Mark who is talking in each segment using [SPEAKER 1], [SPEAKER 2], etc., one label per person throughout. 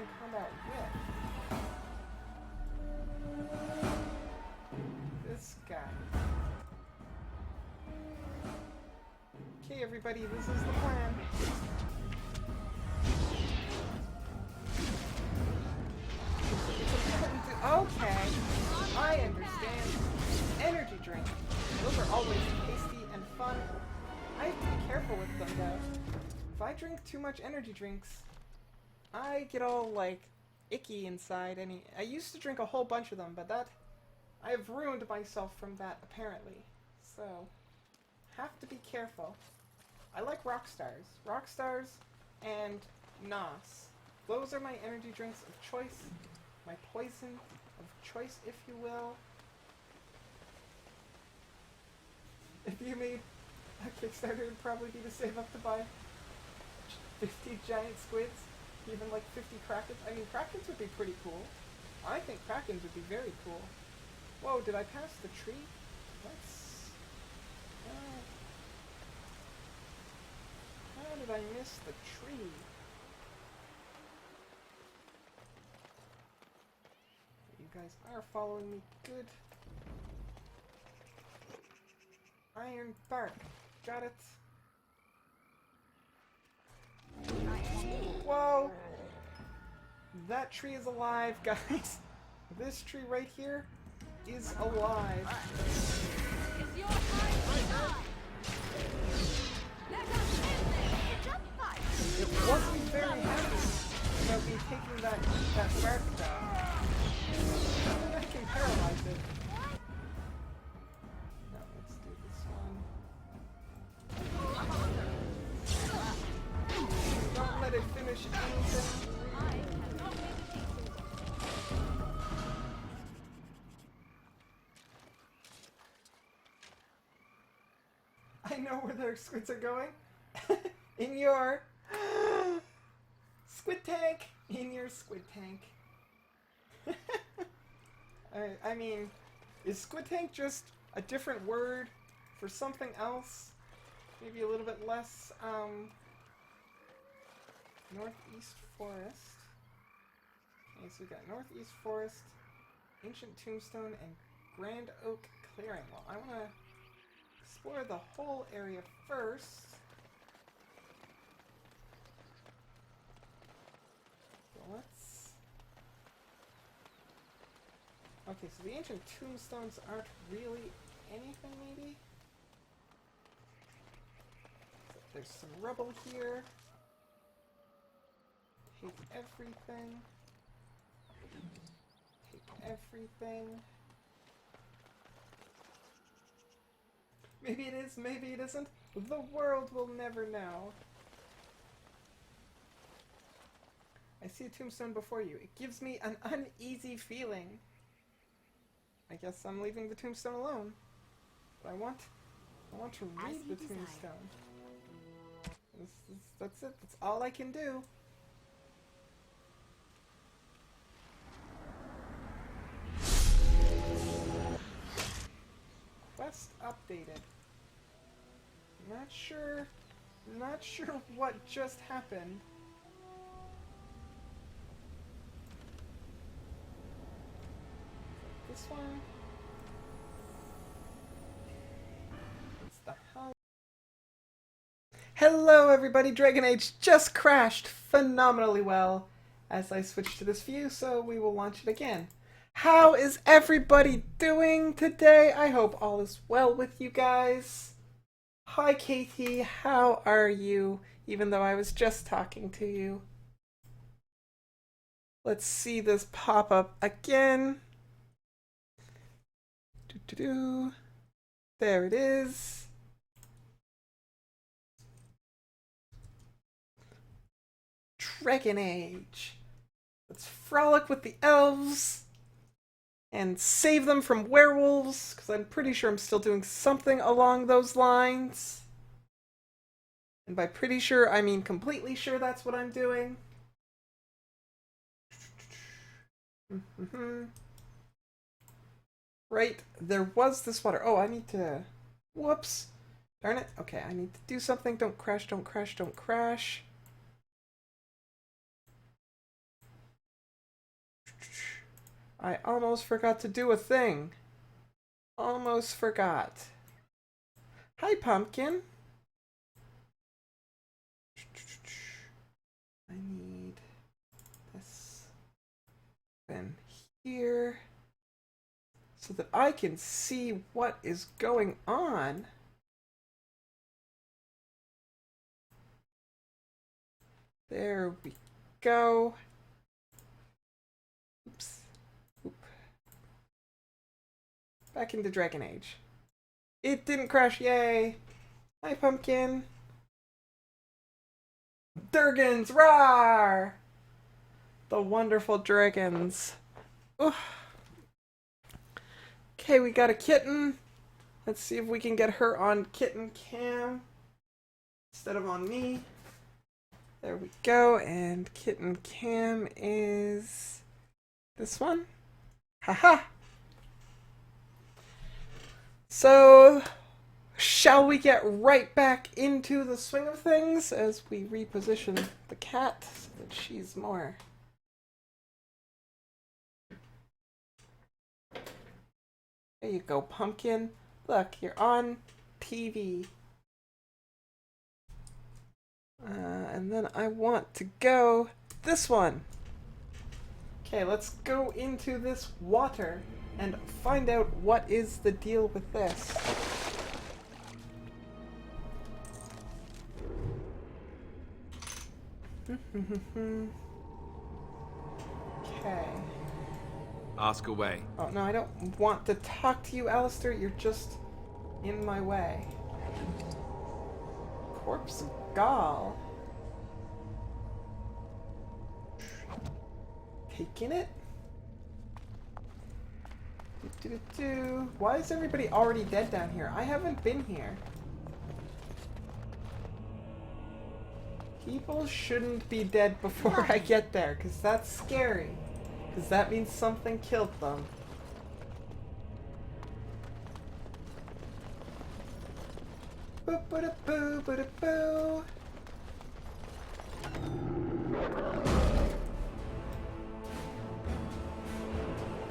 [SPEAKER 1] in combat with? This guy. Okay, everybody, this is the plan. Okay, I understand. Energy drink. Those are always tasty and fun. I have to be careful with them, though. If I drink too much energy drinks, I get all, like, icky inside. I used to drink a whole bunch of them, but I have ruined myself from that, apparently. So, have to be careful. I like Rockstars. Rockstars and Nos. Those are my energy drinks of choice. My poison of choice, if you will. If you made a Kickstarter, it would probably be to save up to buy 50 giant squids, even like 50 Krakens. I mean, Krakens would be pretty cool. I think Krakens would be very cool. Whoa, did I pass the tree? Let's... how did I miss the tree? You guys are following me. Good. Iron bark. Got it. Whoa! That tree is alive, guys. This tree right here is alive.
[SPEAKER 2] It's your time to shine. Let us end this. It's a fight.
[SPEAKER 1] It wasn't very happy about me taking that bark down. I can paralyze it. No, let's do this one. Don't let it finish anything.
[SPEAKER 2] I cannot make pieces.
[SPEAKER 1] I know where their squids are going. In your squid tank. In your squid tank. I mean, is squid tank just a different word for something else? Maybe a little bit less, Northeast Forest. Okay, so we got Northeast Forest, Ancient Tombstone, and Grand Oak Clearing. Well, I want to explore the whole area first. So let's... okay, so the Ancient Tombstones aren't really anything, maybe? So there's some rubble here. Take everything. Take everything. Maybe it is, maybe it isn't. The world will never know. I see a tombstone before you. It gives me an uneasy feeling. I guess I'm leaving the tombstone alone. But I want to read the tombstone. That's it. That's all I can do. Quest updated. Not sure what just happened. This one. What's the hell? Hello everybody, Dragon Age just crashed phenomenally well as I switched to this view, so we will launch it again. How is everybody doing today? I hope all is well with you guys. Hi Katie, how are you? Even though I was just talking to you. Let's see this pop up again. There it is. Dragon Age. Let's frolic with the elves and save them from werewolves, because I'm pretty sure I'm still doing something along those lines. And by pretty sure, I mean completely sure that's what I'm doing. Right, there was this water. Oh, I need to... whoops. Darn it. Okay, I need to do something. Don't crash, don't crash, don't crash. I almost forgot to do a thing. Almost forgot. Hi, Pumpkin. I need this then here so that I can see what is going on. There we go. Oops. Oop. Back into Dragon Age. It didn't crash, yay! Hi, Pumpkin. Durgans, rawr! The wonderful dragons. Ooh. Okay, we got a kitten. Let's see if we can get her on kitten cam instead of on me. There we go, and kitten cam is this one. Haha! So, shall we get right back into the swing of things as we reposition the cat so that she's more... There you go, Pumpkin. Look, you're on TV. And then I want to go this one. Okay, let's go into this water and find out what is the deal with this. Okay.
[SPEAKER 3] Ask away.
[SPEAKER 1] Oh, no, I don't want to talk to you, Alistair. You're just in my way. Corpse of Gaul. Taking it? Why is everybody already dead down here? I haven't been here. People shouldn't be dead before I get there, because that's scary. Because that means something killed them. Boo-ba-da-boo,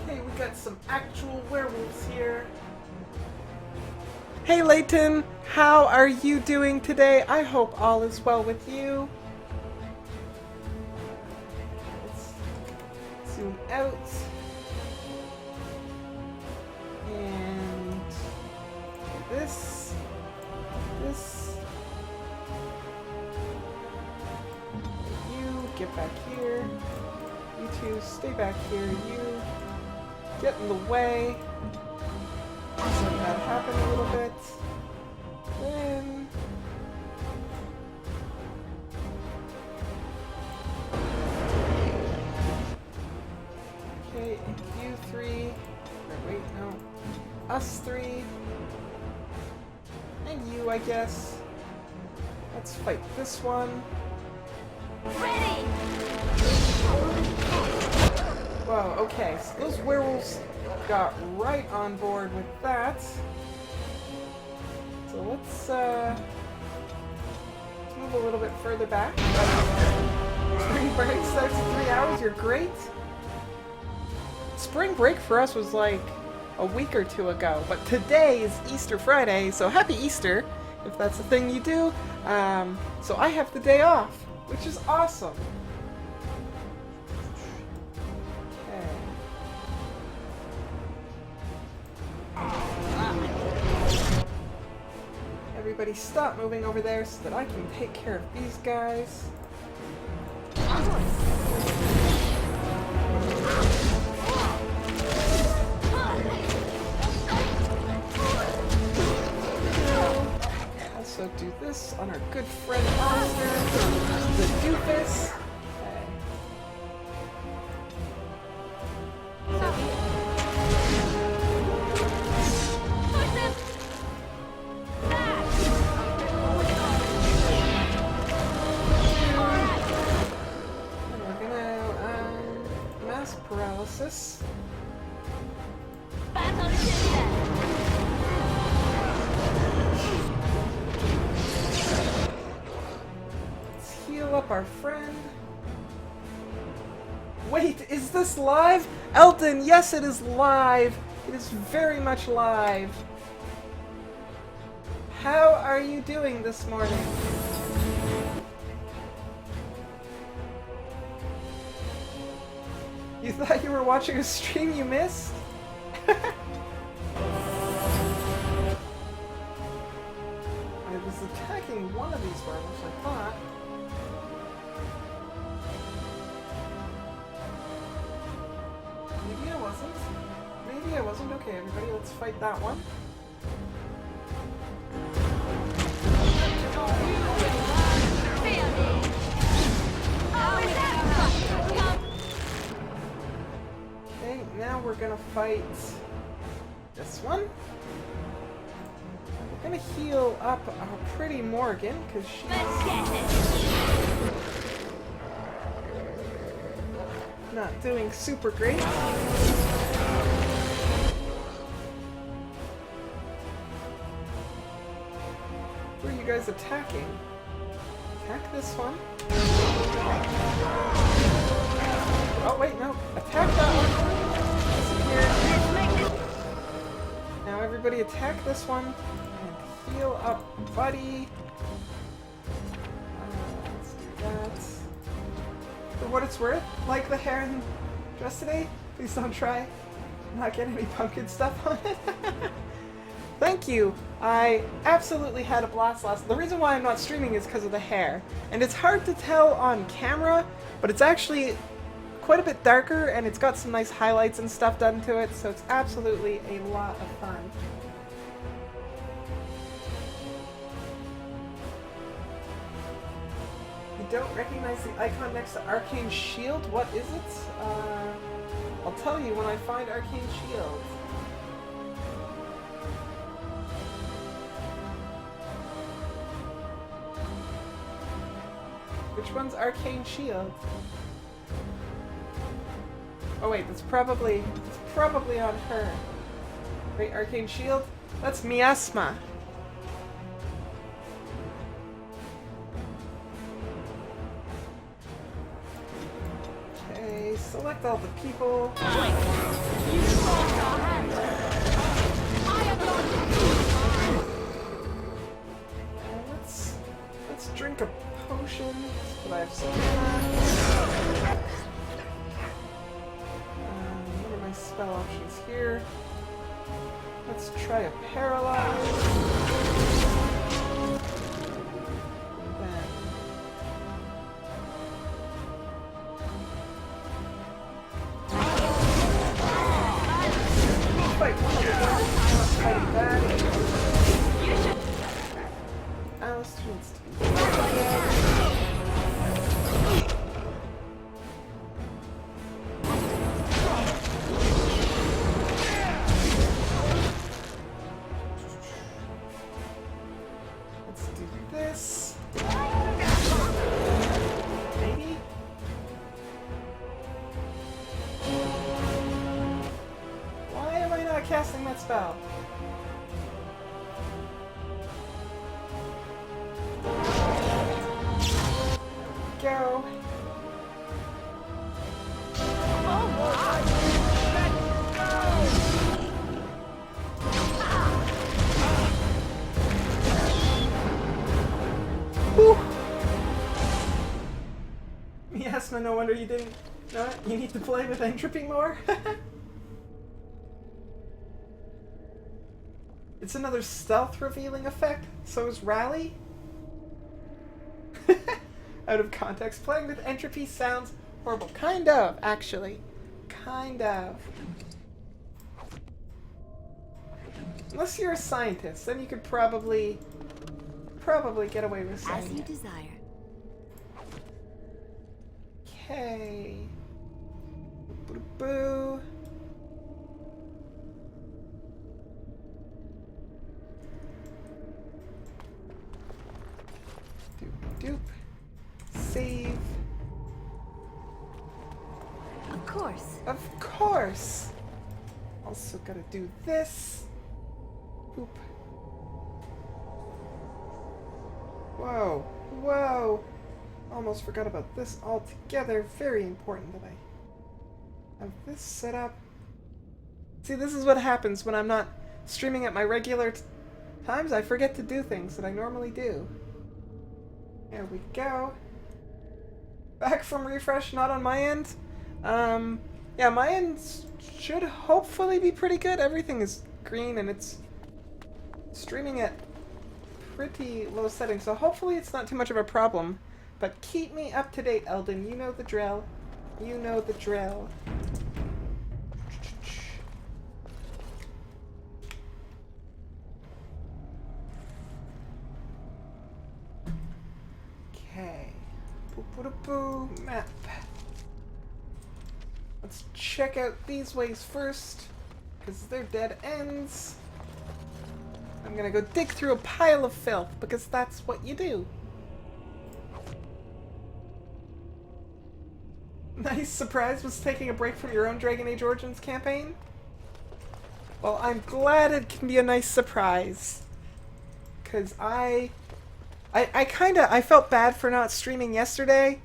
[SPEAKER 1] okay, we got some actual werewolves here. Hey Layton, how are you doing today? I hope all is well with you. Let's zoom out. And this. You get back here. You two stay back here. You get in the way. Let's let that happen a little bit. Then okay, and you three. Or wait, no. Us three. And you, I guess. Let's fight this one.
[SPEAKER 2] Ready!
[SPEAKER 1] Whoa, okay, so those werewolves got right on board with that. So let's move a little bit further back. Spring break starts in 3 hours, you're great. Spring break for us was like a week or two ago, but today is Easter Friday, so happy Easter, if that's the thing you do. So I have the day off, which is awesome. Everybody stop moving over there so that I can take care of these guys. Also do this on our good friend Alistair, the doofus. Paralysis. Let's heal up our friend. Wait, is this live? Elton, yes it is live! It is very much live. How are you doing this morning? You thought you were watching a stream you missed? I was attacking one of these werewolves, I thought. Maybe I wasn't. Maybe I wasn't. Okay, everybody, let's fight that one. Okay, now we're gonna fight this one. We're gonna heal up our pretty Morgan, because she's not doing super great. Who are you guys attacking? Attack this one. Oh wait, no. Attack that one. Disappear. Now everybody attack this one. And heal up, buddy. Let's do that. For what it's worth, like the hair and dress today, please don't try. Not get any pumpkin stuff on it. Thank you. I absolutely had a blast last. The reason why I'm not streaming is because of the hair. And it's hard to tell on camera, but it's actually quite a bit darker and it's got some nice highlights and stuff done to it, so it's absolutely a lot of fun. You don't recognize the icon next to Arcane Shield? What is it? I'll tell you when I find Arcane Shield. Which one's Arcane Shield? Oh wait, it's probably on her. Wait, Arcane Shield? That's Miasma. Okay, select all the people. Let's drink a potion. But I have some what are my spell options here? Let's try a paralyze. Then fight one of them. Fighting that. Alistair needs to be casting that spell. There we go. Whew. Yes, no wonder you didn't know it. You need to play with entropy more. It's another stealth revealing effect. So is Rally. Out of context. Playing with entropy sounds horrible. Kind of, actually. Kind of. Unless you're a scientist, then you could probably get away with saying
[SPEAKER 2] as you
[SPEAKER 1] it.
[SPEAKER 2] desire.
[SPEAKER 1] Okay. Boo. Doop. Save.
[SPEAKER 2] Of course.
[SPEAKER 1] Of course. Also gotta do this. Boop. Whoa. Almost forgot about this altogether. Very important that I Have this set up. See, this is what happens when I'm not streaming at my regular times. I forget to do things that I normally do. There we go. Back from refresh, not on my end. Yeah, my end should hopefully be pretty good. Everything is green and it's streaming at pretty low settings, so hopefully it's not too much of a problem. But keep me up to date, Eldon. You know the drill. You know the drill. Okay. Boo-boo-boo map. Let's check out these ways first, because they're dead ends. I'm gonna go dig through a pile of filth, because that's what you do. Nice surprise was taking a break from your own Dragon Age Origins campaign? Well, I'm glad it can be a nice surprise. Because I felt bad for not streaming yesterday.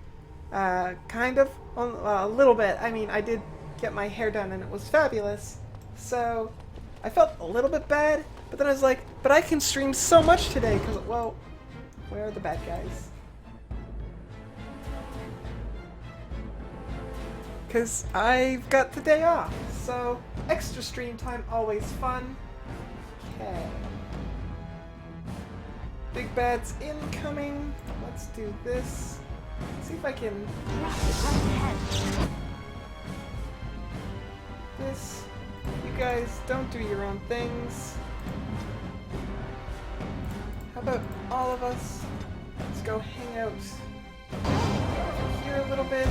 [SPEAKER 1] Kind of. Well, a little bit. I mean, I did get my hair done and it was fabulous. So, I felt a little bit bad. But then I was like, but I can stream so much today. Because, well, where are the bad guys? Because I've got the day off. So, extra stream time, always fun. Okay. Big bad's incoming. Let's do this. See if I can... This. You guys don't do your own things. How about all of us? Let's go hang out here a little bit.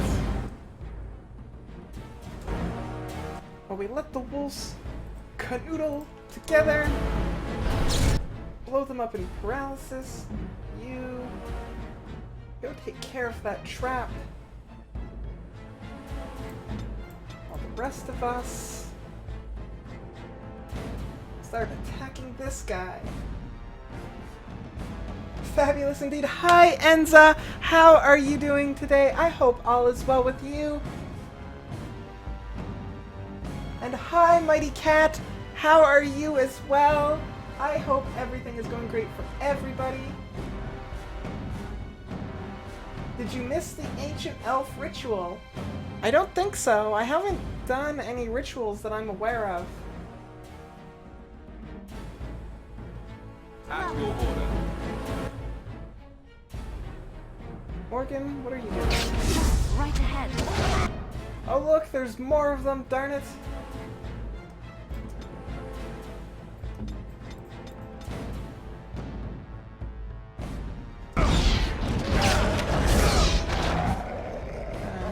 [SPEAKER 1] While we let the wolves canoodle together. Blow them up in paralysis. You go take care of that trap. While the rest of us start attacking this guy. Fabulous indeed. Hi, Enza! How are you doing today? I hope all is well with you. And hi, Mighty Cat! How are you as well? I hope everything is going great for everybody. Did you miss the Ancient Elf ritual? I don't think so. I haven't done any rituals that I'm aware of.
[SPEAKER 3] At your order.
[SPEAKER 1] Morgan, what are you doing?
[SPEAKER 2] Right ahead.
[SPEAKER 1] Oh look, there's more of them, darn it.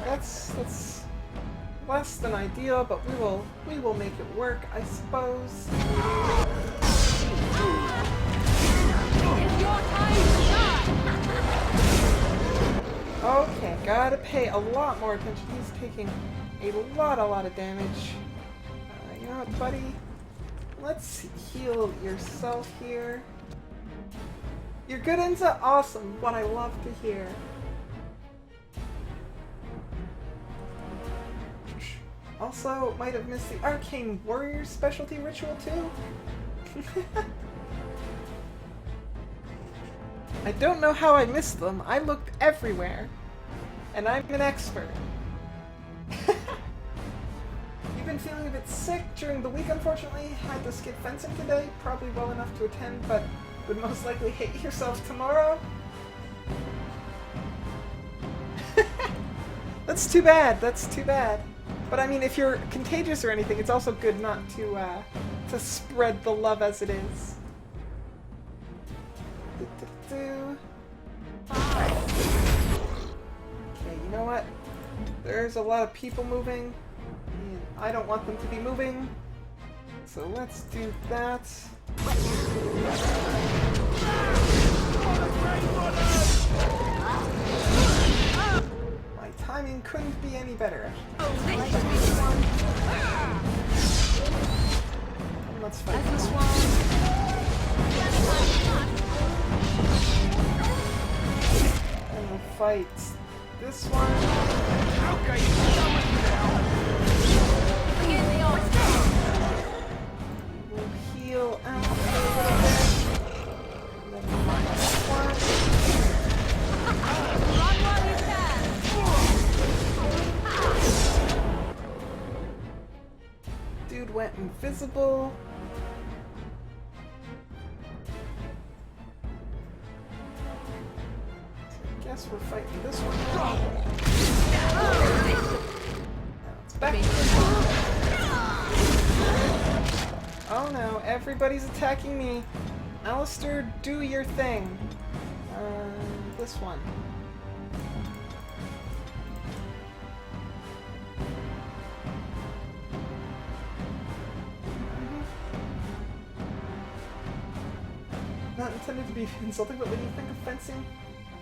[SPEAKER 1] That's less than ideal, but we will make it work, I suppose.
[SPEAKER 2] It's your time to shine.
[SPEAKER 1] Okay, gotta pay a lot more attention. He's taking a lot of damage. You know what, buddy? Let's heal yourself here. You're good, Enza? Awesome. What I love to hear. Also, might have missed the Arcane Warrior specialty ritual too. I don't know how I missed them. I looked everywhere. And I'm an expert. You've been feeling a bit sick during the week, unfortunately. Had to skip fencing today. Probably well enough to attend, but would most likely hate yourself tomorrow. That's too bad. That's too bad. But I mean, if you're contagious or anything, it's also good not to spread the love as it is. Okay, you know what? There's a lot of people moving, and I don't want them to be moving. So let's do that. My timing couldn't be any better. Let's fight this one. And we'll fight this one.
[SPEAKER 3] Okay,
[SPEAKER 1] invisible. So I guess we're fighting this one now. It's back. Oh no, everybody's attacking me. Alistair, do your thing. This one. Not intended to be insulting, but when you think of fencing,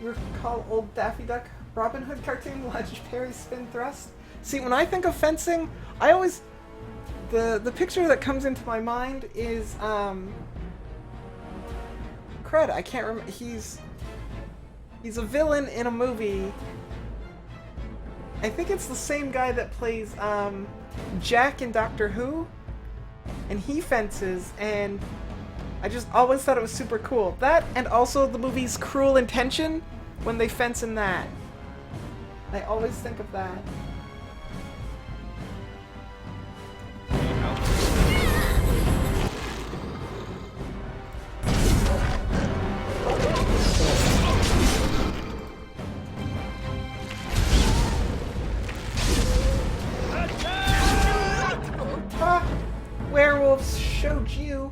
[SPEAKER 1] you recall old Daffy Duck Robin Hood cartoon, Legendary Spin Thrust. See, when I think of fencing, I always... The picture that comes into my mind is, crud, I can't remember. He's a villain in a movie. I think it's the same guy that plays, Jack in Doctor Who. And he fences, and I just always thought it was super cool. That, and also the movie's Cruel Intention, when they fence in that. I always think of that. Werewolves showed you.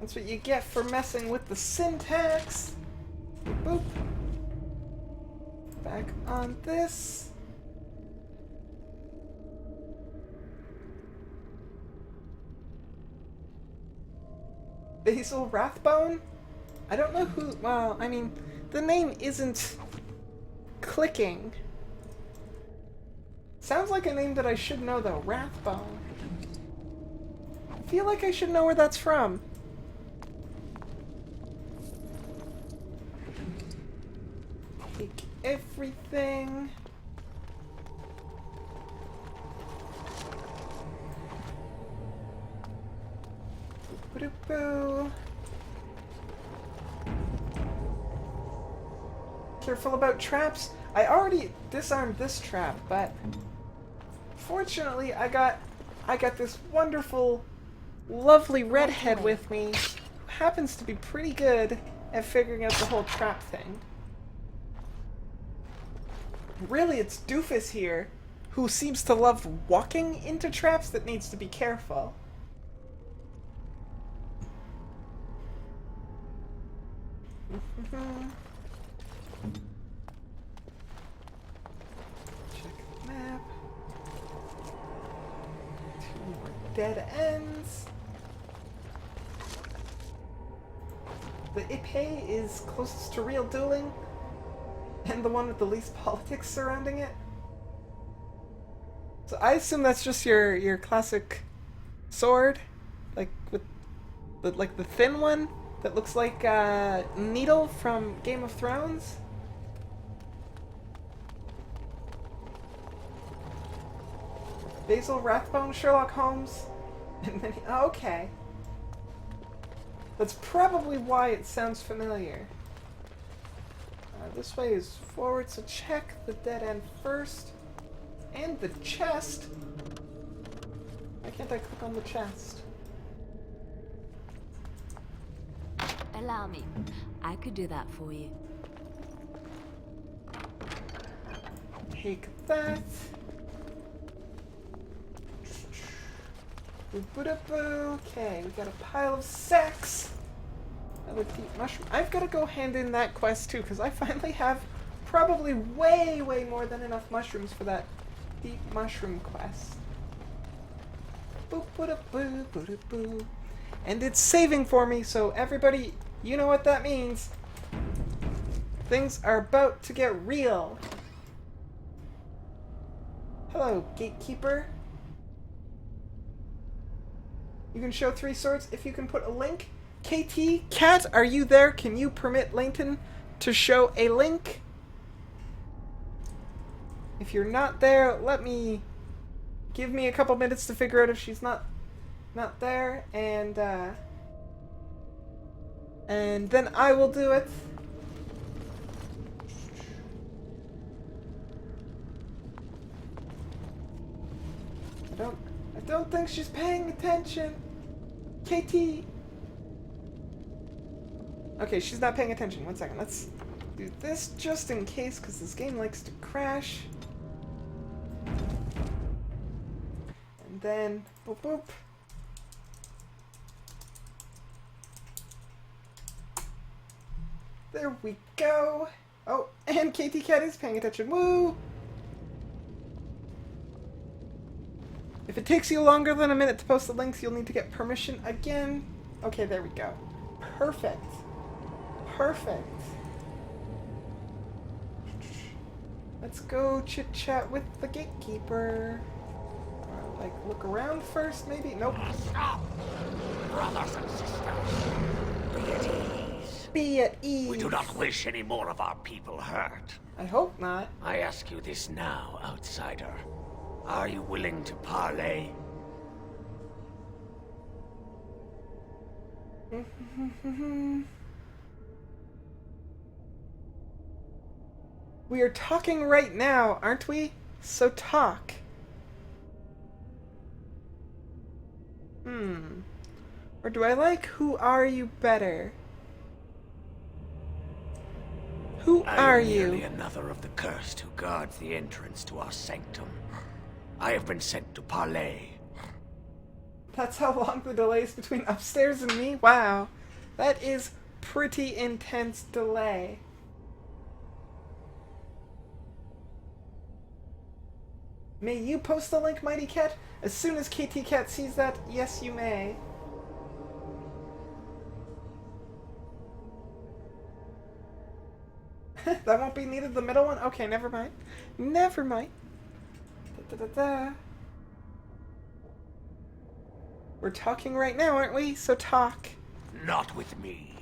[SPEAKER 1] That's what you get for messing with the syntax. Boop. Back on this. Basil Rathbone? I don't know who... Well, I mean, the name isn't clicking. Sounds like a name that I should know, though. Rathbone. I feel like I should know where that's from. Take everything. Boo-boo-boo. Careful about traps. I already disarmed this trap, but fortunately I got this wonderful, lovely redhead with me. Happens to be pretty good at figuring out the whole trap thing. Really, it's Doofus here, who seems to love walking into traps that needs to be careful. Check the map. 2 more dead ends. The Ipe is closest to real dueling, and the one with the least politics surrounding it. So I assume that's just your classic sword, like with the thin one that looks like Needle from Game of Thrones. Basil Rathbone, Sherlock Holmes, and then oh, okay. That's probably why it sounds familiar. This way is forward, so check the dead end first. And the chest. Why can't I click on the chest?
[SPEAKER 2] Allow me. I could do that for you.
[SPEAKER 1] Take that. Okay, we got a pile of sacks. Another deep mushroom. I've got to go hand in that quest too, because I finally have probably way more than enough mushrooms for that deep mushroom quest. Boop, boop, boop, boop, boop. And it's saving for me, so everybody, you know what that means. Things are about to get real. Hello, gatekeeper. You can show 3 swords if you can put a link. KT, Cat, are you there? Can you permit Langton to show a link? If you're not there, give me a couple minutes to figure out if she's not there, and then I will do it. I I don't think she's paying attention. KT. Okay, she's not paying attention. One second. Let's do this just in case, because this game likes to crash. And then, boop boop. There we go. Oh, and KT Cat is paying attention. Woo! If it takes you longer than a minute to post the links, you'll need to get permission again. Okay, there we go. Perfect. Perfect. Let's go chit-chat with the gatekeeper. Like, look around first, maybe? Nope.
[SPEAKER 4] Stop! Brothers and sisters, be at ease.
[SPEAKER 1] Be at ease.
[SPEAKER 4] We do not wish any more of our people hurt.
[SPEAKER 1] I hope not.
[SPEAKER 4] I ask you this now, outsider. Are you willing to parley?
[SPEAKER 1] We are talking right now, aren't we? So talk. Or do I like who are you better? Who are
[SPEAKER 4] I am
[SPEAKER 1] you?
[SPEAKER 4] merely another of the cursed who guards the entrance to our sanctum. I have been sent to parley.
[SPEAKER 1] That's how long the delay is between upstairs and me? Wow. That is pretty intense delay. May you post the link, Mighty Cat? As soon as KT Cat sees that, yes you may. That won't be needed, the middle one? Okay, never mind. Never mind. Da-da-da-da. We're talking right now, aren't we? So talk.
[SPEAKER 4] Not with me.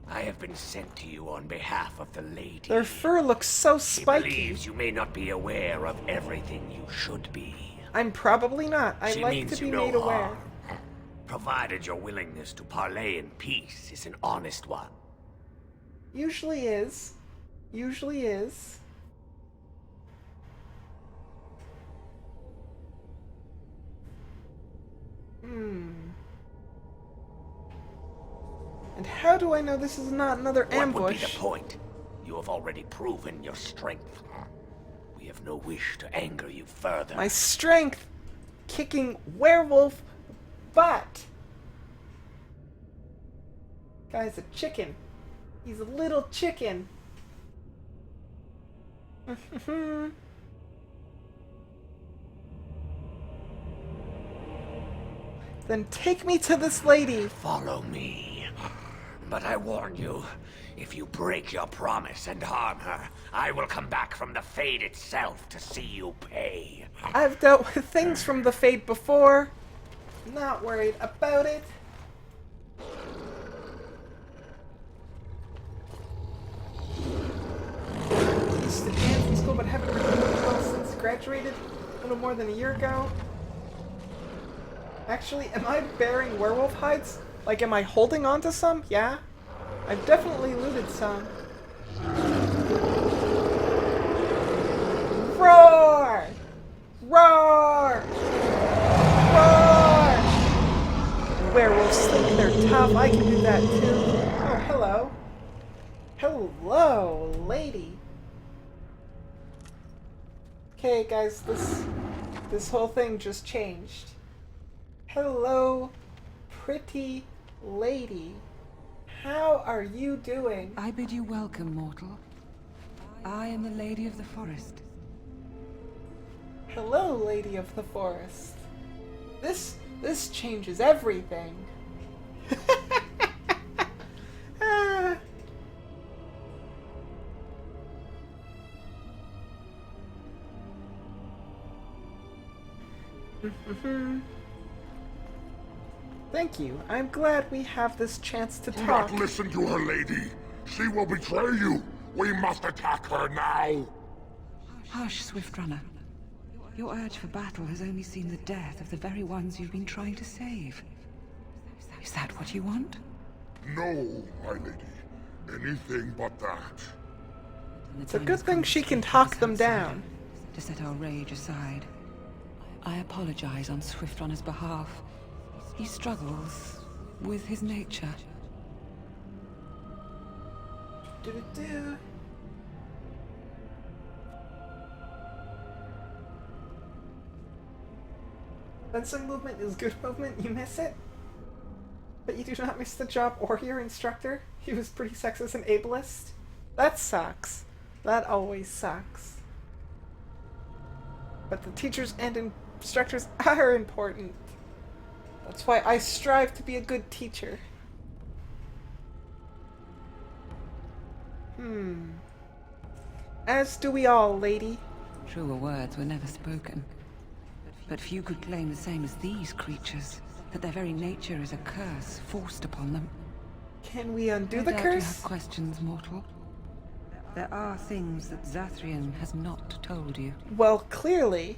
[SPEAKER 4] I have been sent to you on behalf of the lady.
[SPEAKER 1] Their fur looks so
[SPEAKER 4] She
[SPEAKER 1] spiky.
[SPEAKER 4] believes you may not be aware of everything you should be.
[SPEAKER 1] I'm probably not. I
[SPEAKER 4] She
[SPEAKER 1] like
[SPEAKER 4] means
[SPEAKER 1] to
[SPEAKER 4] you
[SPEAKER 1] be
[SPEAKER 4] no
[SPEAKER 1] made aware.
[SPEAKER 4] harm, provided your willingness to parley in peace is an honest one.
[SPEAKER 1] Usually is. Usually is. And how do I know this is not another
[SPEAKER 4] What would be
[SPEAKER 1] ambush?
[SPEAKER 4] the point? You have already proven your strength. We have no wish to anger you further.
[SPEAKER 1] My strength kicking werewolf butt. Guy's a chicken. He's a little chicken. Then take me to this lady.
[SPEAKER 4] Follow me. But I warn you, if you break your promise and harm her, I will come back from the Fade itself to see you pay.
[SPEAKER 1] I've dealt with things from the Fade before. Not worried about it. Used to dance in school, but haven't really moved well since graduated a little more than a year ago. Actually, am I bearing werewolf hides? Like, am I holding on to some? Yeah. I've definitely looted some. Roar! Roar! Roar! Werewolves think they're tough. I can do that too. Oh, hello. Hello, lady. Okay, guys, this whole thing just changed. Hello, pretty lady. How are you doing?
[SPEAKER 5] I bid you welcome, mortal. I am the Lady of the Forest.
[SPEAKER 1] Hello, Lady of the Forest. This changes everything. Ah. Thank you. I'm glad we have this chance to
[SPEAKER 6] Do
[SPEAKER 1] talk.
[SPEAKER 6] not listen to her, lady. She will betray you. We must attack her now.
[SPEAKER 5] Hush, Swift Runner. Your urge for battle has only seen the death of the very ones you've been trying to save. Is that what you want?
[SPEAKER 6] No, my lady. Anything but that.
[SPEAKER 5] Then the
[SPEAKER 1] It's a
[SPEAKER 5] time
[SPEAKER 1] good
[SPEAKER 5] has
[SPEAKER 1] thing
[SPEAKER 5] come
[SPEAKER 1] she
[SPEAKER 5] to
[SPEAKER 1] can
[SPEAKER 5] strike
[SPEAKER 1] talk
[SPEAKER 5] us
[SPEAKER 1] them
[SPEAKER 5] outsider,
[SPEAKER 1] down.
[SPEAKER 5] to set our rage aside. I apologize on Swiftrunner's behalf. He struggles with his nature.
[SPEAKER 1] Do-do-do. When some movement is good movement, you miss it. But you do not miss the job or your instructor. He was pretty sexist and ableist. That sucks. That always sucks. But the teachers and instructors are important. That's why I strive to be a good teacher. As do we all, lady.
[SPEAKER 5] Truer words were never spoken. But few could claim the same as these creatures, that their very nature is a curse forced upon them.
[SPEAKER 1] Can we undo
[SPEAKER 5] No
[SPEAKER 1] the
[SPEAKER 5] doubt you
[SPEAKER 1] curse?
[SPEAKER 5] have questions, mortal. There are things that Zathrian has not told you.
[SPEAKER 1] Well, clearly.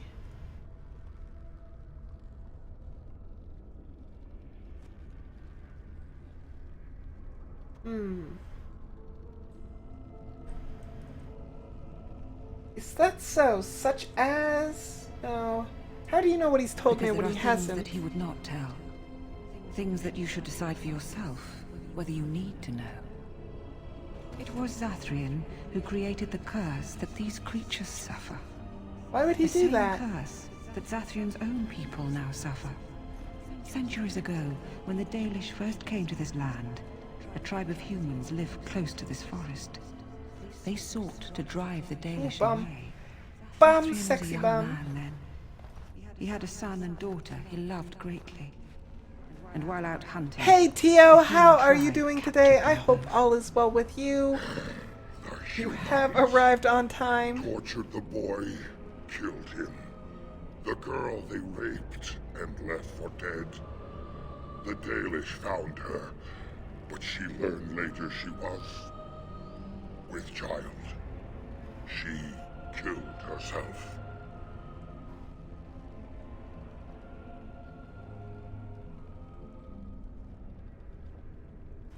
[SPEAKER 1] Is that so? Such as... No. How do you know what he's told me
[SPEAKER 5] Because
[SPEAKER 1] and
[SPEAKER 5] there
[SPEAKER 1] what
[SPEAKER 5] are
[SPEAKER 1] he
[SPEAKER 5] things
[SPEAKER 1] hasn't?
[SPEAKER 5] that he would not tell. Things that you should decide for yourself, whether you need to know. It was Zathrian who created the curse that these creatures suffer.
[SPEAKER 1] Why would he
[SPEAKER 5] The
[SPEAKER 1] do
[SPEAKER 5] same
[SPEAKER 1] that?
[SPEAKER 5] curse that Zathrian's own people now suffer. Centuries ago, when the Dalish first came to this land, a tribe of humans lived close to this forest. They sought to drive the Dalish
[SPEAKER 1] bum.
[SPEAKER 5] away.
[SPEAKER 1] Bum,
[SPEAKER 5] Zathrian was a
[SPEAKER 1] sexy
[SPEAKER 5] young
[SPEAKER 1] bum.
[SPEAKER 5] man then. He had a son and daughter he loved greatly. And while out hunting...
[SPEAKER 1] Hey, Tio,
[SPEAKER 5] the
[SPEAKER 1] how
[SPEAKER 5] human
[SPEAKER 1] are you
[SPEAKER 5] tribe
[SPEAKER 1] doing
[SPEAKER 5] captured
[SPEAKER 1] today?
[SPEAKER 5] them
[SPEAKER 1] I hope
[SPEAKER 5] both.
[SPEAKER 1] all is well with you.
[SPEAKER 6] The
[SPEAKER 1] You
[SPEAKER 6] humans
[SPEAKER 1] have arrived on time.
[SPEAKER 6] tortured the boy, killed him. The girl they raped and left for dead. The Dalish found her, but she learned later she was with child. She killed herself.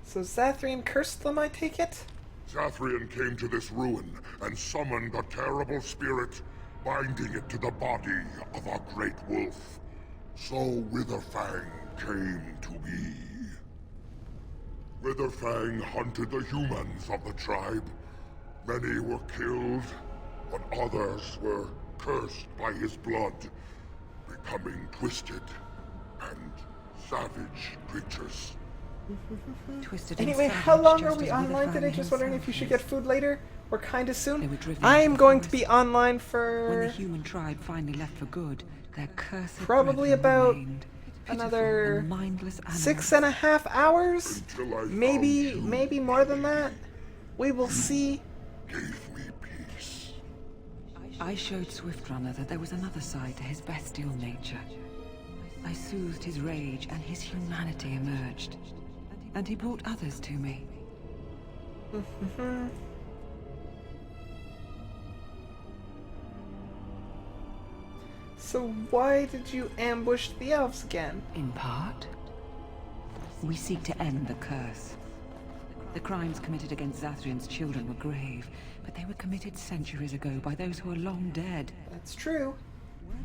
[SPEAKER 1] So Zathrian cursed them, I take it?
[SPEAKER 6] Zathrian came to this ruin and summoned a terrible spirit, binding it to the body of a great wolf. So Witherfang came to be. Witherfang hunted the humans of the tribe. Many were killed, but others were cursed by his blood, becoming twisted and savage creatures.
[SPEAKER 5] Twisted and
[SPEAKER 1] Anyway,
[SPEAKER 5] savage,
[SPEAKER 1] how long are
[SPEAKER 5] just
[SPEAKER 1] we
[SPEAKER 5] as
[SPEAKER 1] online
[SPEAKER 5] Witherfang
[SPEAKER 1] today? Just wondering if
[SPEAKER 5] himself
[SPEAKER 1] you should
[SPEAKER 5] is.
[SPEAKER 1] get food later or kinda
[SPEAKER 5] They
[SPEAKER 1] soon.
[SPEAKER 5] were driven
[SPEAKER 1] I
[SPEAKER 5] into
[SPEAKER 1] am
[SPEAKER 5] the
[SPEAKER 1] going to
[SPEAKER 5] forest.
[SPEAKER 1] be online
[SPEAKER 5] When the
[SPEAKER 1] for
[SPEAKER 5] human tribe finally left for good, their cursed
[SPEAKER 1] Probably
[SPEAKER 5] brethren
[SPEAKER 1] about
[SPEAKER 5] remained. Pitiful
[SPEAKER 1] another
[SPEAKER 5] and mindless animals.
[SPEAKER 1] 6.5 hours?
[SPEAKER 6] Until I
[SPEAKER 1] Maybe,
[SPEAKER 6] found you,
[SPEAKER 1] maybe more than that. We will see.
[SPEAKER 6] gave me peace.
[SPEAKER 5] I showed Swiftrunner that there was another side to his bestial nature. I soothed his rage and his humanity emerged. And he brought others to me.
[SPEAKER 1] So why did you ambush the elves again?
[SPEAKER 5] In part, we seek to end the curse. The crimes committed against Zathrian's children were grave, but they were committed centuries ago by those who are long dead.
[SPEAKER 1] That's true.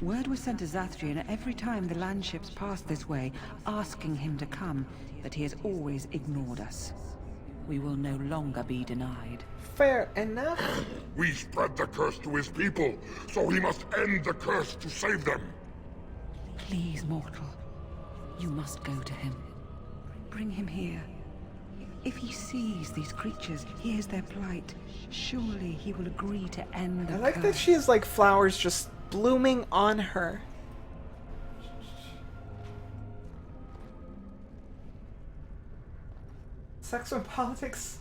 [SPEAKER 5] Word was sent to Zathrian every time the landships passed this way, asking him to come, but he has always ignored us. We will no longer be denied.
[SPEAKER 1] Fair enough.
[SPEAKER 6] We spread the curse to his people, so he must end the curse to save them.
[SPEAKER 5] Please, mortal, you must go to him. Bring him here. If he sees these creatures, hears their plight, surely he will agree to end the
[SPEAKER 1] I like
[SPEAKER 5] curse.
[SPEAKER 1] that she has like flowers just blooming on her. Sex when politics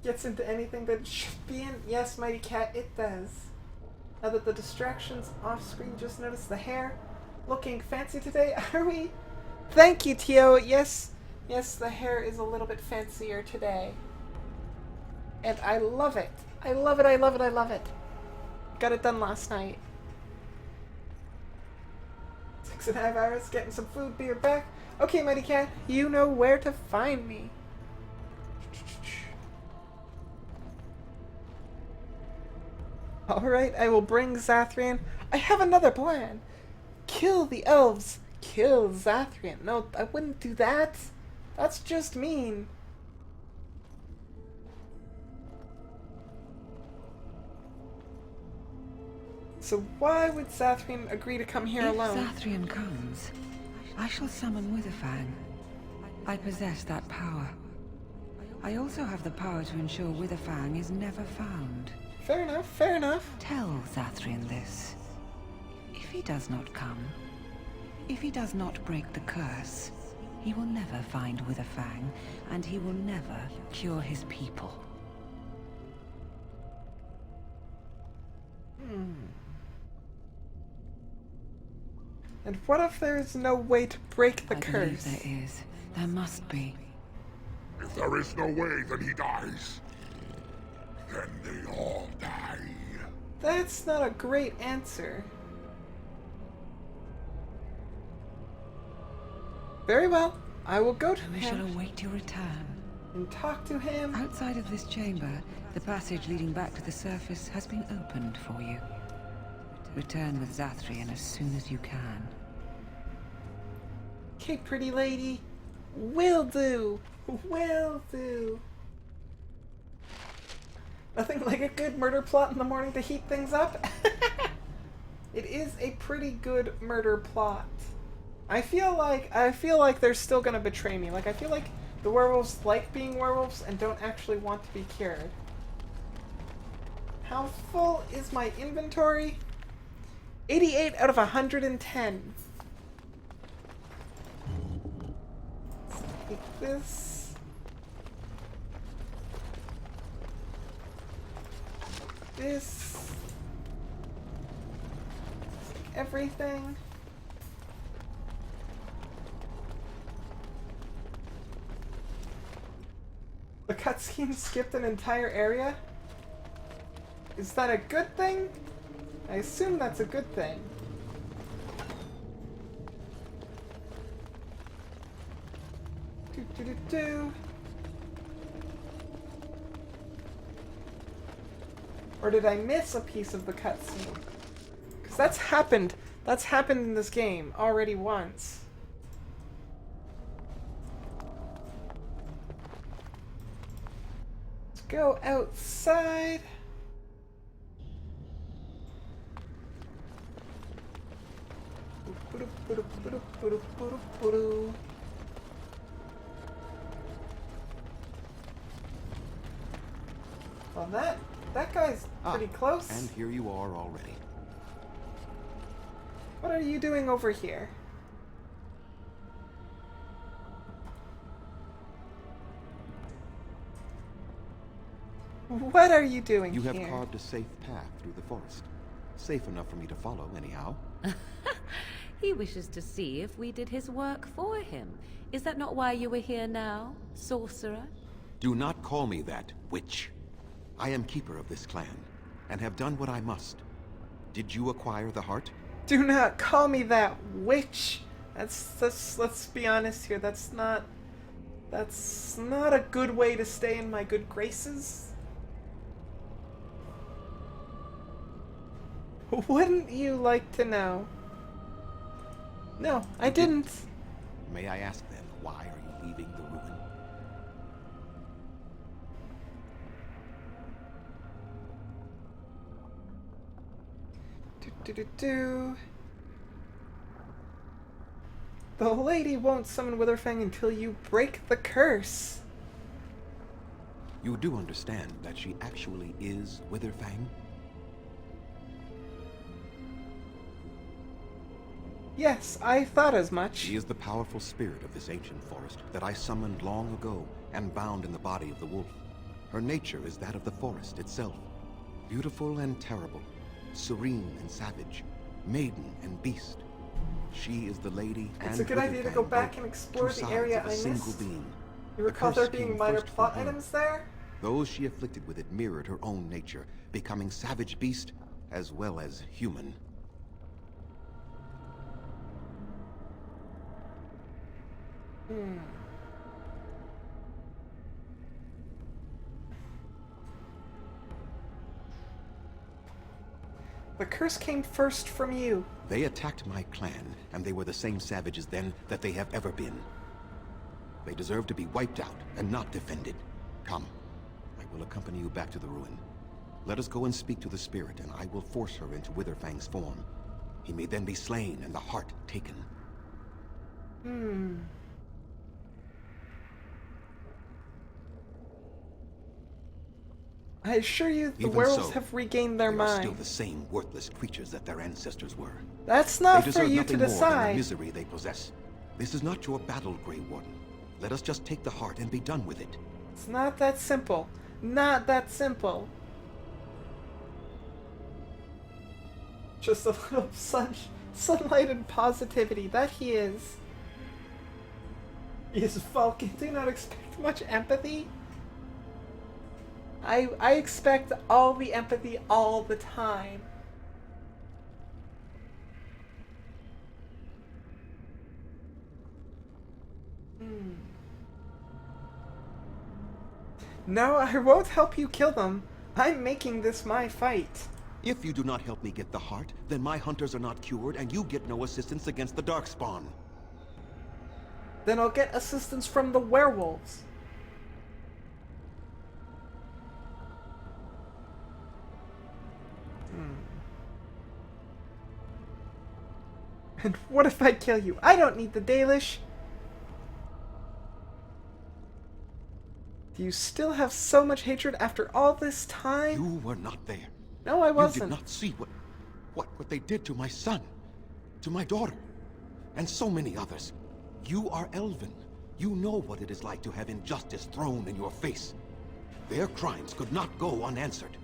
[SPEAKER 1] gets into anything that it should be in? Yes, Mighty Cat, it does. Now that the distractions off screen, just noticed the hair looking fancy today. Are we? Thank you, Tio. Yes, yes, the hair is a little bit fancier today. And I love it. I love it, I love it, I love it. Got it done last night. 6.5 hours, getting some food, be right back. Okay, Mighty Cat, you know where to find me. Alright, I will bring Zathrian. I have another plan. kill the elves, kill Zathrian. No, I wouldn't do that. That's just mean. So why would Zathrian agree to come here
[SPEAKER 5] If
[SPEAKER 1] alone?
[SPEAKER 5] Zathrian comes, I shall summon Witherfang. I possess that power. I also have the power to ensure Witherfang is never found.
[SPEAKER 1] Fair enough, fair enough.
[SPEAKER 5] Tell Zathrian this. If he does not come, if he does not break the curse, he will never find Witherfang, and he will never cure his people.
[SPEAKER 1] And what if there's no way to break the
[SPEAKER 5] I
[SPEAKER 1] curse?
[SPEAKER 5] believe there is. There must be.
[SPEAKER 6] If there is no way, then he dies. Then they all die.
[SPEAKER 1] That's not a great answer. Very well. I will go to
[SPEAKER 5] We shall
[SPEAKER 1] him
[SPEAKER 5] await your return.
[SPEAKER 1] and talk to him.
[SPEAKER 5] Outside of this chamber, the passage leading back to the surface has been opened for you. Return with Zathrian as soon as you can.
[SPEAKER 1] Okay, pretty lady. Will do. Will do. Nothing like a good murder plot in the morning to heat things up. It is a pretty good murder plot. I feel like they're still gonna betray me. Like, I feel like the werewolves like being werewolves and don't actually want to be cured. How full is my inventory? 88 out of 110. Let's take this. This. Take everything. The cutscene skipped an entire area? Is that a good thing? I assume that's a good thing. Do. Or did I miss a piece of the cutscene? Because that's happened. That's happened in this game already once. Let's go outside. Well, that guy's pretty close.
[SPEAKER 7] And here you are already.
[SPEAKER 1] What are you doing over here? What are you doing
[SPEAKER 7] You
[SPEAKER 1] here?
[SPEAKER 7] have carved a safe path through the forest. Safe enough for me to follow, anyhow.
[SPEAKER 8] He wishes to see if we did his work for him. Is that not why you were here now, sorcerer?
[SPEAKER 7] Do not call me that, witch. I am keeper of this clan, and have done what I must. Did you acquire the heart?
[SPEAKER 1] Do not call me that, witch. Let's be honest here. That's not a good way to stay in my good graces. Wouldn't you like to know? No, I didn't.
[SPEAKER 7] May I ask then, why are you leaving the ruin?
[SPEAKER 1] Do. The lady won't summon Witherfang until you break the curse.
[SPEAKER 7] You do understand that she actually is Witherfang?
[SPEAKER 1] Yes, I thought as much.
[SPEAKER 7] She is the powerful spirit of this ancient forest that I summoned long ago and bound in the body of the wolf. Her nature is that of the forest itself. Beautiful and terrible, serene and savage, maiden and beast. She is the lady and
[SPEAKER 1] It's a good idea to go
[SPEAKER 7] Witherfang,
[SPEAKER 1] back
[SPEAKER 7] both
[SPEAKER 1] and explore
[SPEAKER 7] two
[SPEAKER 1] the
[SPEAKER 7] sides
[SPEAKER 1] area
[SPEAKER 7] of a
[SPEAKER 1] I
[SPEAKER 7] single
[SPEAKER 1] missed.
[SPEAKER 7] being.
[SPEAKER 1] You
[SPEAKER 7] The
[SPEAKER 1] recall there
[SPEAKER 7] curse
[SPEAKER 1] being
[SPEAKER 7] came
[SPEAKER 1] minor
[SPEAKER 7] first
[SPEAKER 1] plot
[SPEAKER 7] from her.
[SPEAKER 1] items there?
[SPEAKER 7] Those she afflicted with it mirrored her own nature, becoming savage beast as well as human.
[SPEAKER 1] The curse came first from you.
[SPEAKER 7] They attacked my clan, and they were the same savages then that they have ever been. They deserve to be wiped out and not defended. Come, I will accompany you back to the ruin. Let us go and speak to the spirit, and I will force her into Witherfang's form. He may then be slain and the heart taken.
[SPEAKER 1] I assure you, the
[SPEAKER 7] Even
[SPEAKER 1] werewolves
[SPEAKER 7] so,
[SPEAKER 1] have regained their
[SPEAKER 7] They are
[SPEAKER 1] mind.
[SPEAKER 7] still the same worthless creatures that their ancestors were.
[SPEAKER 1] That's
[SPEAKER 7] They
[SPEAKER 1] not for
[SPEAKER 7] deserve
[SPEAKER 1] you
[SPEAKER 7] nothing
[SPEAKER 1] to
[SPEAKER 7] more than the
[SPEAKER 1] decide.
[SPEAKER 7] misery they possess. This is not your battle, Grey Warden. Let us just take the heart and be done with it.
[SPEAKER 1] It's not that simple. Not that simple. Just a little sunlight and positivity. That he is. He is Vulcan. Do not expect much empathy. I expect all the empathy all the time. No, I won't help you kill them. I'm making this my fight.
[SPEAKER 7] If you do not help me get the heart, then my hunters are not cured, and you get no assistance against the Darkspawn.
[SPEAKER 1] Then I'll get assistance from the werewolves. And what if I kill you? I don't need the Dalish. Do you still have so much hatred after all this time?
[SPEAKER 7] You were not there.
[SPEAKER 1] No, I
[SPEAKER 7] You
[SPEAKER 1] wasn't.
[SPEAKER 7] did not see what they did to my son, to my daughter, and so many others. You are Elven. You know what it is like to have injustice thrown in your face. Their crimes could not go unanswered.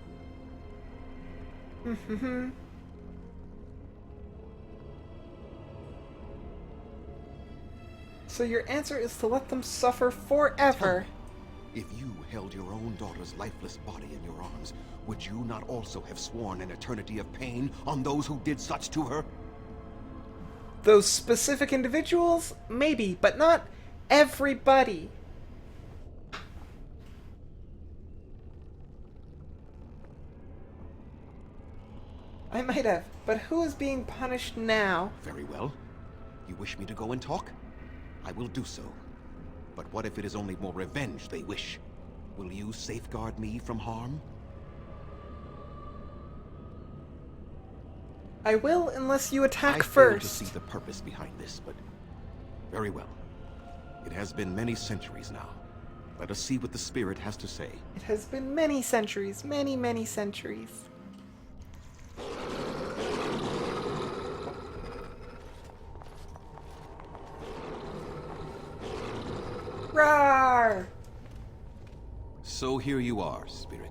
[SPEAKER 1] So your answer is to let them suffer forever.
[SPEAKER 7] If you held your own daughter's lifeless body in your arms, would you not also have sworn an eternity of pain on those who did such to her?
[SPEAKER 1] Those specific individuals? Maybe, but not everybody. I might have, but who is being punished now?
[SPEAKER 7] Very well. You wish me to go and talk? I will do so. But what if it is only more revenge they wish? Will you safeguard me from harm?
[SPEAKER 1] I will unless you attack
[SPEAKER 7] I fail to
[SPEAKER 1] first.
[SPEAKER 7] see the purpose behind this, but very well. It has been many centuries now. Let us see what the spirit has to say.
[SPEAKER 1] It has been many centuries, many centuries. Roar!
[SPEAKER 7] So here you are, spirit.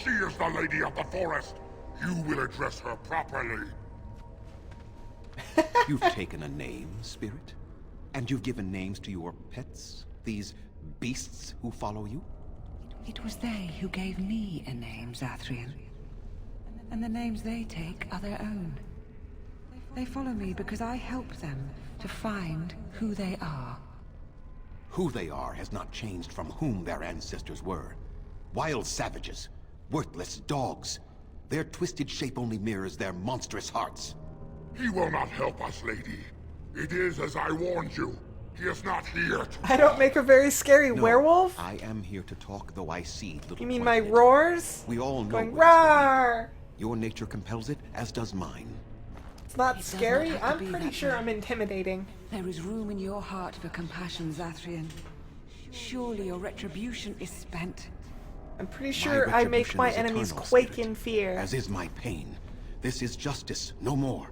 [SPEAKER 6] She is the lady of the forest. You will address her properly.
[SPEAKER 7] You've taken a name, spirit? And you've given names to your pets? These beasts who follow you?
[SPEAKER 5] It was they who gave me a name, Zathrian. And the names they take are their own. They follow me because I help them to find who they are.
[SPEAKER 7] Who they are has not changed from whom their ancestors were. Wild savages. Worthless dogs. Their twisted shape only mirrors their monstrous hearts.
[SPEAKER 6] He will not help us, lady. It is as I warned you. He is not here to...
[SPEAKER 1] I don't make a very scary
[SPEAKER 7] No,
[SPEAKER 1] werewolf?
[SPEAKER 7] I am here to talk, though I see little
[SPEAKER 1] You mean
[SPEAKER 7] point
[SPEAKER 1] my
[SPEAKER 7] in it.
[SPEAKER 1] roars?
[SPEAKER 7] We all know
[SPEAKER 1] Going
[SPEAKER 7] what is happening.
[SPEAKER 1] roar!
[SPEAKER 7] Your nature compels it, as does mine.
[SPEAKER 1] It's not
[SPEAKER 5] It does
[SPEAKER 1] scary.
[SPEAKER 5] not have to
[SPEAKER 1] I'm
[SPEAKER 5] be
[SPEAKER 1] pretty
[SPEAKER 5] that
[SPEAKER 1] sure
[SPEAKER 5] way.
[SPEAKER 1] I'm intimidating.
[SPEAKER 5] There is room in your heart for compassion, Zathrian. Surely your retribution is spent.
[SPEAKER 1] I'm pretty
[SPEAKER 7] My
[SPEAKER 1] sure I make
[SPEAKER 7] retribution
[SPEAKER 1] my
[SPEAKER 7] is
[SPEAKER 1] enemies
[SPEAKER 7] eternal,
[SPEAKER 1] quake
[SPEAKER 7] spirit,
[SPEAKER 1] in fear.
[SPEAKER 7] As is my pain. This is justice, no more.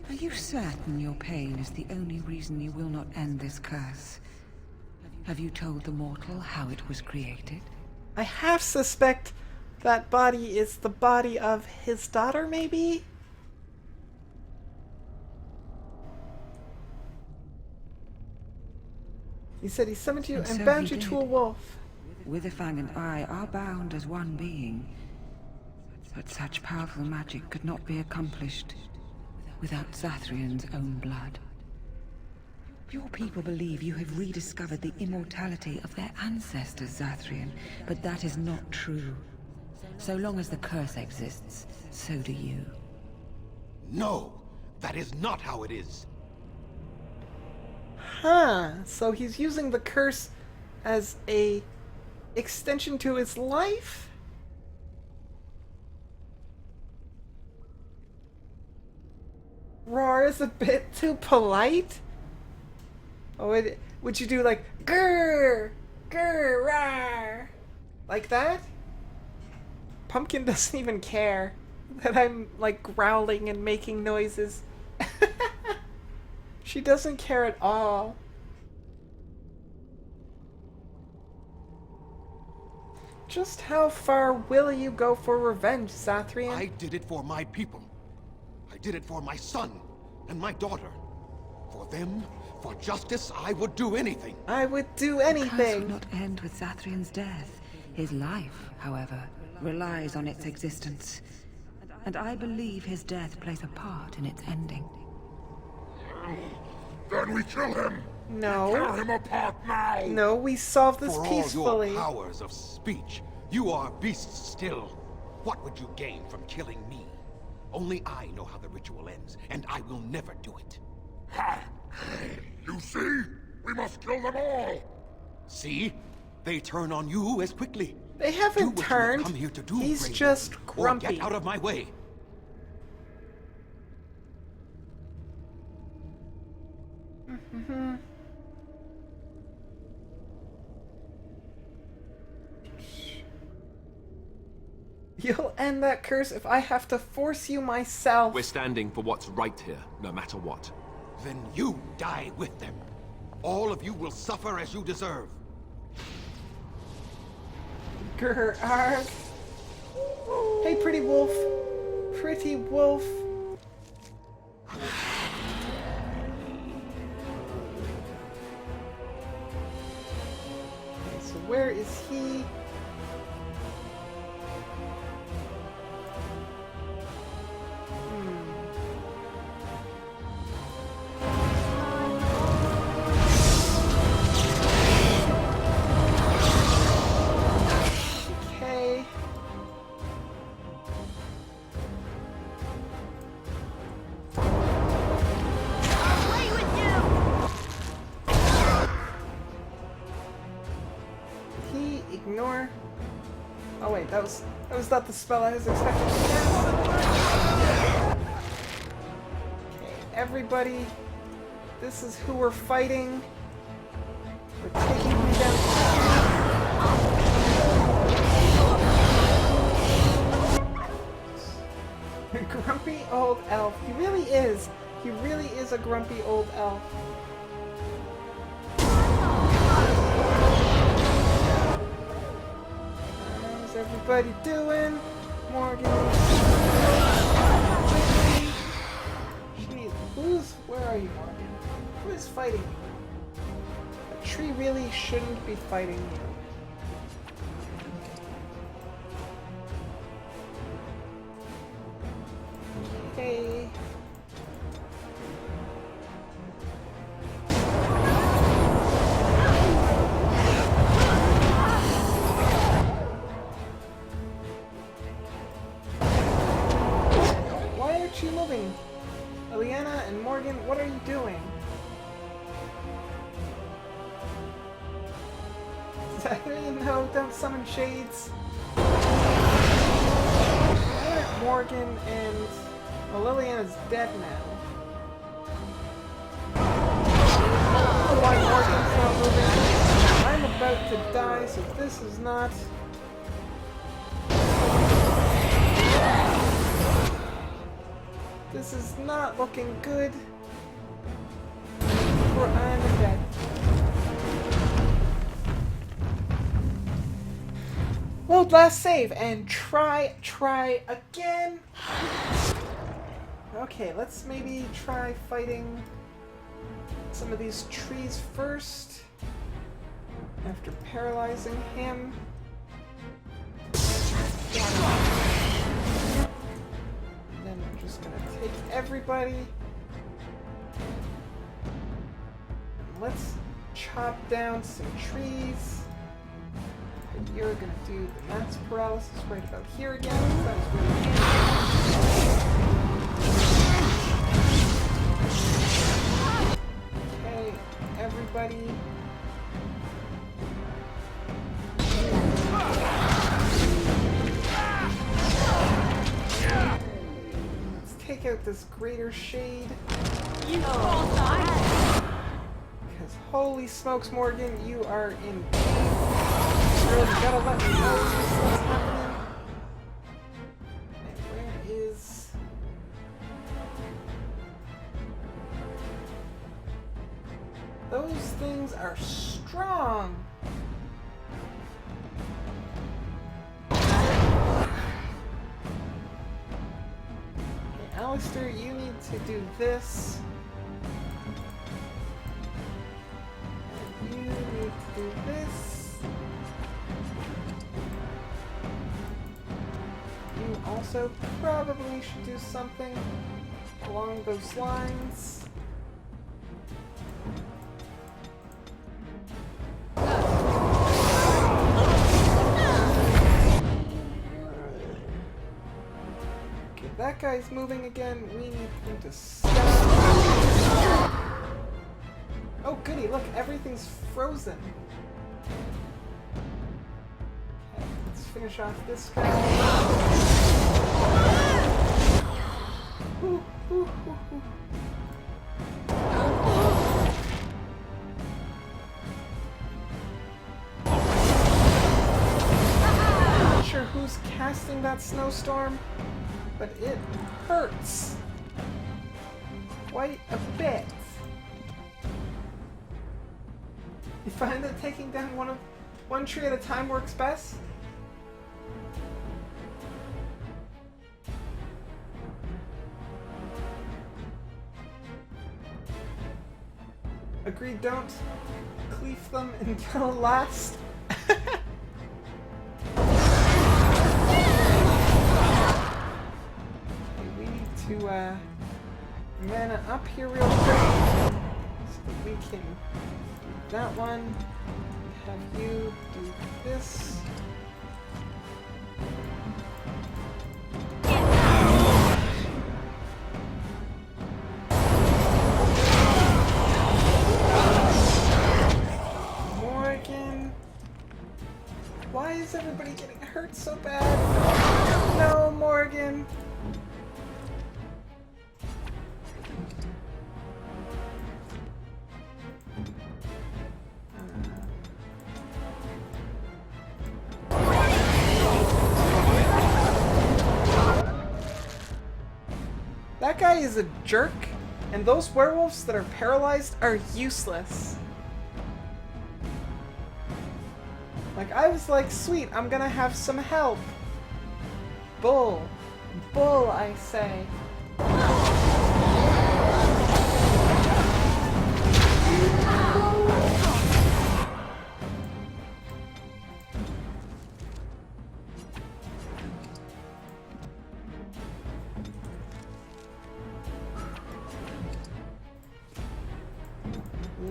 [SPEAKER 5] Are you certain your pain is the only reason you will not end this curse? Have you told the mortal how it was created?
[SPEAKER 1] I half suspect that body is the body of his daughter, maybe? He said he summoned you
[SPEAKER 5] And
[SPEAKER 1] and
[SPEAKER 5] so
[SPEAKER 1] bound
[SPEAKER 5] he
[SPEAKER 1] you to
[SPEAKER 5] did.
[SPEAKER 1] a wolf.
[SPEAKER 5] Witherfang and I are bound as one being. But such powerful magic could not be accomplished without Zathrian's own blood. Your people believe you have rediscovered the immortality of their ancestors, Zathrian, but that is not true. So long as the curse exists, so do you.
[SPEAKER 7] No! That is not how it is!
[SPEAKER 1] Huh, so he's using the curse as a extension to his life? Roar is a bit too polite? Oh, would you do like, grrr, grrr, rar, like that? Pumpkin doesn't even care that I'm like growling and making noises. She doesn't care at all. Just how far will you go for revenge, Sathrian?
[SPEAKER 7] I did it for my people. I did it for my son and my daughter. For them, for justice, I would do anything.
[SPEAKER 1] I would do
[SPEAKER 5] The curse
[SPEAKER 1] anything.
[SPEAKER 5] would not end with Sathrian's death. His life, however, relies on its existence. And I believe his death plays a part in its ending.
[SPEAKER 6] Then we kill him!
[SPEAKER 1] No.
[SPEAKER 6] Tear him apart now!
[SPEAKER 1] No, we solve this
[SPEAKER 7] For
[SPEAKER 1] peacefully.
[SPEAKER 7] all your powers of speech, you are beasts still. What would you gain from killing me? Only I know how the ritual ends, and I will never do it.
[SPEAKER 6] Ha! You see? We must kill them all!
[SPEAKER 7] See? They turn on you as quickly.
[SPEAKER 1] They
[SPEAKER 7] Do
[SPEAKER 1] haven't
[SPEAKER 7] what you have
[SPEAKER 1] turned.
[SPEAKER 7] come here to do,
[SPEAKER 1] He's
[SPEAKER 7] Grey
[SPEAKER 1] just
[SPEAKER 7] Wolf,
[SPEAKER 1] grumpy.
[SPEAKER 7] Or get out of my way.
[SPEAKER 1] You'll end that curse if I have to force you myself.
[SPEAKER 3] We're standing for what's right here, no matter what.
[SPEAKER 7] Then you die with them. All of you will suffer as you deserve.
[SPEAKER 1] Grr, arg. Hey, pretty wolf. Pretty wolf. Okay, so where is he? Okay.
[SPEAKER 2] Away with you!
[SPEAKER 1] Did he ignore? Oh wait, that was not the spell I was expecting to cast. Okay, everybody, this is who we're fighting. We're taking him down. Grumpy old elf. He really is. He really is a grumpy old elf. How's everybody doing? Morgan. Jeez, where are you, Morgan? Who is fighting you? A tree really shouldn't be fighting you. Okay. Why aren't you moving? Liliana and Morgan, what are you doing? No, don't summon shades. Why aren't Morgan and... Well, Liliana's dead now. I don't know why Morgan's not moving. I'm about to die, so this is not... This is not looking good. I'm dead. Load last save and try again. Okay, let's maybe try fighting some of these trees first. After paralyzing him. And then we're just gonna take everybody. And let's chop down some trees. I You're gonna do the mass paralysis right about here again. That was really handy. Okay, everybody. Let's take out this greater shade. Because holy smokes, Morgan, you are in pain. Girl, you gotta let me know what's happening. And where is... Those things are strong. Okay, Alistair, you need to do this. And you need to do this. You also probably should do something along those lines. That guy's moving again. We need him to stop. Oh goody, look, everything's frozen. Okay, let's finish off this guy. Ooh, ooh, ooh, ooh. Not sure who's casting that snowstorm, but it hurts quite a bit. You find that taking down one tree at a time works best? Agreed, don't cleave them until last. To mana up here real quick so that we can do that one. Have you do this. Morgan. Why is everybody getting hurt so bad? No, Morgan. That guy is a jerk, and those werewolves that are paralyzed are useless. Like, I was like, sweet, I'm gonna have some help. Bull. Bull, I say.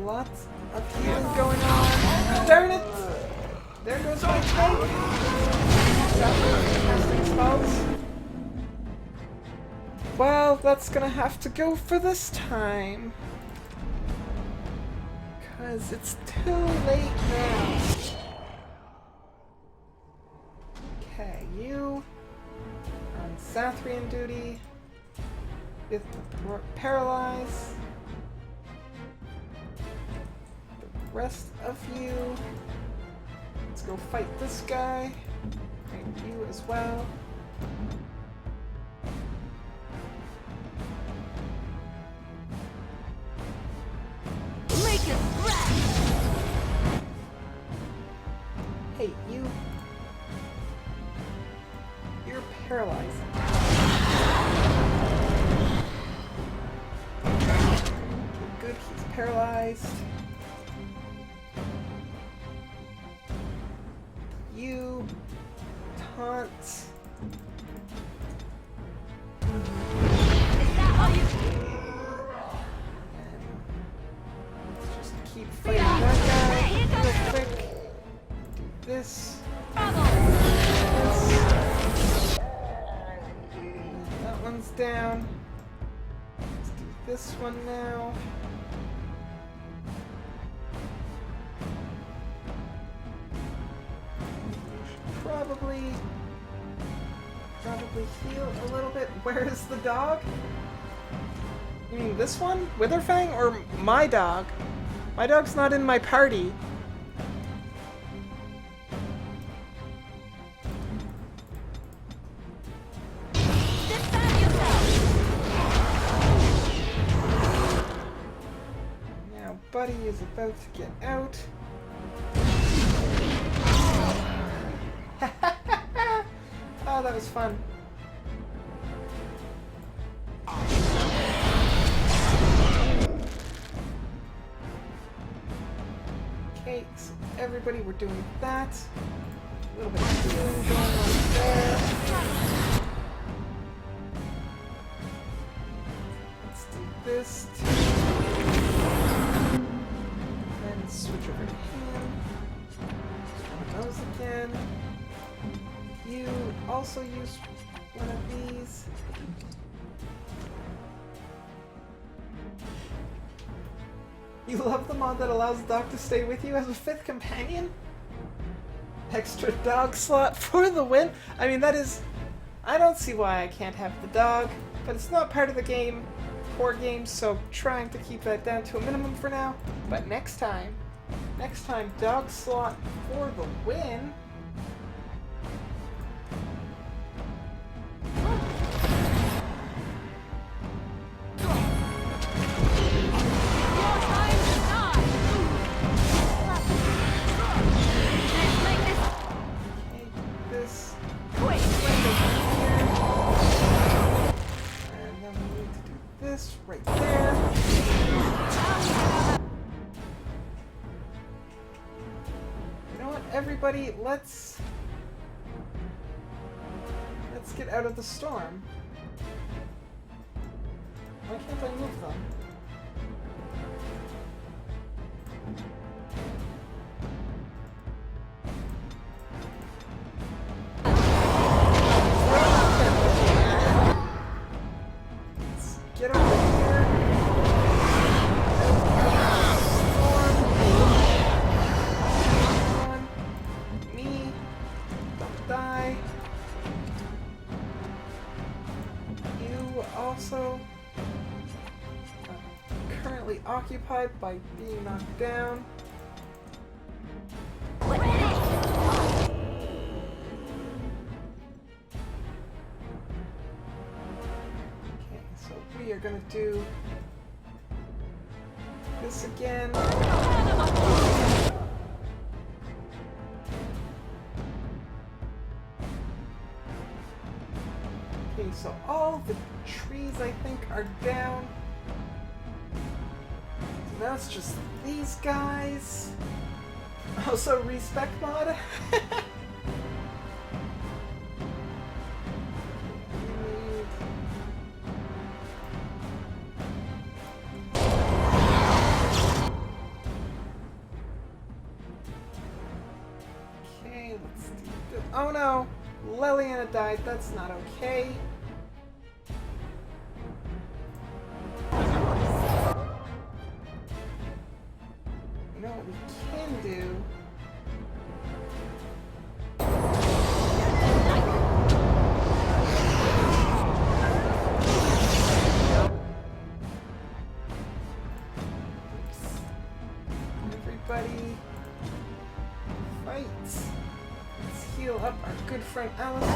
[SPEAKER 1] Lots of healing going on. Darn it! There goes my tank! Casting spells. Well, that's gonna have to go for this time. Because it's too late now. Okay, you are on Sathrian duty. With the paralyze. Rest of you, let's go fight this guy, and you as well.
[SPEAKER 2] Make it scratch!
[SPEAKER 1] Hey, you're paralyzed. Okay, good, he's paralyzed. You taunt.
[SPEAKER 2] Is that how you...
[SPEAKER 1] And let's just keep fighting that guy real quick. Do this. one's down. Let's do this one now. Probably heal a little bit. Where is the dog? You mean this one? Witherfang or my dog? My dog's not in my party.
[SPEAKER 2] Defend yourself!
[SPEAKER 1] Now Buddy is about to get out. Oh, that was fun. Okay, so everybody, we're doing that. A little bit of healing going on there. Let's do this too. Then switch over to him. One of those again. You also use one of these. You love the mod that allows the dog to stay with you as a 5th companion? Extra dog slot for the win? I mean, that is... I don't see why I can't have the dog, but it's not part of the game, core game, so I'm trying to keep that down to a minimum for now. But next time, dog slot for the win. Right there. You know what, everybody, let's get out of the storm. Why can't I move them? Get over here. Storm. Me. Don't die. You also are currently occupied by being knocked down. We are going to do this again. Okay, so all the trees I think are down. So now it's just these guys. Also respec mod. Oh no! Leliana died. That's not okay. You know what we can do? Oops. Everybody fight. Heal up our good friend Alistair.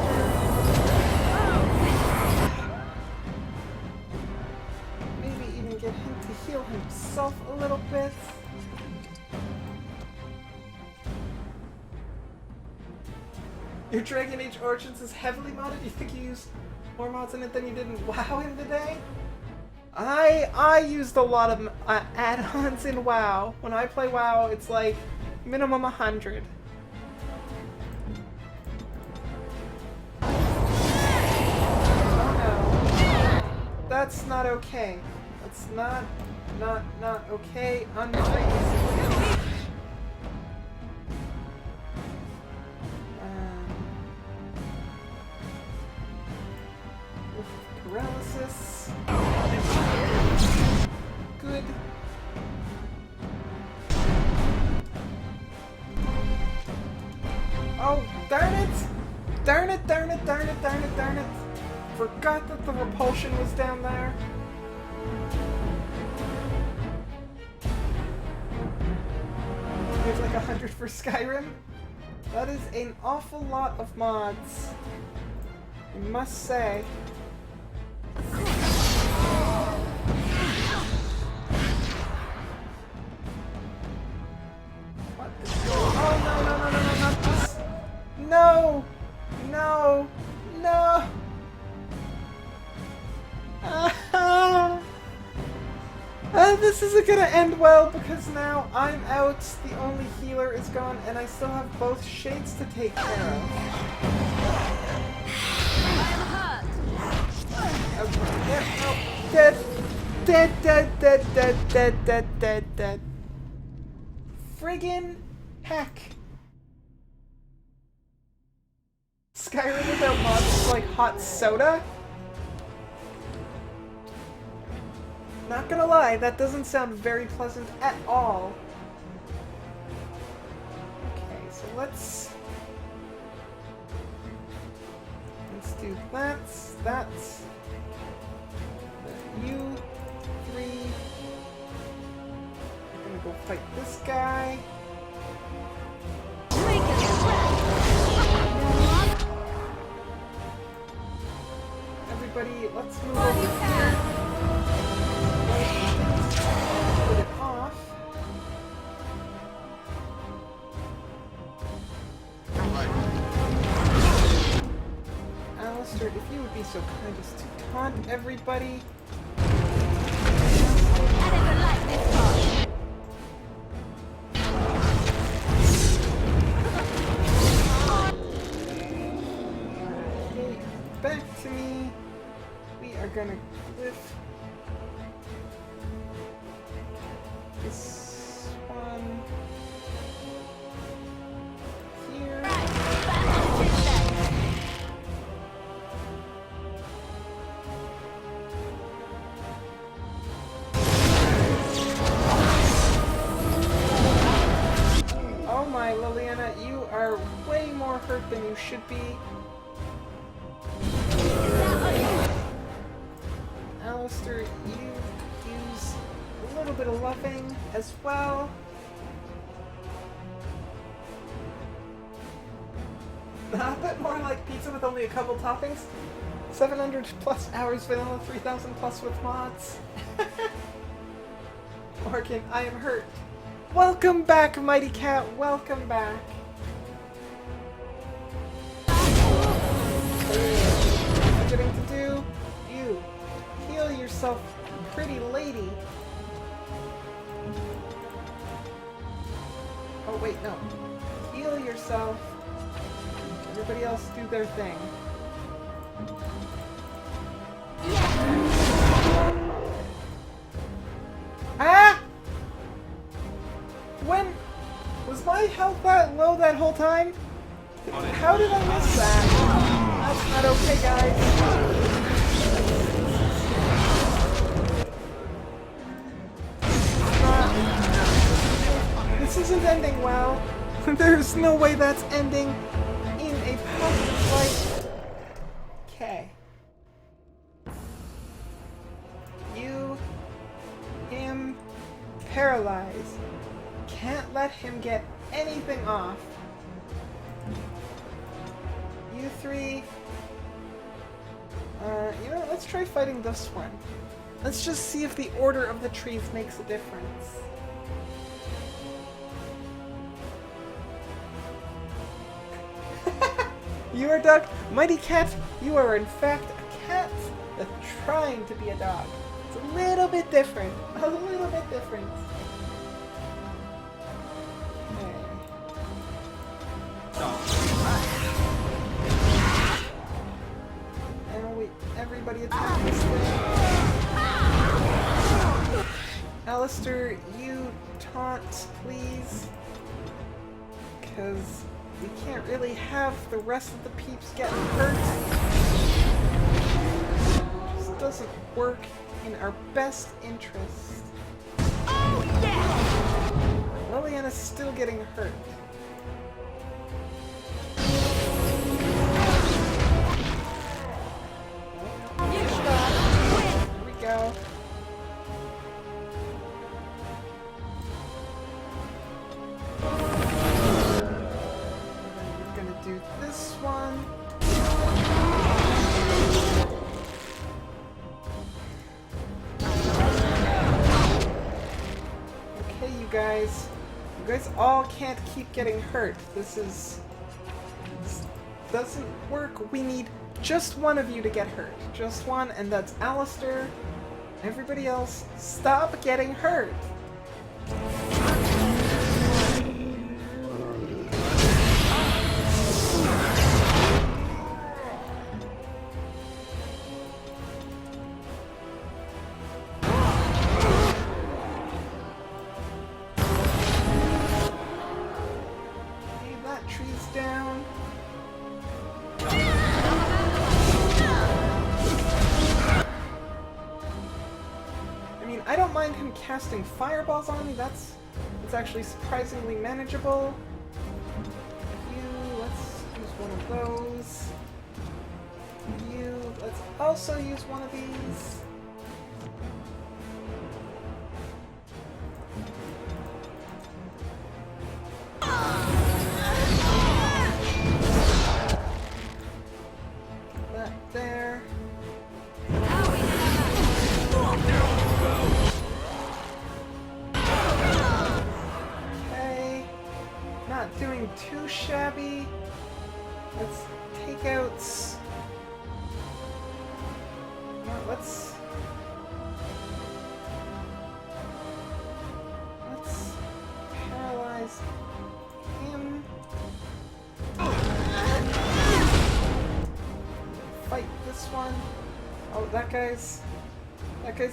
[SPEAKER 1] Maybe even get him to heal himself a little bit. Your Dragon Age Origins is heavily modded? You think you used more mods in it than you did in WoW in the day? I used a lot of add-ons in WoW. When I play WoW, it's like minimum 100. That's not okay. That's not okay. Unfreeze. Paralysis. Nexus. Good. Oh, darn it! Darn it, darn it, darn it, darn it, darn it. Forgot that the repulsion was down there. There's like 100 for Skyrim. That is an awful lot of mods, I must say. What is going on? Oh, no, no, no, no, no, not this. No! No! No! This isn't gonna end well because now I'm out, the only healer is gone, and I still have both shades to take care of. Okay, yeah, no, dead. Dead, dead, dead, dead, dead, dead, dead, dead. Friggin' heck. Skyrim without mods is like hot soda? Not gonna lie, that doesn't sound very pleasant at all. Okay, so let's do that. You three. I'm gonna go fight this guy. Everybody, let's move over here. Put it off. Alistair, if you would be so kind as to taunt everybody. Okay, back to me. We are gonna cliff this one here. Oh my, Liliana, you are way more hurt than you should be. Alistair, you use a little bit of loving as well. A bit more like pizza with only a couple toppings. 700 plus hours vanilla, 3000 plus with mods. Morgan, I am hurt. Welcome back, Mighty Cat. Welcome back. Forgetting to do. You heal yourself, pretty lady. Oh wait, no. Heal yourself. Everybody else do their thing. Ah! When was my health that low that whole time? How did I miss that? That's not okay, guys. This isn't ending well. There's no way that's ending in a positive light. Okay. You him paralyzed. Can't let him get anything off. You three. You know what? Let's try fighting this one. Let's just see if the order of the trees makes a difference. You are a dog? Mighty Cat, you are in fact a cat that's trying to be a dog. It's a little bit different. A little bit different. And we everybody attack this thing. Alistair, you taunt, please. Because we can't really have the rest of the peeps getting hurt. Just doesn't work in our best interest.
[SPEAKER 2] Oh, yeah!
[SPEAKER 1] Liliana's still getting hurt.
[SPEAKER 2] You
[SPEAKER 1] There we go. And then we're gonna do this one. Okay, you guys. You guys all can't keep getting hurt. This doesn't work. We need just one of you to get hurt. Just one, and that's Alistair. Everybody else, stop getting hurt. Okay, that tree's down. I mean, I don't mind him casting fireballs on me. That's actually surprisingly manageable. You, let's use one of those. You, let's also use one of these. That there. Okay. Not doing too shabby. Let's take out. No, let's paralyze him. Fight this one. Oh, that guy's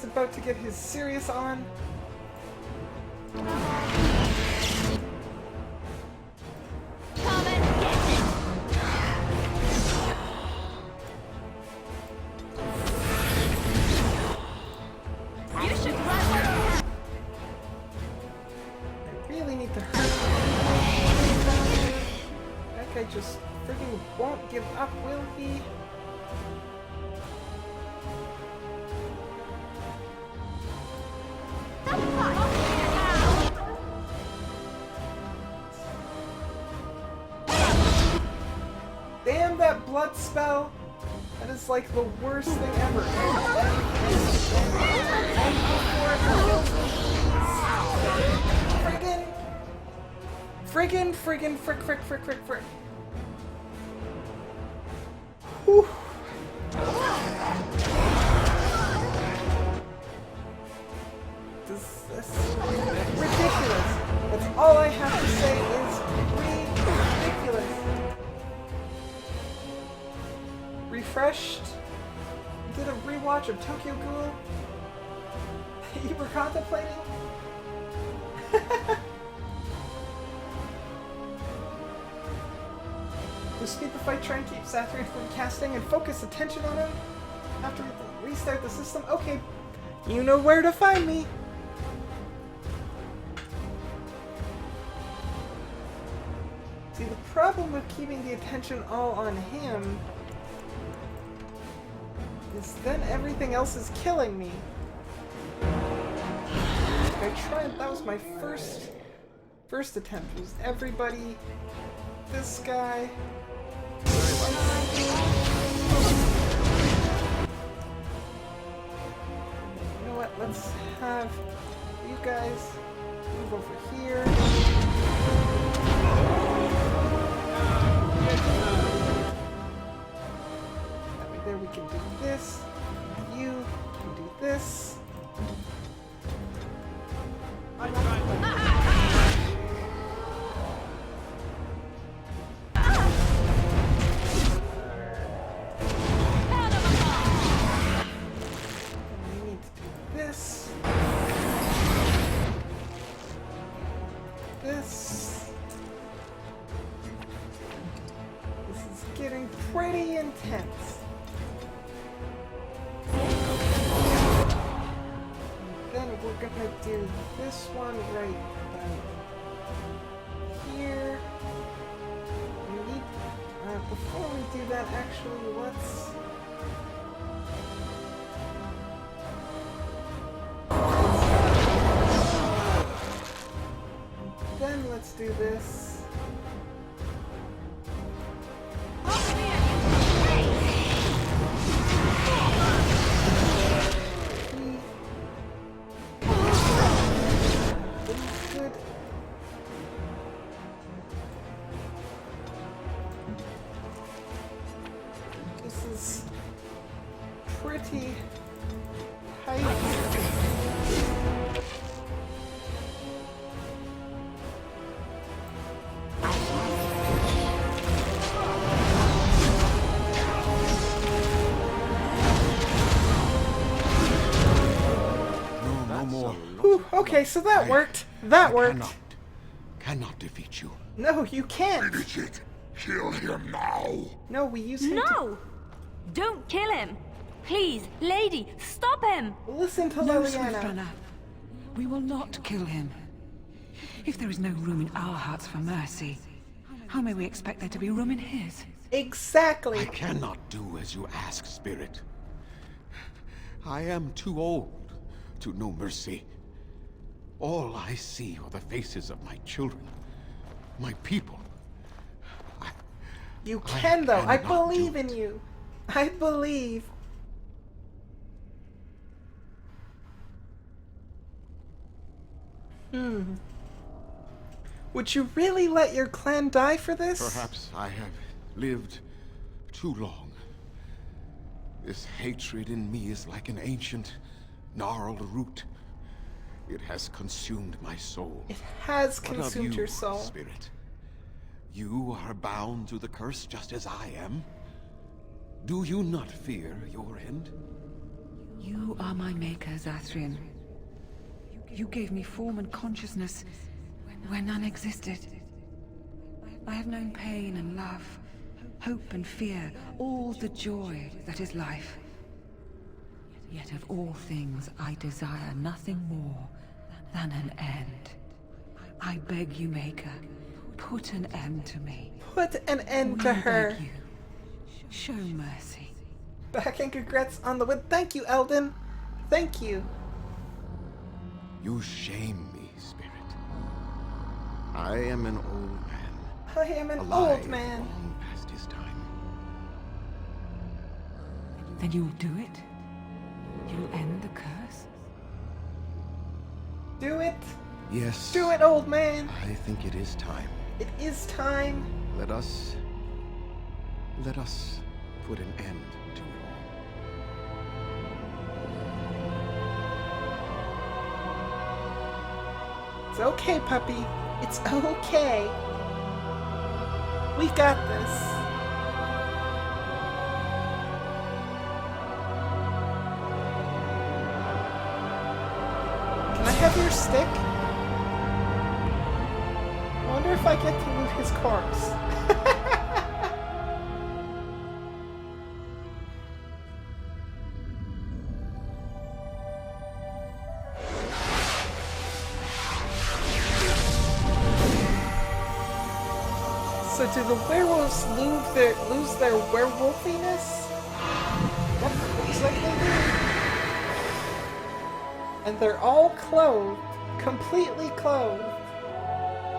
[SPEAKER 1] about to get his serious on.
[SPEAKER 2] Come and get it! You should run like that!
[SPEAKER 1] I really need to hurt him. That guy just freaking won't give up, will he? Damn that blood spell! That is like the worst thing ever. Friggin' frick. Whew. This is ridiculous. That's all I have to say is ridiculous. Refreshed. Did a rewatch of Tokyo Ghoul. You were contemplating? To speed the fight, try and keep Sathrian from casting and focus attention on him. After we restart the system, okay, you know where to find me. See, the problem with keeping the attention all on him is then everything else is killing me. I tried, that was my first attempt, was everybody, this guy. You know what, let's have you guys move over here. That way there we can do this. You can do this. This is getting pretty intense. gonna do this one right here. We need, before we do that, actually, then let's do this. Good. This is pretty tight.
[SPEAKER 7] No more.
[SPEAKER 1] Whew, okay, so that worked. That worked.
[SPEAKER 7] Cannot defeat you.
[SPEAKER 1] No, you can't.
[SPEAKER 6] Finish it. Kill him now.
[SPEAKER 1] No, we use him
[SPEAKER 2] No! Don't kill him! Please, lady, stop him!
[SPEAKER 1] to listen to
[SPEAKER 5] No,
[SPEAKER 1] Liliana.
[SPEAKER 5] Swiftrunner. We will not kill him. If there is no room in our hearts for mercy, how may we expect there to be room in his?
[SPEAKER 1] Exactly.
[SPEAKER 7] I cannot do as you ask, Spirit. I am too old to know mercy. All I see are the faces of my children, my people.
[SPEAKER 1] You can, though. I
[SPEAKER 7] cannot do
[SPEAKER 1] believe in
[SPEAKER 7] it.
[SPEAKER 1] you. I believe. Would you really let your clan die for this?
[SPEAKER 7] Perhaps I have lived too long. This hatred in me is like an ancient, gnarled root. It has consumed my soul.
[SPEAKER 1] It has
[SPEAKER 7] What of
[SPEAKER 1] consumed
[SPEAKER 7] you,
[SPEAKER 1] your soul.
[SPEAKER 7] Spirit? You are bound to the curse just as I am. Do you not fear your end?
[SPEAKER 5] You are my maker, Zathrian. You gave me form and consciousness where none existed. I have known pain and love, hope and fear, all the joy that is life. Yet of all things I desire nothing more than an end. I beg you, Maker, put an end to me.
[SPEAKER 1] Put an end to
[SPEAKER 5] We
[SPEAKER 1] her.
[SPEAKER 5] beg you. Show mercy.
[SPEAKER 1] Back and congrats on the win. Thank you, Eldon. Thank you.
[SPEAKER 7] You shame me, Spirit. I am an old man.
[SPEAKER 1] I am an
[SPEAKER 7] alive
[SPEAKER 1] old man.
[SPEAKER 7] long past his time.
[SPEAKER 5] Then you'll do it? You'll end the curse?
[SPEAKER 1] Do it.
[SPEAKER 7] Yes.
[SPEAKER 1] Do it, old man.
[SPEAKER 7] I think it is time.
[SPEAKER 1] It is time.
[SPEAKER 7] Let us put an end to it all.
[SPEAKER 1] It's okay, puppy. It's okay. We got this. Can I have your stick? I wonder if I get to loot his corpse. So do the werewolves lose their werewolfiness? That looks like they do. And they're all clothed, completely clothed,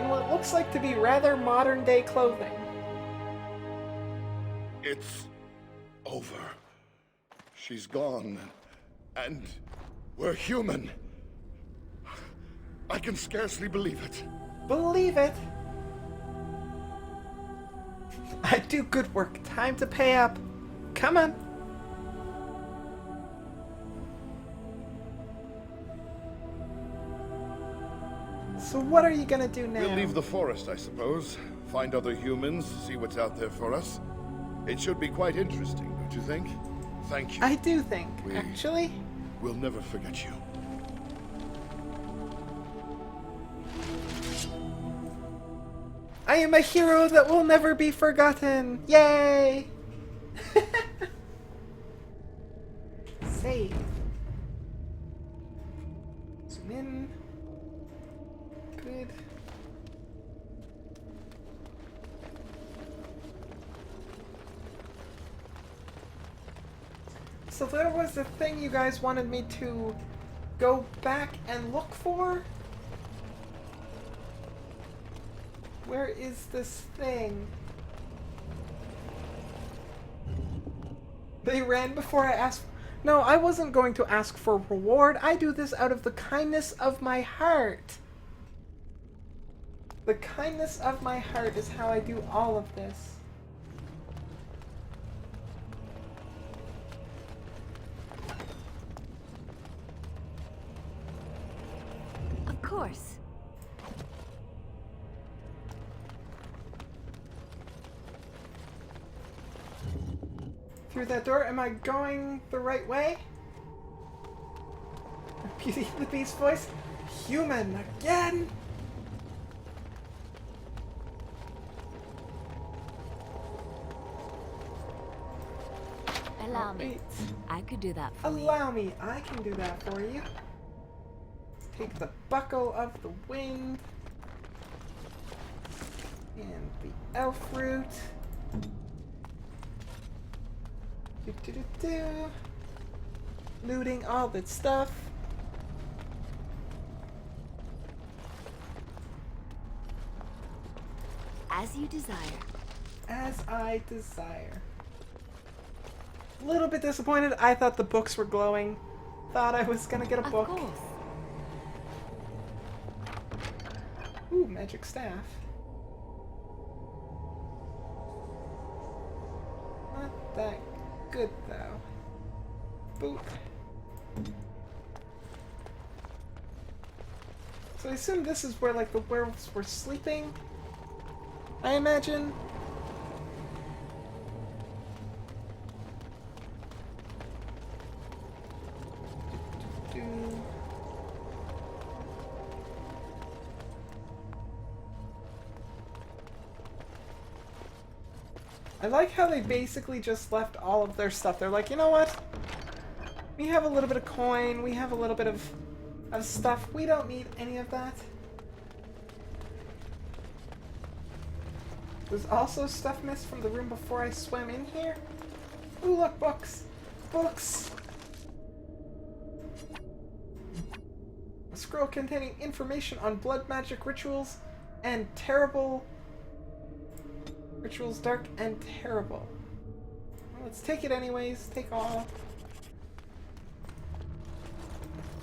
[SPEAKER 1] in what looks like to be rather modern day clothing.
[SPEAKER 6] It's over. She's gone. And we're human. I can scarcely believe it.
[SPEAKER 1] Believe it. I do good work. Time to pay up. Come on. So what are you gonna do now?
[SPEAKER 6] We'll leave the forest, I suppose. Find other humans, see what's out there for us. It should be quite interesting, don't you think? Thank you.
[SPEAKER 1] I do think, actually.
[SPEAKER 6] We'll never forget you.
[SPEAKER 1] I am a hero that will never be forgotten. Yay! Save. So Zoom in. Good. So there was the thing you guys wanted me to go back and look for? Where is this thing? They ran before I asked. No, I wasn't going to ask for reward. I do this out of the kindness of my heart. The kindness of my heart is how I do all of this.
[SPEAKER 2] Of course.
[SPEAKER 1] Through that door, am I going the right way? Beauty and the Beast voice? Human again?
[SPEAKER 2] Allow me.
[SPEAKER 1] Wait.
[SPEAKER 2] I could do that for you.
[SPEAKER 1] Allow me, I can do that for you. Take the buckle of the wind. And the elf root. Do. Looting all that stuff.
[SPEAKER 2] As you desire.
[SPEAKER 1] As I desire. A little bit disappointed. I thought the books were glowing. Thought I was gonna get a book.
[SPEAKER 2] Of course.
[SPEAKER 1] Ooh, magic staff. Not that good though. Boop. So I assume this is where like the werewolves were sleeping. I imagine. I like how they basically just left all of their stuff. They're like, you know what? We have a little bit of coin. We have a little bit of stuff. We don't need any of that. There's also stuff missed from the room before I swam in here. Ooh, look, books. Books. A scroll containing information on blood magic rituals and terrible... Rituals dark and terrible. Well, let's take it anyways. Take all.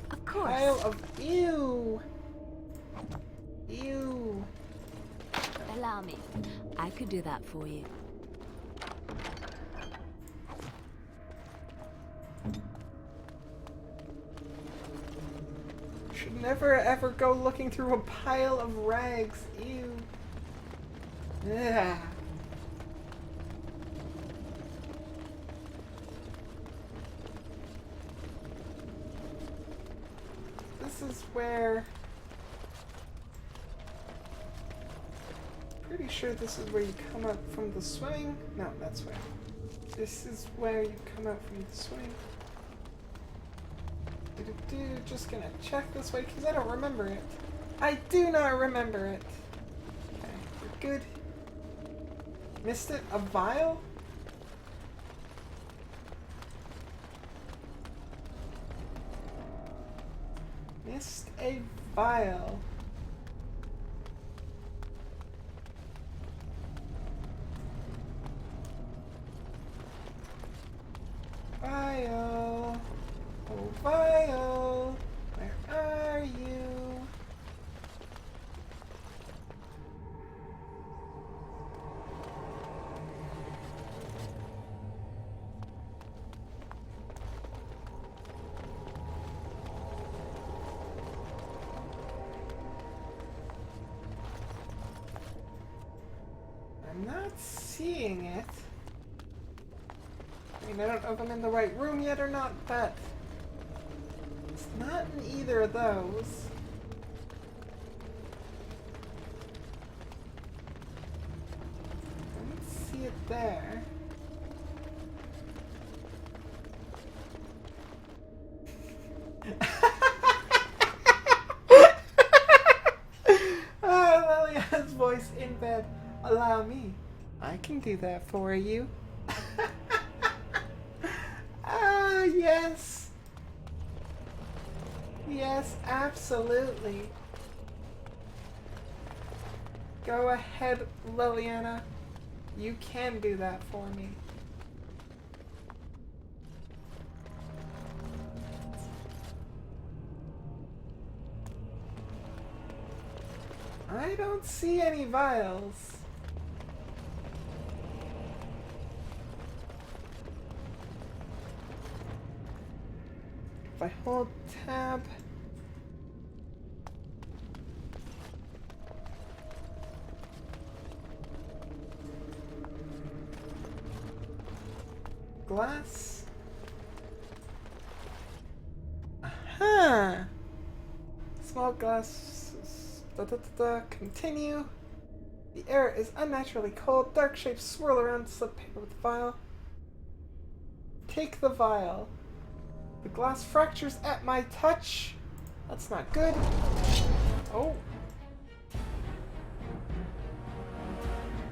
[SPEAKER 2] Of course.
[SPEAKER 1] Pile of ew. Ew.
[SPEAKER 2] Allow me. I could do that for you.
[SPEAKER 1] Should never ever go looking through a pile of rags. Ew. Yeah. This is where... Pretty sure this is where you come up from the swing. No, that's where. This is where you come out from the swing. Just gonna check this way because I don't remember it. I do not remember it. Okay, we're good. Missed it? A vial? Missed a vial. Vial. Oh, vial. Where are you? I'm not seeing it. I mean, I don't know if I'm in the right room yet or not, but it's not in either of those. I don't see it there. bed. Allow me. I can do that for you. Ah, yes. Yes, absolutely. Go ahead, Liliana. You can do that for me. I don't see any vials. If I hold tab... glass? Aha! Small glass... Continue. The air is unnaturally cold. Dark shapes swirl around, slip paper with the vial. Take the vial. The glass fractures at my touch. That's not good. Oh.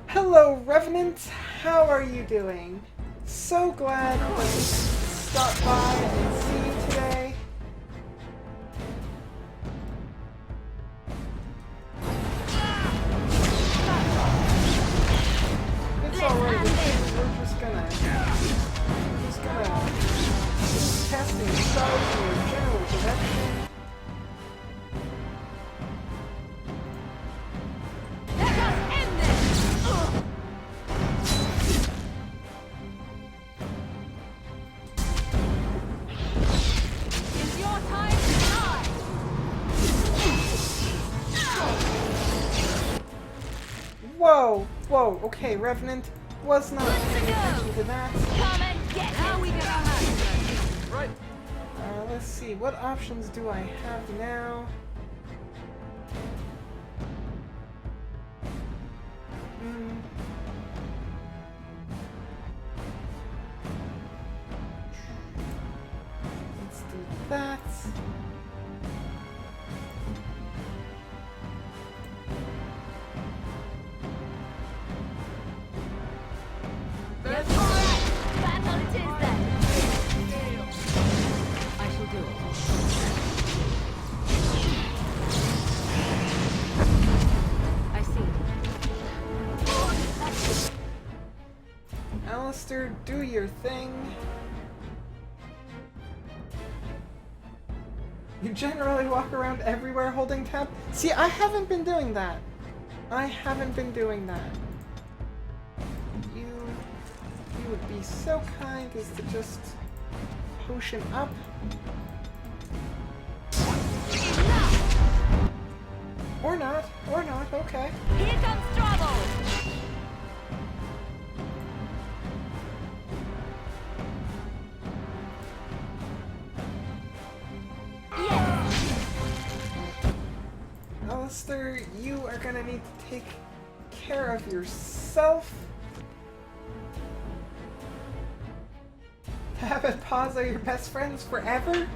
[SPEAKER 1] Hello, Revenant. How are you doing? So glad to stop by and see you today. It's alright. We're just gonna casting spells in your general direction.
[SPEAKER 2] Let us end this! It's your time to die!
[SPEAKER 1] Whoa! Whoa, okay, Revenant. Was not
[SPEAKER 2] Let's
[SPEAKER 1] paying
[SPEAKER 2] go.
[SPEAKER 1] attention to that.
[SPEAKER 2] Come and get how we got
[SPEAKER 3] Right.
[SPEAKER 1] Let's see, what options do I have now? Let's do that.
[SPEAKER 2] Yes, alright! Battle it is then!
[SPEAKER 8] I shall do it. I see.
[SPEAKER 1] Alistair, do your thing. You generally walk around everywhere holding tab? See, I haven't been doing that. I haven't been doing that. You would be so kind as to just potion up. Or not, okay.
[SPEAKER 2] Here comes trouble!
[SPEAKER 1] Alistair, you are gonna need to take care of yourself. Tab and Pause are your best friends forever?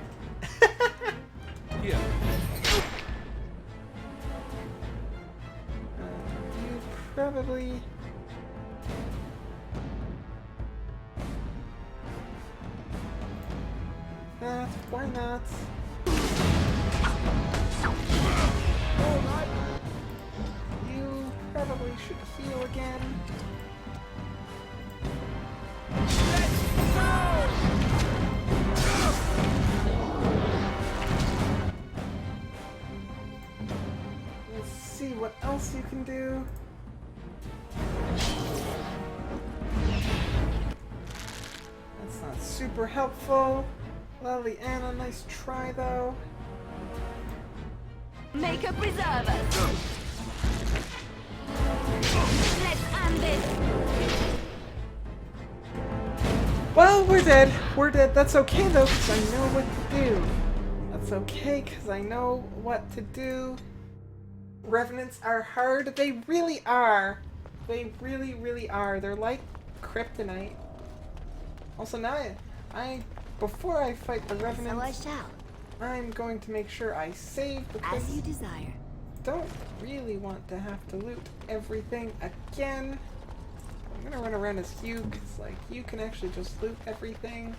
[SPEAKER 3] Here.
[SPEAKER 1] You probably... that, why not? You probably should heal again. Let's see what else you can do. That's not super helpful. Liliana, nice try though.
[SPEAKER 2] Make a preserver! Let's end this!
[SPEAKER 1] Well, we're dead. We're dead. That's okay though, because I know what to do. That's okay, because I know what to do. Revenants are hard. They really are. They really, really are. They're like kryptonite. Also, now before I fight the Revenants,
[SPEAKER 2] shall.
[SPEAKER 1] I'm going to make sure I save because
[SPEAKER 2] As you desire.
[SPEAKER 1] don't really want to have to loot everything again. I'm gonna run around as you, because, like, you can actually just loot everything.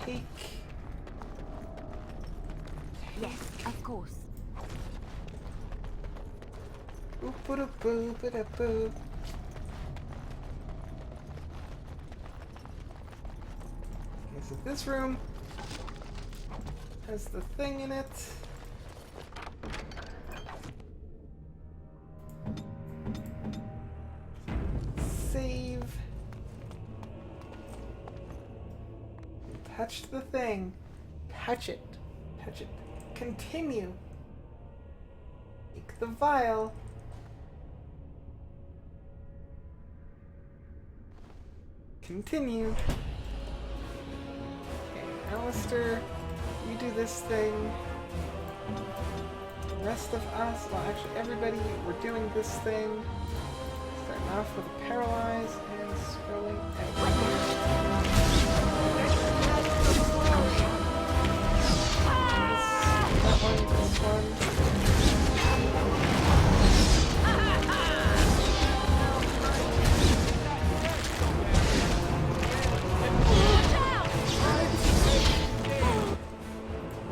[SPEAKER 1] Take.
[SPEAKER 2] Yes, of course.
[SPEAKER 1] Boop, boop, boop, boop, boop. Okay, so this room has the thing in it. Save. Touch the thing. Touch it. Touch it. Continue. Take the vial. Continue. Okay, Alistair, you do this thing. The rest of us, well, actually everybody, we're doing this thing. Starting off with a paralyze and scrolling everywhere. That one, this one.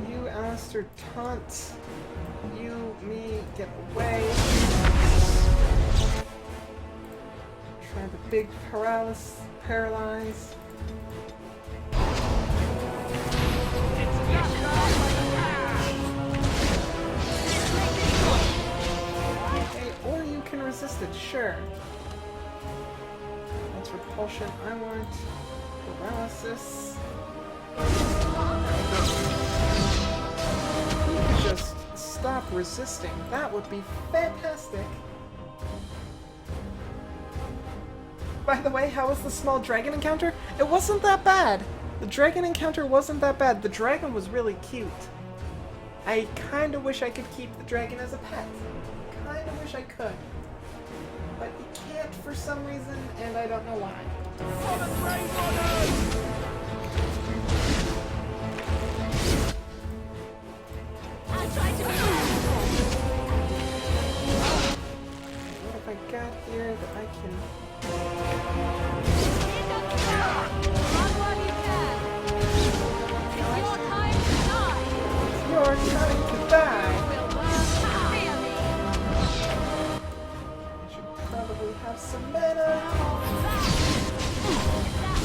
[SPEAKER 1] You, Alistair, taunt. You, me, get away. Try the big paralyze. Okay, or you can resist it, sure. That's repulsion. I want paralysis. If you could just stop resisting, that would be fantastic. By the way, how was the small dragon encounter? It wasn't that bad. The dragon encounter wasn't that bad. The dragon was really cute. I kind of wish I could keep the dragon as a pet. Kind of wish I could. But you can't for some reason, and I don't know why.
[SPEAKER 2] I'll try to be
[SPEAKER 1] What have I got here that I can...
[SPEAKER 2] Run while you can. It's your time to die.
[SPEAKER 1] Your time to die!
[SPEAKER 2] Will learn really.
[SPEAKER 1] I should probably have some mana.
[SPEAKER 2] Oh,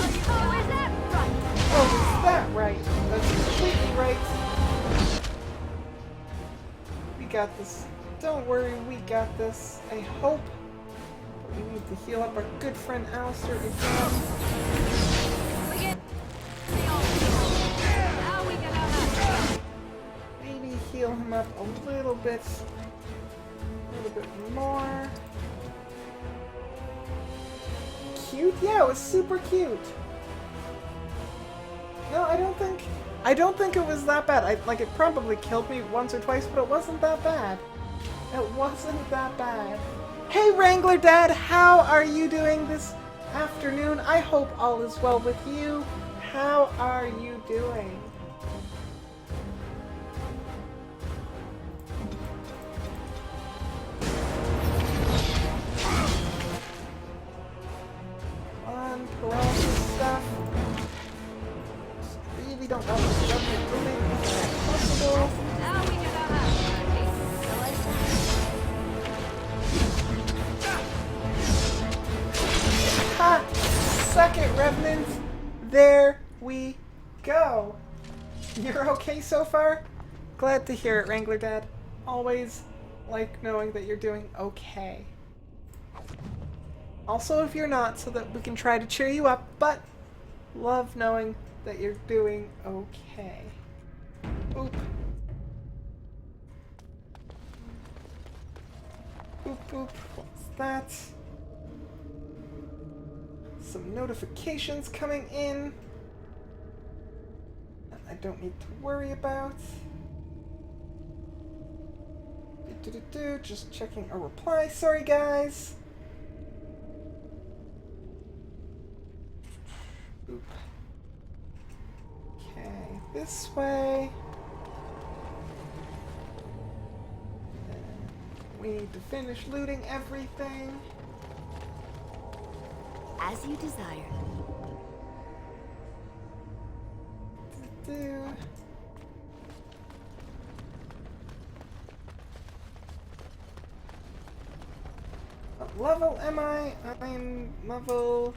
[SPEAKER 2] is that right?
[SPEAKER 1] Oh, is that right? That's completely right. We got this. Don't worry, we got this. I hope. But we need to heal up our good friend Alistair again.
[SPEAKER 2] We get the old. How we gonna have
[SPEAKER 1] Maybe heal him up a little bit more. Cute? Yeah, it was super cute. No, I don't think it was that bad. It probably killed me once or twice, but it wasn't that bad. It wasn't that bad. Hey Wrangler Dad, how are you doing this afternoon? I hope all is well with you. How are you doing? On paralysis stuff. Really don't want this government moving if possible.
[SPEAKER 2] How we gonna have
[SPEAKER 1] Ha! Suck it, Revenant! There we go! You're okay so far? Glad to hear it, Wrangler Dad. Always like knowing that you're doing okay. Also, if you're not, so that we can try to cheer you up, but love knowing that you're doing okay. Oop. Boop, boop. What's that? Some notifications coming in that I don't need to worry about. Just checking a reply. Sorry, guys. Oop. Okay, this way. We need to finish looting everything.
[SPEAKER 2] As you desire.
[SPEAKER 1] Do. What level am I? I'm level...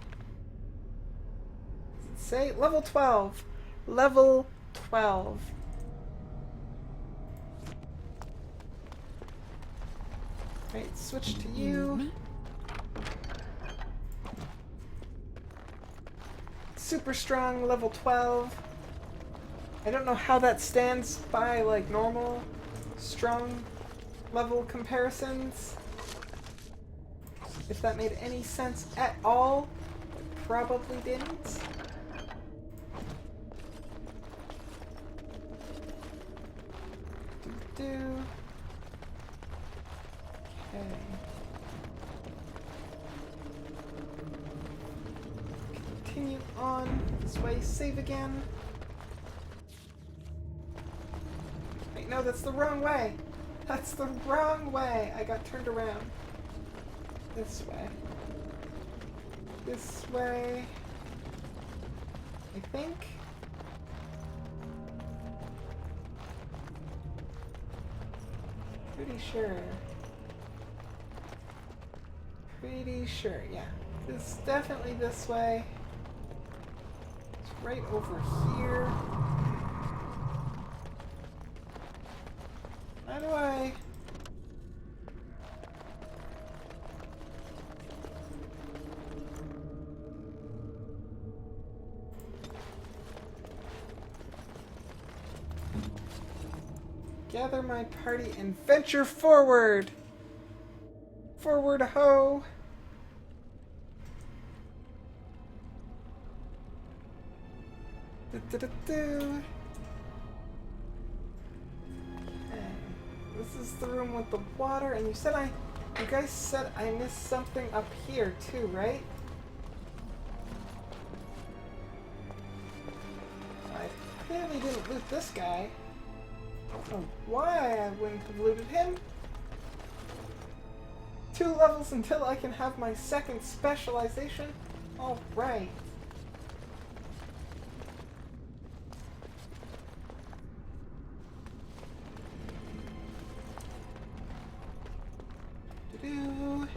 [SPEAKER 1] Does it say? Level 12. Level 12. Right, switch to you. Super strong, level 12. I don't know how that stands by, like, normal strong level comparisons. If that made any sense at all, it probably didn't. Do. Okay. Continue on this way, save again. Wait, no, that's the wrong way. That's the wrong way. I got turned around. This way. This way. I think. Pretty sure. Pretty sure, yeah. This is definitely this way. It's right over here. How do I... Gather my party and venture forward! Forward ho! Do-do-do-do. Okay. This is the room with the water, and you guys said I missed something up here too, right? I clearly didn't loot this guy. I don't know why I wouldn't have looted him. 2 levels until I can have my second specialization. All right. Do-do.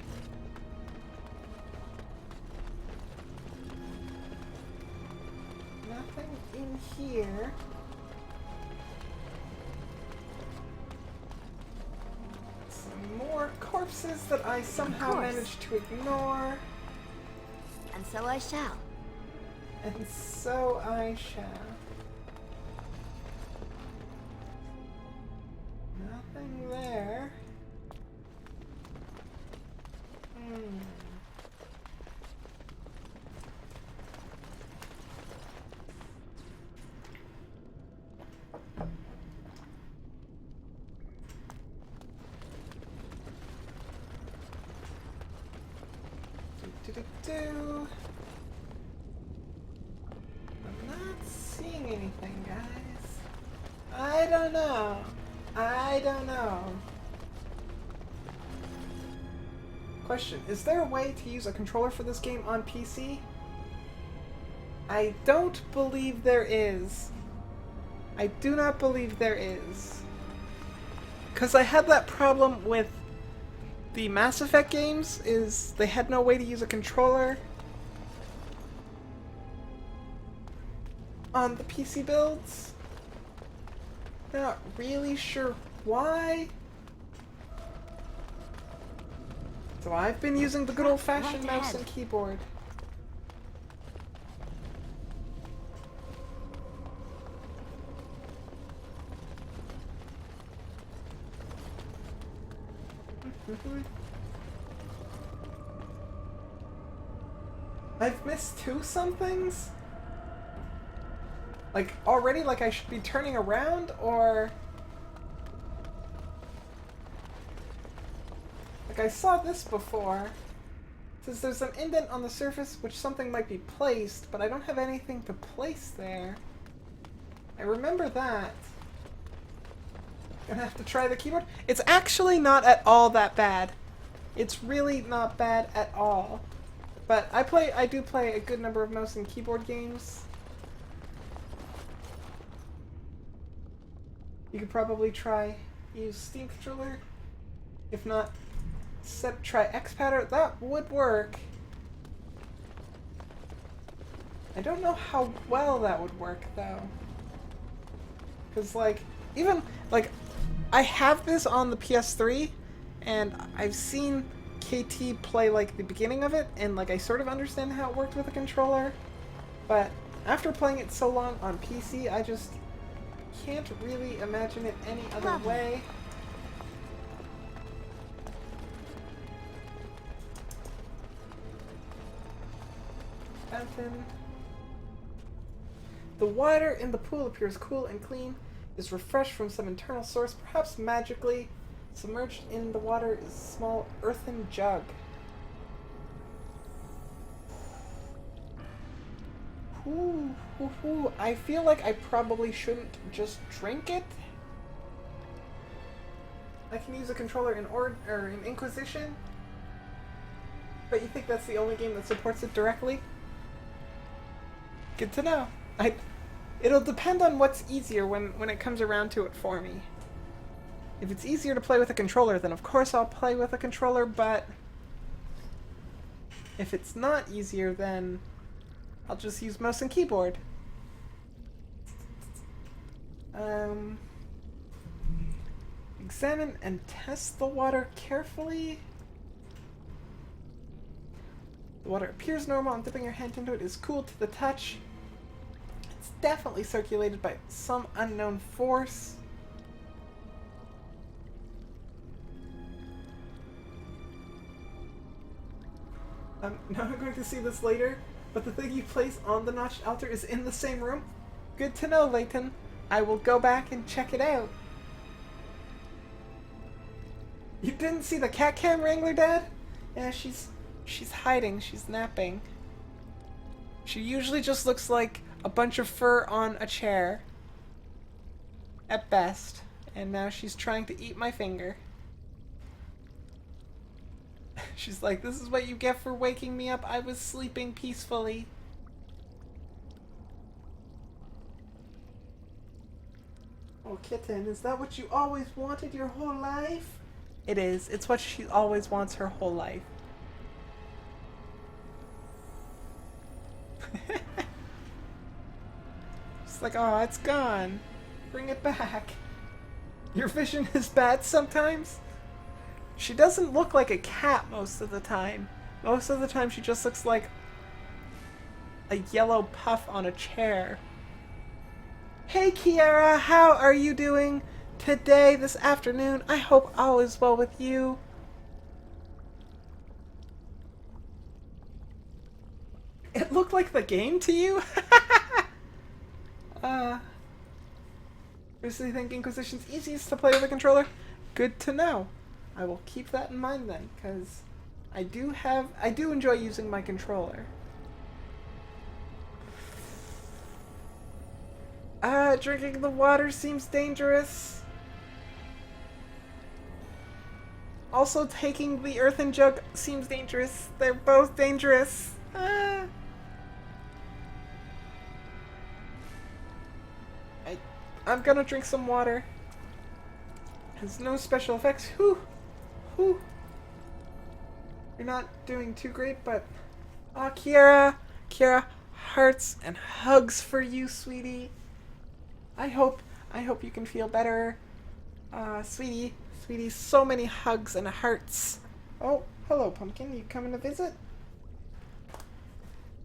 [SPEAKER 1] Nothing in here. More corpses that I somehow managed to ignore.
[SPEAKER 2] And so I shall.
[SPEAKER 1] And so I shall. Nothing there. Do. I'm not seeing anything, guys. I don't know. I don't know. Question, is there a way to use a controller for this game on PC? I don't believe there is. I do not believe there is. Because I had that problem with the Mass Effect games, is they had no way to use a controller on the PC builds. Not really sure why. So I've been using the good old-fashioned mouse and keyboard. I've missed 2 somethings? Like, already? Like I should be turning around, or... Like, I saw this before. It says there's an indent on the surface which something might be placed, but I don't have anything to place there. I remember that. Gonna have to try the keyboard. It's actually not at all that bad. It's really not bad at all. But I do play a good number of mouse and keyboard games. You could probably use Steam controller. If not, try X-Patter. That would work. I don't know how well that would work though. Cause even I have this on the PS3 and I've seen KT play the beginning of it and I sort of understand how it worked with a controller. But after playing it so long on PC, I just can't really imagine it any other way. Fountain. The water in the pool appears cool and clean, is refreshed from some internal source, perhaps magically. Submerged in the water is a small earthen jug. Ooh, ooh, ooh. I feel like I probably shouldn't just drink it. I can use a controller in Inquisition, but you think that's the only game that supports it directly? Good to know. It'll depend on what's easier when it comes around to it for me. If it's easier to play with a controller, then of course I'll play with a controller, but if it's not easier, then I'll just use mouse and keyboard. Examine and test the water carefully. The water appears normal, and dipping your hand into it is cool to the touch. It's definitely circulated by some unknown force. Now I'm going to see this later, but the thing you place on the notched altar is in the same room. Good to know, Layton. I will go back and check it out. You didn't see the cat cam wrangler, Dad? Yeah, she's hiding. She's napping. She usually just looks like a bunch of fur on a chair. At best. And now she's trying to eat my finger. She's like, this is what you get for waking me up. I was sleeping peacefully. Oh, kitten, is that what you always wanted your whole life? It is. It's what she always wants her whole life. It's like, oh, it's gone. Bring it back. Your vision is bad sometimes? She doesn't look like a cat most of the time. Most of the time she just looks like a yellow puff on a chair. Hey Kiara, how are you doing today, this afternoon? I hope all is well with you. It looked like the game to you? Seriously think Inquisition's easiest to play with a controller? Good to know. I will keep that in mind then, because I do enjoy using my controller. Drinking the water seems dangerous. Also, taking the earthen jug seems dangerous. They're both dangerous. I'm gonna drink some water. Has no special effects. Whew. Whew. You're not doing too great, but... Oh, Kiara! Kiara, hearts and hugs for you, sweetie. I hope you can feel better. Sweetie, so many hugs and hearts. Oh, hello, Pumpkin. You coming to visit?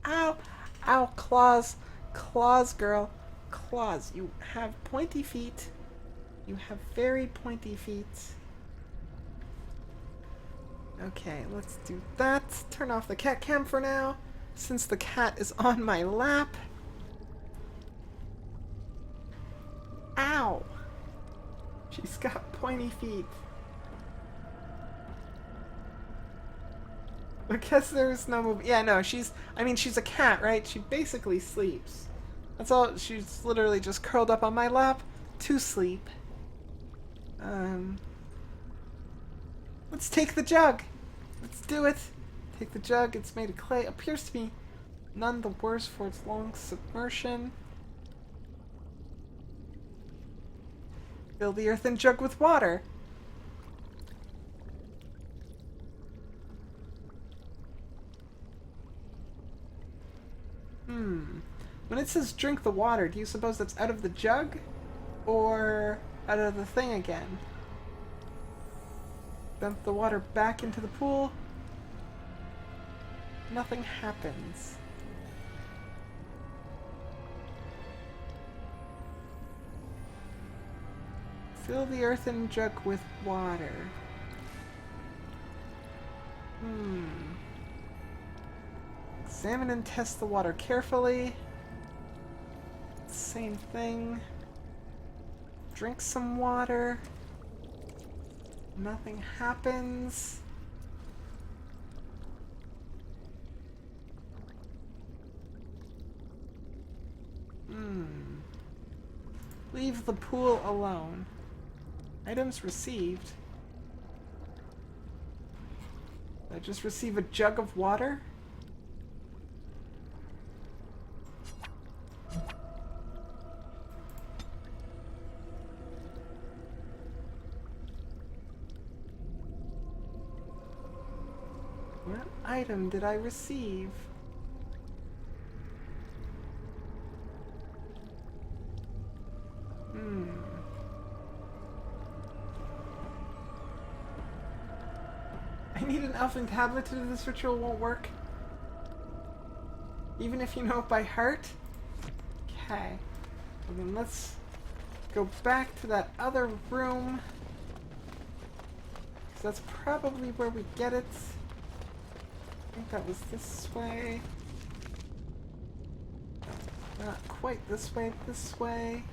[SPEAKER 1] Ow! Ow, claws. Claws, girl. Claws. You have pointy feet. You have very pointy feet. Okay, let's do that. Turn off the cat cam for now, since the cat is on my lap. Ow! She's got pointy feet. I guess there's no move. Yeah, no, she's a cat, right? She basically sleeps. That's all. She's literally just curled up on my lap to sleep. Let's take the jug. Let's do it. Take the jug. It's made of clay. Appears to be none the worse for its long submersion. Fill the earthen jug with water. When it says drink the water, do you suppose that's out of the jug? Or out of the thing again? Dump the water back into the pool. Nothing happens. Fill the earthen jug with water. Examine and test the water carefully. Same thing. Drink some water. Nothing happens. Leave the pool alone. Items received. Did I just receive a jug of water? What item did I receive? I need an elfin tablet to do this ritual won't work. Even if you know it by heart? Okay. Well then let's go back to that other room. 'Cause that's probably where we get it. I think that was this way. Not quite this way, this way.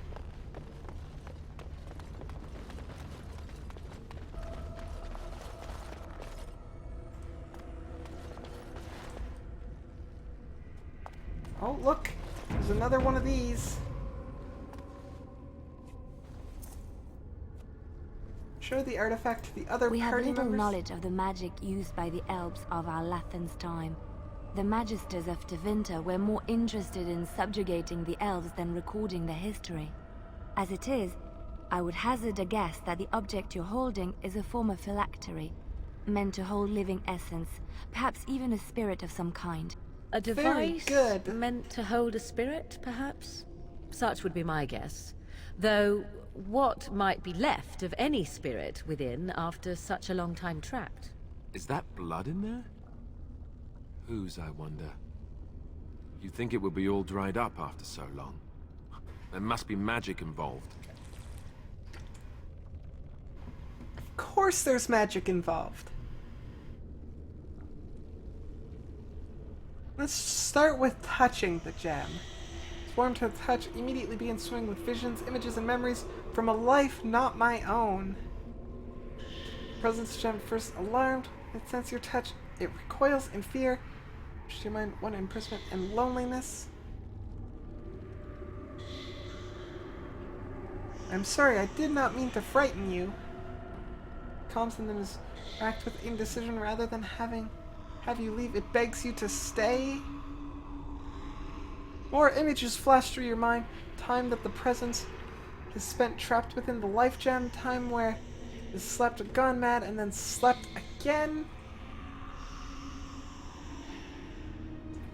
[SPEAKER 1] Oh, look! There's another one of these. Show the artifact to the other
[SPEAKER 9] We have
[SPEAKER 1] party
[SPEAKER 9] little
[SPEAKER 1] members.
[SPEAKER 9] knowledge of the magic used by the elves of our Lathan's time. The magisters of Tevinter were more interested in subjugating the elves than recording their history. As it is, I would hazard a guess that the object you're holding is a form of phylactery, meant to hold living essence, perhaps even a spirit of some kind.
[SPEAKER 8] A
[SPEAKER 1] Very
[SPEAKER 8] device
[SPEAKER 1] good.
[SPEAKER 8] meant to hold a spirit, perhaps? Such would be my guess. Though, what might be left of any spirit within after such a long time trapped?
[SPEAKER 3] Is that blood in there? Whose, I wonder? You'd think it would be all dried up after so long. There must be magic involved.
[SPEAKER 1] Of course there's magic involved. Let's start with touching the gem. Swarm to touch, immediately begin swimming with visions, images, and memories from a life not my own. Presence gem first alarmed. It senses your touch. It recoils in fear. Push your mind one imprisonment and loneliness. I'm sorry, I did not mean to frighten you. Calms and then is act with indecision rather than have you leave. It begs you to stay. More images flash through your mind. Time that the presence is spent trapped within the life gem. Time where it slept gone mad and then slept again.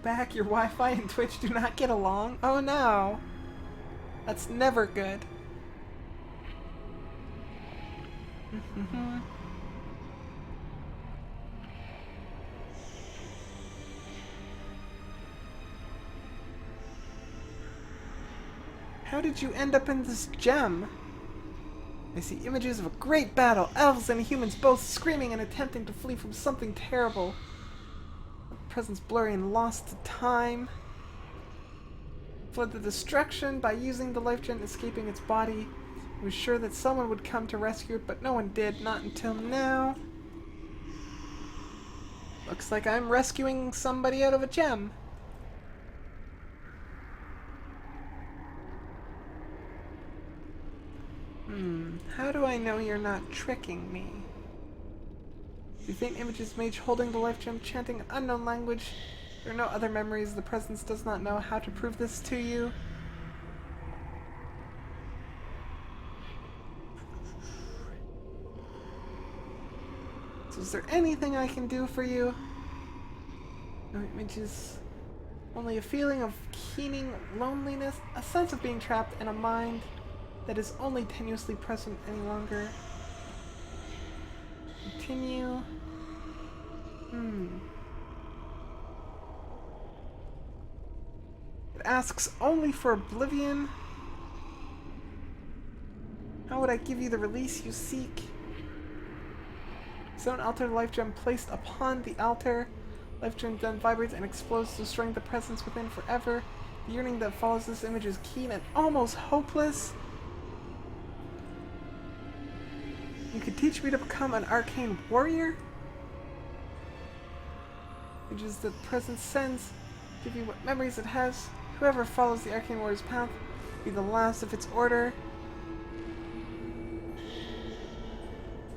[SPEAKER 1] Back, your Wi-Fi and Twitch do not get along. Oh no. That's never good. How did you end up in this gem? I see images of a great battle, elves and humans both screaming and attempting to flee from something terrible. The presence blurry and lost to time. Fled the destruction by using the life gem, escaping its body. I was sure that someone would come to rescue it, but no one did, not until now. Looks like I'm rescuing somebody out of a gem. How do I know you're not tricking me? The faint images mage holding the life gem chanting an unknown language. There are no other memories. The presence does not know how to prove this to you. So is there anything I can do for you? No images. Only a feeling of keening loneliness, a sense of being trapped in a mind that is only tenuously present any longer. Continue. It asks only for oblivion. How would I give you the release you seek? Stone altar life gem placed upon the altar. Life gem then vibrates and explodes, destroying the presence within forever. The yearning that follows this image is keen and almost hopeless. You could teach me to become an arcane warrior? Images that the presence sends give you what memories it has. Whoever follows the arcane warrior's path will be the last of its order.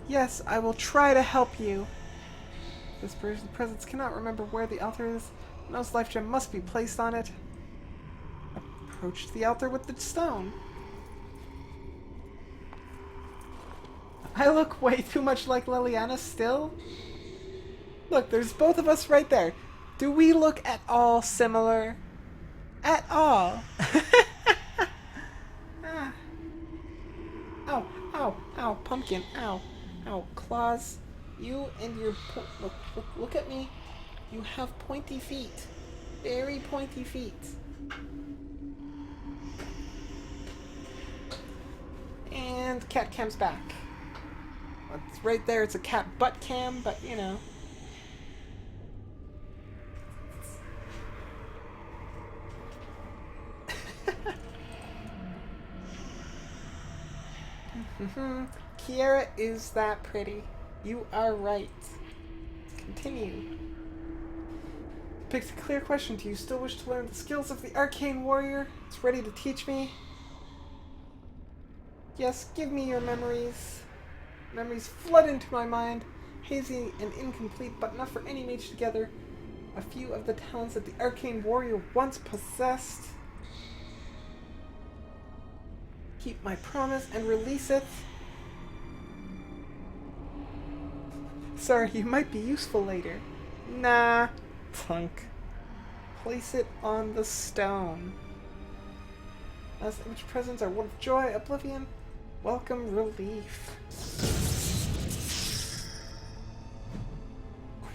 [SPEAKER 1] Yes, I will try to help you. This version of the presence cannot remember where the altar is. Knows life gem must be placed on it. Approach the altar with the stone. I look way too much like Leliana still. Look, there's both of us right there. Do we look at all similar? At all? Ah. Ow, ow, ow, pumpkin, ow, ow, claws. You and your look at me. You have pointy feet. Very pointy feet. And cat cam's back. It's right there. It's a cat butt cam, but you know. Kiera is that pretty. You are right. Continue. Depicts a clear question. Do you still wish to learn the skills of the arcane warrior? It's ready to teach me. Yes, give me your memories. Memories flood into my mind, hazy and incomplete, but enough for any mage to gather a few of the talents that the arcane warrior once possessed. Keep my promise and release it. Sorry, you might be useful later. Nah, punk. Place it on the stone. As image presents are one of joy, oblivion, welcome, relief.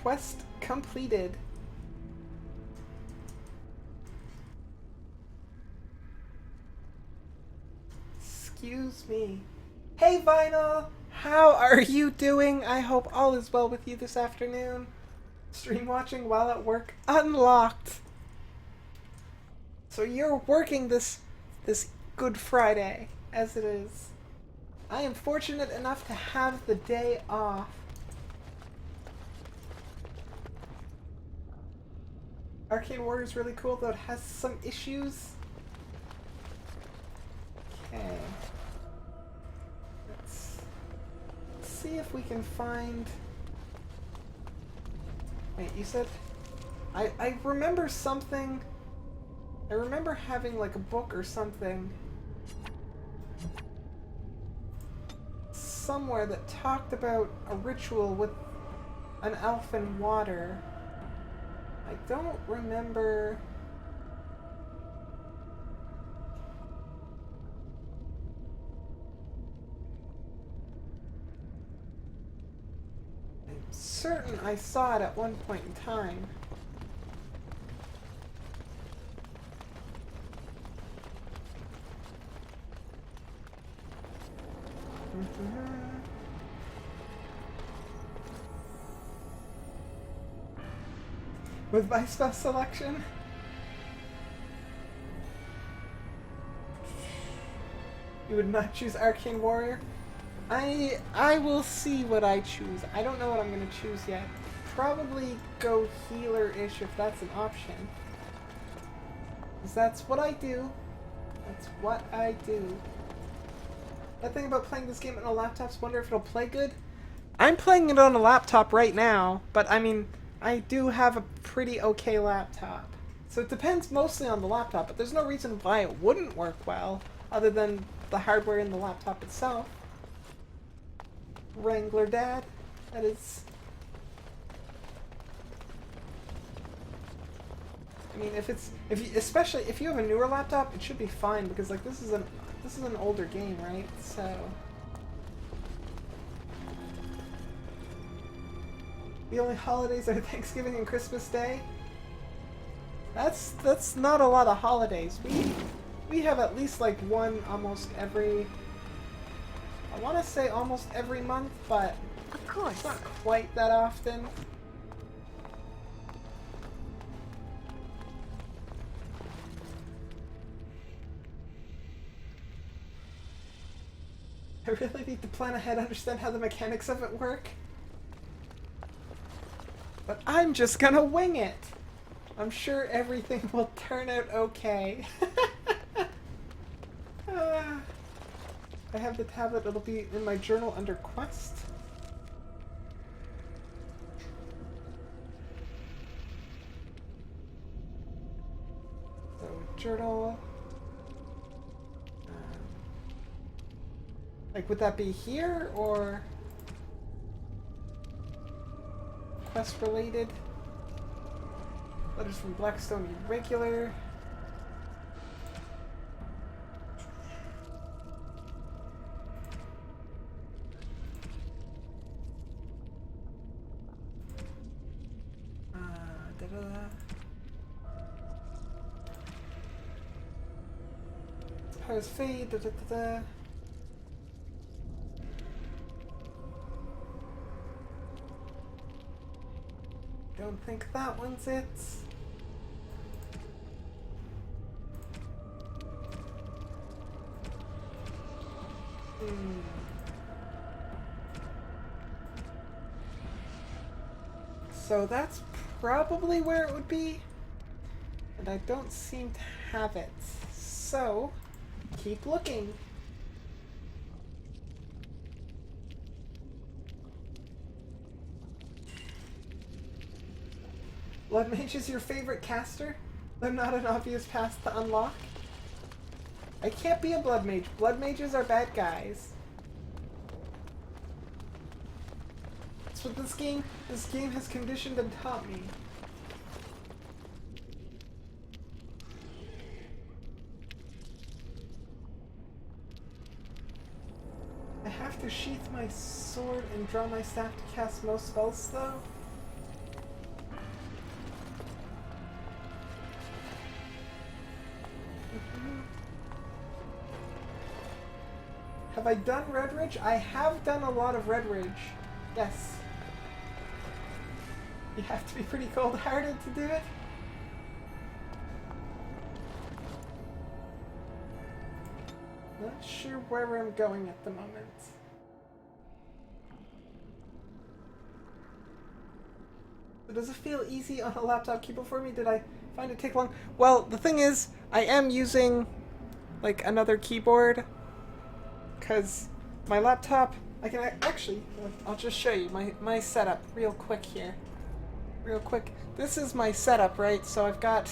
[SPEAKER 1] Quest completed. Excuse me. Hey Vinyl! How are you doing? I hope all is well with you this afternoon. Stream watching while at work unlocked. So you're working this Good Friday, as it is. I am fortunate enough to have the day off. Arcane Warrior is really cool, though it has some issues. Okay. Let's see if we can find... Wait, you said... I remember something... I remember having like a book or something somewhere that talked about a ritual with an elf and water. I don't remember... I'm certain I saw it at one point in time. With my spell selection? You would not choose Arcane Warrior? I will see what I choose. I don't know what I'm going to choose yet. Probably go healer-ish if that's an option. Because that's what I do. That's what I do. That thing about playing this game on a laptop is wonder if it'll play good. I'm playing it on a laptop right now, but I mean, I do have a pretty okay laptop. So it depends mostly on the laptop, but there's no reason why it wouldn't work well, other than the hardware in the laptop itself. Wrangler Dad, that is... I mean, especially if you have a newer laptop, it should be fine, because like this is an older game, right? So the only holidays are Thanksgiving and Christmas Day. That's not a lot of holidays. We have at least like one almost every, I want to say almost every month, but
[SPEAKER 9] Of course.
[SPEAKER 1] it's not quite that often. I really need to plan ahead, understand how the mechanics of it work. But I'm just gonna wing it. I'm sure everything will turn out okay. I have the tablet, it'll be in my journal under Quest. So, journal. Like, would that be here, or quest related? Letters from Blackstone Irregular. Suppose fade. Don't think that one's it. So that's probably where it would be, and I don't seem to have it. So, keep looking. Blood Mage is your favorite caster? They're not an obvious path to unlock? I can't be a Blood Mage. Blood Mages are bad guys. That's what this game has conditioned and taught me. I have to sheath my sword and draw my staff to cast most spells, though? Have I done Red Ridge? I have done a lot of Red Ridge. Yes. You have to be pretty cold-hearted to do it. Not sure where I'm going at the moment. So does it feel easy on a laptop keyboard for me? Did I find it take long? Well, the thing is, I am using like another keyboard, because my laptop, I can actually, I'll just show you my setup real quick here. Real quick. This is my setup, right? So I've got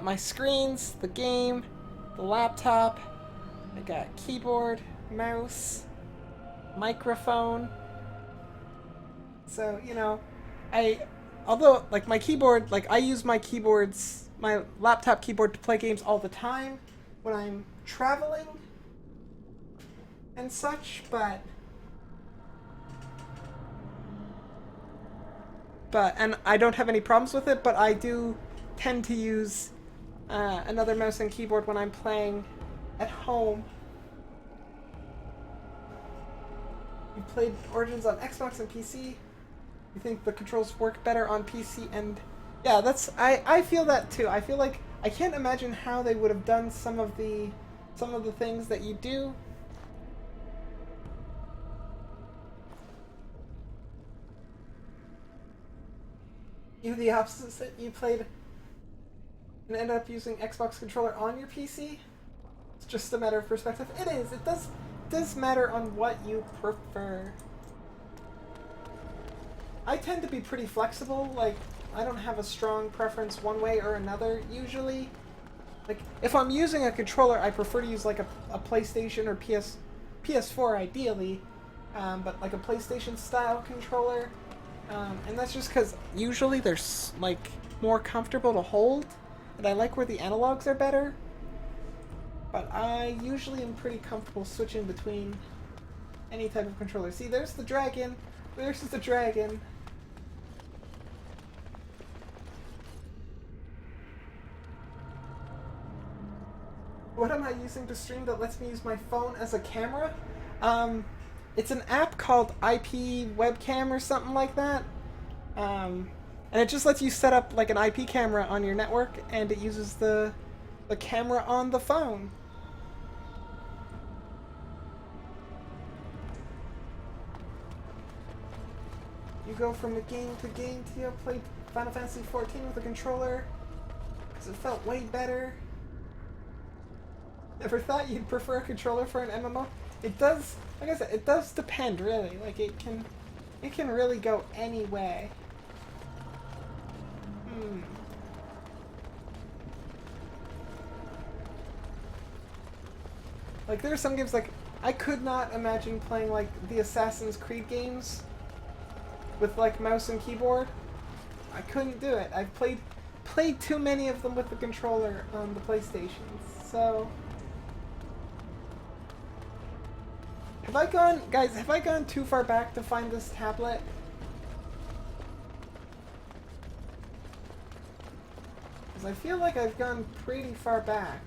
[SPEAKER 1] my screens, the game, the laptop, I got keyboard, mouse, microphone. So, you know, although, like, my keyboard, like, I use my laptop keyboard to play games all the time when I'm traveling and such, and I don't have any problems with it, but I do tend to use another mouse and keyboard when I'm playing at home. You played Origins on Xbox and PC? You think the controls work better on PC? And yeah, I feel that too. I feel like I can't imagine how they would have done some of the things that you do. You the opposite, you played and ended up using Xbox controller on your PC? It's just a matter of perspective. It does matter on what you prefer. I tend to be pretty flexible, like, I don't have a strong preference one way or another, usually. Like, if I'm using a controller, I prefer to use, like, a PlayStation or PS4, ideally, but, like, a PlayStation-style controller. And that's just because usually they're, like, more comfortable to hold, and I like where the analogs are better. But I usually am pretty comfortable switching between any type of controller. See, there's the dragon. There's the dragon. What am I using to stream that lets me use my phone as a camera? It's an app called IP Webcam or something like that. And it just lets you set up like an IP camera on your network, and it uses the camera on the phone. You go from game to game. Tio played Final Fantasy XIV with a controller because it felt way better. Ever thought you'd prefer a controller for an MMO? It does, like I said, it does depend really. Like it can really go any way. Like there are some games like I could not imagine playing like the Assassin's Creed games with like mouse and keyboard. I couldn't do it. I've played too many of them with the controller on the PlayStation. So have I gone too far back to find this tablet? Because I feel like I've gone pretty far back.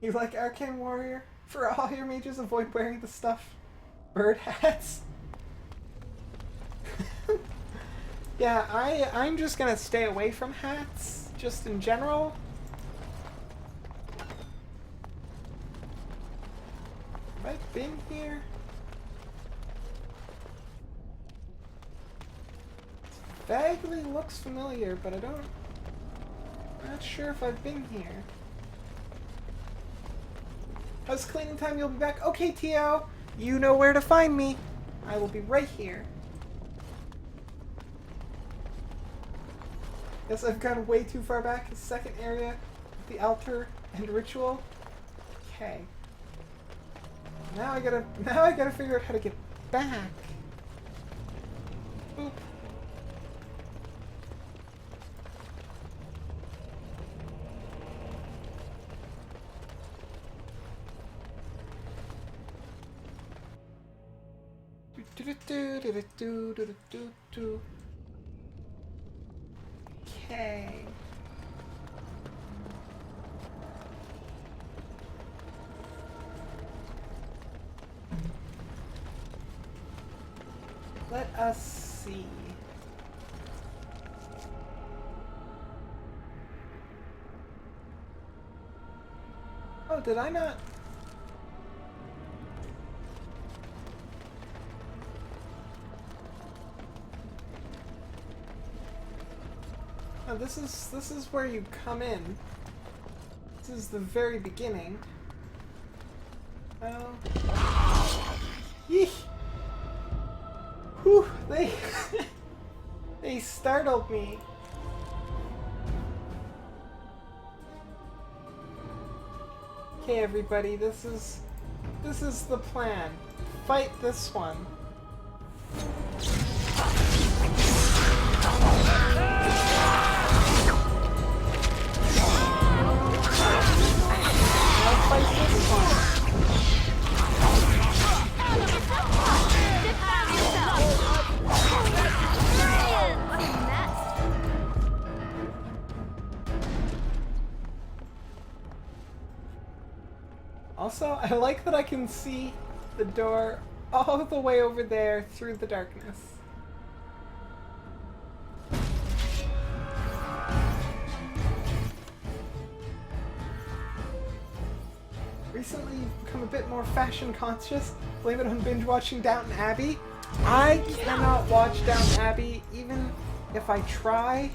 [SPEAKER 1] You like Arcane Warrior? For all your mages, avoid wearing the stuffed bird hats. Yeah, I'm just gonna stay away from hats, just in general. Have I been here? It vaguely looks familiar, but I'm not sure if I've been here. How's cleaning time? You'll be back? Okay, Tio. You know where to find me. I will be right here. Yes, I've gone way too far back. The second area, the altar and ritual. Okay. Now I gotta figure out how to get back. Boop. Okay. Let us see. Oh, did I not? Oh, this is where you come in. This is the very beginning. Oh. Yeesh. Whew, they startled me. Okay, everybody, this is the plan. Fight this one. Now fight this one. Also, I like that I can see the door all the way over there through the darkness. Recently, you've become a bit more fashion conscious. Blame it on binge watching Downton Abbey. I cannot watch Downton Abbey even if I try.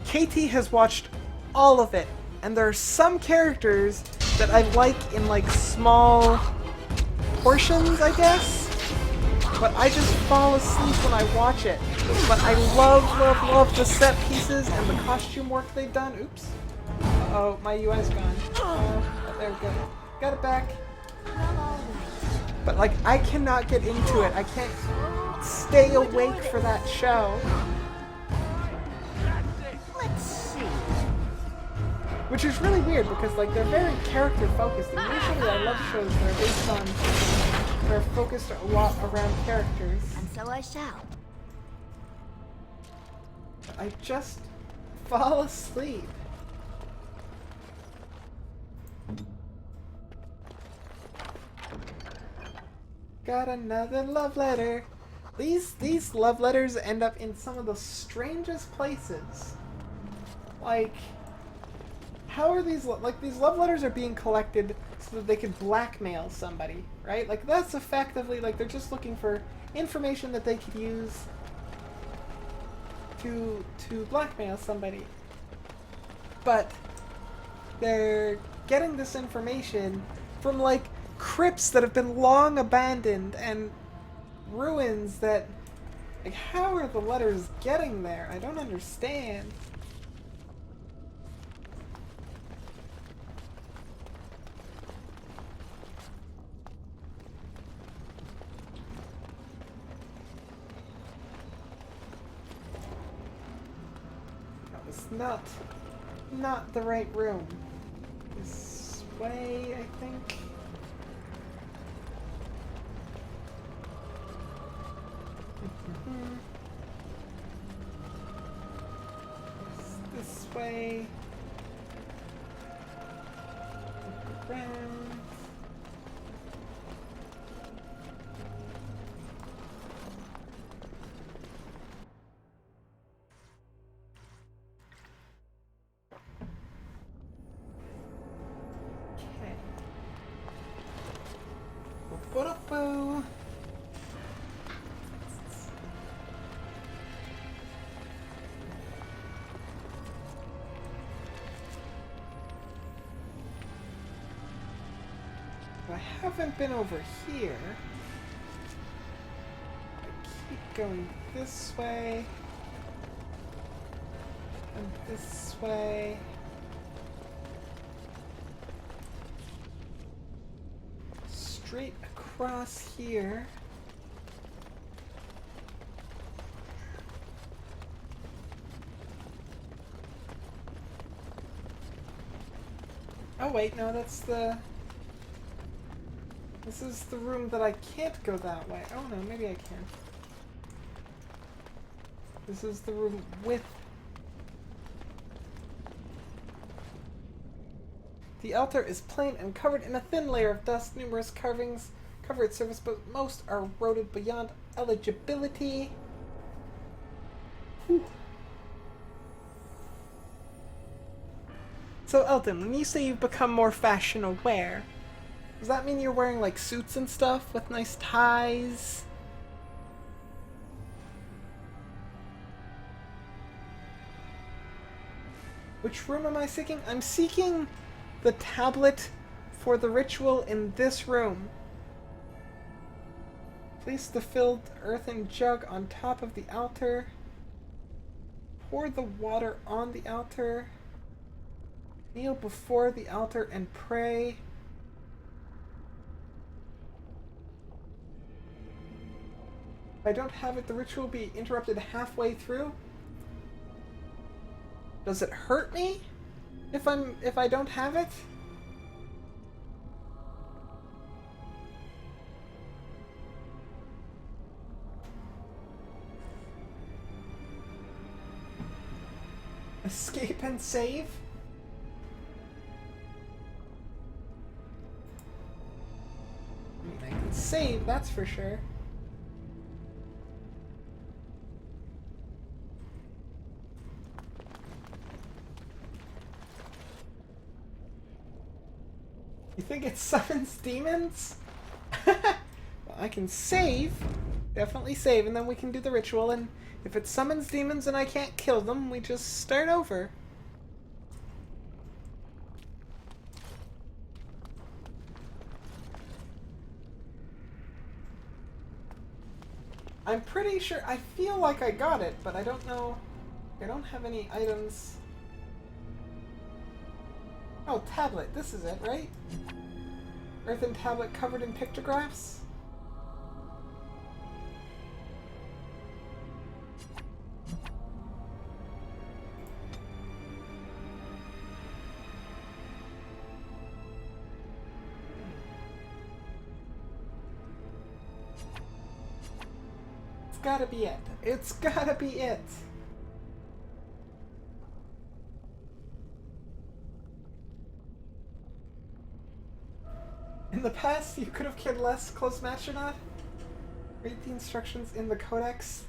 [SPEAKER 1] Katie has watched all of it, and there are some characters that I like in like small portions, I guess. But I just fall asleep when I watch it. But I love the set pieces and the costume work they've done. Oops. Uh-oh, my UI's gone. Oh, there we go. Got it back. But like, I cannot get into it. I can't stay awake for that show.
[SPEAKER 2] Let's see.
[SPEAKER 1] Which is really weird because like they're very character focused, and usually I love shows that are based on they're focused a lot around characters.
[SPEAKER 2] And so I shall.
[SPEAKER 1] I just fall asleep. Got another love letter. These love letters end up in some of the strangest places. Like, how are these these love letters are being collected so that they could blackmail somebody, right? Like that's effectively like they're just looking for information that they could use to blackmail somebody. But they're getting this information from like crypts that have been long abandoned and ruins that like how are the letters getting there? I don't understand. Not the right room. This way, I think. This way. Around. Boo. I haven't been over here. I keep going this way. And this way. Straight across here. Oh wait, no, that's the... This is the room that I can't go that way. Oh no, maybe I can. This is the room with... The altar is plain and covered in a thin layer of dust. Numerous carvings cover its surface, but most are eroded beyond eligibility. Whew. So Elton, when you say you've become more fashion aware, does that mean you're wearing like suits and stuff with nice ties? Which room am I seeking? I'm seeking the tablet for the ritual in this room. Place the filled earthen jug on top of the altar. Pour the water on the altar. Kneel before the altar and pray. If I don't have it, the ritual will be interrupted halfway through. Does it hurt me if I don't have it? Escape and save? I mean, I can save, that's for sure. You think it summons demons? Well, I can save. Definitely save, and then we can do the ritual, and if it summons demons and I can't kill them, we just start over. I'm pretty sure, I feel like I got it, but I don't know. I don't have any items. Oh, tablet. This is it, right? Earthen tablet covered in pictographs? It's gotta be it. It's gotta be it. In the past, you could have cared less close match or not. Read the instructions in the codex.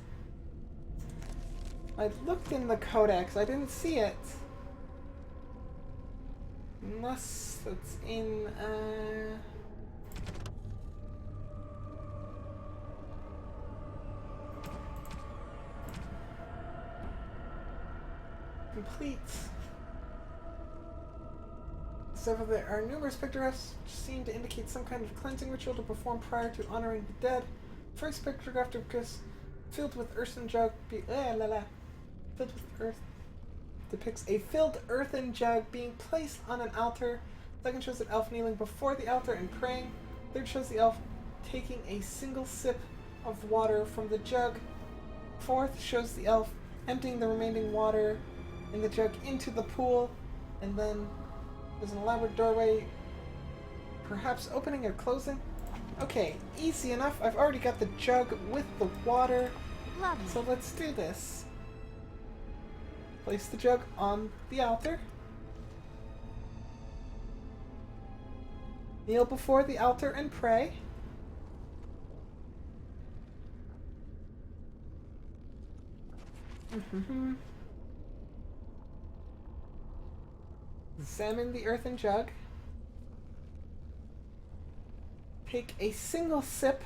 [SPEAKER 1] I looked in the codex. I didn't see it. Unless it's in, complete. Several there are numerous pictographs which seem to indicate some kind of cleansing ritual to perform prior to honoring the dead. First pictograph depicts filled with earthen jug filled with earth depicts a filled earthen jug being placed on an altar. Second shows an elf kneeling before the altar and praying. Third shows the elf taking a single sip of water from the jug. Fourth shows the elf emptying the remaining water in the jug into the pool, and then there's an elaborate doorway, perhaps opening or closing. Okay, easy enough. I've already got the jug with the water.
[SPEAKER 2] Lovely.
[SPEAKER 1] So let's do this. Place the jug on the altar. Kneel before the altar and pray. Examine the earthen jug. Take a single sip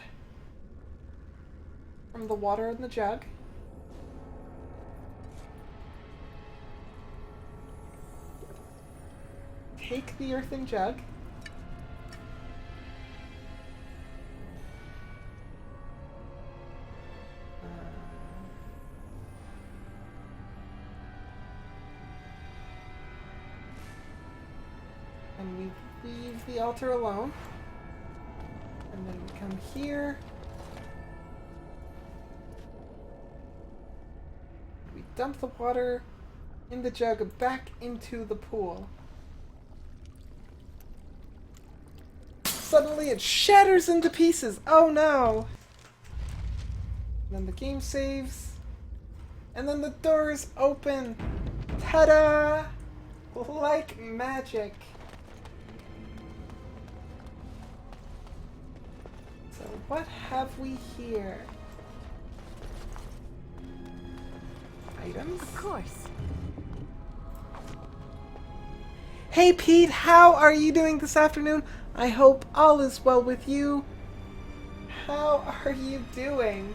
[SPEAKER 1] from the water in the jug. Take the earthen jug. And we leave the altar alone. And then we come here. We dump the water in the jug back into the pool. Suddenly it shatters into pieces. Oh no! And then the game saves. And then the doors open. Ta-da! Like magic. So what have we here? Items?
[SPEAKER 2] Of course.
[SPEAKER 1] Hey Pete, how are you doing this afternoon? I hope all is well with you. How are you doing?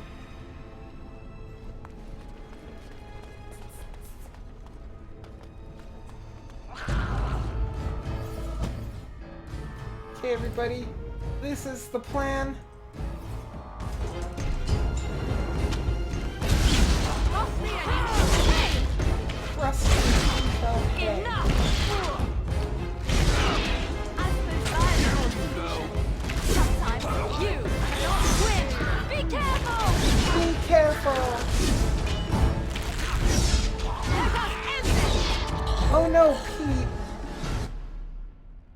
[SPEAKER 1] Okay everybody, this is the plan. Trust me until hey.
[SPEAKER 2] Sometimes you cannot win. Be careful!
[SPEAKER 1] Be careful! Oh no, Pete!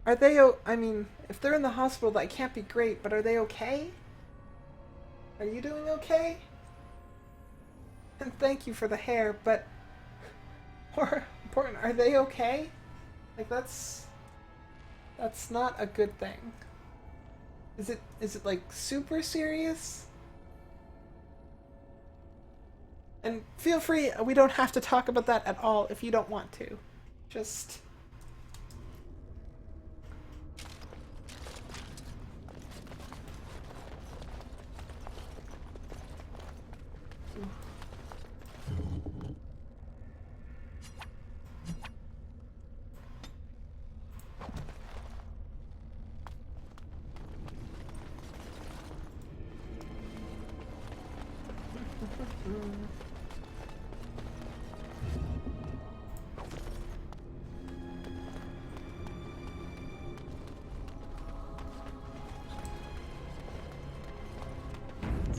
[SPEAKER 1] Are they I mean, if they're in the hospital, that can't be great, but are they okay? Are you doing okay? And thank you for the hair, but more important, are they okay? Like that's not a good thing. Is it like super serious? And feel free, we don't have to talk about that at all if you don't want to. Just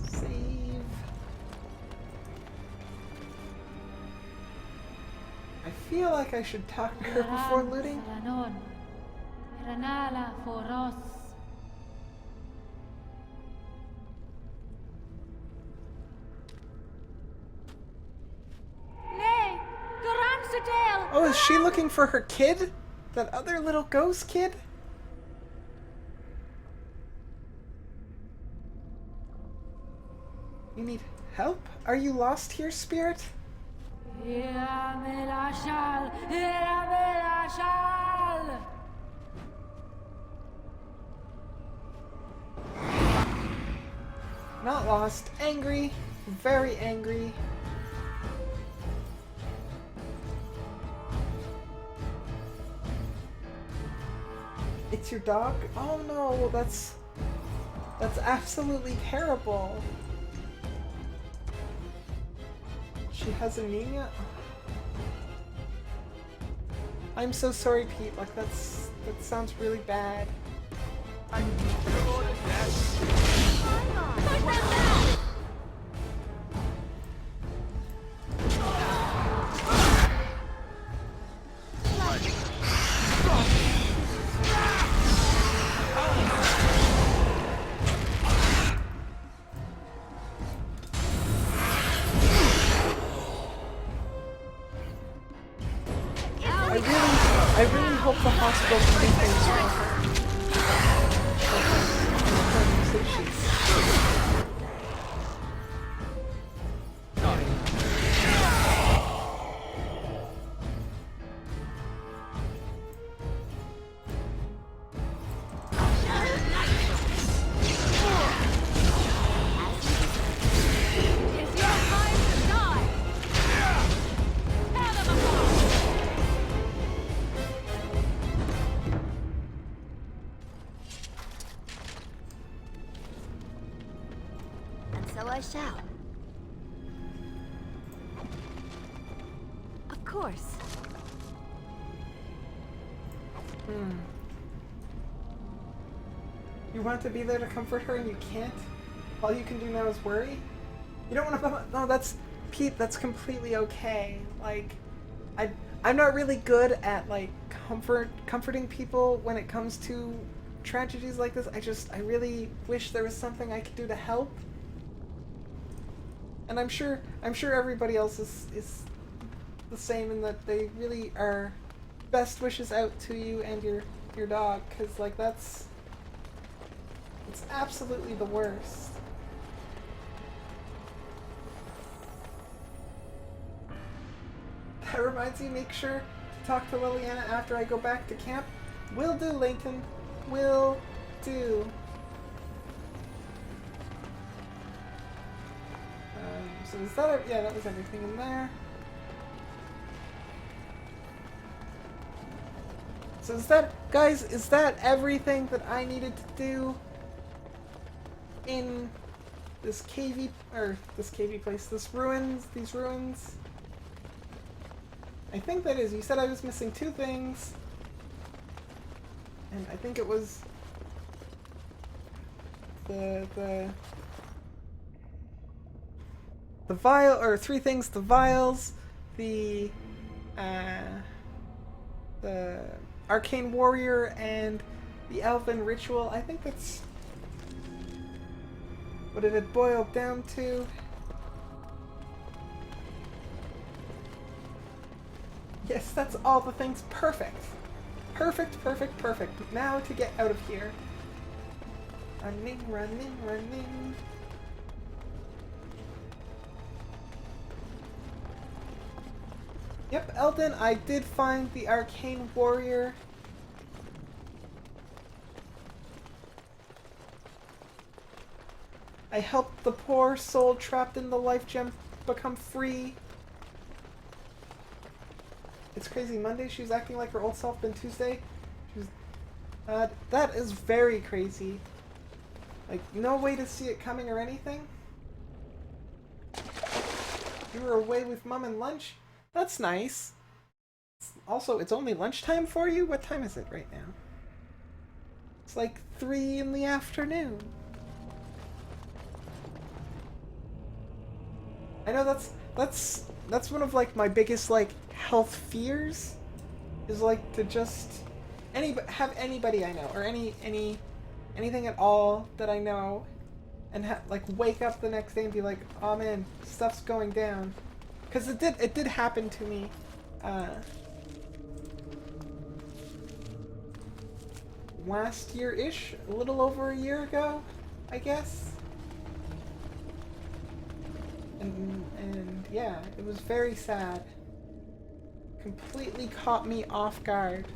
[SPEAKER 1] Save. I feel like I should talk to her before looting.
[SPEAKER 2] Salanon. Ranala Foros. Nay, Garansadale.
[SPEAKER 1] Oh, is she looking for her kid? That other little ghost kid? You need help? Are you lost here, spirit?
[SPEAKER 2] Iramelashal, Iramelashal.
[SPEAKER 1] Not lost. Angry. Very angry. It's your dog? Oh no, that's absolutely terrible. She has anemia? I'm so sorry, Pete. Like that sounds really bad.
[SPEAKER 2] Push them back.
[SPEAKER 1] I really hope the hospital can do things for her.
[SPEAKER 2] It's your time to die. Tear them apart.
[SPEAKER 9] And so I shall. Of course.
[SPEAKER 1] You want to be there to comfort her and you can't? All you can do now is worry? You don't want to... No, that's... Pete, that's completely okay. Like, I'm not really good at, like, comforting people when it comes to tragedies like this. I really wish there was something I could do to help. And I'm sure everybody else is the same in that they really are best wishes out to you and your dog, because, like, it's absolutely the worst. That reminds me, make sure to talk to Liliana after I go back to camp. Will do, Layton. Will do. So is that yeah, that was everything in there. So is that, guys, is that everything that I needed to do in this cavey, place, these ruins? I think that is. You said I was missing 2 things. And I think it was the vial, or 3 things: the vials, the arcane warrior, and the elven ritual. I think that's what it had boiled down to. Yes, that's all the things. Perfect. Perfect, perfect, perfect. Now to get out of here. Running, running, running. Yep, Eldon, I did find the arcane warrior. I helped the poor soul trapped in the life gem become free. It's crazy. Monday she was acting like her old self, then Tuesday she was... that is very crazy. Like, no way to see it coming or anything. You were away with Mom and lunch? That's nice. Also, it's only lunchtime for you? What time is it right now? It's like 3 in the afternoon. I know that's one of like my biggest like health fears is like to just have anybody I know or anything at all that I know and like wake up the next day and be like, oh man, stuff's going down. Because it did happen to me. Last year-ish, a little over a year ago, I guess. And yeah, it was very sad. Completely caught me off guard.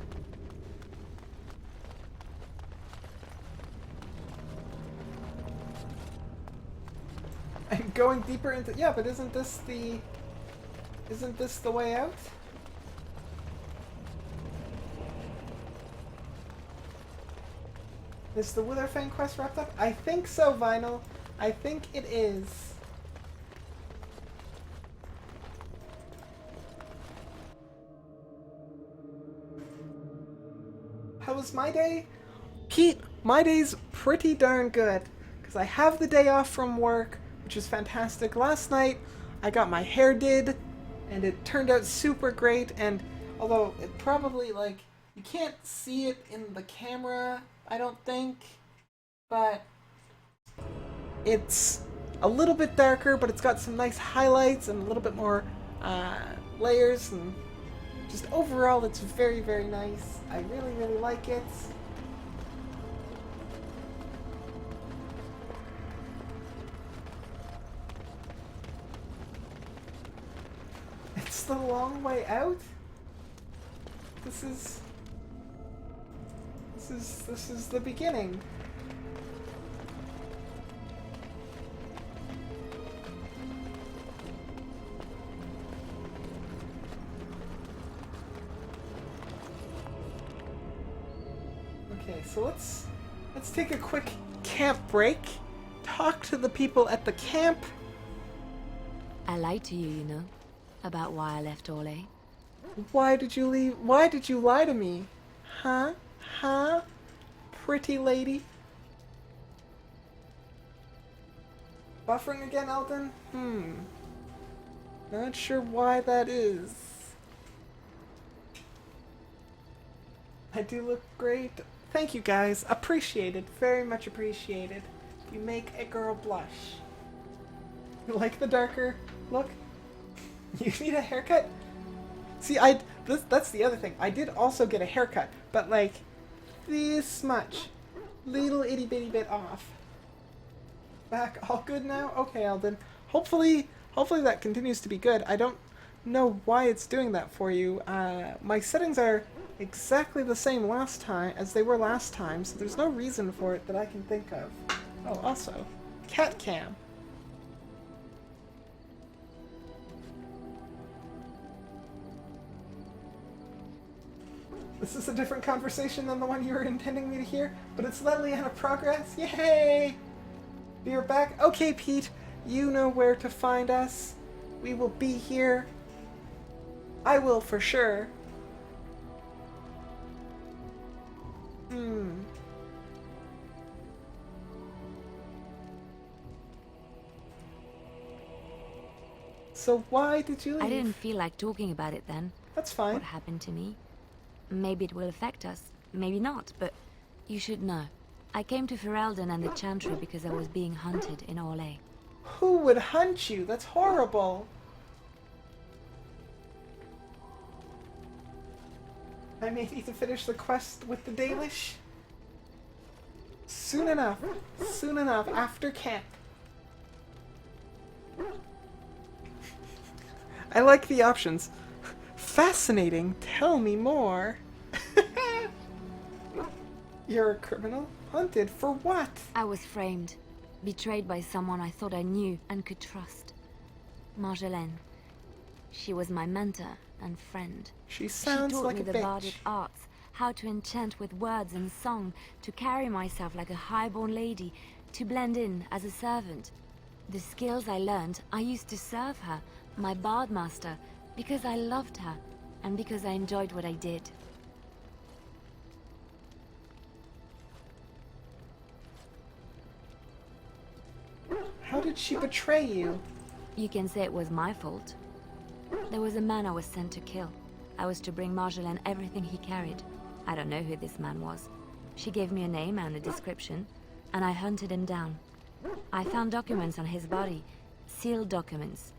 [SPEAKER 1] I'm going deeper into... Yeah, but isn't this the way out? Is the Witherfang quest wrapped up? I think so, Vinyl. I think it is. How was my day? Pete, my day's pretty darn good. Because I have the day off from work, which is fantastic. Last night, I got my hair did, and it turned out super great, and although it probably, like, you can't see it in the camera, I don't think, but it's a little bit darker, but it's got some nice highlights and a little bit more layers, and just overall it's very, very nice. I really, really like it. It's the long way out? This is the beginning. Okay, so let's take a quick camp break. Talk to the people at the camp.
[SPEAKER 9] I lied to you, you know, about why I left Orlais.
[SPEAKER 1] Why did you leave? Why did you lie to me? Huh? Huh? Pretty lady? Buffering again, Elton? Not sure why that is. I do look great. Thank you guys. Appreciated. Very much appreciated. You make a girl blush. You like the darker look? You need a haircut? See, that's the other thing. I did also get a haircut, but like this much. Little itty bitty bit off. Back all good now? Okay, Alden. Hopefully that continues to be good. I don't know why it's doing that for you. My settings are exactly the same last time as they were last time, so there's no reason for it that I can think of. Oh, also, cat cam. This is a different conversation than the one you were intending me to hear, but it's Leliana progress. Yay! You're back. Okay, Pete, you know where to find us. We will be here. I will for sure. So why did you leave?
[SPEAKER 9] I didn't feel like talking about it then.
[SPEAKER 1] That's fine.
[SPEAKER 9] What happened to me? Maybe it will affect us, maybe not, but you should know. I came to Ferelden and the Chantry because I was being hunted in Orlais.
[SPEAKER 1] Who would hunt you? That's horrible. I may need to finish the quest with the Dalish. Soon enough. Soon enough. After camp. I like the options. Fascinating. Tell me more. You're a criminal? Hunted for what?
[SPEAKER 9] I was framed. betrayed by someone I thought I knew and could trust. Marjolaine. She was my mentor and friend.
[SPEAKER 1] She sounds
[SPEAKER 9] She taught
[SPEAKER 1] like
[SPEAKER 9] me
[SPEAKER 1] a
[SPEAKER 9] the
[SPEAKER 1] bitch.
[SPEAKER 9] bardic arts, how to enchant with words and song, to carry myself like a highborn lady, to blend in as a servant. The skills I learned, I used to serve her, my bard master, because I loved her, and because I enjoyed what I did.
[SPEAKER 1] How did she betray you?
[SPEAKER 9] You can say it was my fault. There was a man I was sent to kill. I was to bring Marjolaine everything he carried. I don't know who this man was. She gave me a name and a description, and I hunted him down. I found documents on his body, sealed documents.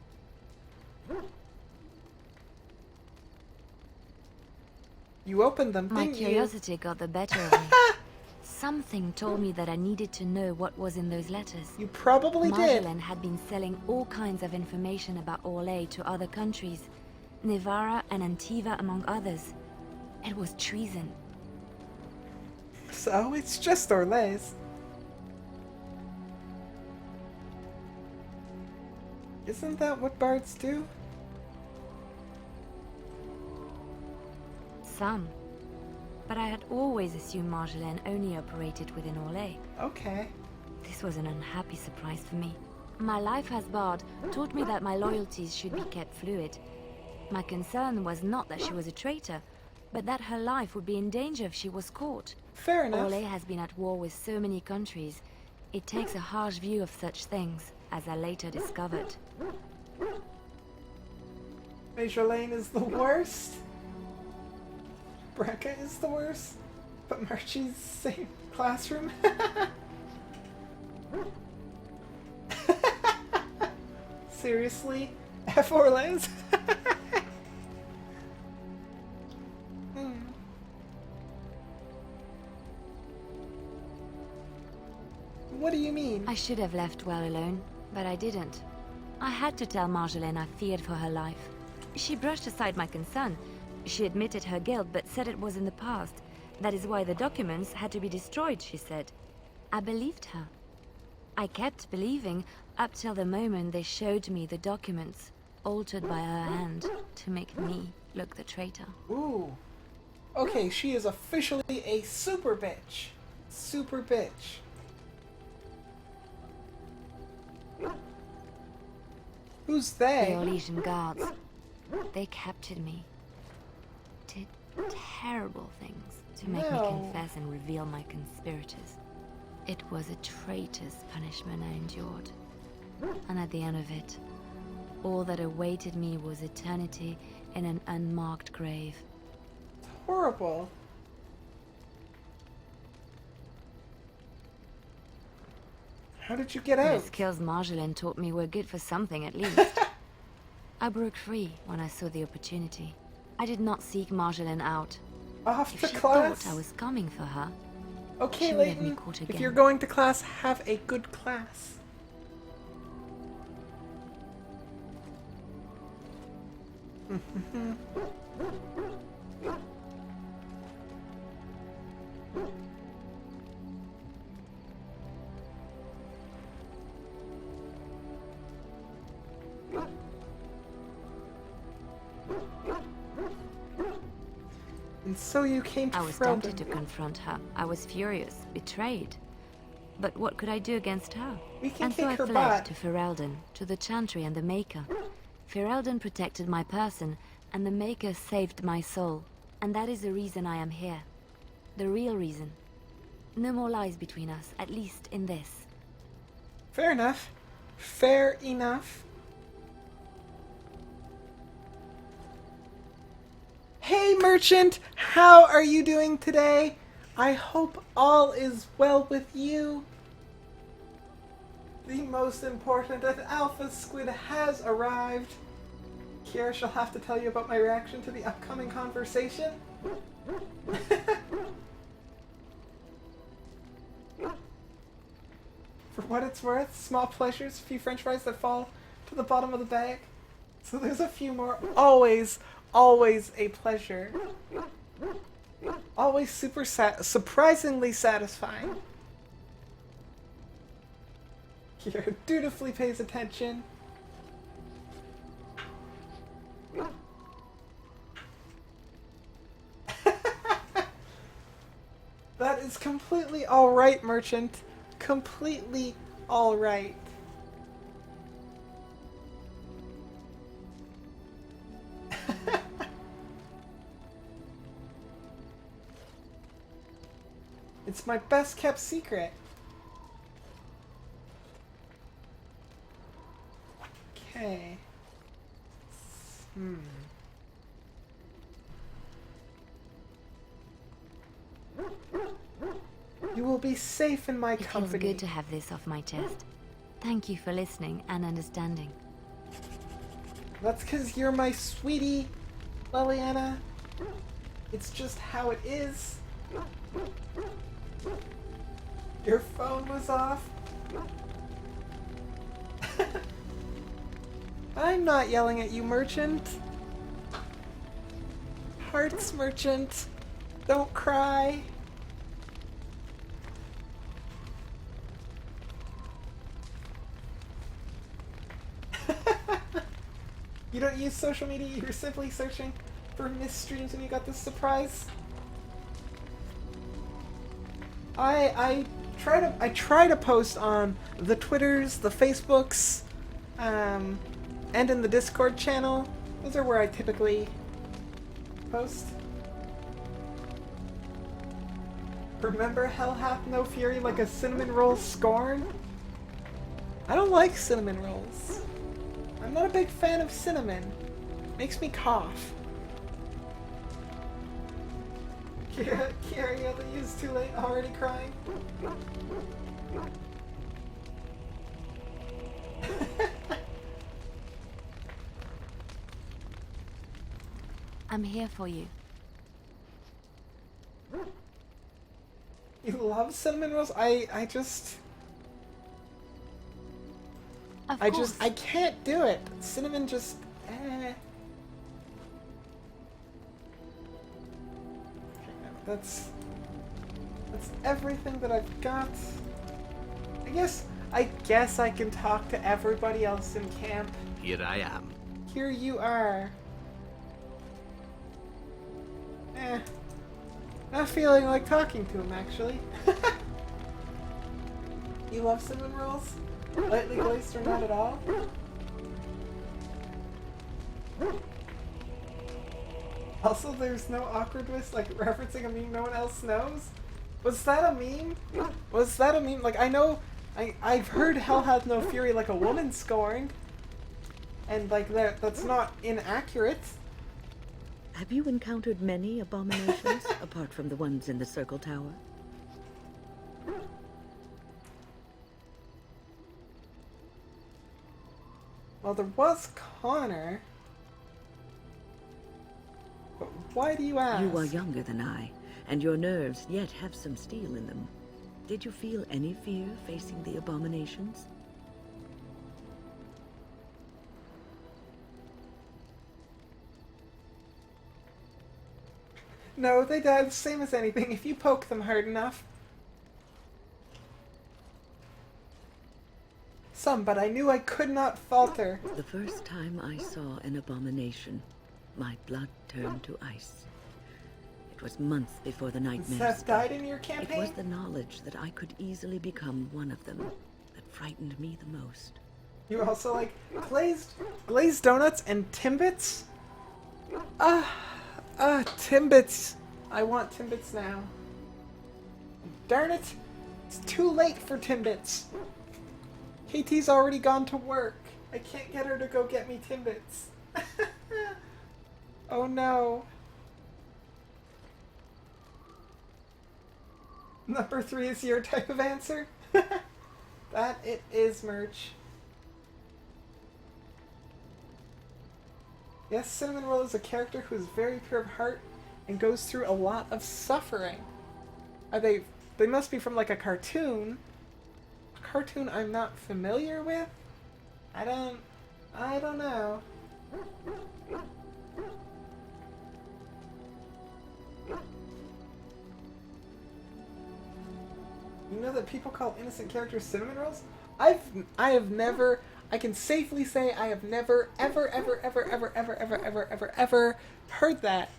[SPEAKER 1] You opened them,
[SPEAKER 9] My
[SPEAKER 1] didn't you?
[SPEAKER 9] curiosity got the better of me. Something told me that I needed to know what was in those letters.
[SPEAKER 1] You probably did.
[SPEAKER 9] Marjolaine had been selling all kinds of information about Orlais to other countries, Nevarra and Antiva among others. It was treason.
[SPEAKER 1] So it's just Orlais. Isn't that what bards do?
[SPEAKER 9] Some. But I had always assumed Marjolaine only operated within Orlais.
[SPEAKER 1] Okay.
[SPEAKER 9] This was an unhappy surprise for me. My life as bard taught me that my loyalties should be kept fluid. My concern was not that she was a traitor, but that her life would be in danger if she was caught.
[SPEAKER 1] Fair enough.
[SPEAKER 9] Orlais has been at war with so many countries. It takes a harsh view of such things, as I later discovered.
[SPEAKER 1] Marjolaine is the worst. Brecca is the worst. But Marchie's same classroom. Seriously? F. Orlais? What do you mean?
[SPEAKER 9] I should have left well alone, but I didn't. I had to tell Marjolaine I feared for her life. She brushed aside my concern. She admitted her guilt, but said it was in the past. That is why the documents had to be destroyed, she said. I believed her. I kept believing up till the moment they showed me the documents, altered by her hand, to make me look the traitor.
[SPEAKER 1] Ooh. Okay, she is officially a super bitch. Super bitch. Who's
[SPEAKER 9] The
[SPEAKER 1] they?
[SPEAKER 9] Orlesian guards. They captured me. Did terrible things to make me
[SPEAKER 1] No.
[SPEAKER 9] confess and reveal my conspirators. It was a traitor's punishment I endured. And at the end of it, all that awaited me was eternity in an unmarked grave.
[SPEAKER 1] Horrible. How did you get
[SPEAKER 9] The
[SPEAKER 1] out?
[SPEAKER 9] skills Marjolaine taught me were good for something at least. I broke free when I saw the opportunity. I did not seek Marjolaine out.
[SPEAKER 1] Off
[SPEAKER 9] If
[SPEAKER 1] to
[SPEAKER 9] she
[SPEAKER 1] class.
[SPEAKER 9] thought I was coming for her,
[SPEAKER 1] Okay,
[SPEAKER 9] she would have me
[SPEAKER 1] Leighton.
[SPEAKER 9] caught
[SPEAKER 1] If
[SPEAKER 9] again.
[SPEAKER 1] you're going to class, have a good class. And so you came to
[SPEAKER 9] I was
[SPEAKER 1] Ferelden.
[SPEAKER 9] tempted to confront her. I was furious, betrayed. But what could I do against her?
[SPEAKER 1] We can
[SPEAKER 9] And so I
[SPEAKER 1] kick her
[SPEAKER 9] fled
[SPEAKER 1] butt.
[SPEAKER 9] to Ferelden, to the Chantry and the Maker. Ferelden protected my person, and the Maker saved my soul. And that is the reason I am here. The real reason. No more lies between us, at least in this.
[SPEAKER 1] Fair enough. Fair enough. Hey merchant, how are you doing today? I hope all is well with you. The most important, an alpha squid has arrived. Kiera shall have to tell you about my reaction to the upcoming conversation. For what it's worth, small pleasures, a few french fries that fall to the bottom of the bag. So there's a few more. Always, always a pleasure. Always surprisingly satisfying. Kira dutifully pays attention. That is completely alright, Merchant. Completely alright. It's my best kept secret. Okay. You will be safe in my
[SPEAKER 9] It feels
[SPEAKER 1] company.
[SPEAKER 9] good to have this off my chest. Thank you for listening and understanding.
[SPEAKER 1] That's because you're my sweetie, Leliana. It's just how it is. Your phone was off. I'm not yelling at you, Merchant. Hearts, Merchant. Don't cry. You don't use social media, you're simply searching for misstreams and you got this surprise. I try to post on the Twitters, the Facebooks, and in the Discord channel. Those are where I typically post. Remember Hell Hath No Fury like a cinnamon roll scorn? I don't like cinnamon rolls. I'm not a big fan of cinnamon. Makes me cough. Kira, you have to use too late, already crying.
[SPEAKER 9] I'm here for you.
[SPEAKER 1] You love cinnamon rolls? I just...
[SPEAKER 9] Of
[SPEAKER 1] I
[SPEAKER 9] course.
[SPEAKER 1] can't do it. Cinnamon just, That's everything that I've got. I guess I can talk to everybody else in camp.
[SPEAKER 4] Here I am.
[SPEAKER 1] Here you are. Not feeling like talking to him, actually. You love cinnamon rolls? Lightly glazed or not at all? Also, there's no awkwardness, like referencing a meme no one else knows? Was that a meme? Was that a meme? Like, I know, I've heard Hell Hath No Fury like a woman scorned. And like, that's not inaccurate.
[SPEAKER 10] Have you encountered many abominations, apart from the ones in the Circle Tower?
[SPEAKER 1] Well, there was Connor. But why do you ask?
[SPEAKER 10] You are younger than I, and your nerves yet have some steel in them. Did you feel any fear facing the abominations?
[SPEAKER 1] No, they died, same as anything, if you poke them hard enough. Some, but I knew I could not falter.
[SPEAKER 10] The first time I saw an abomination, my blood turned to ice. It was months before the nightmares.
[SPEAKER 1] Seth died in your campaign?
[SPEAKER 10] It was the knowledge that I could easily become one of them that frightened me the most.
[SPEAKER 1] You also like glazed donuts and Timbits? Timbits. I want Timbits now. Darn it! It's too late for Timbits. KT's already gone to work. I can't get her to go get me Timbits. Oh no. Number 3 is your type of answer? That it is, Merch. Yes, Cinnamon Roll is a character who is very pure of heart and goes through a lot of suffering. Are they must be from like a cartoon. A cartoon I'm not familiar with? I don't know. You know that people call innocent characters cinnamon rolls? I have never, I can safely say I have never, ever heard that.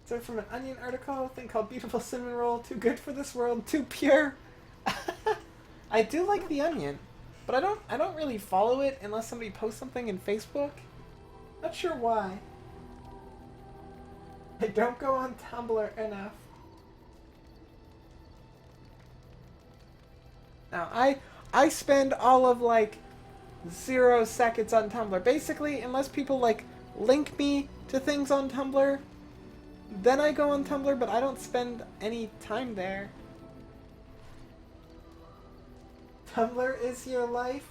[SPEAKER 1] So from an Onion article, a thing called Beautiful Cinnamon Roll, too good for this world, too pure. I do like the Onion, but I don't really follow it unless somebody posts something in Facebook. Not sure why. I don't go on Tumblr enough. Now, I spend all of, like, 0 seconds on Tumblr. Basically, unless people, like, link me to things on Tumblr, then I go on Tumblr, but I don't spend any time there. Tumblr is your life?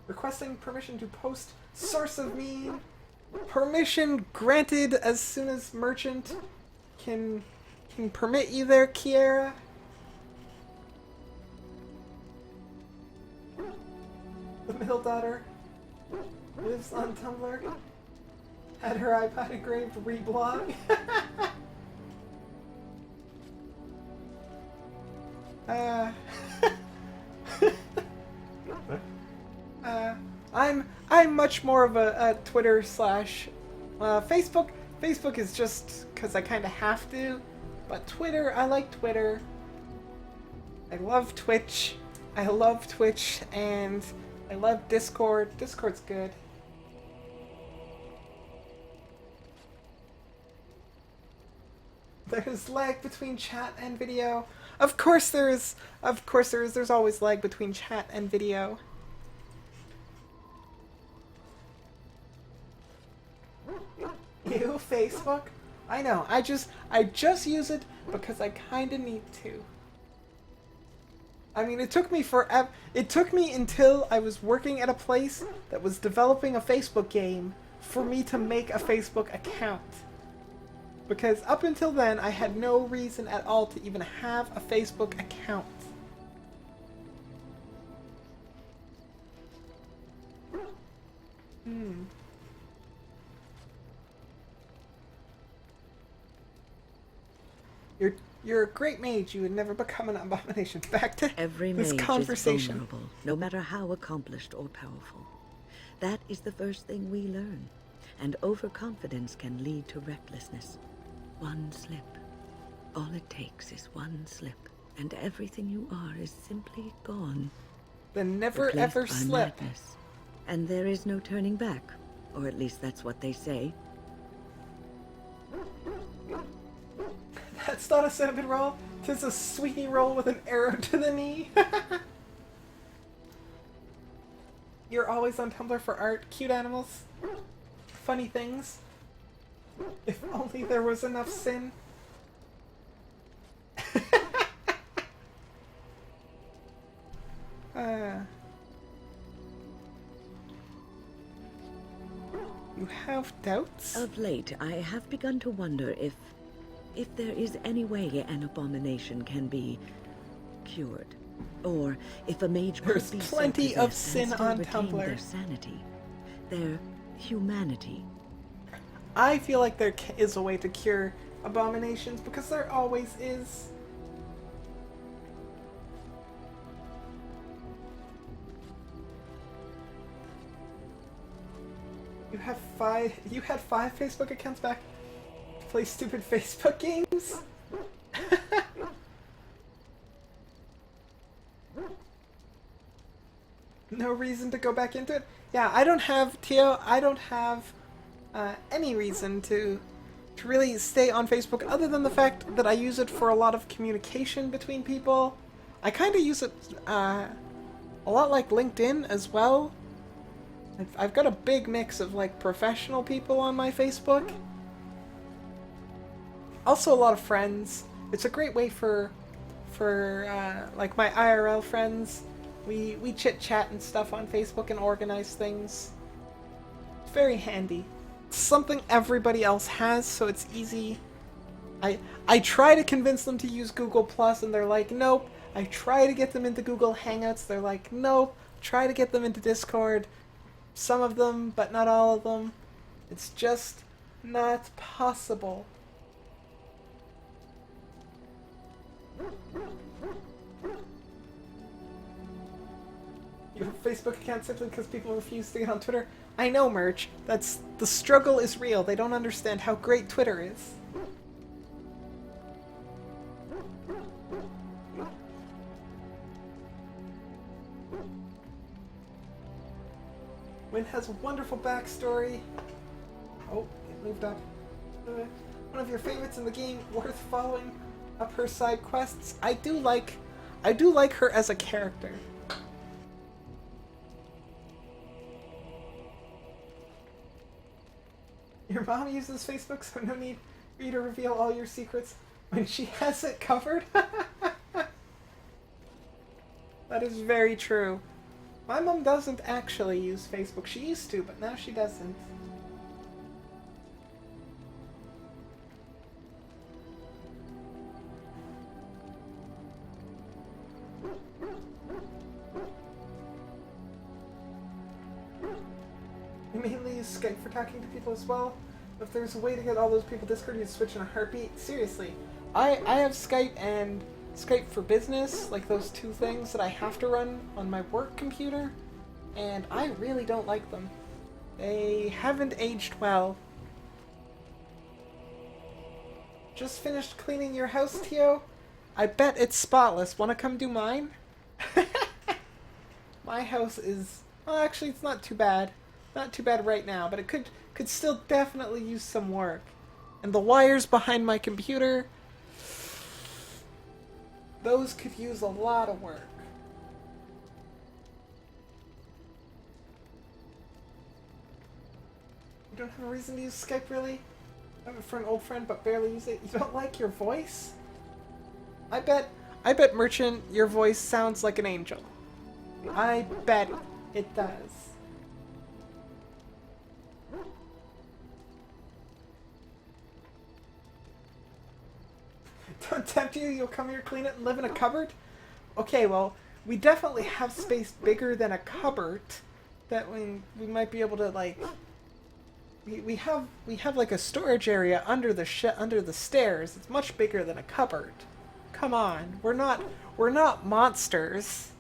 [SPEAKER 1] Requesting permission to post source of meme. Permission granted as soon as merchant can permit you there, Kiera. The middle daughter lives on Tumblr. Had her iPod engraved reblog. I'm much more of a Twitter slash Facebook. Facebook is just because I kind of have to, but Twitter, I like Twitter. I love Twitch. I love Twitch, and I love Discord. Discord's good. There's lag between chat and video. Of course there is. Of course there is. There's always lag between chat and video. Ew, Facebook? I know. I just use it because I kind of need to. I mean, it took me forever. It took me until I was working at a place that was developing a Facebook game for me to make a Facebook account. Because up until then, I had no reason at all to even have a Facebook account. You're a great mage. You would never become an abomination. Back to
[SPEAKER 10] Every
[SPEAKER 1] this
[SPEAKER 10] mage
[SPEAKER 1] conversation.
[SPEAKER 10] is vulnerable, no matter how accomplished or powerful. That is the first thing we learn, and overconfidence can lead to recklessness. One slip. All it takes is one slip, and everything you are is simply gone.
[SPEAKER 1] Then never
[SPEAKER 10] Replaced
[SPEAKER 1] ever
[SPEAKER 10] by
[SPEAKER 1] slip.
[SPEAKER 10] madness. And there is no turning back, or at least that's what they say.
[SPEAKER 1] That's not a cinnamon roll. 'Tis a sweetie roll with an arrow to the knee. You're always on Tumblr for art, cute animals, funny things. If only there was enough sin. You have doubts?
[SPEAKER 10] Of late, I have begun to wonder if there is any way an abomination can be cured, or if a mage could
[SPEAKER 1] There's
[SPEAKER 10] be
[SPEAKER 1] plenty
[SPEAKER 10] so
[SPEAKER 1] of
[SPEAKER 10] possessed
[SPEAKER 1] sin
[SPEAKER 10] and still
[SPEAKER 1] on
[SPEAKER 10] retain
[SPEAKER 1] Tumblr.
[SPEAKER 10] their sanity, their humanity.
[SPEAKER 1] I feel like there is a way to cure abominations, because there always is. You had 5 Facebook accounts back to play stupid Facebook games? No reason to go back into it? Yeah, I don't have, Tio, I don't have any reason to really stay on Facebook other than the fact that I use it for a lot of communication between people. I kind of use it a lot like LinkedIn as well. I've got a big mix of like professional people on my Facebook. Also a lot of friends. It's a great way for like my IRL friends. We chit chat and stuff on Facebook and organize things. It's very handy. It's something everybody else has, so it's easy. I try to convince them to use Google Plus and they're like, nope. I try to get them into Google Hangouts, they're like, nope. Try to get them into Discord. Some of them, but not all of them. It's just not possible. Your Facebook account simply because people refuse to get on Twitter. I know, Merch. The struggle is real. They don't understand how great Twitter is. Wynn has a wonderful backstory. Oh, it moved up. One of your favorites in the game, worth following up her side quests. I do like her as a character. Your mom uses Facebook, so no need for you to reveal all your secrets when she has it covered. That is very true. My mom doesn't actually use Facebook. She used to, but now she doesn't. You mainly use Skype for talking to people as well. If there's a way to get all those people Discord, you'd switch in a heartbeat. Seriously, I have Skype and Skype for Business, like those two things that I have to run on my work computer, and I really don't like them. They haven't aged well. Just finished cleaning your house, Tio? I bet it's spotless. Wanna come do mine? My house is... well, actually, it's not too bad. Not too bad right now, but it could still definitely use some work. And the wires behind my computer... those could use a lot of work. You don't have a reason to use Skype, really? I have it for an old friend, but barely use it. You don't like your voice? I bet, Merchant, your voice sounds like an angel. I bet it does. Don't tempt you, you'll come here, clean it, and live in a cupboard? Okay, well, we definitely have space bigger than a cupboard that we might be able to, like... We have like a storage area under the stairs. It's much bigger than a cupboard. Come on, we're not monsters.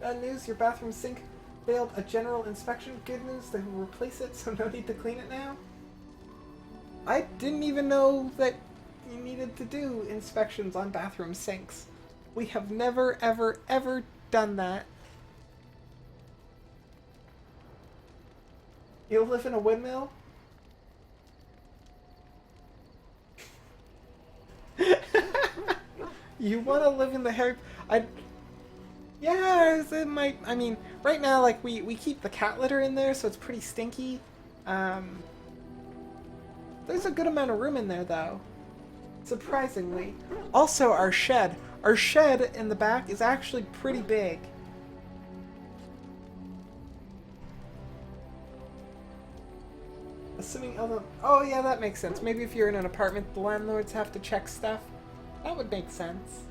[SPEAKER 1] Bad news, your bathroom sink failed a general inspection. Good news, they will replace it, so no need to clean it now. I didn't even know that you needed to do inspections on bathroom sinks. We have never, ever, ever done that. You'll live in a windmill? You want to live in the Harry... Yeah, it might... I mean, right now, like, we keep the cat litter in there, so it's pretty stinky. There's a good amount of room in there, though. Surprisingly. Also, our shed. Our shed in the back is actually pretty big. Assuming other... Oh, yeah, that makes sense. Maybe if you're in an apartment, the landlords have to check stuff. That would make sense.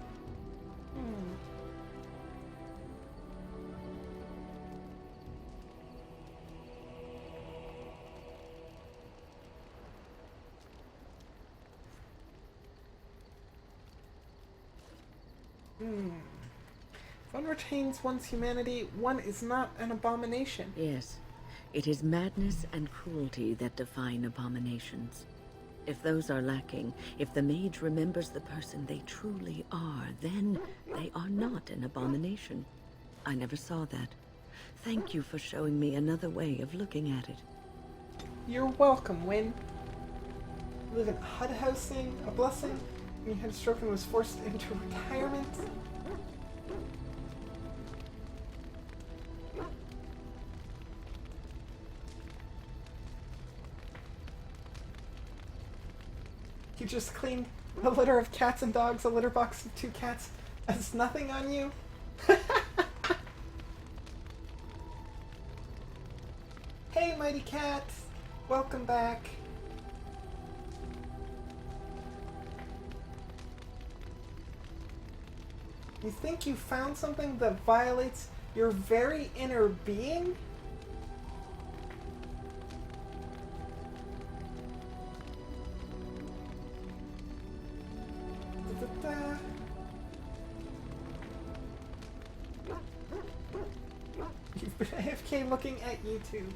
[SPEAKER 1] If one retains one's humanity, one is not an abomination.
[SPEAKER 10] Yes. It is madness and cruelty that define abominations. If those are lacking, if the mage remembers the person they truly are, then they are not an abomination. I never saw that. Thank you for showing me another way of looking at it.
[SPEAKER 1] You're welcome, Wynn. You live in HUD housing, a blessing. You had a stroke and was forced into retirement. You just cleaned a litter of cats and dogs, a litter box of 2 cats. Has nothing on you? Hey, Mighty Cat! Welcome back. You think you found something that violates your very inner being? You've been AFK looking at YouTube.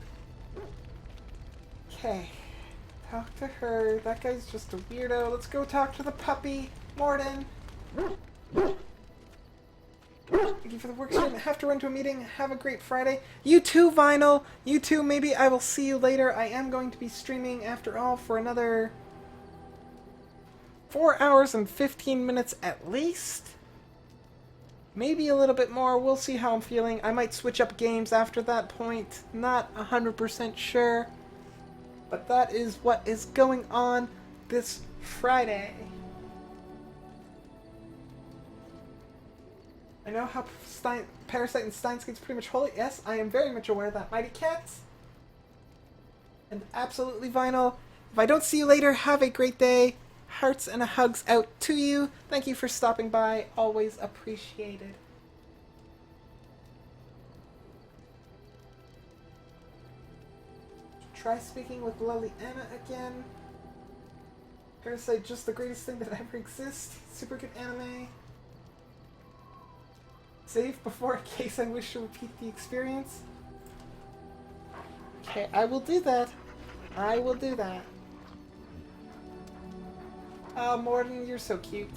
[SPEAKER 1] Okay. Talk to her. That guy's just a weirdo. Let's go talk to the puppy. Morden. Thank you for the work stream. I have to run to a meeting. Have a great Friday. You too, Vinyl. You too. Maybe I will see you later. I am going to be streaming after all for another 4 hours and 15 minutes at least. Maybe a little bit more. We'll see how I'm feeling. I might switch up games after that point. Not 100% sure. But that is what is going on this Friday. I know how Parasite and Steins Gate's pretty much holy. Yes, I am very much aware of that. Mighty Cats. And absolutely Vinyl. If I don't see you later, have a great day. Hearts and hugs out to you. Thank you for stopping by. Always appreciated. Try speaking with Liliana again. Parasite, just the greatest thing that ever exists. Super good anime. Save before in case I wish to repeat the experience. Okay, I will do that. I will do that. Oh, Morden, you're so cute.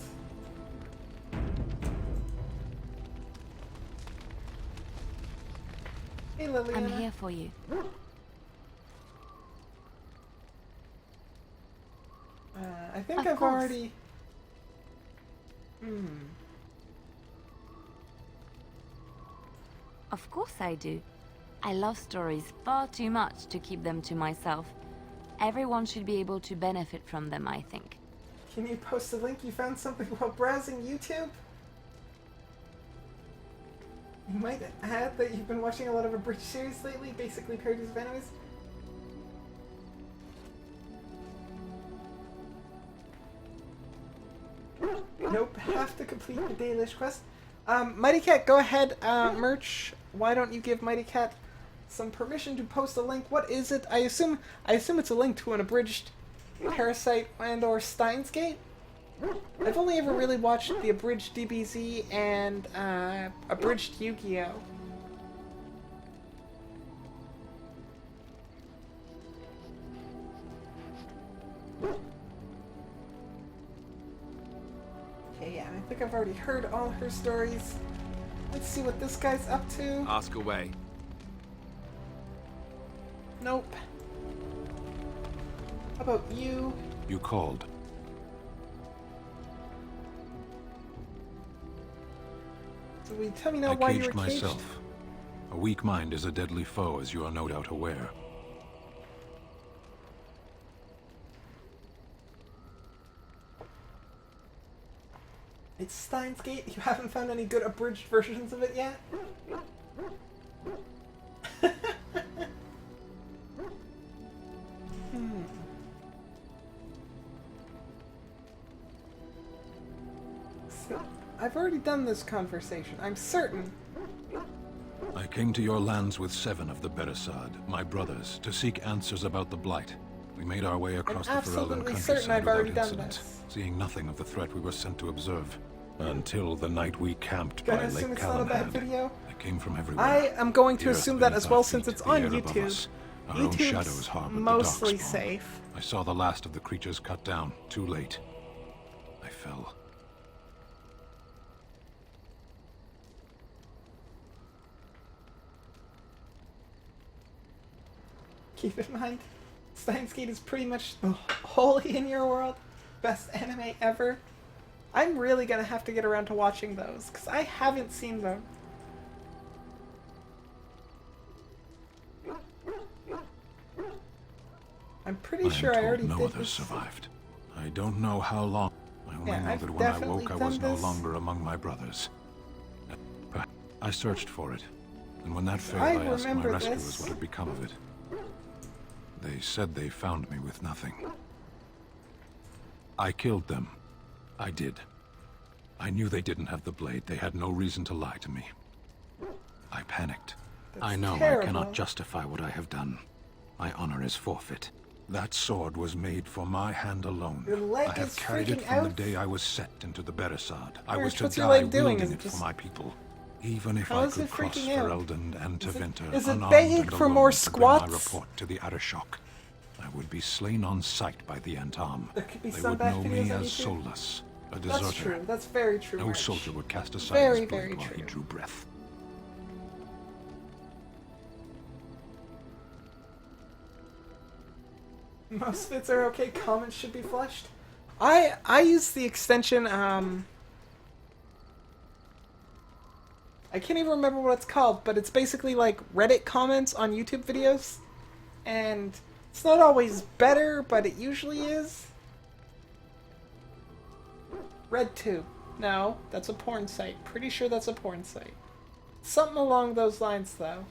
[SPEAKER 1] Hey, Liliana.
[SPEAKER 9] I'm here for you.
[SPEAKER 1] I think
[SPEAKER 9] Of
[SPEAKER 1] I've
[SPEAKER 9] course.
[SPEAKER 1] already...
[SPEAKER 9] Of course I do. I love stories far too much to keep them to myself. Everyone should be able to benefit from them, I think.
[SPEAKER 1] Can you post a link? You found something while browsing YouTube? You might add that you've been watching a lot of abridged series lately, basically parodies of animes. Nope, have to complete the Dalish quest. Mighty Cat, go ahead. Merch, why don't you give Mighty Cat some permission to post a link? What is it? I assume it's a link to an abridged Parasite and or Steins Gate. I've only ever really watched the abridged DBZ and abridged Yu-Gi-Oh! Okay, yeah, I think I've already heard all her stories. Let's see what this guy's up to.
[SPEAKER 3] Ask away.
[SPEAKER 1] Nope. How about you?
[SPEAKER 11] You called.
[SPEAKER 1] So will you tell me now
[SPEAKER 11] I
[SPEAKER 1] why you
[SPEAKER 11] caged
[SPEAKER 1] were caged?
[SPEAKER 11] myself. A weak mind is a deadly foe, as you are no doubt aware.
[SPEAKER 1] It's Steins Gate? You haven't found any good abridged versions of it yet? So, I've already done this conversation, I'm certain.
[SPEAKER 11] I came to your lands with 7 of the Beresad, my brothers, to seek answers about the Blight. We made our way across the Ferelden
[SPEAKER 1] absolutely certain
[SPEAKER 11] countryside
[SPEAKER 1] I've already
[SPEAKER 11] without
[SPEAKER 1] done
[SPEAKER 11] incident,
[SPEAKER 1] this.
[SPEAKER 11] seeing nothing of the threat we were sent to observe. Until the night we camped
[SPEAKER 1] Gonna
[SPEAKER 11] by
[SPEAKER 1] assume
[SPEAKER 11] Lake
[SPEAKER 1] it's not a bad
[SPEAKER 11] Calenhad.
[SPEAKER 1] video.
[SPEAKER 11] They came from everywhere.
[SPEAKER 1] I am going to
[SPEAKER 11] The earth
[SPEAKER 1] assume that
[SPEAKER 11] beneath
[SPEAKER 1] as
[SPEAKER 11] our
[SPEAKER 1] well
[SPEAKER 11] feet,
[SPEAKER 1] since it's
[SPEAKER 11] the
[SPEAKER 1] on
[SPEAKER 11] air above
[SPEAKER 1] YouTube.
[SPEAKER 11] us. Our own shadows
[SPEAKER 1] YouTube's
[SPEAKER 11] harbored the
[SPEAKER 1] mostly
[SPEAKER 11] darkspawn.
[SPEAKER 1] safe.
[SPEAKER 11] I saw the last of the creatures cut down, too late. I fell.
[SPEAKER 1] Keep in mind, Steins Gate is pretty much the holy in your world. Best anime ever. I'm really gonna have to get around to watching those, because I haven't seen them. I'm pretty sure I already
[SPEAKER 11] no
[SPEAKER 1] did
[SPEAKER 11] others
[SPEAKER 1] this.
[SPEAKER 11] survived. I don't know how long. I only
[SPEAKER 1] Yeah,
[SPEAKER 11] know
[SPEAKER 1] I've
[SPEAKER 11] that when I
[SPEAKER 1] definitely
[SPEAKER 11] woke, I
[SPEAKER 1] done
[SPEAKER 11] was no
[SPEAKER 1] this.
[SPEAKER 11] longer among my brothers. I searched for it, and when that failed,
[SPEAKER 1] I
[SPEAKER 11] I asked my
[SPEAKER 1] remember
[SPEAKER 11] rescuers
[SPEAKER 1] this.
[SPEAKER 11] what had become of it. They said they found me with nothing. I killed them. I did. I knew they didn't have the blade. They had no reason to lie to me. I panicked. I know I
[SPEAKER 1] terrible.
[SPEAKER 11] cannot justify what I have done. My honor is forfeit. That sword was made for my hand alone.
[SPEAKER 1] Your leg
[SPEAKER 11] I have
[SPEAKER 1] is
[SPEAKER 11] carried it
[SPEAKER 1] freaking
[SPEAKER 11] from the
[SPEAKER 1] out?
[SPEAKER 11] day I was set into the Beresard. I
[SPEAKER 1] Alright,
[SPEAKER 11] was to
[SPEAKER 1] what's your
[SPEAKER 11] die
[SPEAKER 1] leg doing?
[SPEAKER 11] wielding
[SPEAKER 1] Is it
[SPEAKER 11] it for
[SPEAKER 1] just-
[SPEAKER 11] my people. Even if
[SPEAKER 1] How
[SPEAKER 11] I
[SPEAKER 1] is
[SPEAKER 11] could
[SPEAKER 1] it
[SPEAKER 11] cross
[SPEAKER 1] freaking out?
[SPEAKER 11] Ferelden and Tevinter
[SPEAKER 1] is it
[SPEAKER 11] unarmed
[SPEAKER 1] begging
[SPEAKER 11] and
[SPEAKER 1] for
[SPEAKER 11] alone
[SPEAKER 1] more
[SPEAKER 11] to bring my
[SPEAKER 1] squats?
[SPEAKER 11] report to the Arishok, I would be slain on sight by the Antam.
[SPEAKER 1] There could be
[SPEAKER 11] They
[SPEAKER 1] some
[SPEAKER 11] would
[SPEAKER 1] bad
[SPEAKER 11] know
[SPEAKER 1] videos
[SPEAKER 11] me
[SPEAKER 1] on
[SPEAKER 11] as
[SPEAKER 1] YouTube.
[SPEAKER 11] soulless, a deserter.
[SPEAKER 1] That's true. That's very true.
[SPEAKER 11] No
[SPEAKER 1] Arch.
[SPEAKER 11] soldier would cast aside
[SPEAKER 1] Very,
[SPEAKER 11] his blade
[SPEAKER 1] very
[SPEAKER 11] while he
[SPEAKER 1] true.
[SPEAKER 11] drew breath.
[SPEAKER 1] Most bits are okay. Comments should be flushed. I use the extension. I can't even remember what it's called, but it's basically like Reddit comments on YouTube videos, and it's not always better, but it usually is. RedTube. No, that's a porn site. Pretty sure that's a porn site. Something along those lines, though.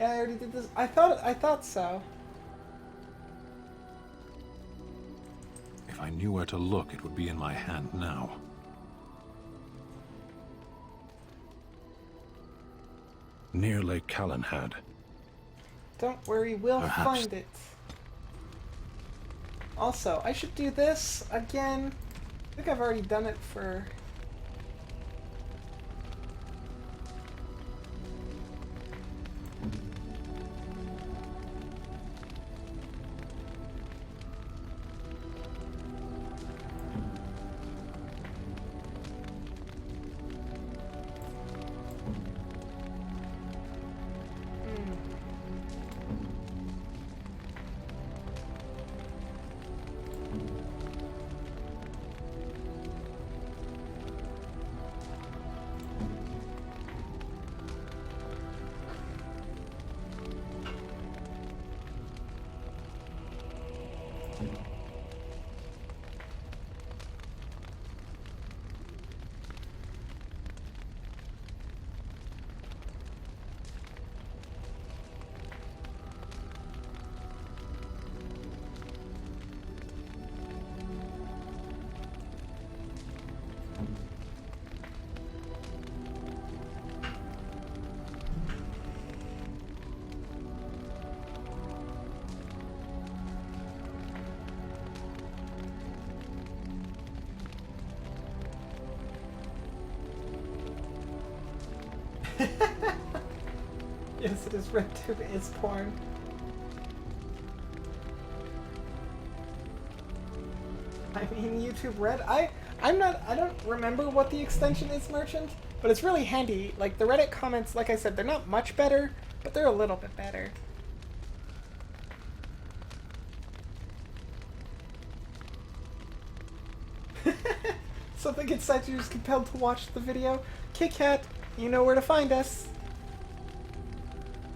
[SPEAKER 1] Yeah, I already did this. I thought so.
[SPEAKER 11] If I knew where to look, it would be in my hand now. Near Lake Calenhad.
[SPEAKER 1] Don't worry, we'll
[SPEAKER 11] Perhaps.
[SPEAKER 1] find it. Also, I should do this again. I think I've already done it for... Yes, it is. RedTube is porn. I mean, YouTube Red. I don't remember what the extension is, Merchant, but it's really handy. Like the Reddit comments, like I said, they're not much better, but they're a little bit better. Something inside you is compelled to watch the video. KitKat, you know where to find us.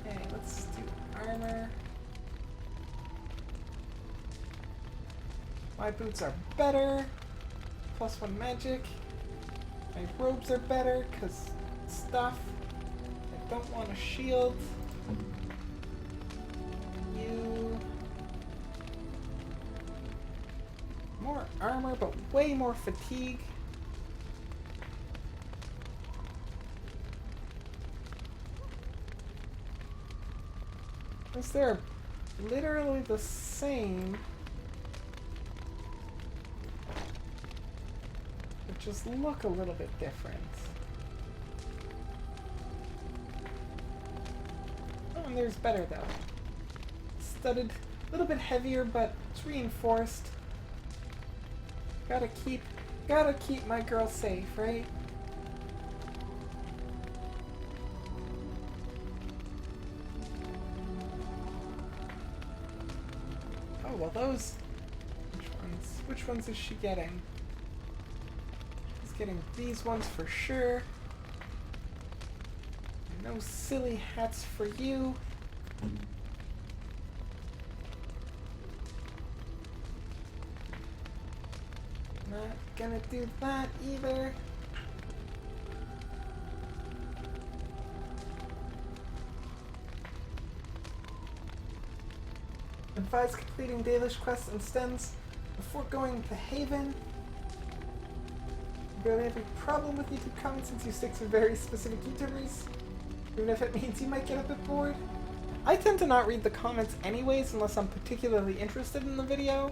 [SPEAKER 1] Okay, let's do armor. My boots are better. +1 magic. My robes are better, because stuff. I don't want a shield. You. More armor, but way more fatigue. Because they're literally the same. But just look a little bit different. Oh, and there's better though. Studded, a little bit heavier, but it's reinforced. Gotta keep my girl safe, right? Oh, well those... Which ones is she getting? She's getting these ones for sure. No silly hats for you. Not gonna do that either. Advise completing Dalish quests and stems before going to Haven. I barely have a problem with YouTube comments since you stick to very specific YouTubers. Even if it means you might get a bit bored. I tend to not read the comments anyways unless I'm particularly interested in the video,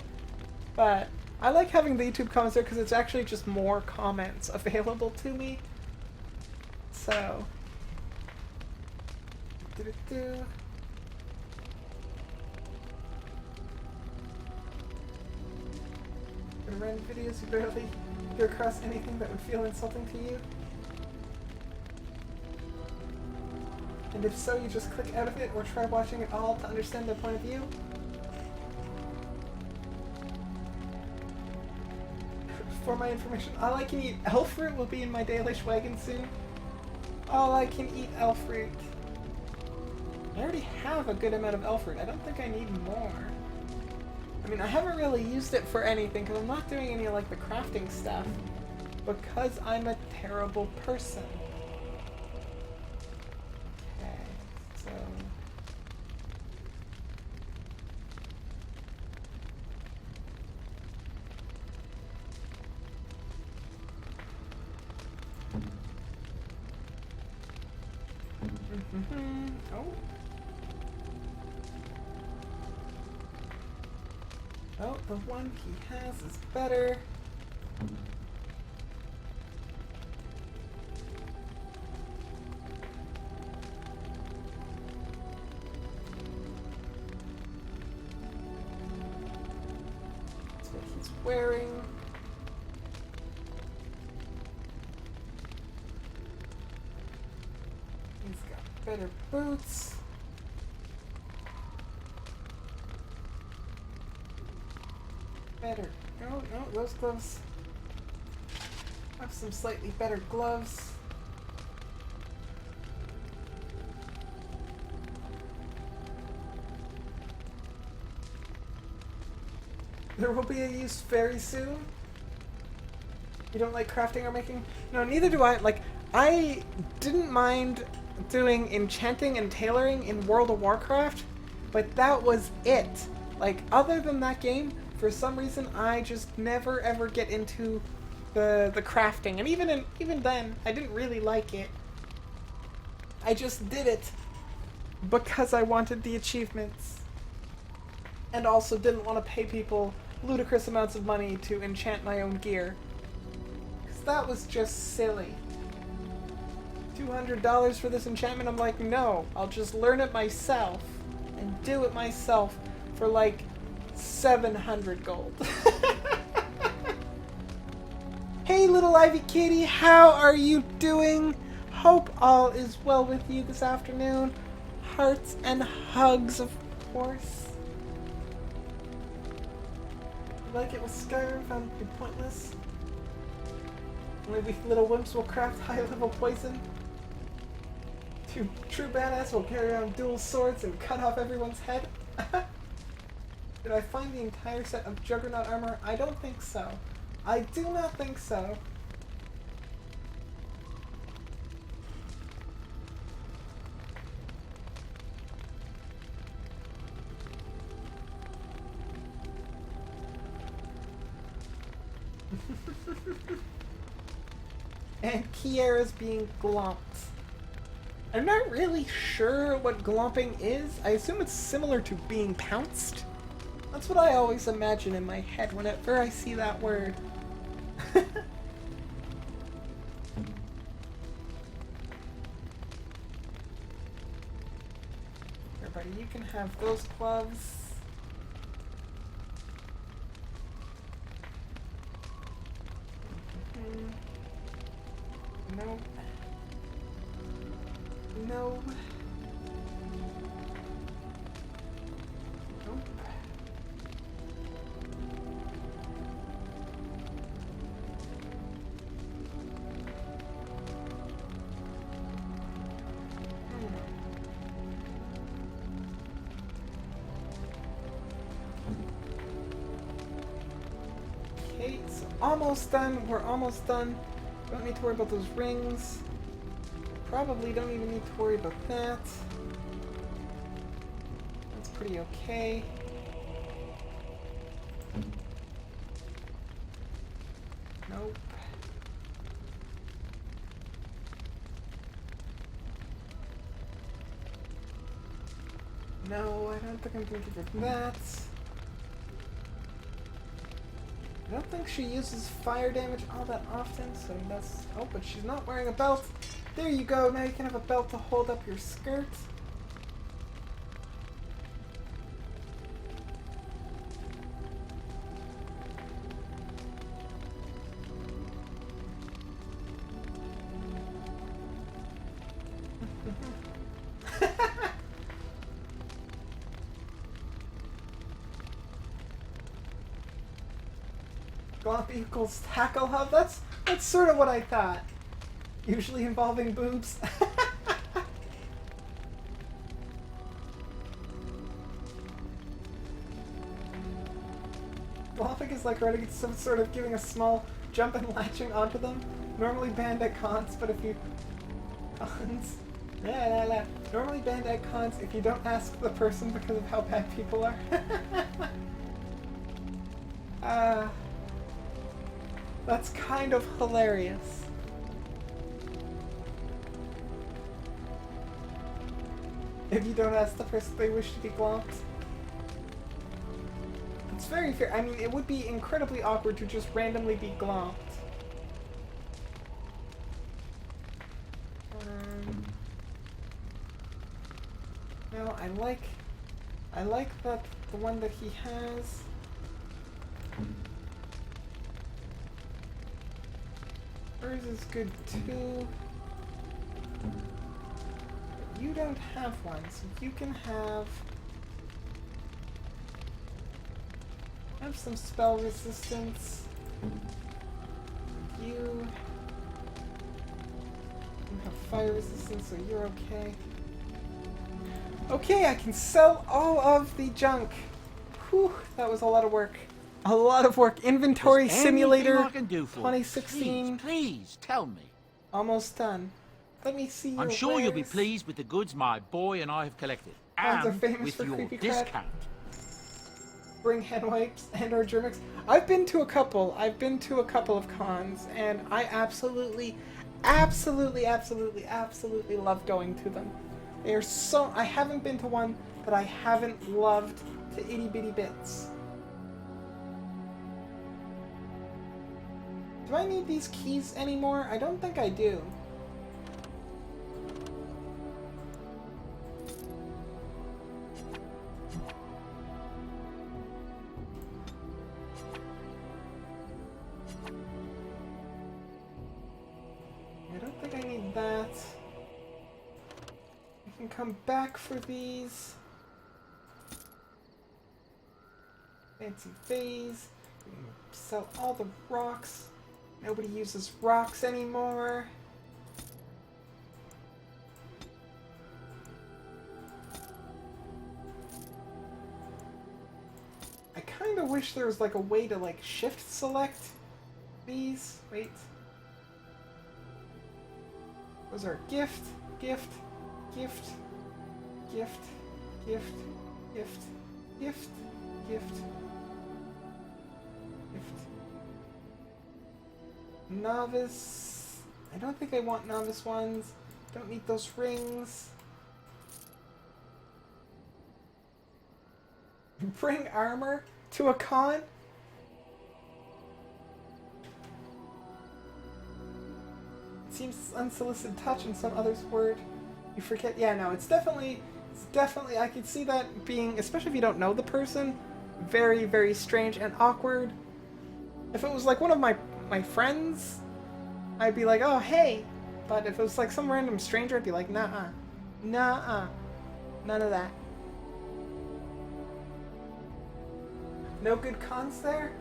[SPEAKER 1] but I like having the YouTube comments there because it's actually just more comments available to me. So... In random videos, you barely hear across anything that would feel insulting to you. And if so, you just click out of it or try watching it all to understand their point of view. For my information, all I can eat elf fruit will be in my Dalish wagon soon. All I can eat elf fruit. I already have a good amount of elf fruit. I don't think I need more. I mean, I haven't really used it for anything because I'm not doing any like the crafting stuff because I'm a terrible person. Okay, so... Oh. Oh, the one he has is better. That's what he's wearing. He's got better boots. Better. No, those gloves have some slightly better gloves. There will be a use very soon. You don't like crafting or making? No, neither do I. Like, I didn't mind doing enchanting and tailoring in World of Warcraft, but that was it. Like, other than that game, for some reason, I just never ever get into the crafting, and even then, I didn't really like it. I just did it because I wanted the achievements, and also didn't want to pay people ludicrous amounts of money to enchant my own gear, because that was just silly. $200 for this enchantment? I'm like, no, I'll just learn it myself and do it myself for like 700 gold. Hey little Ivy Kitty, how are you doing? Hope all is well with you this afternoon. Hearts and hugs, of course. You like it with Skyrim? Found it to be pointless. Maybe little wimps will craft high-level poison. Two true badass will carry around dual swords and cut off everyone's head. Did I find the entire set of Juggernaut armor? I don't think so. I do not think so. And Kiera's being glomped. I'm not really sure what glomping is. I assume it's similar to being pounced. That's what I always imagine in my head whenever I see that word. Everybody, you can have those gloves. No. No. Nope. Okay, it's almost done. We're almost done. Don't need to worry about those rings. Probably don't even need to worry about that. That's pretty okay. Nope. No, I don't think I'm thinking of that. I don't think she uses fire damage all that often, so that's... Oh, but she's not wearing a belt. There you go, now you can have a belt to hold up your skirt. Glomp equals tackle hub? That's sort of what I thought. Usually involving boobs. Glomping is like running some sort of giving a small jump and latching onto them. Normally banned at cons, but if you... Cons? Normally banned at cons if you don't ask the person because of how bad people are. That's kind of hilarious. If you don't ask the person they wish to be glomped. It's very fair. I mean, it would be incredibly awkward to just randomly be glomped. No, I like that the one that he has. Hers is good too. But you don't have one, so you can have some spell resistance. You have fire resistance, so you're okay. Okay, I can sell all of the junk. Whew, that was a lot of work. A lot of work. Inventory Simulator
[SPEAKER 12] I can do for
[SPEAKER 1] 2016.
[SPEAKER 12] You? Please, tell me.
[SPEAKER 1] Almost done. Let me see your
[SPEAKER 12] I'm sure you'll be
[SPEAKER 1] wares.
[SPEAKER 12] pleased with the goods my boy and I have collected.
[SPEAKER 1] Cons are
[SPEAKER 12] And
[SPEAKER 1] famous
[SPEAKER 12] with
[SPEAKER 1] for
[SPEAKER 12] your
[SPEAKER 1] creepy crap.
[SPEAKER 12] discount.
[SPEAKER 1] Bring hand wipes and or Germix. I've been to a couple of cons, and I absolutely love going to them. They are so... I haven't been to one that I haven't loved to itty bitty bits. Do I need these keys anymore? I don't think I do. I don't think I need that. I can come back for these. Fancy phase. We can sell all the rocks. Nobody uses rocks anymore. I kind of wish there was like a way to like shift select these. Wait. Those are gift, gift, gift, gift, gift, gift, gift, gift, gift. Novice. I don't think I want novice ones. Don't need those rings. Bring armor to a con? Seems unsolicited touch in some other's word. You forget. Yeah, no, it's definitely, I could see that being, especially if you don't know the person, very, very strange and awkward. If it was like one of my friends, I'd be like, oh, hey. But if it was like some random stranger, I'd be like, nah-uh. Nah-uh. None of that. No good cons there?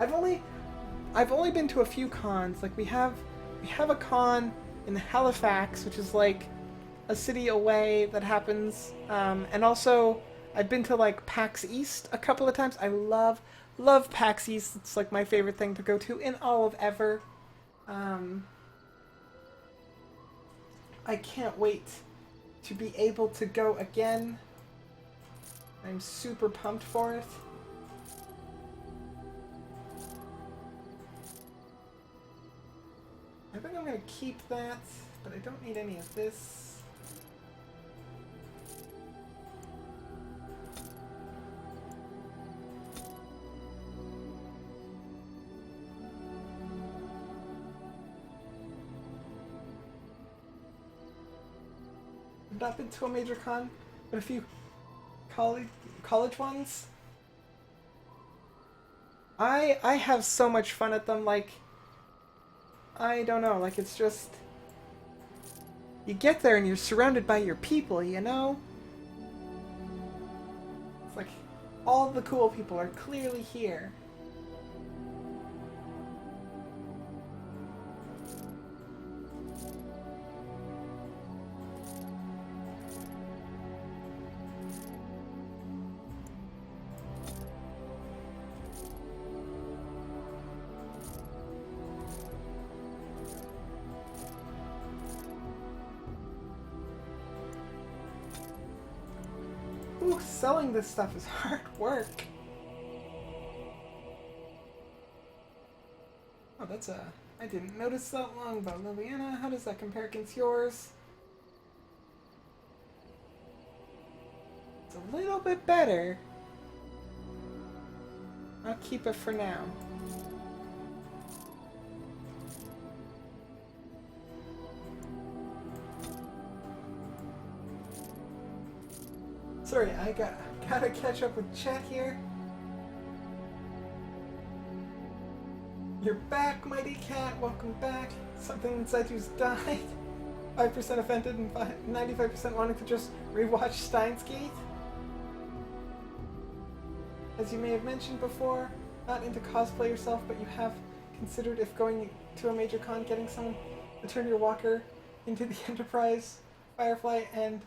[SPEAKER 1] I've only been to a few cons. Like we have a con in Halifax, which is like a city away that happens. And also I've been to like PAX East a couple of times. I love PAX East. It's like my favorite thing to go to in all of ever. I can't wait to be able to go again. I'm super pumped for it. I think I'm going to keep that, but I don't need any of this. not been to a major con, but a few college ones. I have so much fun at them, like, I don't know, like, it's just, you get there and you're surrounded by your people, you know? It's like, all the cool people are clearly here. Ooh, selling this stuff is hard work. Oh, that's a... I didn't notice that long about Liliana. How does that compare against yours? It's a little bit better. I'll keep it for now. Sorry, I gotta catch up with chat here. You're back, Mighty Cat. Welcome back. Something inside you's died. 5% offended and 95% wanting to just rewatch Steins Gate. As you may have mentioned before, not into cosplay yourself, but you have considered, if going to a major con, getting someone to turn your walker into the Enterprise, Firefly, and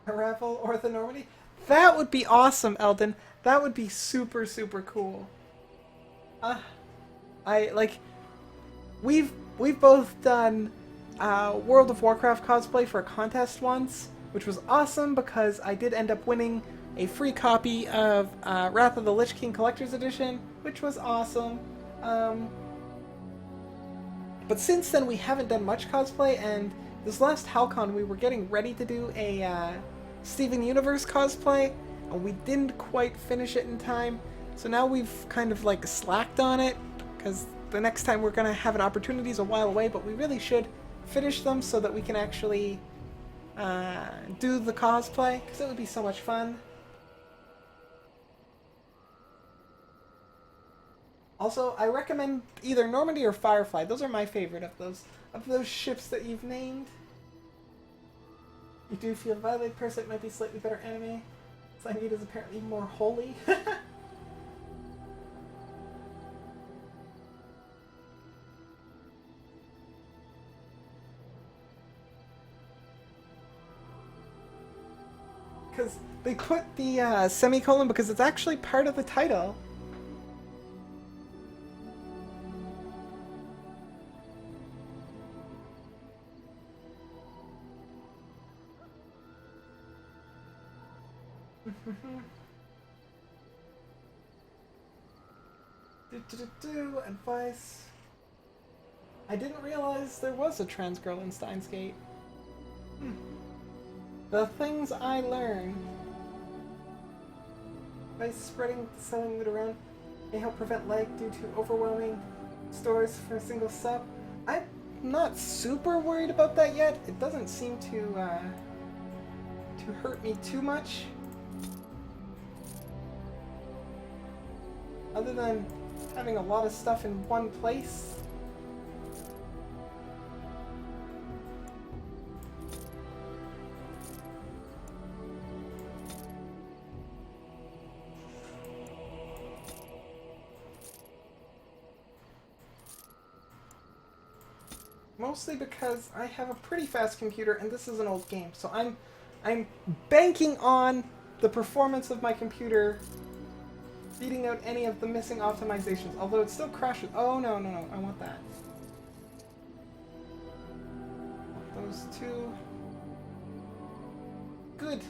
[SPEAKER 1] Ravel or the Normandy. That would be awesome, Eldon. That would be super, super cool. We've both done World of Warcraft cosplay for a contest once, which was awesome because I did end up winning a free copy of Wrath of the Lich King Collector's Edition, which was awesome. But since then we haven't done much cosplay, and this last HalCon we were getting ready to do a Steven Universe cosplay, and we didn't quite finish it in time. So now we've kind of like slacked on it, because the next time we're going to have an opportunity is a while away, but we really should finish them so that we can actually do the cosplay, because it would be so much fun. Also, I recommend either Normandy or Firefly. Those are my favorite of those ships that you've named. You do feel Violet Parasite might be slightly better anime. Slangate is apparently more holy. Because they put the semicolon because it's actually part of the title. Advice. I didn't realize there was a trans girl in Steins Gate. The things I learned. By spreading selling it around may help prevent lag due to overwhelming stores for a single sub. I'm not super worried about that yet. It doesn't seem to hurt me too much. Other than having a lot of stuff in one place. Mostly because I have a pretty fast computer and this is an old game, so I'm banking on the performance of my computer beating out any of the missing optimizations, although it still crashes. Oh, no, I want that. Those two. Good.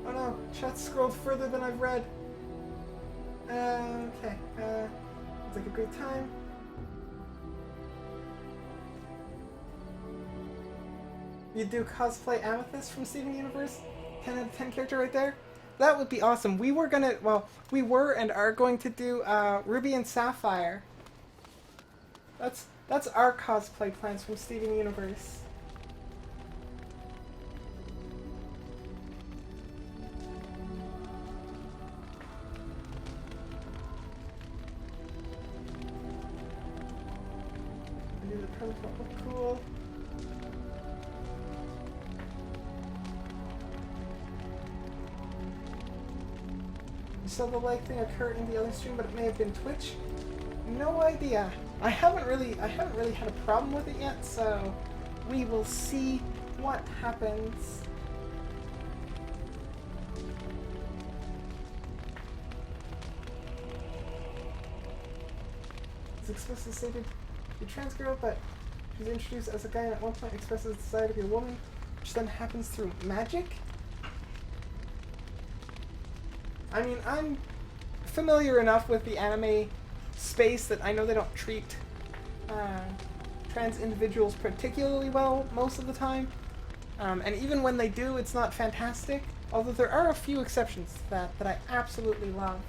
[SPEAKER 1] Oh no, chat scrolled further than I've read. Okay, it's like a great time. You do cosplay Amethyst from Steven Universe? 10 out of 10 character right there. That would be awesome. We were gonna, well, we were and are going to do Ruby and Sapphire. That's our cosplay plans from Steven Universe. I do the premise won't look cool. You saw the like thing occur in the other stream, but it may have been Twitch. No idea. I haven't really had a problem with it yet, so we will see what happens. It's explicitly stated you're a trans girl, but she's introduced as a guy and at one point expresses the desire to be a woman, which then happens through magic. I mean, I'm familiar enough with the anime space that I know they don't treat trans individuals particularly well most of the time. And even when they do, it's not fantastic. Although there are a few exceptions to that I absolutely love.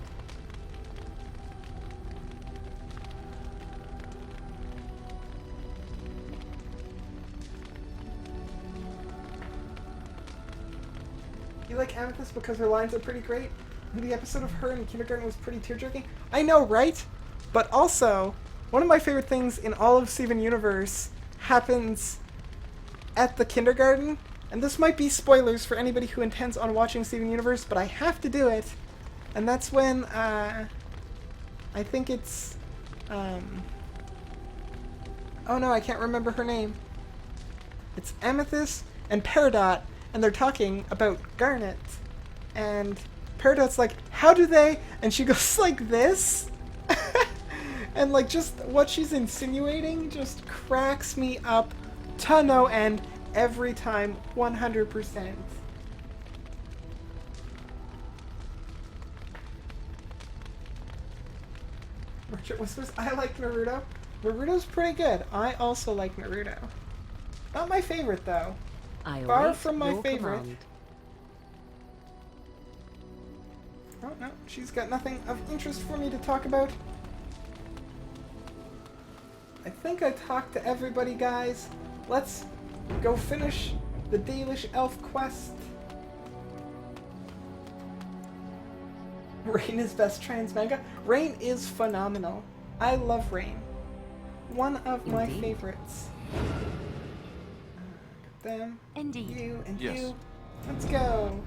[SPEAKER 1] You like Amethyst because her lines are pretty great? The episode of her in kindergarten was pretty tear-jerking. I know, right? But also, one of my favorite things in all of Steven Universe happens at the kindergarten. And this might be spoilers for anybody who intends on watching Steven Universe, but I have to do it. And that's when, I think it's, oh no, I can't remember her name. It's Amethyst and Peridot, and they're talking about Garnet. And Peridot's like, how do they? And she goes like this. And like just what she's insinuating just cracks me up to no end every time, 100%. Richard whispers, I like Naruto. Naruto's pretty good. I also like Naruto. Not my favorite though. Far from my favorite.
[SPEAKER 8] Command.
[SPEAKER 1] Oh no, she's got nothing of interest for me to talk about. I think I talked to everybody, guys. Let's go finish the Dalish Elf quest. Rain is best trans manga. Rain is phenomenal. I love Rain. One of my favorites. Them,
[SPEAKER 9] Indeed.
[SPEAKER 1] you, and
[SPEAKER 3] Yes.
[SPEAKER 1] you. Let's go.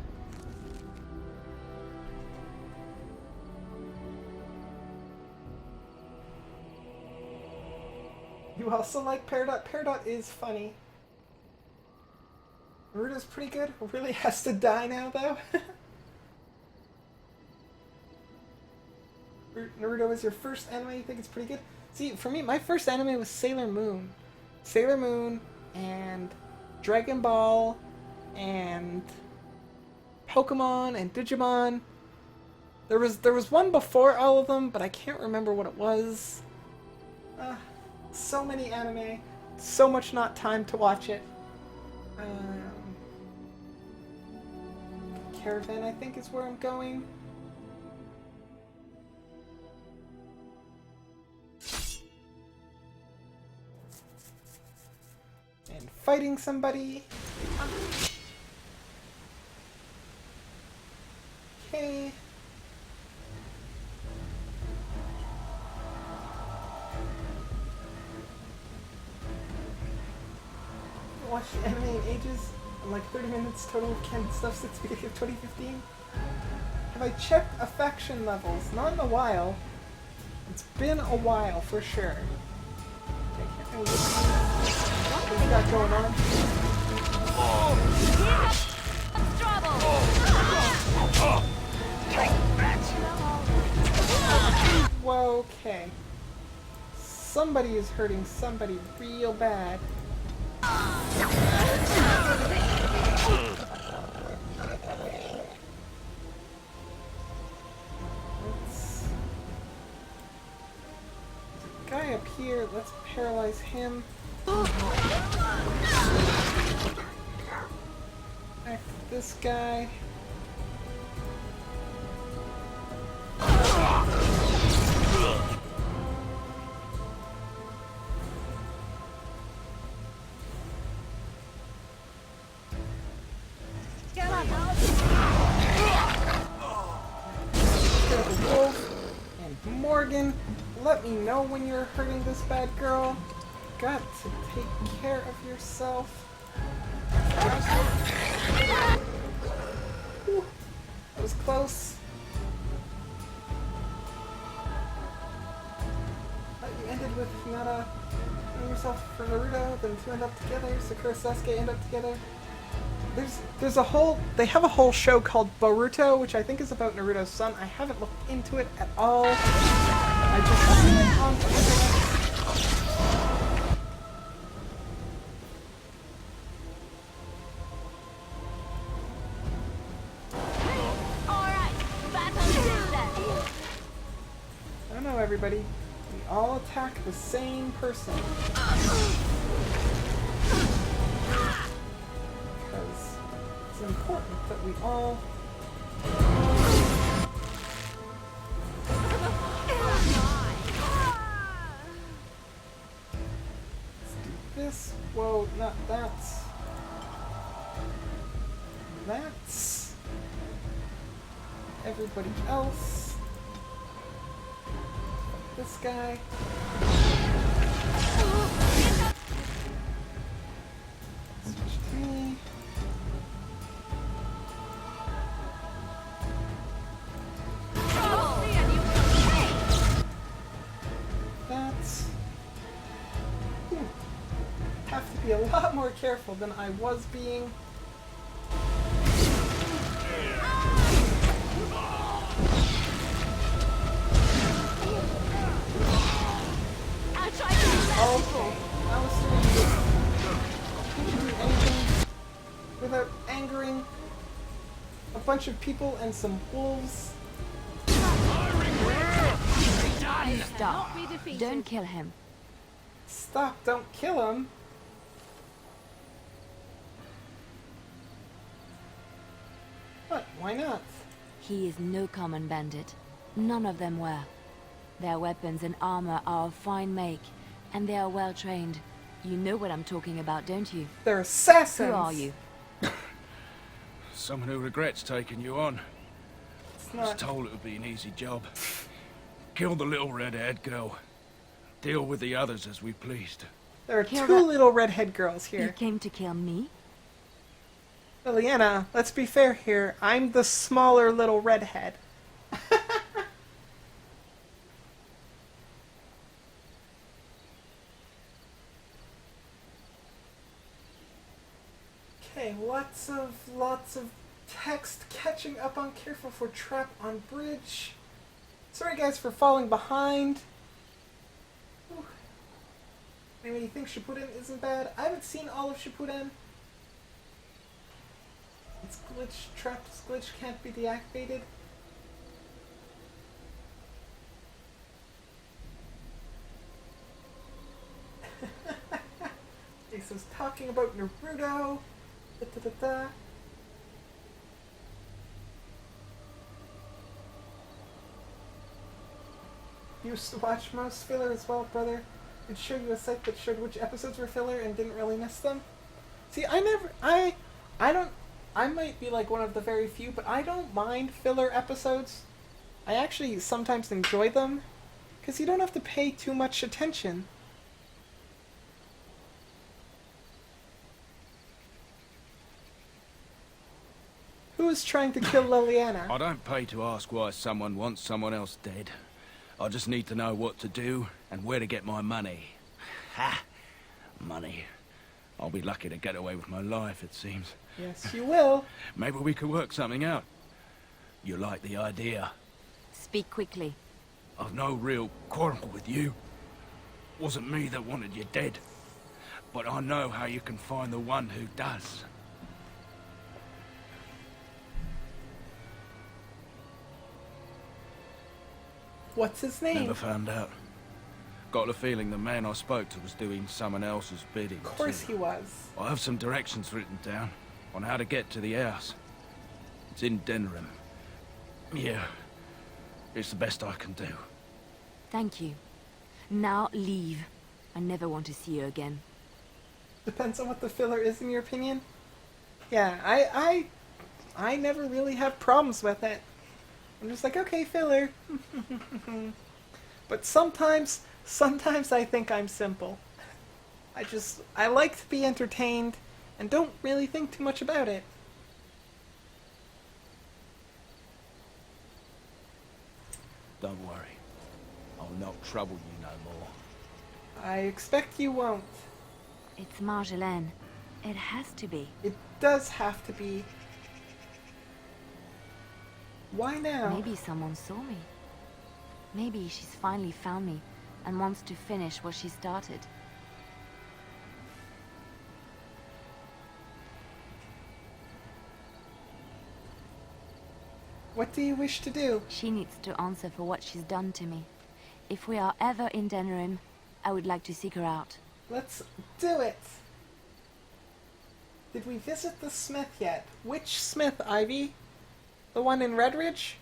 [SPEAKER 1] You also like Peridot? Peridot is funny. Naruto's pretty good. Really has to die now, though. Naruto is your first anime? You think it's pretty good? See, for me, my first anime was Sailor Moon. Sailor Moon and Dragon Ball and Pokemon and Digimon. There was one before all of them, but I can't remember what it was. So many anime, so much not time to watch it. Caravan, I think, is where I'm going. And fighting somebody. Okay. Watched the anime in ages. I'm like 30 minutes total of canned stuff since the beginning of 2015. Have I checked affection levels? Not in a while. It's been a while for sure. Okay, can't really what we got going on? Whoa, okay. Somebody is hurting somebody real bad. Guy up here, let's paralyze him. Back to this guy.
[SPEAKER 2] Get up!
[SPEAKER 1] The wolf and Morgan, let me know when you're hurting this bad girl. Got to take care of yourself. Whew, that was close. You ended with Hinata hurting yourself for Naruto, then two end up together. Sakura and Sasuke end up together. There's a whole, they have a whole show called Boruto, which I think is about Naruto's son. I haven't looked into it at all. I just seen it on the internet. I don't know, everybody. We all attack the same person. Because it's important that we all... Let's do this. Whoa, not that's... That's... Everybody else. This guy. Switch to me. That's... Have to be a lot more careful than I was being. Okay, Alistair, you can do anything without angering a bunch of people and some wolves.
[SPEAKER 9] Stop. Don't kill him.
[SPEAKER 1] Stop, don't kill him. What? Why not?
[SPEAKER 9] He is no common bandit. None of them were. Their weapons and armor are of fine make, and they are well trained. You know what I'm talking about, don't you?
[SPEAKER 1] They're assassins!
[SPEAKER 9] Who are you?
[SPEAKER 13] Someone who regrets taking you on.
[SPEAKER 1] It's
[SPEAKER 13] I was
[SPEAKER 1] not...
[SPEAKER 13] told it would be an easy job. Kill the little red-haired girl. Deal with the others as we pleased.
[SPEAKER 1] There are
[SPEAKER 9] Kill
[SPEAKER 1] two
[SPEAKER 9] that-
[SPEAKER 1] little redhead girls
[SPEAKER 9] You
[SPEAKER 1] here.
[SPEAKER 9] came to kill me?
[SPEAKER 1] Liliana, let's be fair here. I'm the smaller little redhead. Okay, lots of text catching up on. Careful for trap on bridge. Sorry guys for falling behind. Whew. Maybe you think Shippuden isn't bad. I haven't seen all of Shippuden. It's glitch, trapped glitch can't be deactivated. Ace talking about Naruto. Da-da-da-da. You used to watch most filler as well, brother. It showed you a site that showed which episodes were filler and didn't really miss them. See, I might be like one of the very few, but I don't mind filler episodes. I actually sometimes enjoy them, because you don't have to pay too much attention. Who is trying to kill Liliana?
[SPEAKER 13] I don't pay to ask why someone wants someone else dead. I just need to know what to do and where to get my money. Ha! Money. I'll be lucky to get away with my life, it seems.
[SPEAKER 1] Yes, you will.
[SPEAKER 13] Maybe we could work something out. You like the idea?
[SPEAKER 9] Speak quickly.
[SPEAKER 13] I've no real quarrel with you. Wasn't me that wanted you dead. But I know how you can find the one who does.
[SPEAKER 1] What's his name?
[SPEAKER 13] Never found out. Got the feeling the man I spoke to was doing someone else's bidding.
[SPEAKER 1] Of course he was.
[SPEAKER 13] I have some directions written down on how to get to the house. It's in Denerim. Yeah, it's the best I can do.
[SPEAKER 9] Thank you. Now leave. I never want to see you again.
[SPEAKER 1] Depends on what the filler is in your opinion. Yeah, I I never really have problems with it. I'm just like, okay, filler. But sometimes I think I'm simple. I like to be entertained and don't really think too much about it.
[SPEAKER 13] Don't worry. I'll not trouble you no more.
[SPEAKER 1] I expect you won't.
[SPEAKER 9] It's Marjolaine. It has to be.
[SPEAKER 1] It does have to be. Why now?
[SPEAKER 9] Maybe someone saw me. Maybe she's finally found me and wants to finish what she started.
[SPEAKER 1] What do you wish to do?
[SPEAKER 9] She needs to answer for what she's done to me. If we are ever in Denerim, I would like to seek her out.
[SPEAKER 1] Let's do it! Did we visit the smith yet? Which smith, Ivy? The one in Redridge?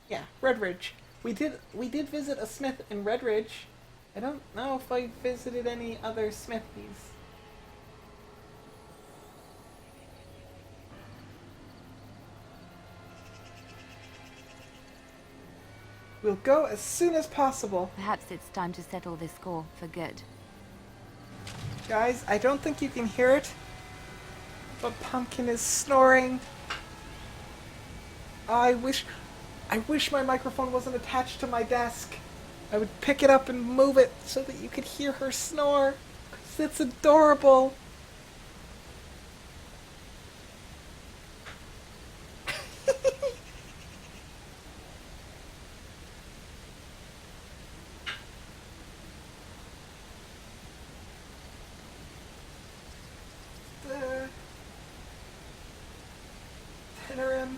[SPEAKER 1] Yeah, Redridge. We did visit a smith in Redridge. I don't know if I visited any other smithies. We'll go as soon as possible.
[SPEAKER 9] Perhaps it's time to settle this score for good.
[SPEAKER 1] Guys, I don't think you can hear it, but Pumpkin is snoring. I wish my microphone wasn't attached to my desk. I would pick it up and move it so that you could hear her snore. 'Cause it's adorable. Denerim.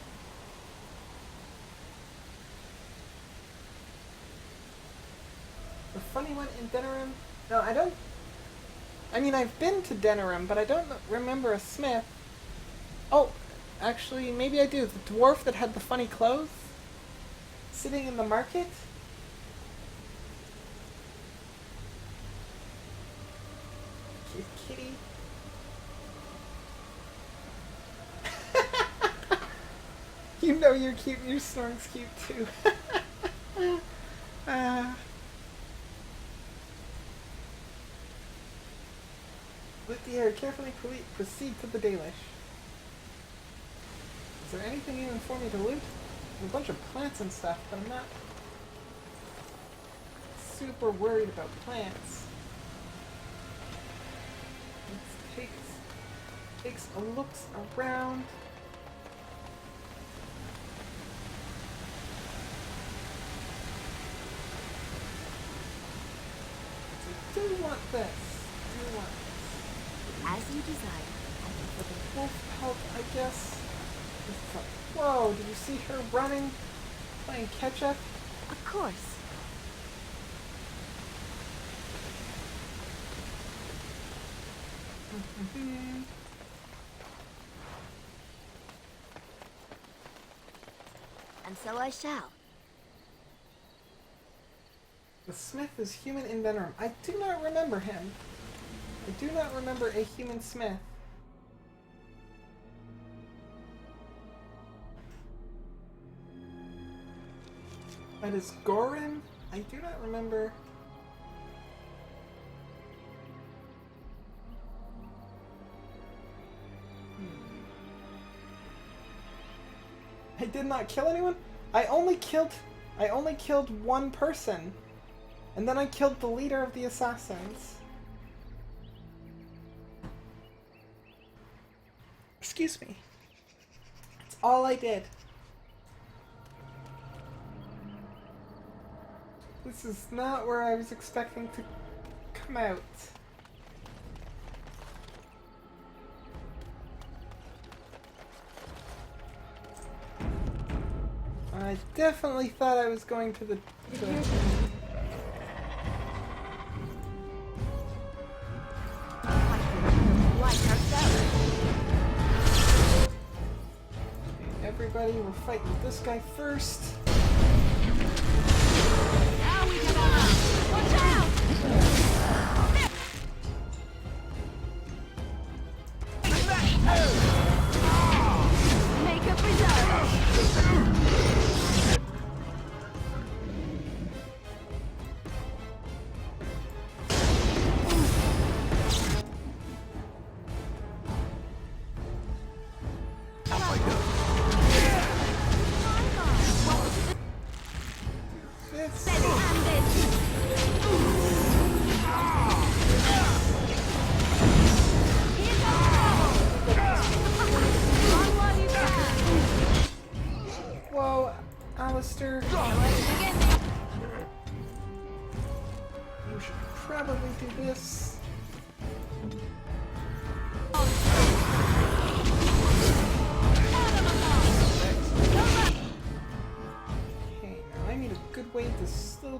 [SPEAKER 1] The funny one in Denerim? No, I don't... I mean, I've been to Denerim, but I don't remember a smith. Oh, actually, maybe I do. The dwarf that had the funny clothes? Sitting in the market? Cute kitty. You know you're cute, your snoring's cute too. With the air, carefully proceed to the Dalish. Is there anything even for me to loot? There's a bunch of plants and stuff, but I'm not super worried about plants. Let's takes a looks around. Do want this. Do want this.
[SPEAKER 9] As you desire.
[SPEAKER 1] For the wolf pelt, I guess. Whoa, did you see her running? Playing catch up?
[SPEAKER 9] Of course. And so I shall.
[SPEAKER 1] The smith is human in Denerim. I do not remember him. I do not remember a human smith. That is Gorin? I do not remember. I did not kill anyone? I only killed one person. And then I killed the leader of the assassins. Excuse me. That's all I did. This is not where I was expecting to come out. I definitely thought I was going to the... Everybody, we're fighting with this guy first.
[SPEAKER 2] Now we get on! Watch out!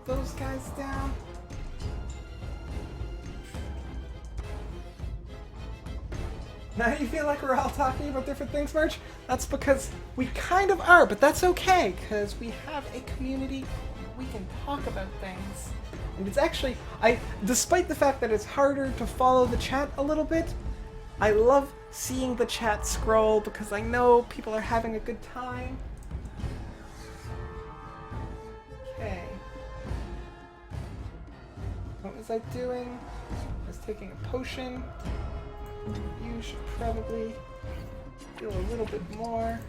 [SPEAKER 1] those guys down. Now you feel like we're all talking about different things, Merch? That's because we kind of are, but that's okay, because we have a community. We can talk about things. And it's actually, despite the fact that it's harder to follow the chat a little bit, I love seeing the chat scroll because I know people are having a good time. Okay. What was I doing? I was taking a potion. You should probably do a little bit more.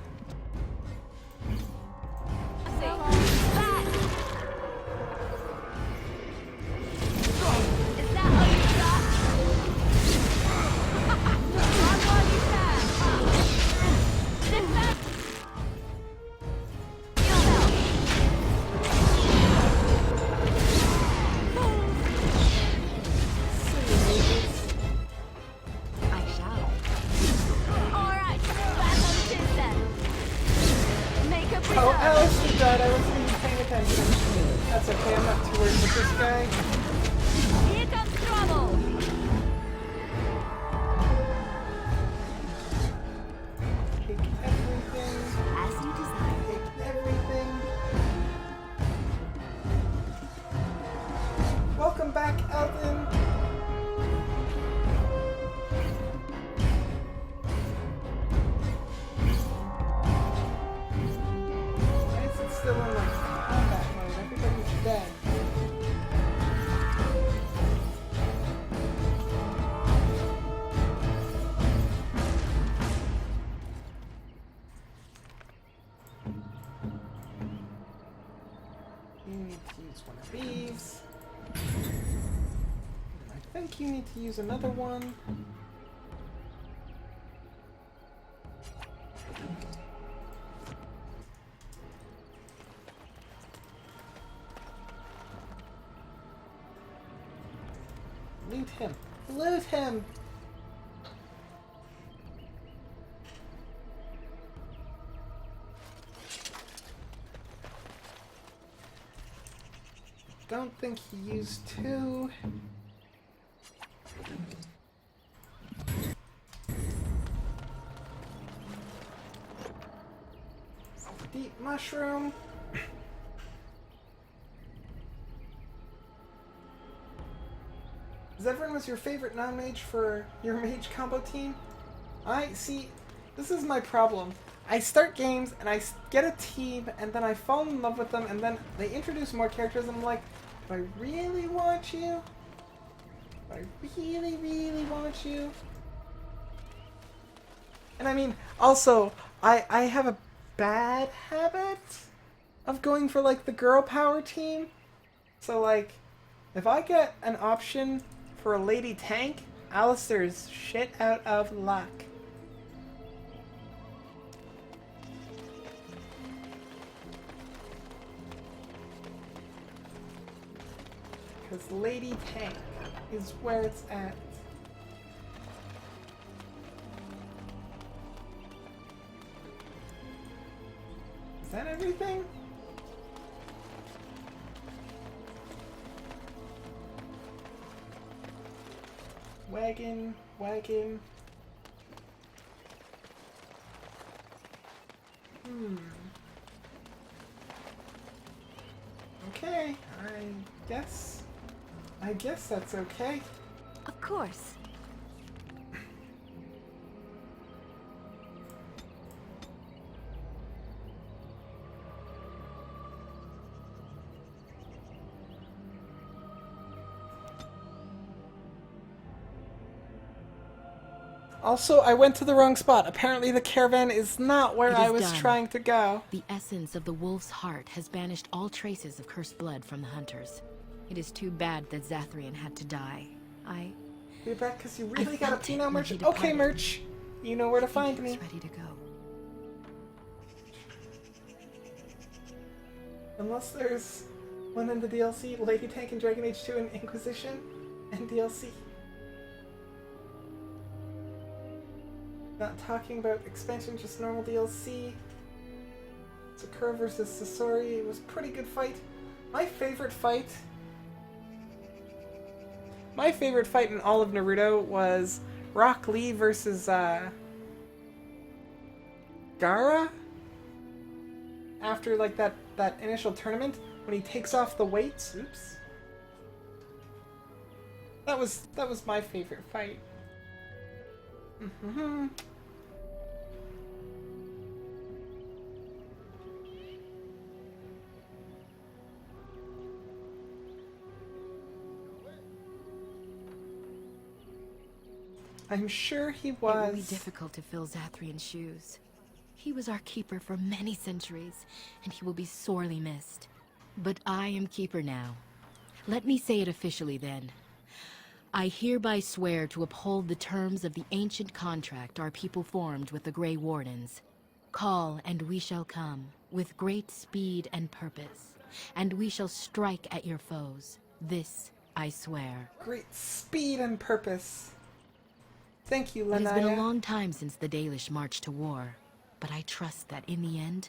[SPEAKER 1] Oh, Alice, you died. I wasn't even paying attention. That's okay, I'm not too worried with this guy.
[SPEAKER 2] Here comes trouble!
[SPEAKER 1] Take everything.
[SPEAKER 2] As you desire.
[SPEAKER 1] Take everything. Welcome back, Elton. Still in like combat mode. Everybody's dead. You need to use one of these. I think you need to use another one. Loot him! Loot him! Don't think he used two. Deep mushroom. Zevran was your favorite non-mage for your mage combo team? This is my problem. I start games and I get a team and then I fall in love with them and then they introduce more characters and I'm like, do I really want you? Do I really, really want you? And I mean, also, I have a bad habit of going for like the girl power team. So like, if I get an option for a lady tank, Alistair's shit out of luck. Because lady tank is where it's at. Is that everything? Wagon. Okay, I guess that's okay.
[SPEAKER 9] Of course.
[SPEAKER 1] Also, I went to the wrong spot. Apparently the caravan is not where I was trying to go.
[SPEAKER 14] The essence of the wolf's heart has banished all traces of cursed blood from the hunters. It is too bad that Zathrian had to die.
[SPEAKER 1] You're back because you really got a Pinot merch? Okay, merch. You know where to find me.
[SPEAKER 14] Ready to go.
[SPEAKER 1] Unless there's one in the DLC, Lady Tank and Dragon Age 2 and Inquisition and DLC. Not talking about expansion, just normal DLC. Sakura versus Sasori. It was a pretty good fight. My favorite fight in all of Naruto was Rock Lee versus Gaara. After like that initial tournament when he takes off the weights. Oops. That was my favorite fight. Mm-hmm. I'm sure he was.
[SPEAKER 14] It will be difficult to fill Zathrian's shoes. He was our keeper for many centuries, and he will be sorely missed. But I am keeper now. Let me say it officially then. I hereby swear to uphold the terms of the ancient contract our people formed with the Grey Wardens. Call, and we shall come, with great speed and purpose, and we shall strike at your foes. This I swear.
[SPEAKER 1] Great speed and purpose. Thank you, Lanaya.
[SPEAKER 14] It has been a long time since the Dalish marched to war, but I trust that in the end,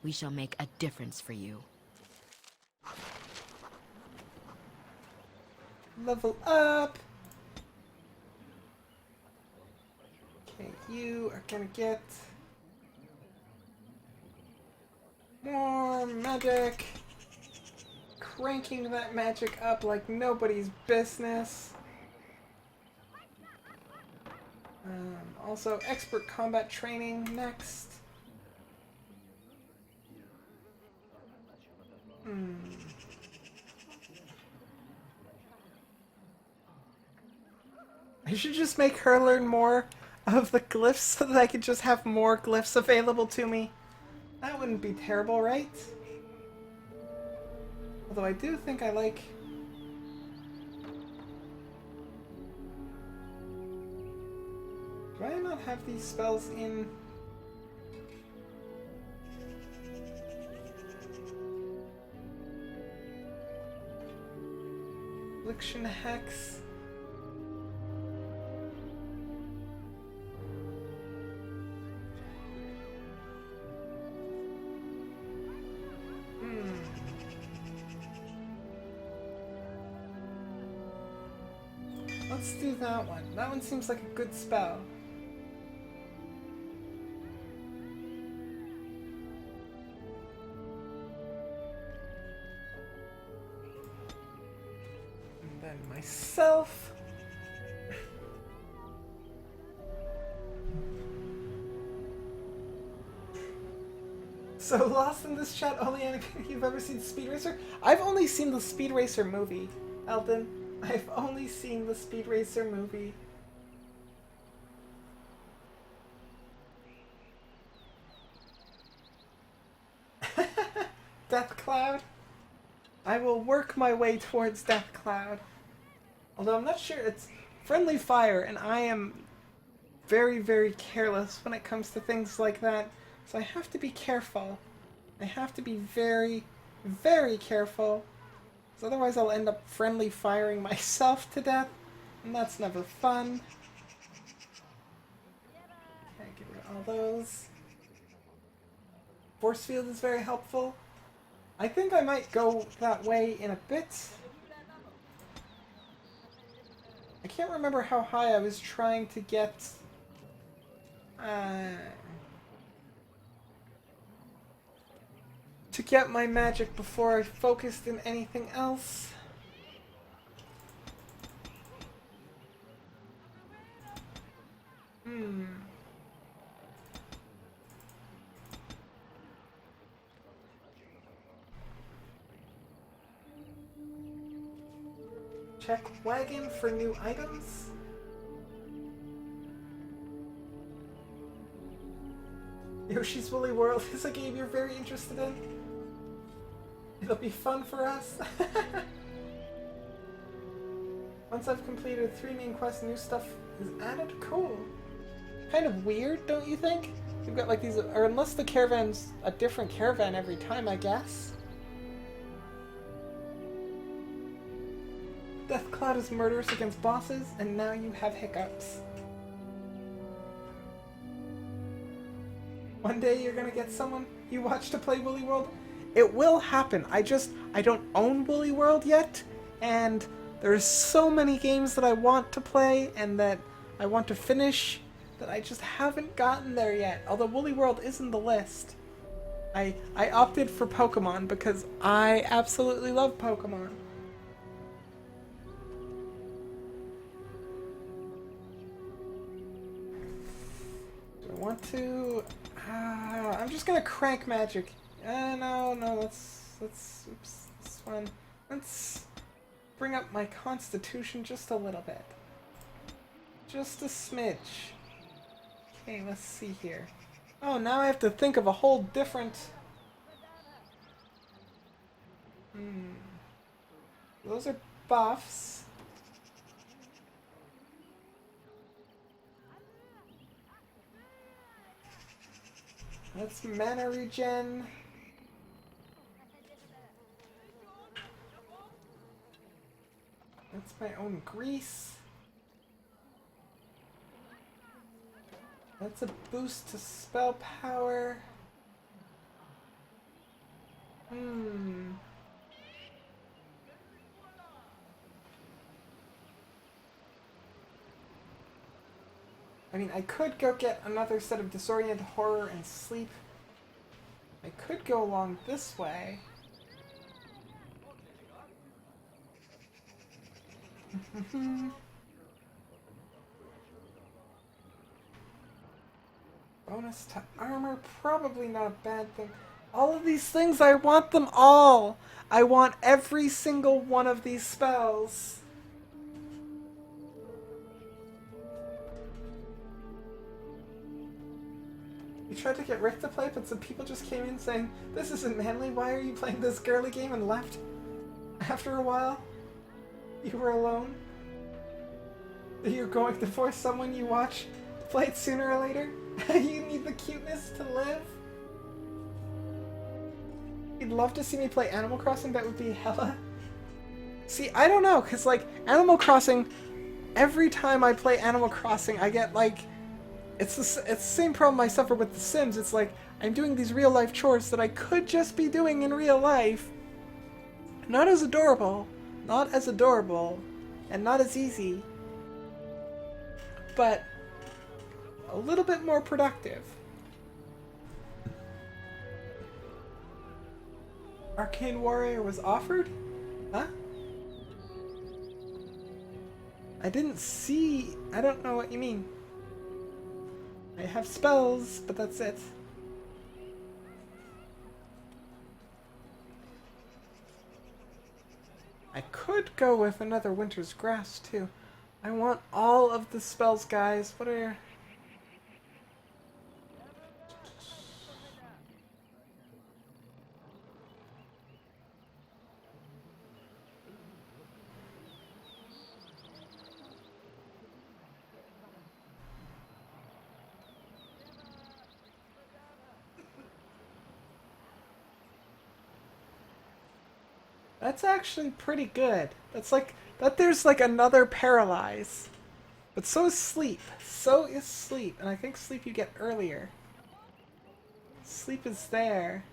[SPEAKER 14] we shall make a difference for you.
[SPEAKER 1] Level up. Okay, you are gonna get more magic. Cranking that magic up like nobody's business. Also, expert combat training next. I should just make her learn more of the glyphs so that I could just have more glyphs available to me. That wouldn't be terrible, right? Although I do think I like... Do I not have these spells in... Affliction Hex? Let's do that one. That one seems like a good spell. And then myself. So lost in this chat, only anime you've ever seen Speed Racer? I've only seen the Speed Racer movie, Elton. I've only seen the Speed Racer movie. Death Cloud? I will work my way towards Death Cloud. Although I'm not sure, it's friendly fire, and I am very, very careless when it comes to things like that. So I have to be careful. I have to be very, very careful. Otherwise I'll end up friendly firing myself to death, and that's never fun. Okay, get rid of all those. Force field is very helpful. I think I might go that way in a bit. I can't remember how high I was trying to get... to get my magic before I focused in anything else. Check wagon for new items. Yoshi's Woolly World is a game you're very interested in. It'll be fun for us. Once I've completed 3 main quests, new stuff is added. Cool. Kind of weird, don't you think? You've got like these, or unless the caravan's a different caravan every time, I guess. Death Cloud is murderous against bosses, and now you have hiccups. One day you're gonna get someone you watch to play Woolly World. It will happen. I don't own Woolly World yet, and there's so many games that I want to play and that I want to finish that I just haven't gotten there yet. Although Woolly World is in the list. I opted for Pokemon because I absolutely love Pokemon. Do I want to? I'm just gonna crank magic. No, let's oops, this one. Let's bring up my constitution just a little bit. Just a smidge. Okay, let's see here. Oh, now I have to think of a whole different... Those are buffs. That's mana regen. That's my own grease. That's a boost to spell power. I mean, I could go get another set of Disorient, Horror, and Sleep. I could go along this way. Bonus to armor, probably not a bad thing. All of these things, I want them all! I want every single one of these spells. We tried to get Rick to play, but some people just came in saying, "This isn't manly, why are you playing this girly game?" and left. After a while, you were alone. You're going to force someone you watch to play it sooner or later? You need the cuteness to live? You'd love to see me play Animal Crossing? That would be hella... See, I don't know, because, like, Animal Crossing, every time I play Animal Crossing, I get, like... It's the same problem I suffer with The Sims. It's like, I'm doing these real-life chores that I could just be doing in real life. Not as adorable, and not as easy, but a little bit more productive. Arcane Warrior was offered? Huh? I didn't see... I don't know what you mean. I have spells, but that's it. I could go with another Winter's Grass, too. I want all of the spells, guys. What are... That's actually pretty good. That's like... That there's like another Paralyze. But so is Sleep. So is Sleep. And I think Sleep you get earlier. Sleep is there.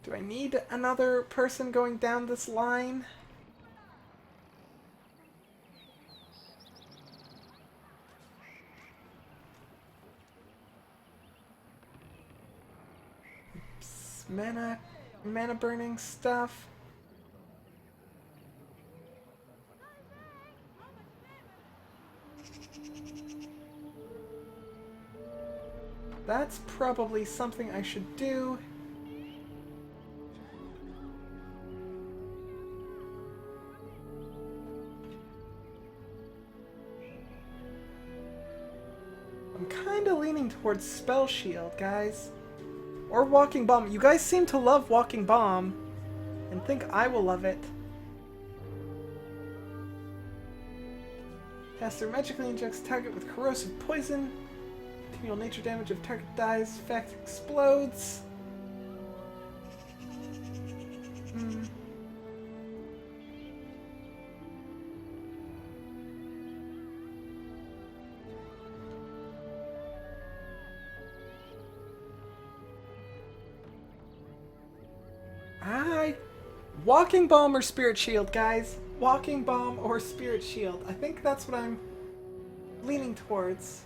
[SPEAKER 1] Do I need another person going down this line? Oops. Mana burning stuff. That's probably something I should do. I'm kinda leaning towards Spell Shield, guys. Or Walking Bomb. You guys seem to love Walking Bomb, and think I will love it. Caster magically injects target with corrosive poison. Continual nature damage if target dies. Effect explodes. Walking bomb or spirit shield, guys? Walking bomb or spirit shield? I think that's what I'm leaning towards.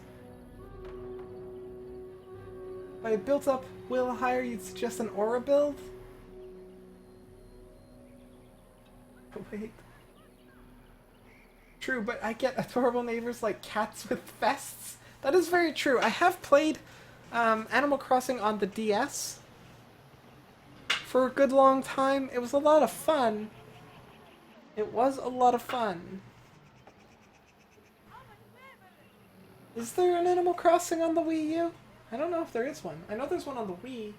[SPEAKER 1] If I built up will higher, you'd suggest an aura build? Oh, wait. True, but I get adorable neighbors like cats with vests. That is very true. I have played Animal Crossing on the DS for a good long time. It was a lot of fun. It was a lot of fun. Is there an Animal Crossing on the Wii U? I don't know if there is one. I know there's one on the Wii.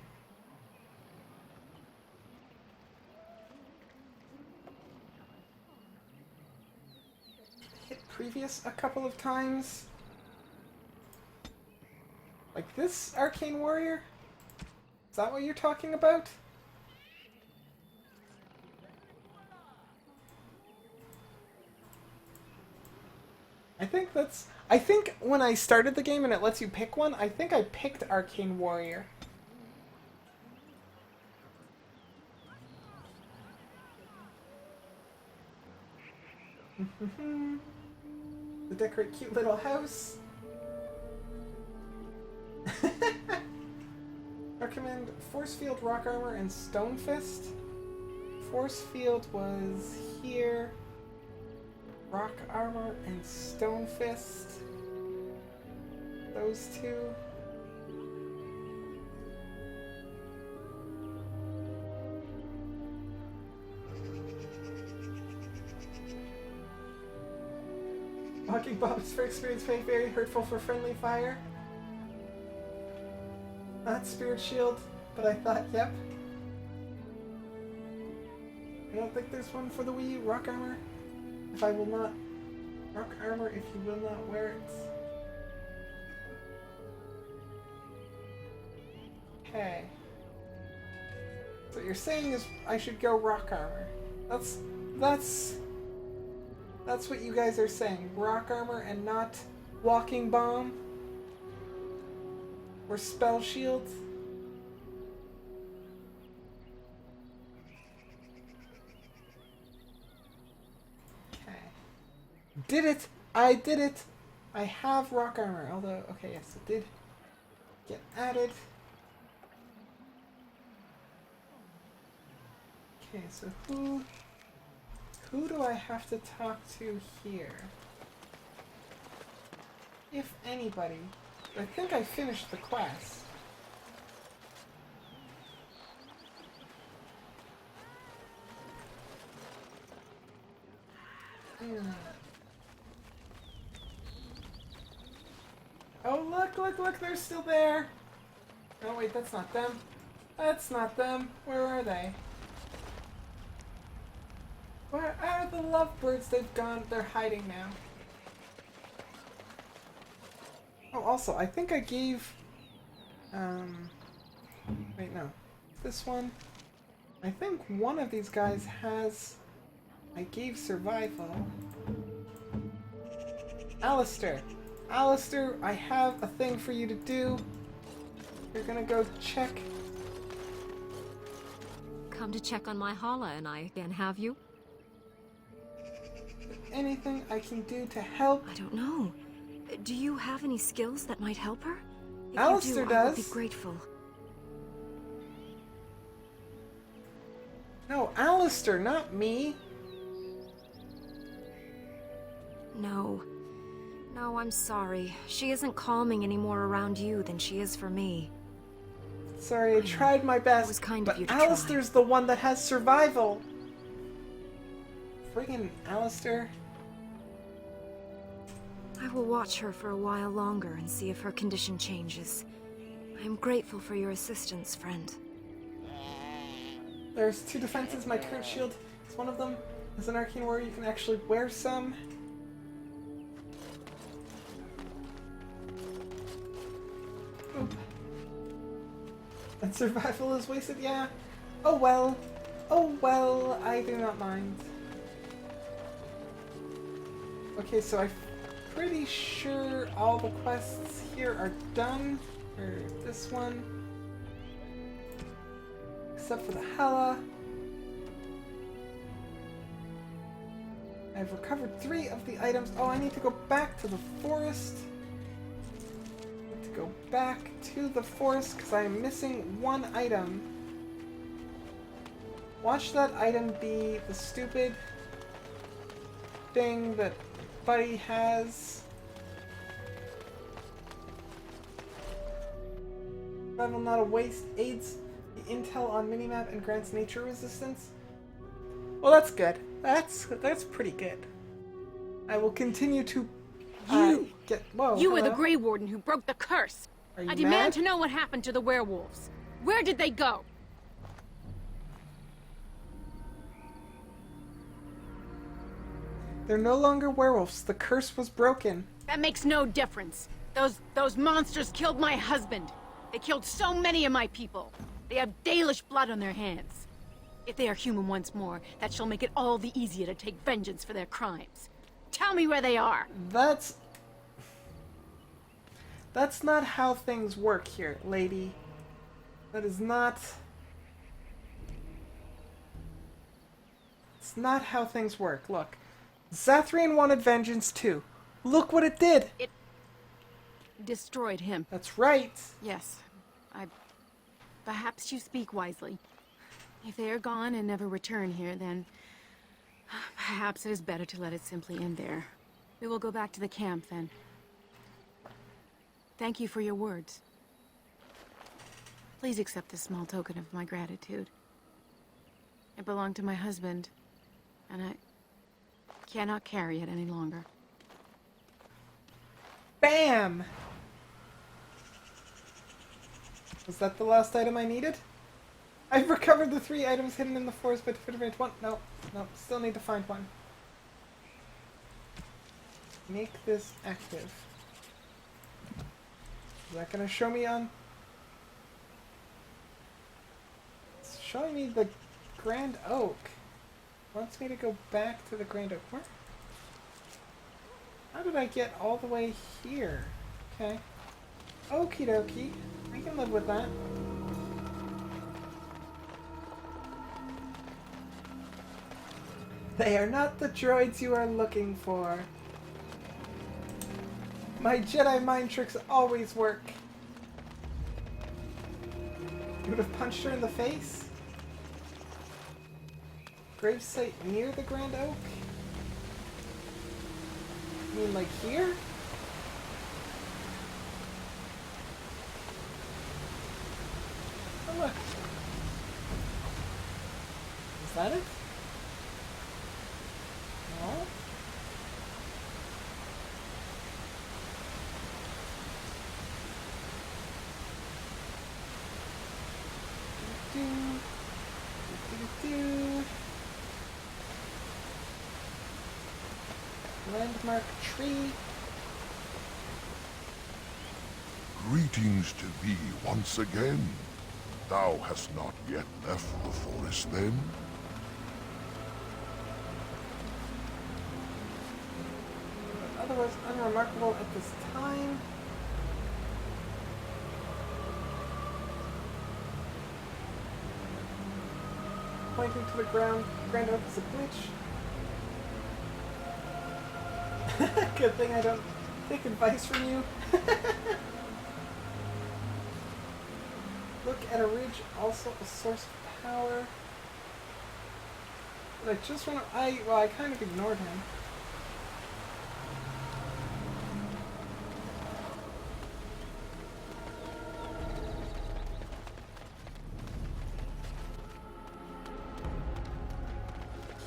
[SPEAKER 1] Hit previous a couple of times. Like this Arcane Warrior? Is that what you're talking about? I think when I started the game and it lets you pick one, I think I picked Arcane Warrior. To decorate cute little house. Recommend Force Field, Rock Armor, and Stone Fist. Force Field was here. Rock Armor and Stone Fist. Those two. Walking bombs for experience pay very hurtful for friendly fire. Not Spirit Shield, but I thought, yep. I don't think there's one for the Wii U. Rock Armor. If I will not... Rock Armor if you will not wear it. Okay. So what you're saying is I should go Rock Armor. That's what you guys are saying. Rock Armor and not Walking Bomb? Or Spell Shield? Okay. Did it! I did it! I have Rock Armor, although, okay, yes, it did get added. Okay, so who do I have to talk to here? If anybody. I think I finished the quest. Oh, look, they're still there. Oh, wait, that's not them. That's not them. Where are they? Where are the lovebirds? They've gone. They're hiding now. Oh, also, I think I gave... Wait, no. This one? I think one of these guys has... I gave survival. Alistair! Alistair, I have a thing for you to do. You're gonna go check...
[SPEAKER 15] Come to check on my Hala and I again, have you?
[SPEAKER 1] Anything I can do to help?
[SPEAKER 15] I don't know. Do you have any skills that might help her? If
[SPEAKER 1] Alistair
[SPEAKER 15] you do,
[SPEAKER 1] does.
[SPEAKER 15] I would be grateful.
[SPEAKER 1] No, Alistair, not me.
[SPEAKER 15] No. No, I'm sorry. She isn't calming any more around you than she is for me.
[SPEAKER 1] Sorry, I tried my best.
[SPEAKER 15] It was kind
[SPEAKER 1] but
[SPEAKER 15] of you to
[SPEAKER 1] Alistair's the one that has survival. Friggin' Alistair.
[SPEAKER 15] I will watch her for a while longer and see if her condition changes. I am grateful for your assistance, friend.
[SPEAKER 1] There's 2 defenses. My current shield is one of them. As an Arcane Warrior, you can actually wear some. Oop. And survival is wasted, yeah. Oh well. Oh well, I do not mind. Okay, so I'm pretty sure all the quests here are done. Or this one. Except for the Hala. I've recovered 3 of the items. Oh, I need to go back to the forest. I need to go back to the forest because I am missing 1 item. Watch that item be the stupid thing that Buddy has. Survival not a waste. Aids the intel on minimap and grants nature resistance. Well, that's good. That's pretty good. I will continue to get. Whoa!
[SPEAKER 16] You were the
[SPEAKER 1] hello?
[SPEAKER 16] Grey Warden who broke the curse.
[SPEAKER 1] Are you
[SPEAKER 16] I demand
[SPEAKER 1] mad?
[SPEAKER 16] to know what happened to the werewolves. Where did they go?
[SPEAKER 1] They're no longer werewolves. The curse was broken.
[SPEAKER 16] That makes no difference. Those monsters killed my husband. They killed so many of my people. They have Dalish blood on their hands. If they are human once more, that shall make it all the easier to take vengeance for their crimes. Tell me where they are.
[SPEAKER 1] That's not how things work here, lady. That is not... It's not how things work. Look. Zathrian wanted vengeance too. Look what it did!
[SPEAKER 16] It destroyed him.
[SPEAKER 1] That's right.
[SPEAKER 16] Yes. Perhaps you speak wisely. If they are gone and never return here, then perhaps it is better to let it simply end there. We will go back to the camp then. Thank you for your words. Please accept this small token of my gratitude. It belonged to my husband, and I cannot carry it any longer.
[SPEAKER 1] Bam! Was that the last item I needed? I've recovered the 3 items hidden in the forest, but definitively one. No, still need to find one. Make this active. Is that gonna show me on? It's showing me the Grand Oak. Wants me to go back to the Grand Oak. Where? How did I get all the way here? Okay. Okie dokie. I can live with that. They are not the droids you are looking for. My Jedi mind tricks always work. You would have punched her in the face? Gravesite near the Grand Oak? You mean like here? Oh look. Is that it? No? Landmark tree.
[SPEAKER 6] Greetings to thee once again. Thou hast not yet left the forest, then?
[SPEAKER 1] Otherwise unremarkable at this time. Pointing to the ground, Grand Oak is a glitch. Good thing I don't take advice from you. Look at a ridge, also a source of power. But I just want to... I kind of ignored him.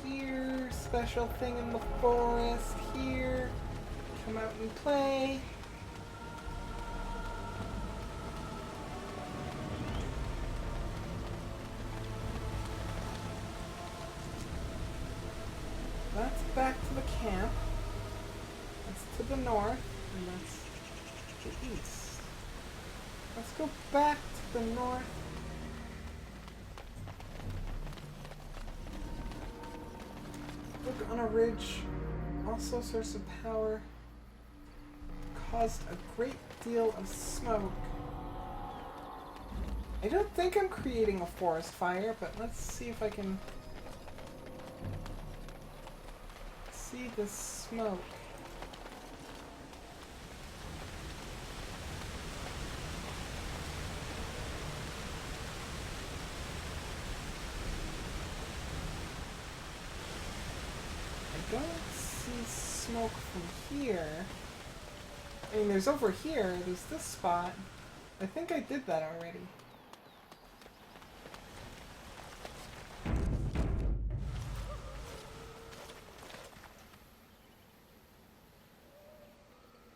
[SPEAKER 1] Here, special thing in the forest. Here, come out and play. That's back to the camp. That's to the north, and that's the east. Let's go back to the north. Look on a ridge. Also a source of power. Caused a great deal of smoke. I don't think I'm creating a forest fire, but let's see if I can see the smoke. I don't see smoke from here. I mean, there's over here, there's this spot. I think I did that already.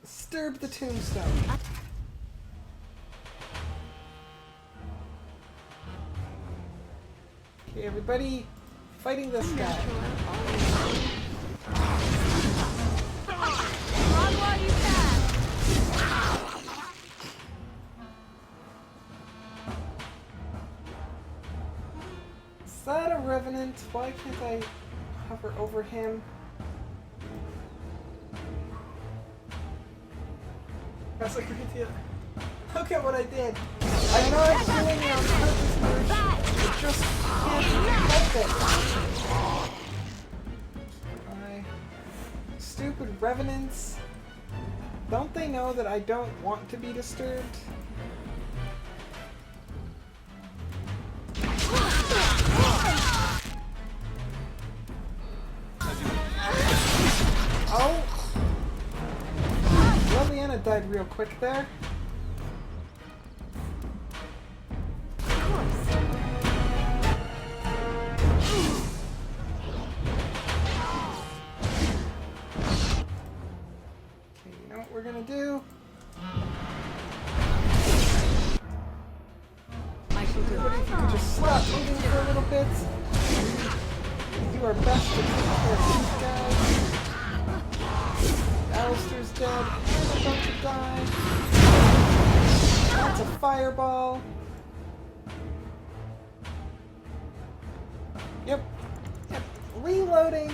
[SPEAKER 1] Disturb the tombstone. Okay, everybody, fighting this guy.
[SPEAKER 2] Run while you can.
[SPEAKER 1] Is that a revenant? Why can't I hover over him? That's a great idea. Look at what I did. I'm not doing it on purpose, Merch. I just can't help it. My stupid revenants. Don't they know that I don't want to be disturbed? Oh! Leliana died real quick there. Okay, you know what we're gonna do? Everybody, if you could just stop moving for a little bit. Do our best to take care of these guys. Alistair's dead, and I'm about to die. That's a fireball. Yep. Reloading.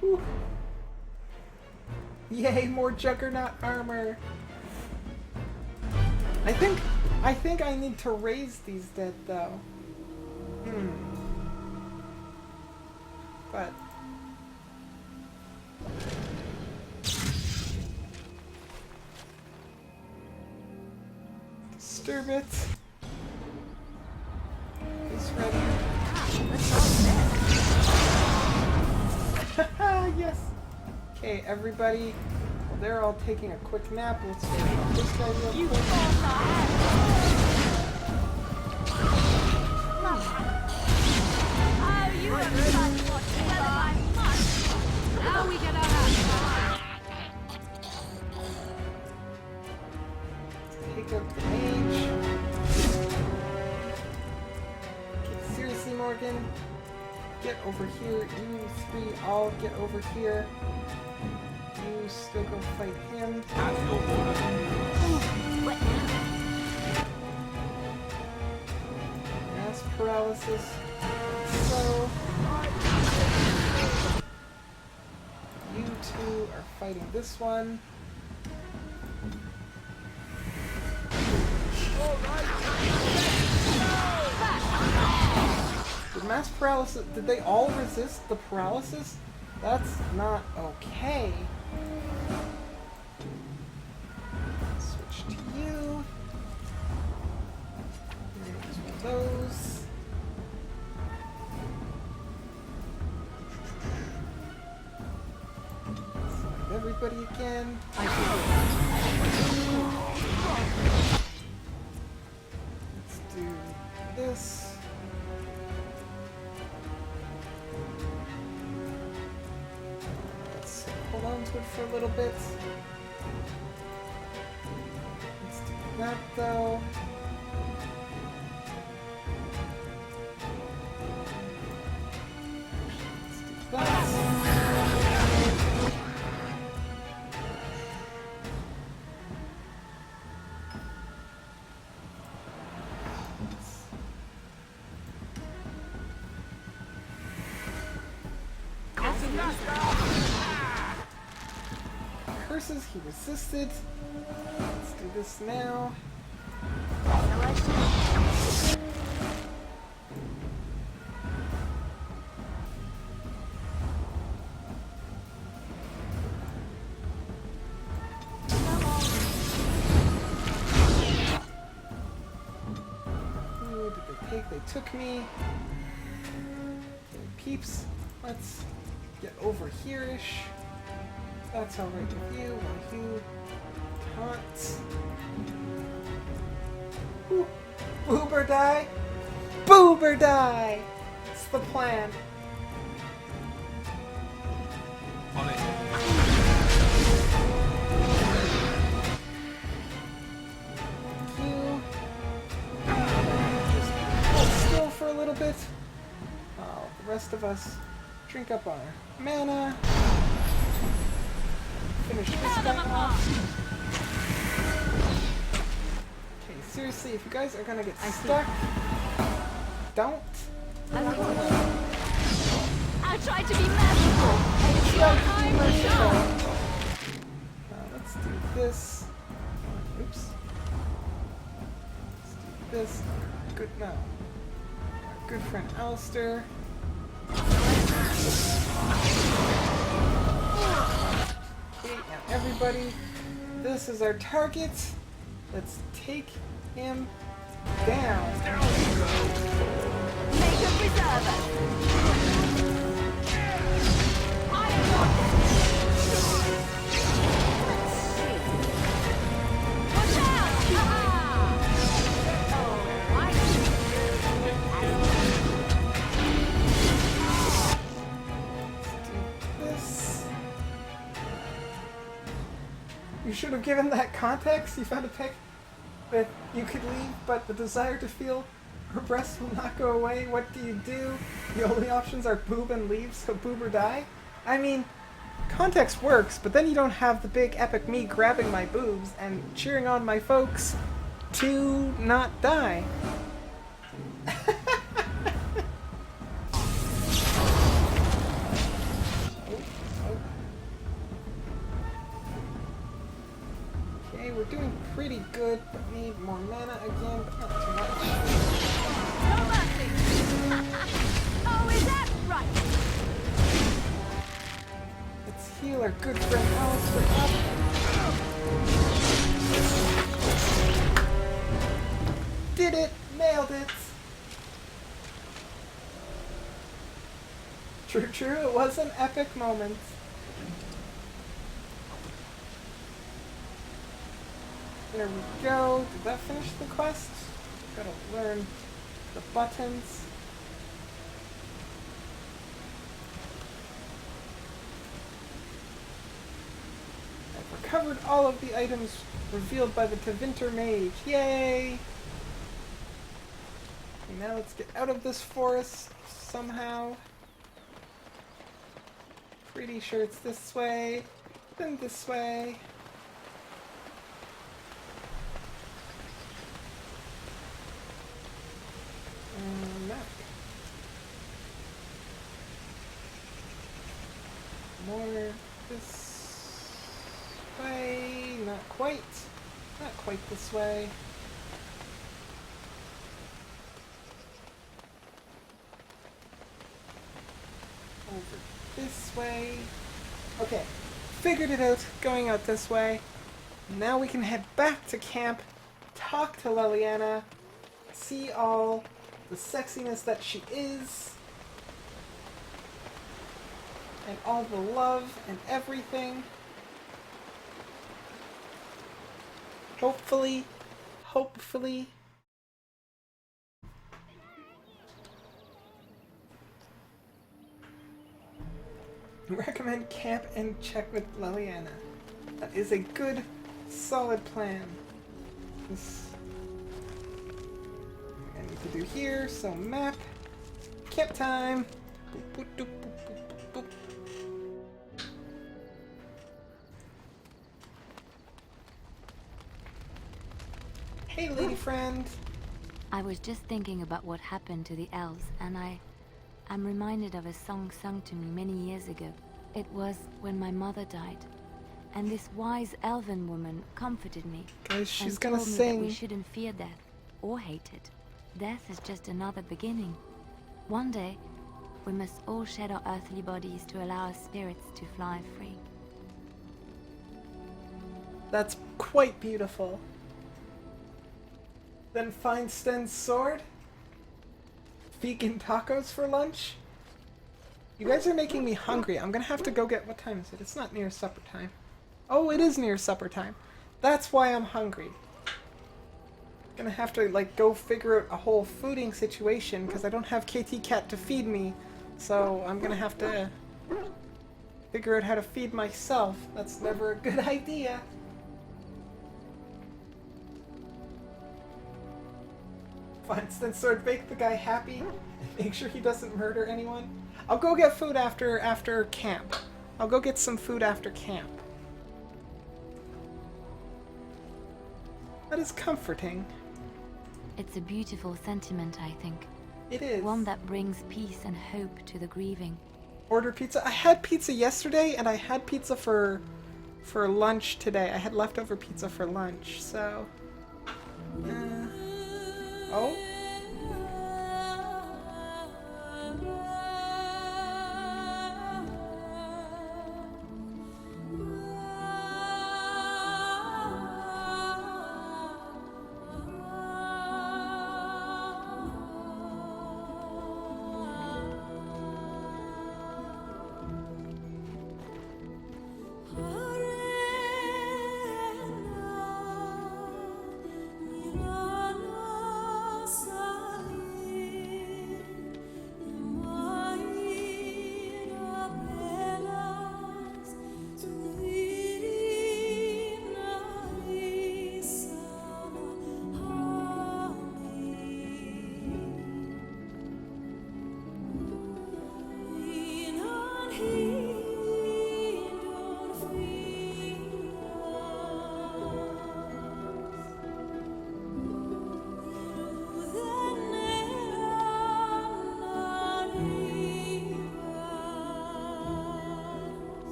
[SPEAKER 1] Whew. Yay, more Juggernaut armor. I think I need to raise these dead though. But disturb it. It's ready. Yes. Okay, everybody. Well, they're all taking a quick nap. Let's finish off this guy real quick.
[SPEAKER 2] Oh, you haven't done what's well I must. Now we get our hands.
[SPEAKER 1] Take up the mage. Okay, seriously, Morgan. Get over here. You three all get over here. You still go fight him. Mass paralysis. So you two are fighting this one. Did mass paralysis, did they all resist the paralysis? That's not okay. Switch to you. Here's one of those. Select everybody again. Let's do this. Hold on to it for a little bit. Let's do that though. Let's do that. Curses, he resisted. Let's do this now. took me. Peeps, let's get over here-ish. That's alright with you. Will you taunt? Ooh. Boob or die? Boob or die! It's the plan.
[SPEAKER 3] On it.
[SPEAKER 1] You. Just hold still for a little bit. While the rest of us drink up our mana. Finish this guy off. Okay, seriously, if you guys are gonna get stuck, don't.
[SPEAKER 2] I tried to be merciful. It's your time to shine.
[SPEAKER 1] Let's do this. Oops. Let's do this. Good now. Our good friend Alistair. Okay, now everybody, this is our target. Let's take him down.
[SPEAKER 2] Make a preserver. Watch out!
[SPEAKER 1] This. You should have given that context. You found a pic that you could leave, but the desire to feel her breasts will not go away. What do? The only options are boob and leave, so boob or die? I mean, context works, but then you don't have the big epic me grabbing my boobs and cheering on my folks to not die. Okay, we're doing pretty good, but need more mana again, but not too much.
[SPEAKER 2] No mercy. Oh, is that right?
[SPEAKER 1] Let's heal our good friend Alistair up. Did it! Nailed it! True, true, it was an epic moment. There we go. Did that finish the quest? Gotta learn the buttons. I've recovered all of the items revealed by the Tevinter Mage. Yay! Okay, now let's get out of this forest somehow. Pretty sure it's this way, then this way. Map. More this way. Not quite. Not quite this way. Over this way. Okay. Figured it out. Going out this way. Now we can head back to camp. Talk to Leliana. See all the sexiness that she is, and all the love and everything. Hopefully, recommend camp and check with Leliana. That is a good, solid plan. This to do here, so map, camp time. Boop, boop, doop, boop, boop, boop. Hey, lady friend.
[SPEAKER 9] I was just thinking about what happened to the elves, and I'm reminded of a song sung to me many years ago. It was when my mother died, and this wise elven woman comforted me.
[SPEAKER 1] Guys, she's
[SPEAKER 9] and
[SPEAKER 1] gonna
[SPEAKER 9] told me
[SPEAKER 1] sing.
[SPEAKER 9] that we shouldn't fear death or hate it. Death is just another beginning. One day, we must all shed our earthly bodies to allow our spirits to fly free.
[SPEAKER 1] That's quite beautiful. Then find Sten's sword? vegan tacos for lunch? You guys are making me hungry. I'm gonna have to go get... What time is it? It's not near supper time. Oh, it is near supper time. That's why I'm hungry. Gonna have to, like, go figure out a whole fooding situation because I don't have KT Cat to feed me. So I'm gonna have to figure out how to feed myself. That's never a good idea. Fine, then sword make the guy happy. Make sure he doesn't murder anyone. I'll go get food after camp. I'll go get some food after camp. That is comforting.
[SPEAKER 9] It's a beautiful sentiment, I think.
[SPEAKER 1] It is.
[SPEAKER 9] One that brings peace and hope to the grieving.
[SPEAKER 1] Order pizza. I had pizza yesterday, and I had pizza for lunch today. I had leftover pizza for lunch, so... Oh?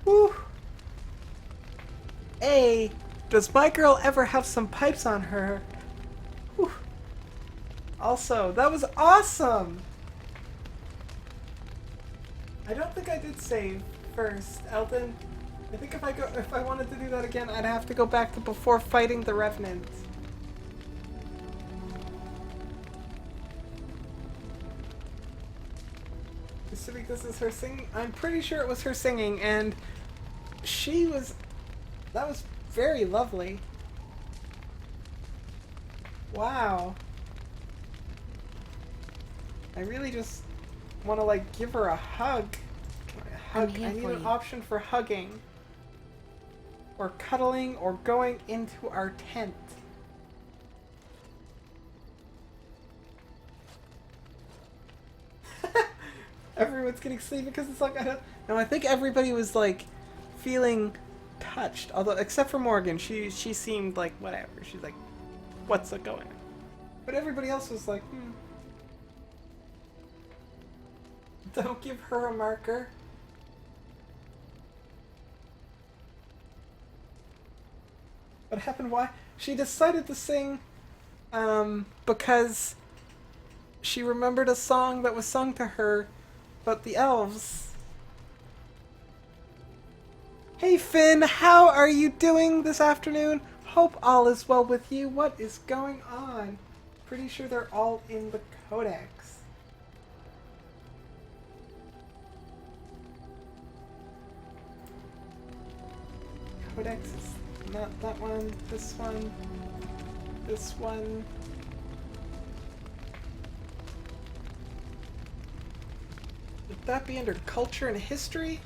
[SPEAKER 1] Whew. Hey, does my girl ever have some pipes on her? Whew. Also, that was awesome! I don't think I did save first, Elton. I think if I wanted to do that again, I'd have to go back to before fighting the Revenant. Assuming this is her singing, I'm pretty sure it was her singing, and that was very lovely. Wow. I really just want to, like, give her a hug. I need an option for hugging. Or cuddling, or going into our tent. Everyone's getting sleepy because it's like, I think everybody was, like, feeling touched. Although, except for Morgan, she seemed like, whatever. She's like, what's going on? But everybody else was like, Don't give her a marker. What happened? Why? She decided to sing, because she remembered a song that was sung to her about the elves. Hey Finn, how are you doing this afternoon? Hope all is well with you. What is going on? Pretty sure they're all in the Codex. Codex is not that one, this one, this one. Would that be under culture and history?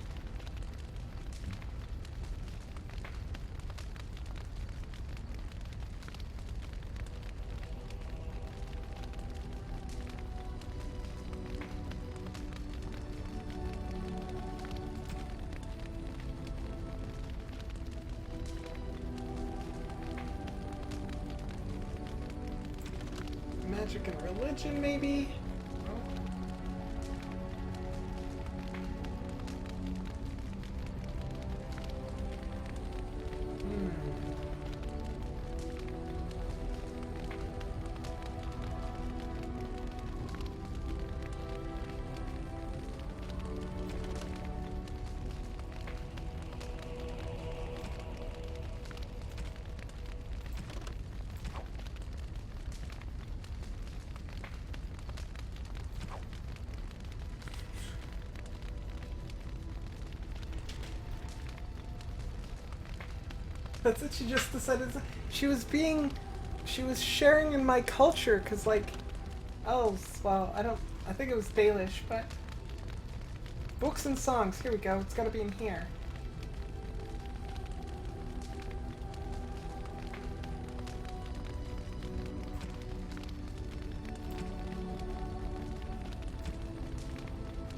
[SPEAKER 1] Magic and religion, maybe? That's it, she just decided she was sharing in my culture, cause like, elves, well, I think it was Dalish, but books and songs, here we go, it's gotta be in here.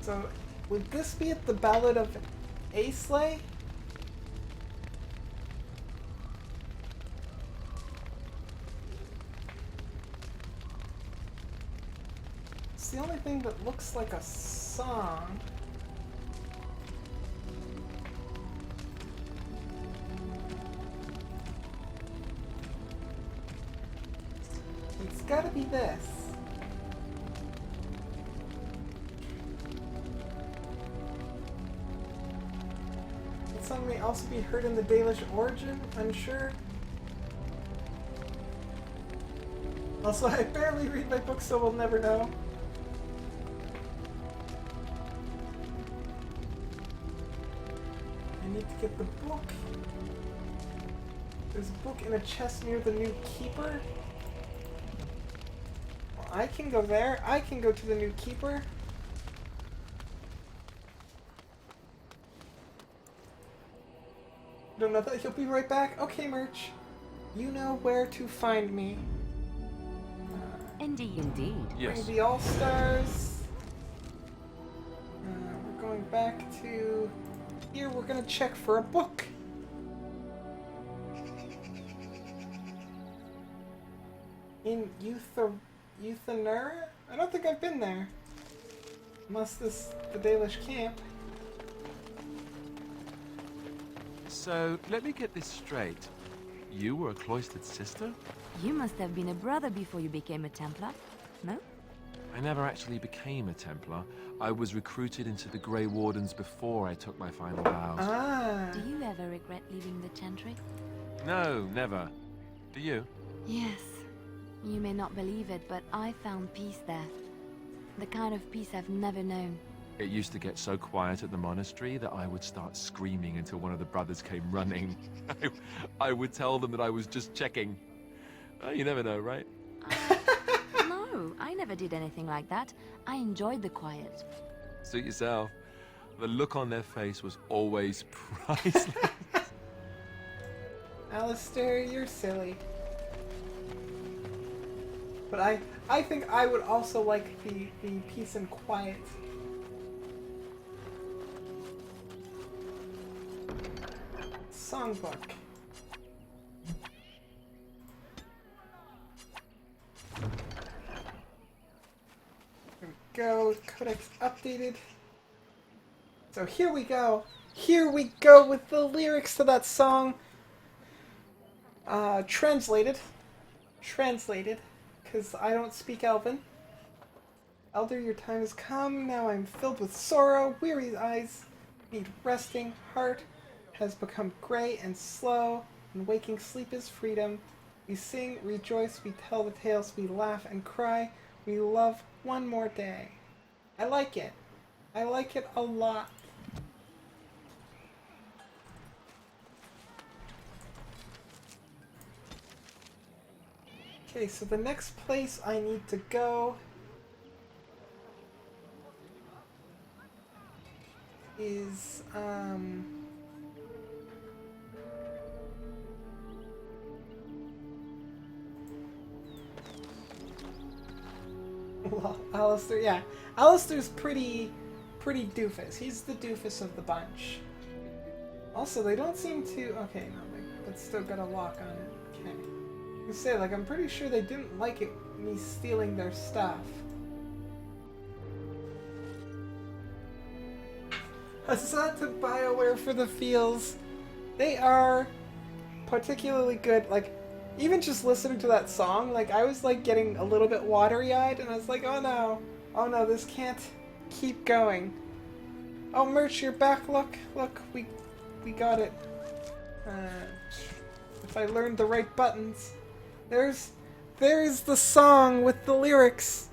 [SPEAKER 1] So, would this be at the Ballad of Aislay? The only thing that looks like a song. It's gotta be this. The song may also be heard in the Dalish origin, unsure. Also, I barely read my books, so we'll never know. I need to get the book. There's a book in a chest near the new keeper. Well, I can go there. I can go to the new keeper. Don't know that he'll be right back. Okay, Merch. You know where to find me.
[SPEAKER 9] Indeed.
[SPEAKER 8] Indeed.
[SPEAKER 3] Yes.
[SPEAKER 1] Bring the All-Stars. We're going back to here. We're gonna check for a book. In Euthanura? I don't think I've been there. Unless this the Dalish camp.
[SPEAKER 3] So, let me get this straight. You were a cloistered sister?
[SPEAKER 9] You must have been a brother before you became a Templar, no?
[SPEAKER 3] I never actually became a Templar. I was recruited into the Grey Wardens before I took my final vows.
[SPEAKER 1] Ah.
[SPEAKER 9] Do you ever regret leaving the Chantry?
[SPEAKER 3] No, never. Do you?
[SPEAKER 9] Yes. You may not believe it, but I found peace there. The kind of peace I've never known.
[SPEAKER 3] It used to get so quiet at the monastery that I would start screaming until one of the brothers came running. I would tell them that I was just checking. You never know, right?
[SPEAKER 9] No, I never did anything like that. I enjoyed the quiet.
[SPEAKER 3] Suit yourself. The look on their face was always priceless.
[SPEAKER 1] Alistair, you're silly. But I think I would also like the peace and quiet. Songbook. There we go. Codex updated. So here we go. Here we go with the lyrics to that song. Translated, because I don't speak Elven. Elder, your time has come. Now I'm filled with sorrow. Weary eyes need resting. Heart has become gray and slow, and waking sleep is freedom. We sing, rejoice, we tell the tales, we laugh and cry. We love one more day. I like it. I like it a lot. Okay, so the next place I need to go is, well, Alistair, yeah. Alistair's pretty doofus. He's the doofus of the bunch. Also, they don't seem to... Okay, no, but still got a lock on it. Okay. I say, like, I'm pretty sure they didn't like it, me stealing their stuff. Huzzah to BioWare for the feels. They are particularly good. Like, even just listening to that song, like, I was, like, getting a little bit watery-eyed, and I was like, oh no, this can't keep going. Oh, Merch, you're back. Look, we got it. If I learned the right buttons. There's the song with the lyrics.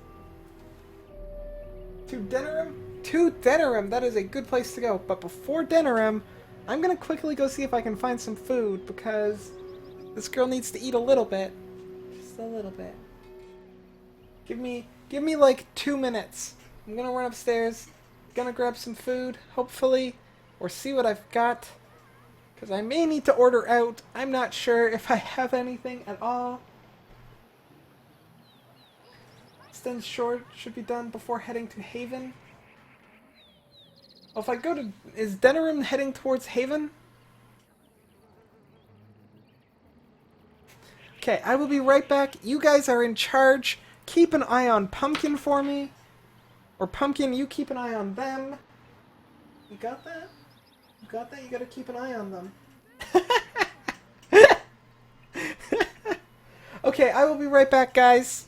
[SPEAKER 1] To Denerim? To Denerim, that is a good place to go. But before Denerim, I'm gonna quickly go see if I can find some food, because this girl needs to eat a little bit. Just a little bit. Give me like 2 minutes. I'm gonna run upstairs, gonna grab some food, hopefully, or see what I've got. Because I may need to order out. I'm not sure if I have anything at all. Sten's Shore should be done before heading to Haven. Well, if I go to... Is Denerim heading towards Haven? Okay, I will be right back. You guys are in charge. Keep an eye on Pumpkin for me. Or Pumpkin, you keep an eye on them. You got that? You got that? You gotta keep an eye on them. Okay, I will be right back, guys.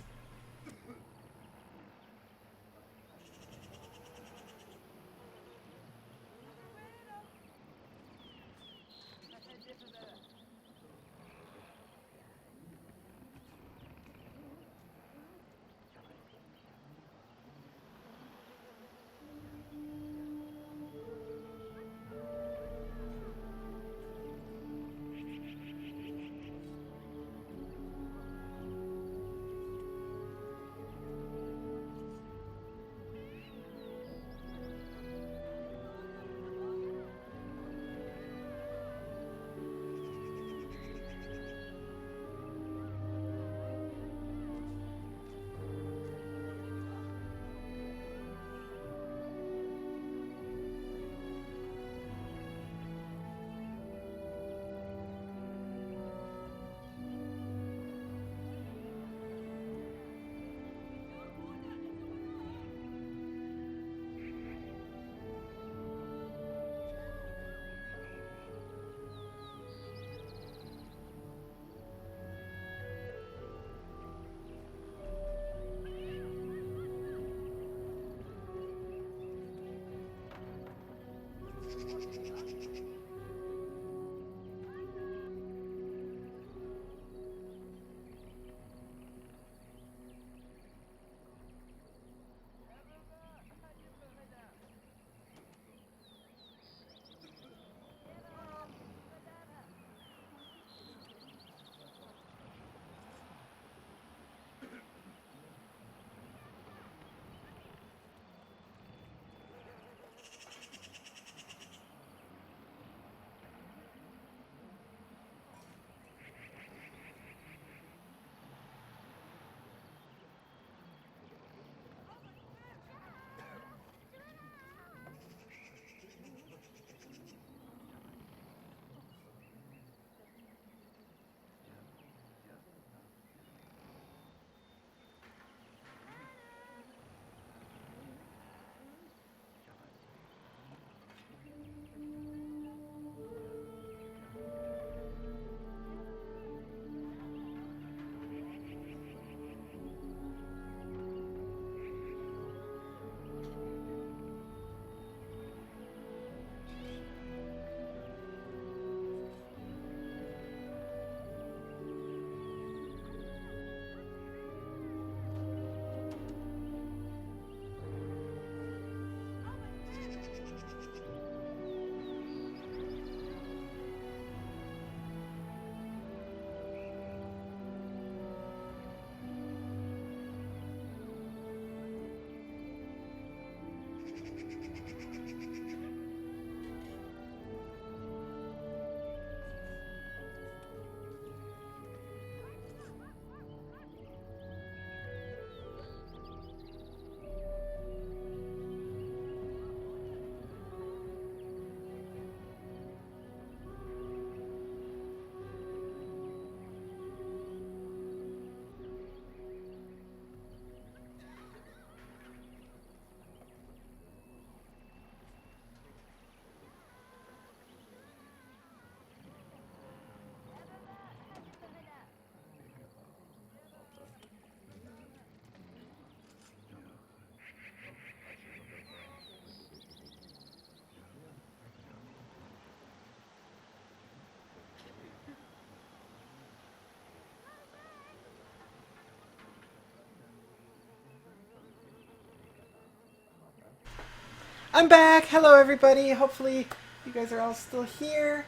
[SPEAKER 1] I'm back! Hello everybody! Hopefully you guys are all still here.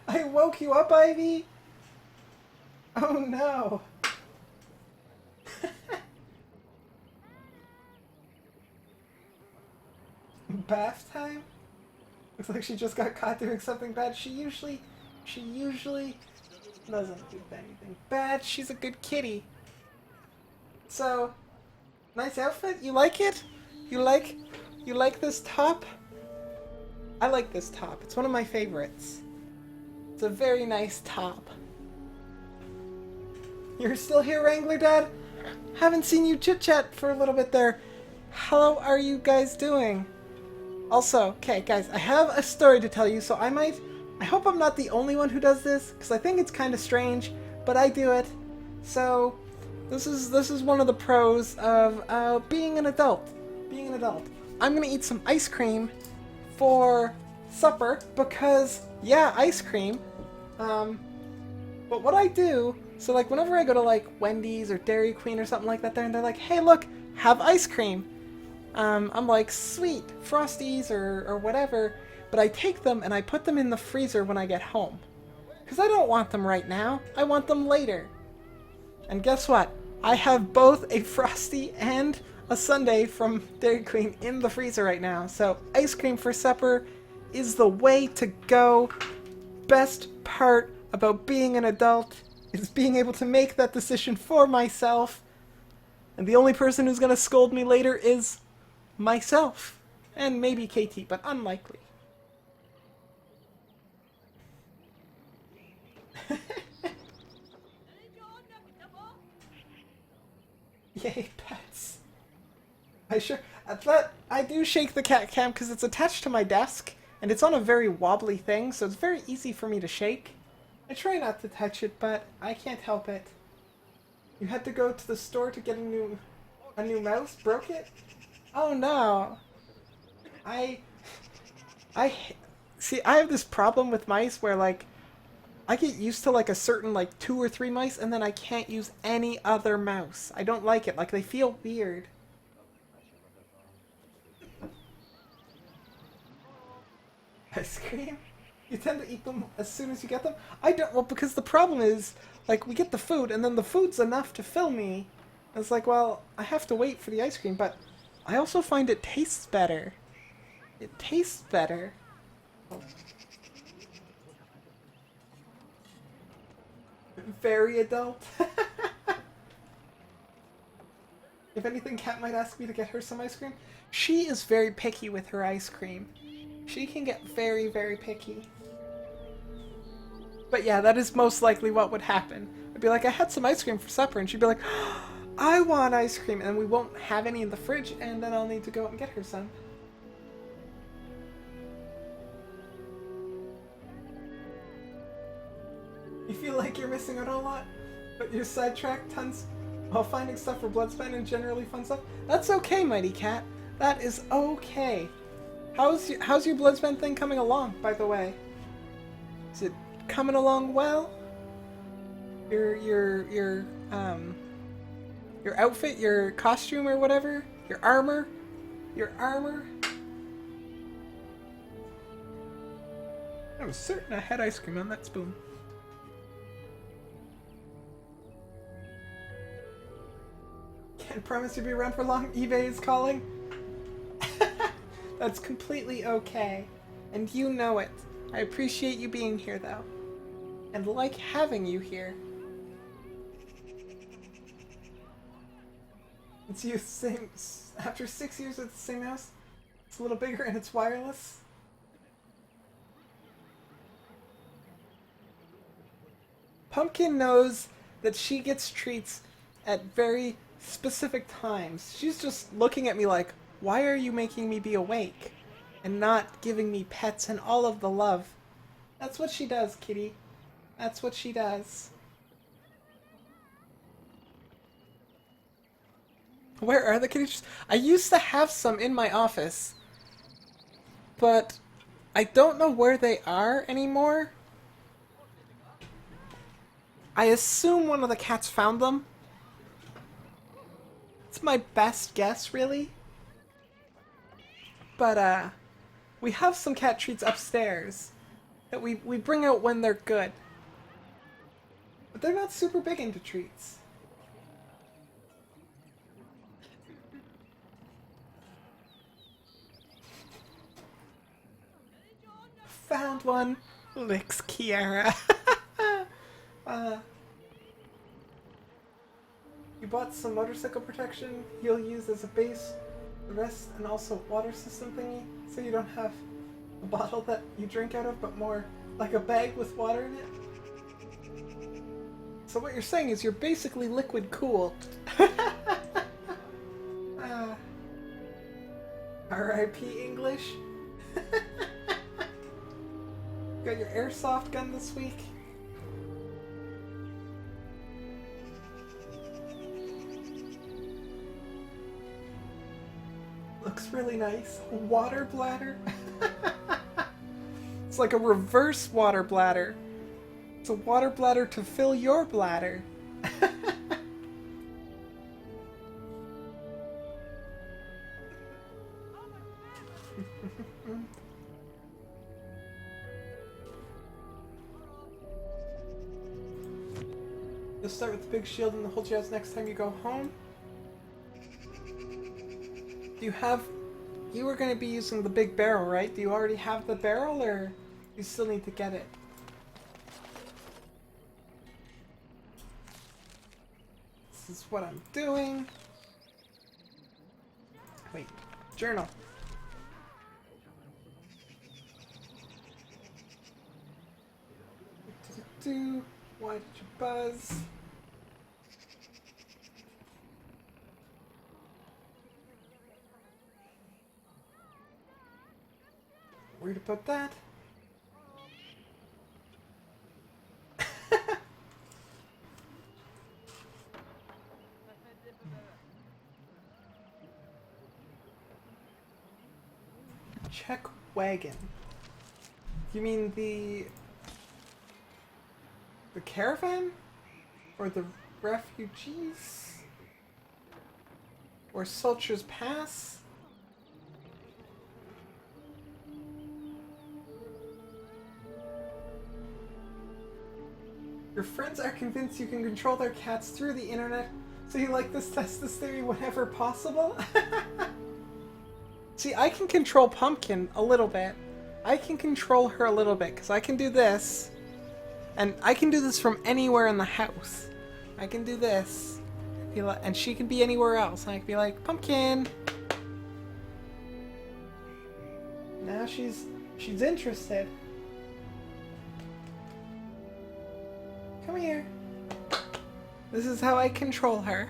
[SPEAKER 1] I woke you up, Ivy? Oh no. Bath time? Looks like she just got caught doing something bad. She usually doesn't do anything bad. She's a good kitty. So, nice outfit? You like it? You like this top? I like this top. It's one of my favorites. It's a very nice top. You're still here, Wrangler Dad? Haven't seen you chit-chat for a little bit there. How are you guys doing? Also, okay, guys, I have a story to tell you, so I hope I'm not the only one who does this, because I think it's kind of strange, but I do it. So, this is one of the pros of being an adult. Being an adult. I'm gonna eat some ice cream for supper, because, yeah, ice cream. But what I do, so like whenever I go to like Wendy's or Dairy Queen or something like that there, and they're like, hey look, have ice cream. I'm like, sweet, Frosties or whatever, but I take them and I put them in the freezer when I get home. Because I don't want them right now, I want them later. And guess what? I have both a Frosty and a sundae from Dairy Queen in the freezer right now. So ice cream for supper is the way to go. Best part about being an adult is being able to make that decision for myself. And the only person who's going to scold me later is myself. And maybe KT, but unlikely. Yay, pets. I do shake the cat cam because it's attached to my desk and it's on a very wobbly thing, so it's very easy for me to shake. I try not to touch it, but I can't help it. You had to go to the store to get a new mouse? Broke it? Oh no. See, I have this problem with mice where like I get used to like a certain like 2 or 3 mice and then I can't use any other mouse. I don't like it. Like they feel weird. Ice cream? You tend to eat them as soon as you get them? I don't, well, because the problem is, like, we get the food, and then the food's enough to fill me. It's like, well, I have to wait for the ice cream, but I also find it tastes better. It tastes better. Oh. Very adult. If anything, Kat might ask me to get her some ice cream. She is very picky with her ice cream. She can get very, very picky. But yeah, that is most likely what would happen. I'd be like, I had some ice cream for supper, and she'd be like, oh, I want ice cream, and we won't have any in the fridge, and then I'll need to go out and get her some. You feel like you're missing out on a lot, but you're sidetracked tons while finding stuff for Bloodspine and generally fun stuff? That's okay, Mighty Cat. That is okay. How's your Bloodspine thing coming along, by the way? Is it coming along well? Your outfit, your costume or whatever? Your armor? I was certain I had ice cream on that spoon. Can't promise you'll be around for long. eBay is calling. That's completely okay. And you know it. I appreciate you being here, though. And like having you here. It's you same after 6 years at the same house. It's a little bigger and it's wireless. Pumpkin knows that she gets treats at very specific times. She's just looking at me like, why are you making me be awake? And not giving me pets and all of the love. That's what she does, kitty. That's what she does. Where are the kitties? I used to have some in my office. But I don't know where they are anymore. I assume one of the cats found them. It's my best guess, really. But, we have some cat treats upstairs that we bring out when they're good. But they're not super big into treats. Found one. Licks Kiara. You bought some motorcycle protection you'll use as a base, the rest, and also water system thingy, so you don't have a bottle that you drink out of, but more like a bag with water in it. So what you're saying is you're basically liquid cool. R.I.P. English. Got your airsoft gun this week. Looks really nice. Water bladder. It's like a reverse water bladder. It's a water bladder to fill your bladder. You'll start with the big shield and the whole jazz next time you go home. Do you have... You were going to be using the big barrel, right? Do you already have the barrel, or you still need to get it? This is what I'm doing. Wait, journal. Why did you buzz? Where to put that? Check wagon. You mean the caravan? Or the refugees? Or Sulcher's Pass? Your friends are convinced you can control their cats through the internet, so you like this test this theory whenever possible? See, I can control Pumpkin a little bit. I can control her a little bit, because I can do this. And I can do this from anywhere in the house. I can do this. And she can be anywhere else. And I can be like, Pumpkin! Now she's interested. Come here. This is how I control her.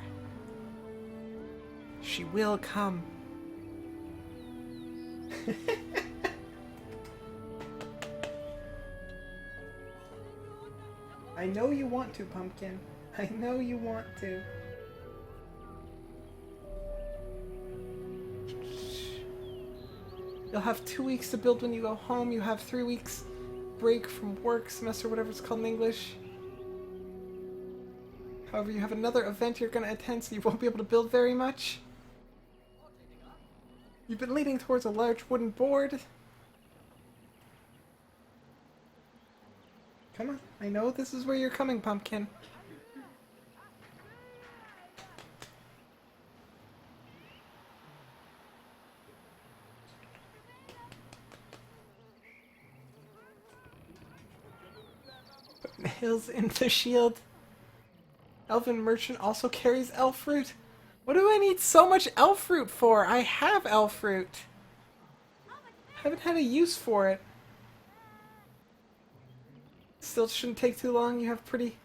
[SPEAKER 1] She will come. I know you want to, Pumpkin. I know you want to. You'll have 2 weeks to build when you go home. You have 3 weeks break from work, semester, whatever it's called in English. However, you have another event you're going to attend, so you won't be able to build very much. You've been leaning towards a large wooden board. Come on, I know this is where you're coming, Pumpkin. Put nails in the shield. Elven merchant also carries elf fruit. What do I need so much elf fruit for? I have elf fruit. Haven't had a use for it. Still shouldn't take too long. You have pretty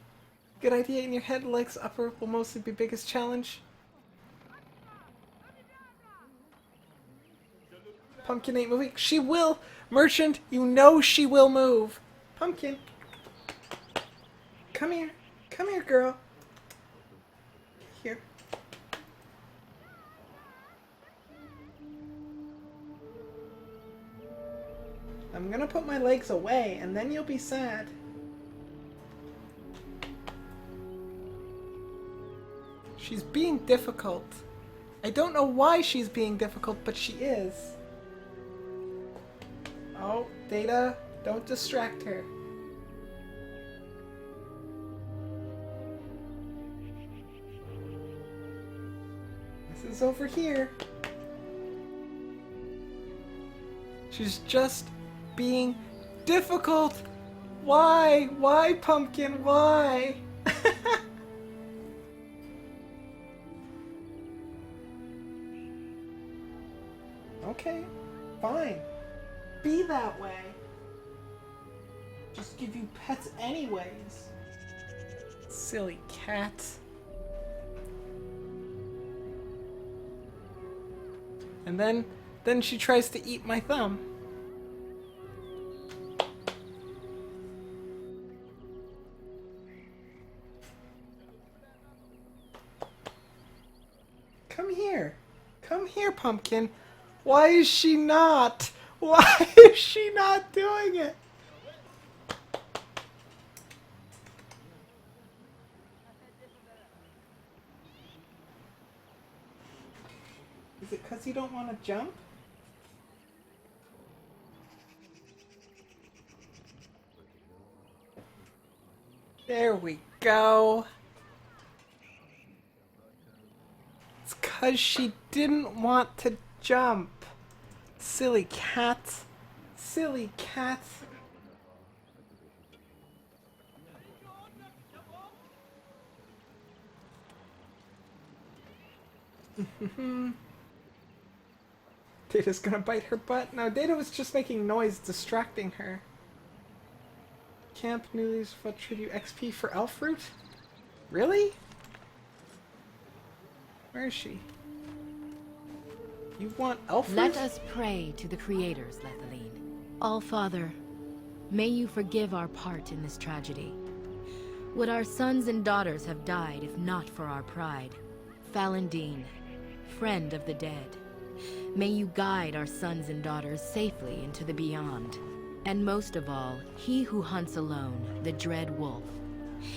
[SPEAKER 1] good idea in your head. Legs upper will mostly be biggest challenge. Pumpkin ain't moving. She will! Merchant, you know she will move. Pumpkin. Come here. Come here, girl. Here. I'm gonna put my legs away, and then you'll be sad. She's being difficult. I don't know why she's being difficult, but she is. Oh, Data, don't distract her. This is over here. She's just being difficult. Why? Why, Pumpkin? Why? Okay, fine. Be that way. Just give you pets anyways. Silly cat. And then she tries to eat my thumb. Come here. Come here, Pumpkin. Why is she not? Why is she not doing it? Is it because you don't want to jump? There we go. It's because she didn't want to jump. Silly cat. Silly cat. Data's gonna bite her butt. No, Data was just making noise, distracting her. Camp Newly's Foot Tribute XP for Elfroot? Really? Where is she? You want Elfroot?
[SPEAKER 14] Let us pray to the creators, Lethaline. All-Father, may you forgive our part in this tragedy. Would our sons and daughters have died if not for our pride? Falendine, friend of the dead, may you guide our sons and daughters safely into the beyond. And most of all, he who hunts alone, the dread wolf.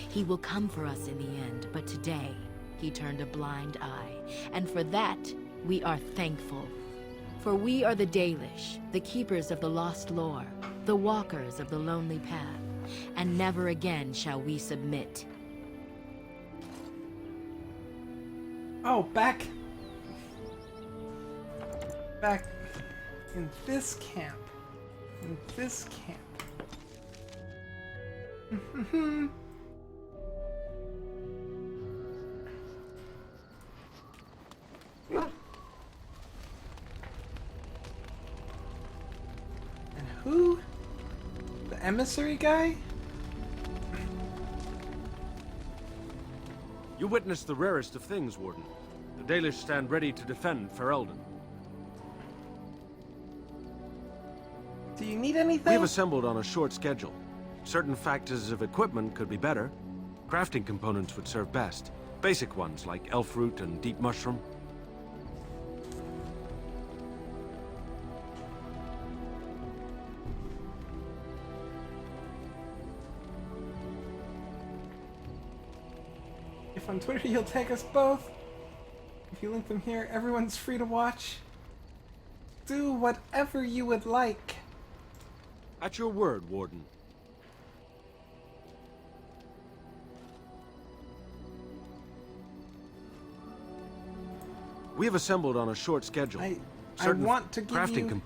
[SPEAKER 14] He will come for us in the end, but today he turned a blind eye, and for that we are thankful. For we are the Dalish, the keepers of the lost lore, the walkers of the lonely path, and never again shall we submit.
[SPEAKER 1] Oh, back in this camp. In this camp. And who? The emissary guy?
[SPEAKER 3] You witnessed the rarest of things, Warden. The Dalish stand ready to defend Ferelden.
[SPEAKER 1] Do you need anything?
[SPEAKER 3] We have assembled on a short schedule. Certain factors of equipment could be better. Crafting components would serve best. Basic ones like elfroot and deep mushroom.
[SPEAKER 1] If on Twitter you'll tag us both. If you link them here, everyone's free to watch. Do whatever you would like.
[SPEAKER 3] At your word, Warden. We have assembled on a short schedule.
[SPEAKER 1] I
[SPEAKER 3] Certain
[SPEAKER 1] want to give
[SPEAKER 3] crafting
[SPEAKER 1] you...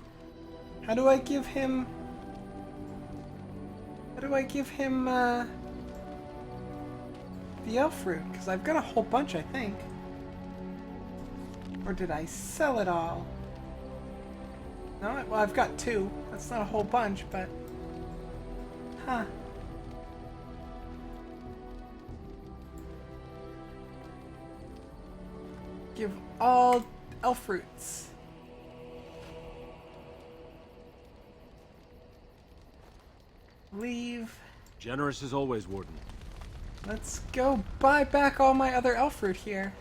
[SPEAKER 1] How do I give him... How do I give him, the elfroot? Because I've got a whole bunch, I think. Or did I sell it all? No, well, I've got 2. That's not a whole bunch, but... Huh. Give all elfroots. Leave.
[SPEAKER 3] Generous as always, Warden.
[SPEAKER 1] Let's go buy back all my other elfroot here.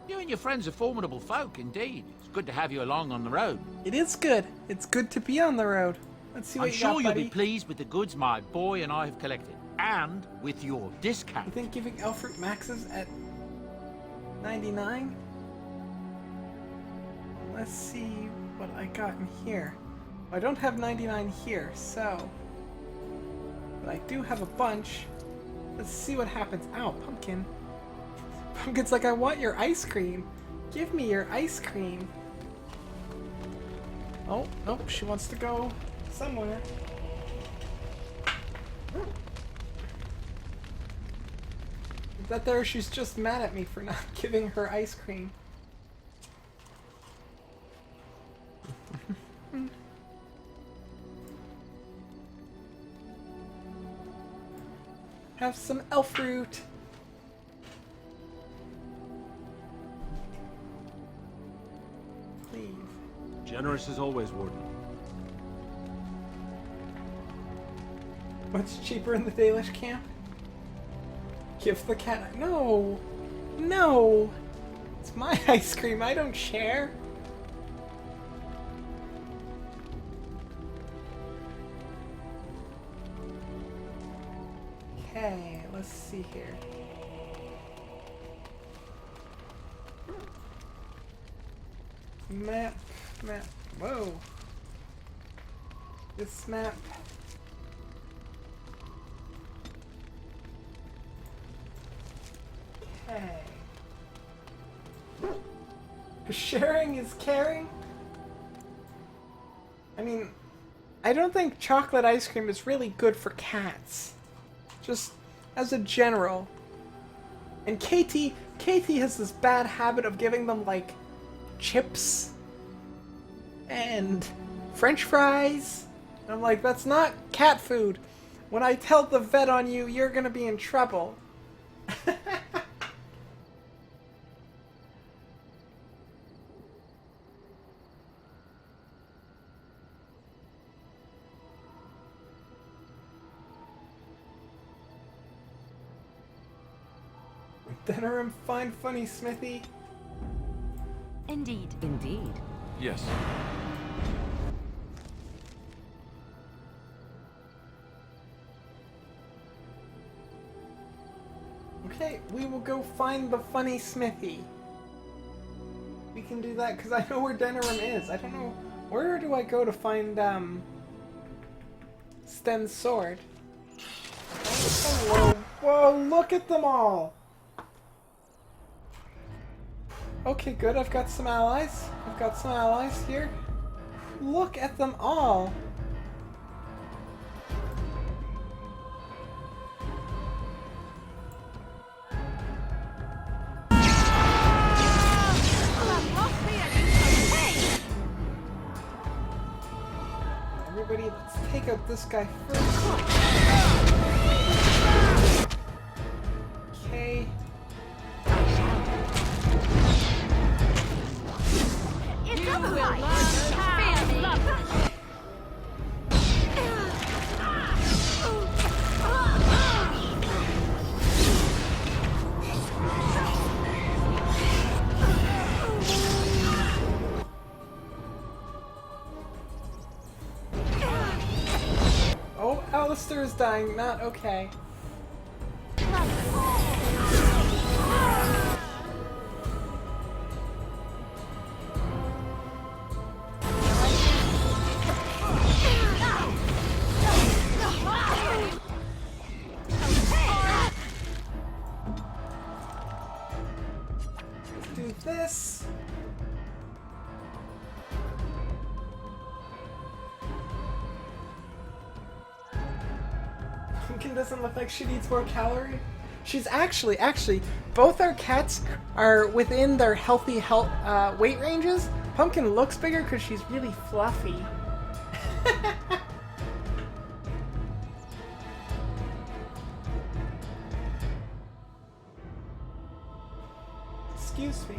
[SPEAKER 12] You and your friends are formidable folk, indeed. It's good to have you along on the road.
[SPEAKER 1] It is good. It's good to be on the road. Let's see what
[SPEAKER 12] I'm
[SPEAKER 1] you
[SPEAKER 12] sure
[SPEAKER 1] got,
[SPEAKER 12] you'll
[SPEAKER 1] buddy.
[SPEAKER 12] be pleased with the goods my boy and I have collected. And with your
[SPEAKER 1] You
[SPEAKER 12] discount.
[SPEAKER 1] think giving Elfruit maxes at 99? Let's see what I got in here. I don't have 99 here, so... But I do have a bunch. Let's see what happens. Ow, Pumpkin. Pumpkin's like, I want your ice cream. Give me your ice cream. Oh, nope, she wants to go somewhere. Is that there? She's just mad at me for not giving her ice cream. Have some elf fruit. Please.
[SPEAKER 3] Generous as always, Warden.
[SPEAKER 1] What's cheaper in the Dalish camp? Give the cat. No! No! It's my ice cream, I don't share. Okay, let's see here. Map. Whoa. This map. Okay. Sharing is caring? I mean, I don't think chocolate ice cream is really good for cats. Just as a general. And Katie has this bad habit of giving them, like, chips and French fries. And I'm like, that's not cat food. When I tell the vet on you, you're gonna be in trouble. Denerim, find funny Smithy.
[SPEAKER 9] Indeed.
[SPEAKER 8] Indeed.
[SPEAKER 3] Yes.
[SPEAKER 1] Okay, we will go find the funny Smithy. We can do that because I know where Denerim is. I don't know. Where do I go to find Sten's sword? Oh, whoa, look at them all! Okay, good. I've got some allies. Here. Look at them all. Everybody, let's take out this guy first. Okay.
[SPEAKER 2] It's a
[SPEAKER 1] Oh, Alistair is dying. Not okay. Let's do this. Pumpkin doesn't look like she needs more calorie. She's actually, both our cats are within their healthy weight ranges. Pumpkin looks bigger because she's really fluffy. Excuse me.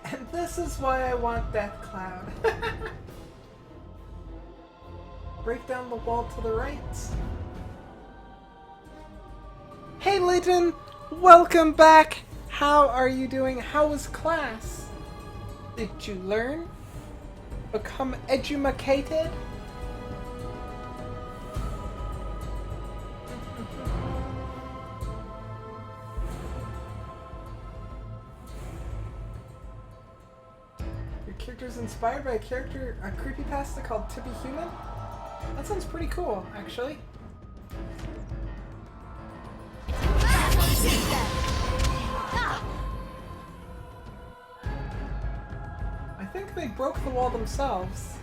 [SPEAKER 1] And this is why I want Death Cloud. Break down the wall to the right. Hey Leighton! Welcome back! How are you doing? How was class? Did you learn? Become edumacated? character's inspired by a creepypasta called To Be Human? That sounds pretty cool, actually. I think they broke the wall themselves.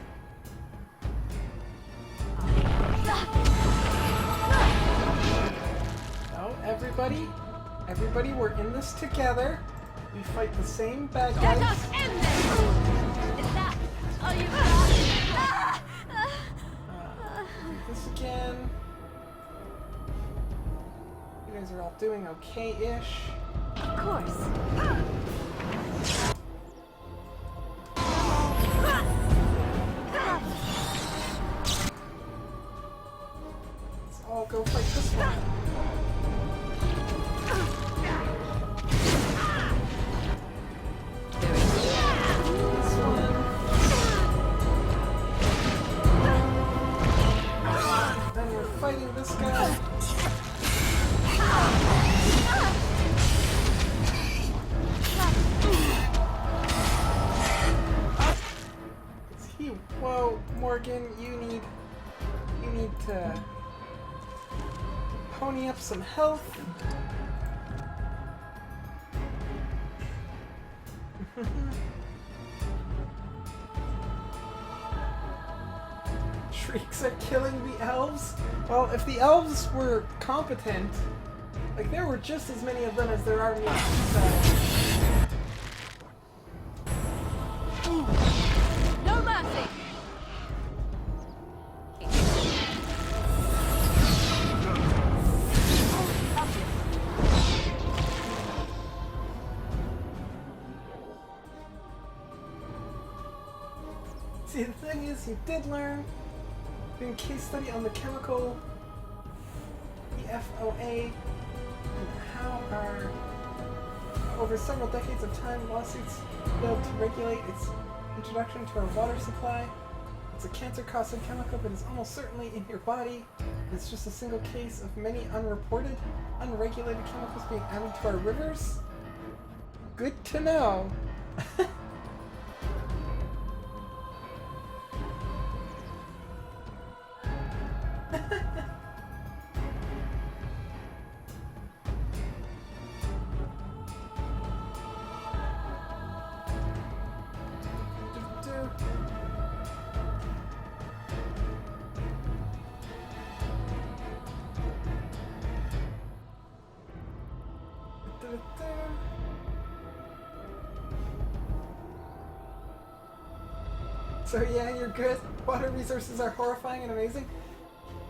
[SPEAKER 1] No, everybody, we're in this together. We fight the same bad guys.
[SPEAKER 2] Let us end this! Is that all you got?
[SPEAKER 1] Do this again. You guys are all doing okay-ish.
[SPEAKER 2] Of course.
[SPEAKER 1] Let's all go fight this one. This one. Then we're fighting this guy. Whoa, Morgan, you need to pony up some health. Shrieks are killing the elves? Well, if the elves were competent, like there were just as many of them as there are me, so...
[SPEAKER 2] No mercy!
[SPEAKER 1] See, the thing is, you did learn in case study on the chemical EFOA and how our over several decades of time lawsuits failed to regulate its introduction to our water supply. It's a cancer-causing chemical that is almost certainly in your body. It's just a single case of many unreported, unregulated chemicals being added to our rivers. Good to know. So yeah, you're good. Water resources are horrifying and amazing.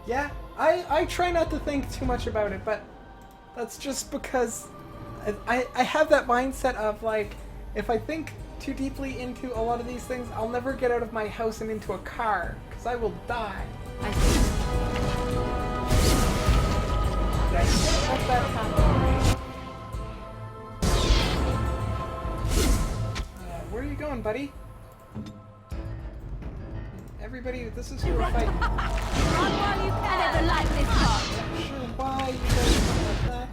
[SPEAKER 1] Yeah, I try not to think too much about it, but that's just because I have that mindset of like, if I think too deeply into a lot of these things, I'll never get out of my house and into a car, because I will die. I can't let that happen. Where are you going, buddy? Everybody, this is who we're fighting.
[SPEAKER 2] Run while you can. I never liked this part.
[SPEAKER 1] Not sure why you guys like that.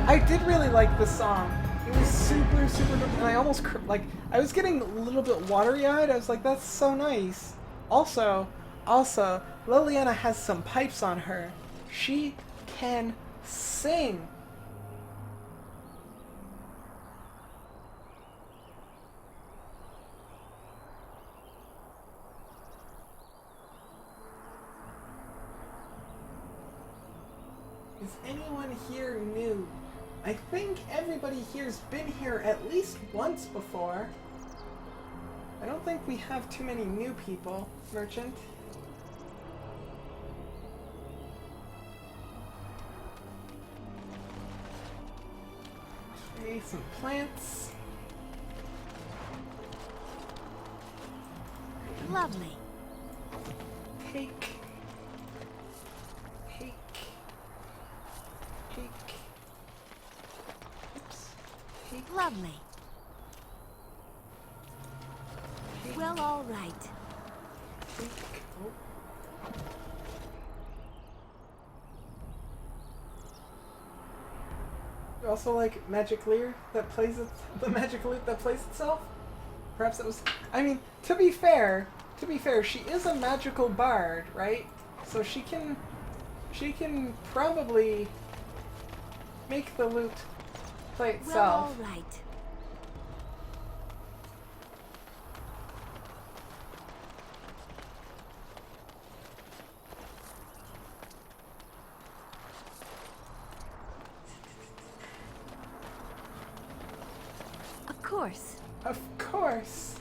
[SPEAKER 1] I did really like the song. It was super, super good, and I almost I was getting a little bit watery-eyed. I was like, that's so nice. Also, Liliana has some pipes on her. She can sing. Is anyone here new? I think everybody here's been here at least once before. I don't think we have too many new people, Merchant. Okay, some plants.
[SPEAKER 2] Lovely.
[SPEAKER 1] Cake.
[SPEAKER 2] Lovely. Well, all right.
[SPEAKER 1] You also like Magic Lear that plays it, the Magic Lute that plays itself? Perhaps it was. I mean, to be fair, she is a magical bard, right? So she can probably make the lute play itself.
[SPEAKER 9] Well, all right. Of course.
[SPEAKER 1] Of course.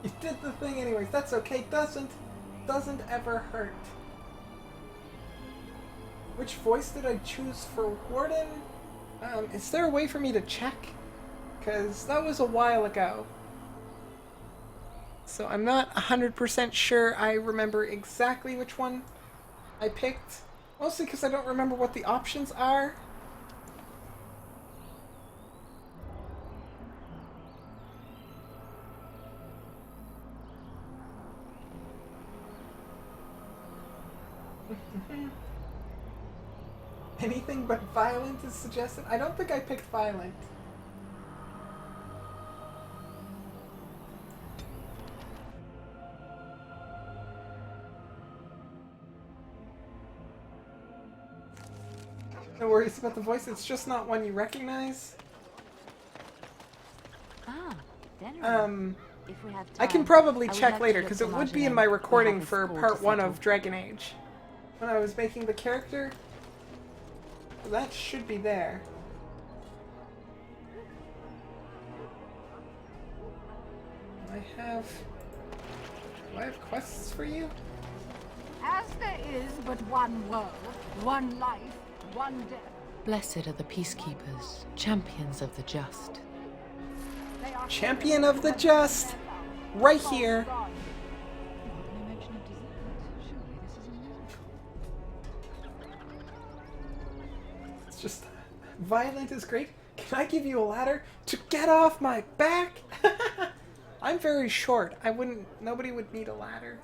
[SPEAKER 1] You did the thing anyways. That's okay. Doesn't ever hurt. Which voice did I choose for Warden? Is there a way for me to check? Because that was a while ago. So I'm not 100% sure I remember exactly which one I picked. Mostly because I don't remember what the options are. Anything but violent is suggested? I don't think I picked violent. No worries about the voice, it's just not one you recognize.
[SPEAKER 9] Ah, dinner. If we have time,
[SPEAKER 1] I can probably
[SPEAKER 9] I would
[SPEAKER 1] check
[SPEAKER 9] like
[SPEAKER 1] later
[SPEAKER 9] to
[SPEAKER 1] because
[SPEAKER 9] get
[SPEAKER 1] it
[SPEAKER 9] to
[SPEAKER 1] would be in
[SPEAKER 9] Marjolaine.
[SPEAKER 1] my
[SPEAKER 9] We have
[SPEAKER 1] recording
[SPEAKER 9] a
[SPEAKER 1] for
[SPEAKER 9] score to
[SPEAKER 1] part 1
[SPEAKER 9] settle.
[SPEAKER 1] of Dragon Age. When I was making the character. That should be there. Do I have quests for you?
[SPEAKER 2] As there is but one world, one life, one death.
[SPEAKER 17] Blessed are the peacekeepers, champions of the just.
[SPEAKER 1] Champion of the just! Right here! It's just... Violent is great. Can I give you a ladder to get off my back? I'm very short. Nobody would need a ladder.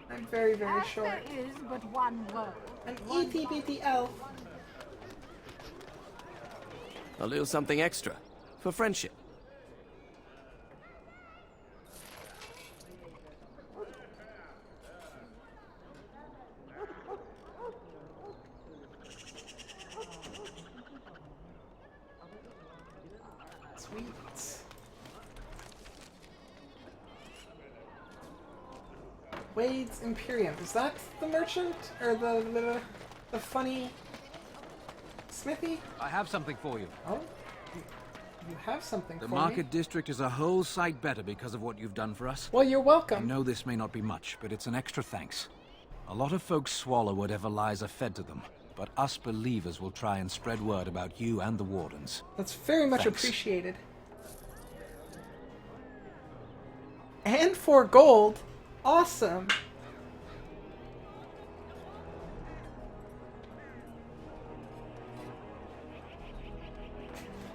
[SPEAKER 1] I'm very, very short.
[SPEAKER 2] There is but one world.
[SPEAKER 1] An itty bitty elf.
[SPEAKER 18] A little something extra. For friendship.
[SPEAKER 1] Sweet. Wade's Imperium. Is that the merchant? Or the funny smithy?
[SPEAKER 12] I have something for you.
[SPEAKER 1] Oh? You have something
[SPEAKER 12] The
[SPEAKER 1] for
[SPEAKER 12] Market
[SPEAKER 1] me?
[SPEAKER 12] District is a whole sight better because of what you've done for us.
[SPEAKER 1] Well, you're welcome.
[SPEAKER 12] I know this may not be much, but it's an extra thanks. A lot of folks swallow whatever lies are fed to them, but us believers will try and spread word about you and the Wardens.
[SPEAKER 1] That's very much
[SPEAKER 12] Thanks.
[SPEAKER 1] appreciated. And 4 gold? Awesome!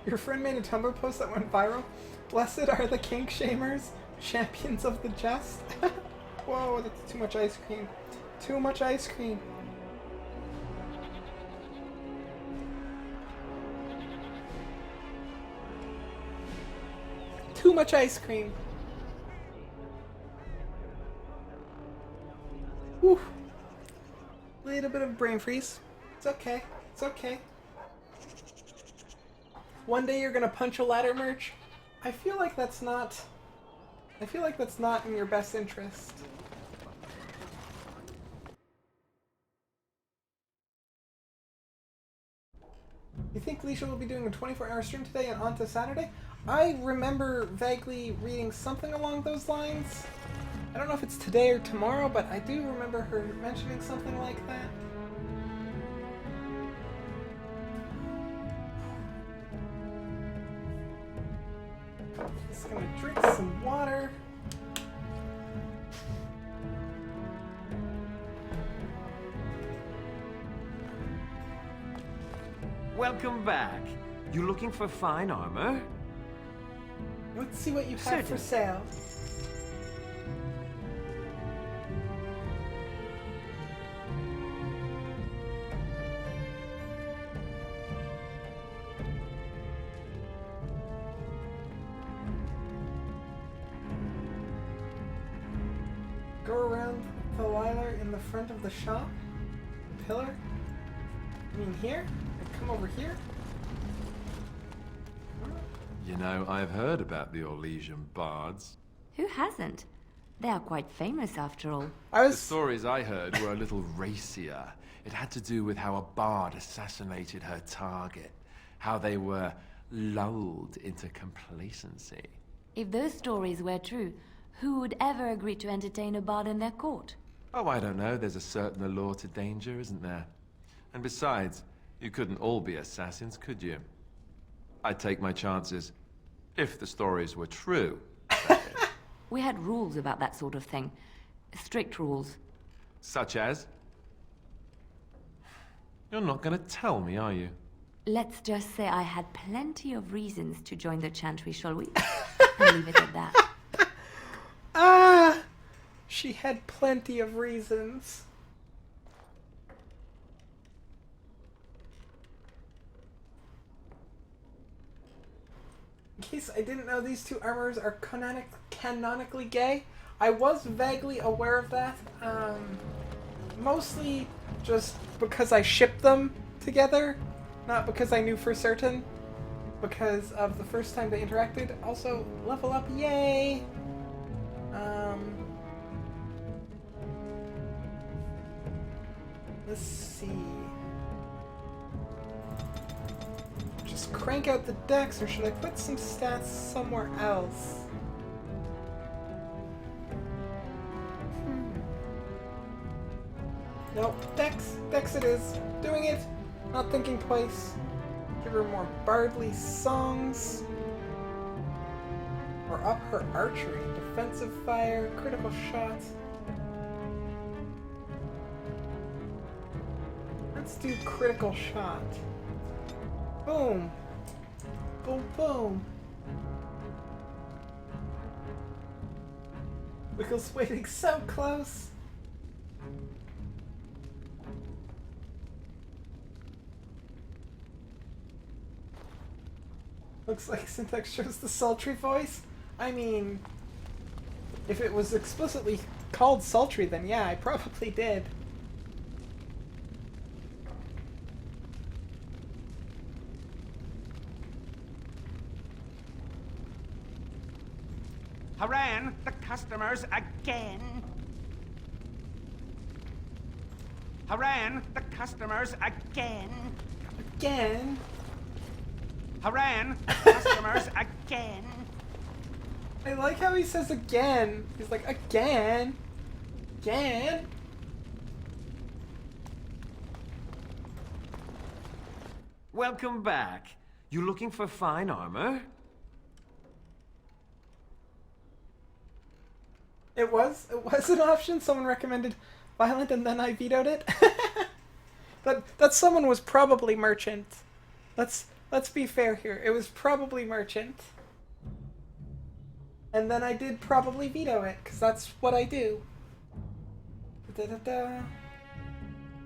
[SPEAKER 1] Your friend made a Tumblr post that went viral. Blessed are the kink shamers, champions of the just. Whoa, that's too much ice cream. Too much ice cream. Too much ice cream. Whew. Little bit of brain freeze. It's okay. It's okay. One day you're gonna punch a ladder merch. I feel like that's not in your best interest. You think Leisha will be doing a 24-hour stream today and on to Saturday? I remember vaguely reading something along those lines. I don't know if it's today or tomorrow, but I do remember her mentioning something like that. Just gonna drink some water.
[SPEAKER 19] Welcome back. You looking for fine armor?
[SPEAKER 1] Let's see what you have for
[SPEAKER 18] Certainly.
[SPEAKER 1] sale. Go around the Lilar in the front of the shop. Pillar? I mean here? And come over here?
[SPEAKER 3] You know, I've heard about the Orlesian bards.
[SPEAKER 9] Who hasn't? They are quite famous after all.
[SPEAKER 3] The stories I heard were a little racier. It had to do with how a bard assassinated her target. How they were lulled into complacency.
[SPEAKER 9] If those stories were true, who would ever agree to entertain a bard in their court?
[SPEAKER 3] Oh, I don't know. There's a certain allure to danger, isn't there? And besides, you couldn't all be assassins, could you? I'd take my chances. If the stories were true.
[SPEAKER 9] We had rules about that sort of thing. Strict rules.
[SPEAKER 3] Such as? You're not gonna tell me, are you?
[SPEAKER 9] Let's just say I had plenty of reasons to join the Chantry, shall we? I'll leave it at that.
[SPEAKER 1] Ah! She had plenty of reasons. In case I didn't know, these two armors are canonically gay. I was vaguely aware of that. Mostly just because I shipped them together, not because I knew for certain. Because of the first time they interacted. Also, level up, yay! Let's see. Just crank out the dex, or should I put some stats somewhere else? Nope, dex. Dex it is. Doing it. Not thinking twice. Give her more bardly songs. Or up her archery. Defensive fire, critical shot. Let's do critical shot. Boom. Boom, boom. Wickle's waiting so close. Looks like Syntax chose the sultry voice. I mean, if it was explicitly called sultry, then yeah, I probably did.
[SPEAKER 4] Haran, the customers again. Haran, the customers again.
[SPEAKER 1] Again?
[SPEAKER 4] Haran, the customers again.
[SPEAKER 1] I like how he says again. He's like, again? Again?
[SPEAKER 18] Welcome back. You looking for fine armor?
[SPEAKER 1] It was an option. Someone recommended violent and then I vetoed it. that someone was probably merchant. Let's be fair here. It was probably merchant. And then I did probably veto it, because that's what I do. Da-da-da.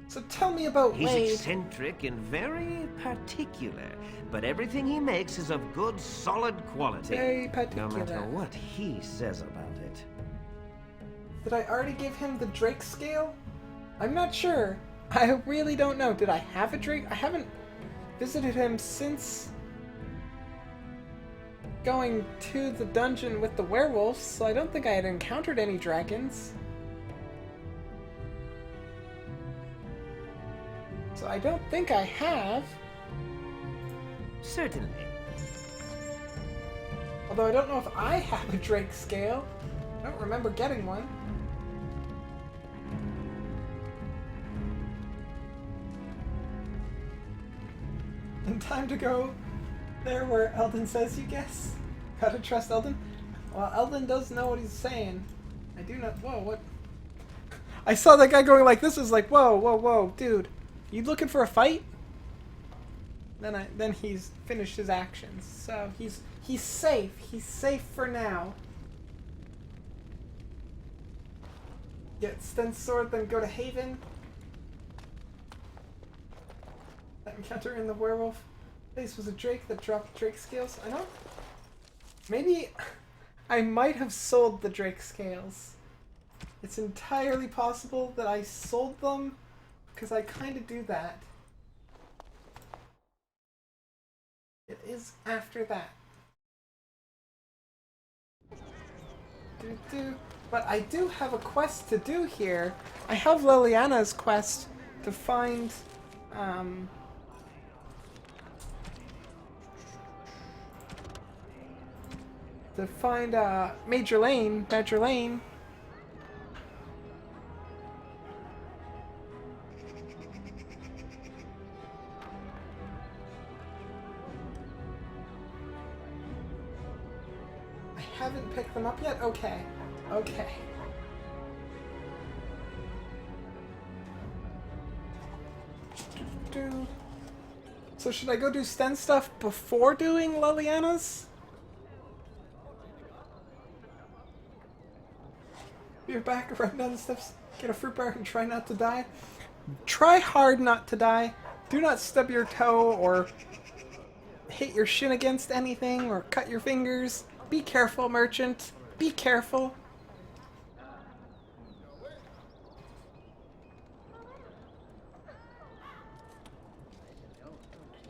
[SPEAKER 1] So tell me about
[SPEAKER 18] He's
[SPEAKER 1] Wade.
[SPEAKER 18] eccentric and very particular, but everything he makes is of good, solid quality.
[SPEAKER 1] Very particular.
[SPEAKER 18] No matter what he says about it.
[SPEAKER 1] Did I already give him the Drake scale? I'm not sure. I really don't know. Did I have a Drake? I haven't visited him since going to the dungeon with the werewolves, so I don't think I had encountered any dragons. So I don't think I have.
[SPEAKER 18] Certainly.
[SPEAKER 1] Although I don't know if I have a Drake scale. I don't remember getting one. And time to go there where Eldon says you guess. Gotta trust Eldon. Well, Eldon does know what he's saying. I do know. Whoa, what? I saw that guy going like this. Was like, whoa, whoa, whoa, dude. You looking for a fight? Then he's finished his actions. So he's He's safe. He's safe for now. Get Sten's sword, then go to Haven. That encounter in the werewolf place was a drake that dropped drake scales. I know. Maybe I might have sold the drake scales. It's entirely possible that I sold them because I kind of do that. It is after that. But I do have a quest to do here. I have Leliana's quest to find Major Lane. I haven't picked them up yet? Okay. Okay. So should I go do Sten stuff before doing Leliana's? You're back, run down the steps, get a fruit bar, and try not to die. Try hard not to die. Do not stub your toe or hit your shin against anything or cut your fingers. Be careful, merchant. Be careful.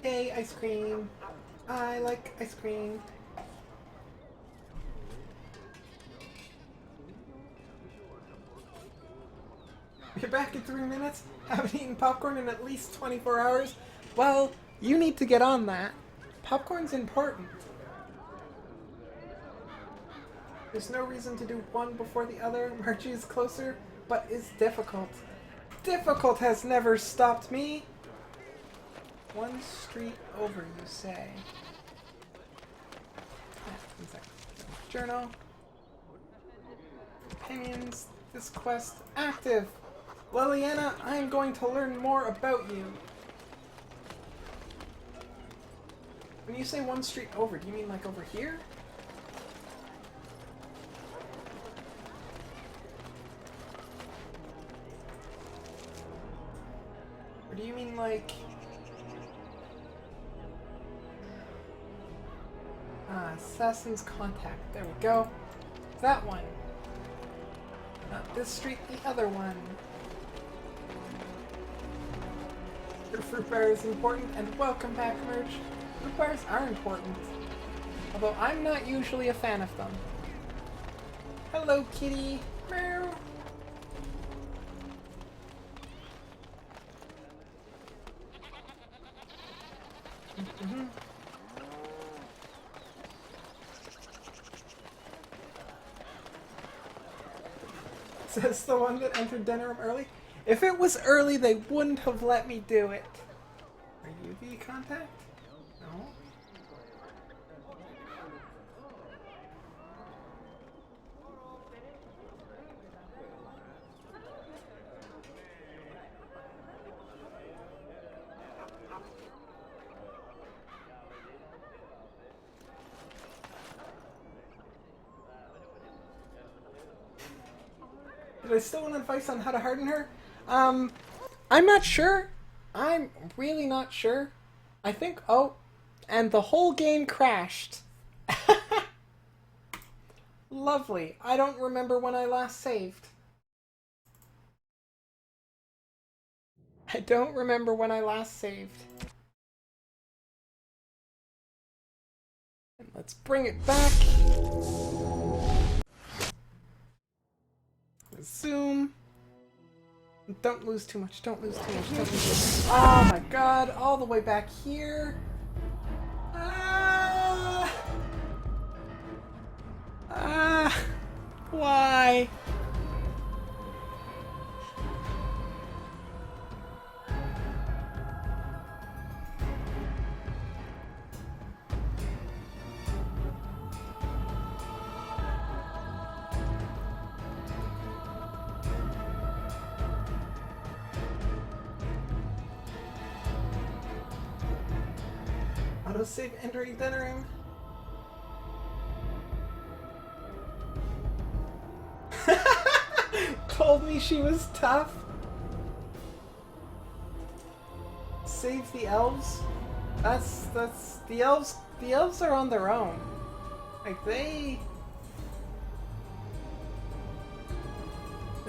[SPEAKER 1] Hey, ice cream. I like ice cream. You're back in 3 minutes? Haven't eaten popcorn in at least 24 hours? Well, you need to get on that. Popcorn's important. There's no reason to do one before the other. Margie is closer, but is difficult. Difficult has never stopped me. One street over, you say. Journal. Opinions. This quest active. Leliana, I am going to learn more about you. When you say one street over, do you mean like over here? Or do you mean like... Assassin's Contact. There we go. That one. Not this street, the other one. Your fruit bar is important, and welcome back, Merch. Fruit bars are important. Although I'm not usually a fan of them. Hello, kitty. Meow. Says the one that entered Denerim early. If it was early, they wouldn't have let me do it. Are you the contact? No? Did I still want advice on how to harden her? I'm not sure. I'm really not sure. I think, oh, and the whole game crashed. Lovely. I don't remember when I last saved. I don't remember when I last saved. And let's bring it back. Resume. Don't lose too much, don't lose too much, don't lose too much. Oh my god, all the way back here. Why? Autosave entering Denerim. me she was tough? Save the elves? That's the elves are on their own. Like they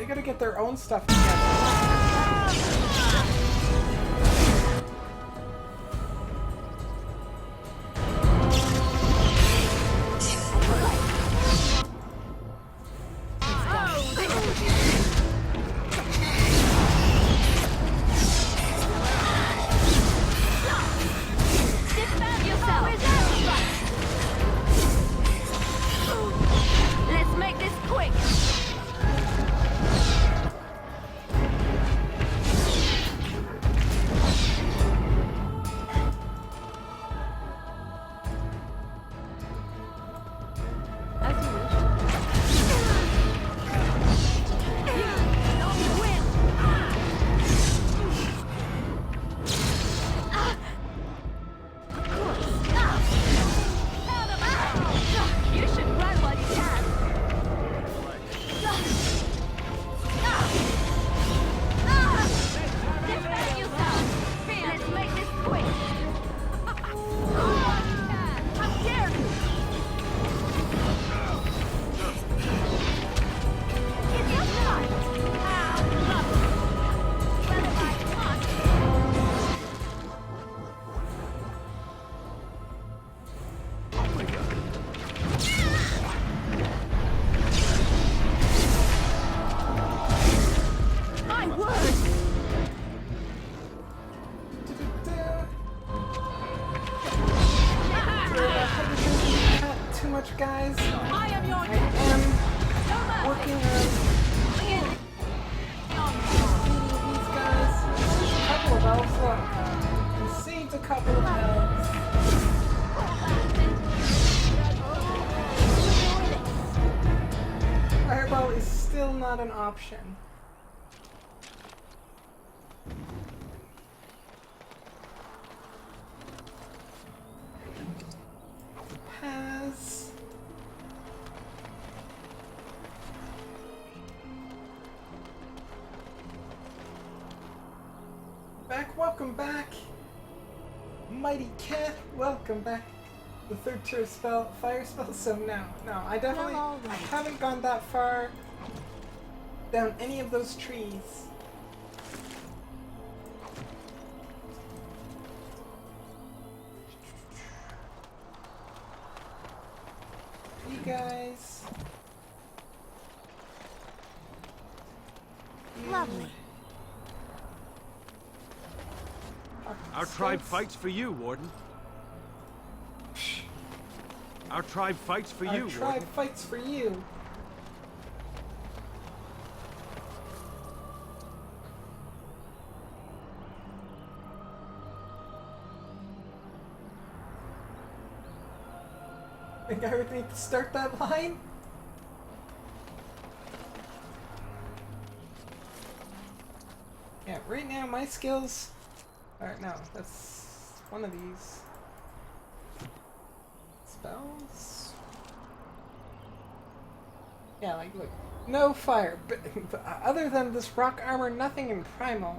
[SPEAKER 1] gotta get their own stuff together.
[SPEAKER 9] Let's make this quick. You should run while you can. Defend yourself. Let's make this quick. How dare you! It's your time. Well, if I must. My word!
[SPEAKER 1] Not too much, guys.
[SPEAKER 2] I am your
[SPEAKER 1] am working on beating these guys. A couple of elves. Look, we saved a couple of elves. Fireball is still not an option. Pass. Welcome back. Mighty Cat, welcome back. The third tier spell, fire spell, so no, I definitely, I haven't gone that far down any of those trees. You guys.
[SPEAKER 9] Lovely.
[SPEAKER 19] Our tribe fights for you, Warden. Our tribe fights for you,
[SPEAKER 1] Our tribe
[SPEAKER 19] Warden.
[SPEAKER 1] fights for you. Think I would need to start that line? Yeah, right now my skills... Alright, no, that's one of these. Spells? Yeah, like, look. No fire, but other than this rock armor, nothing in primal.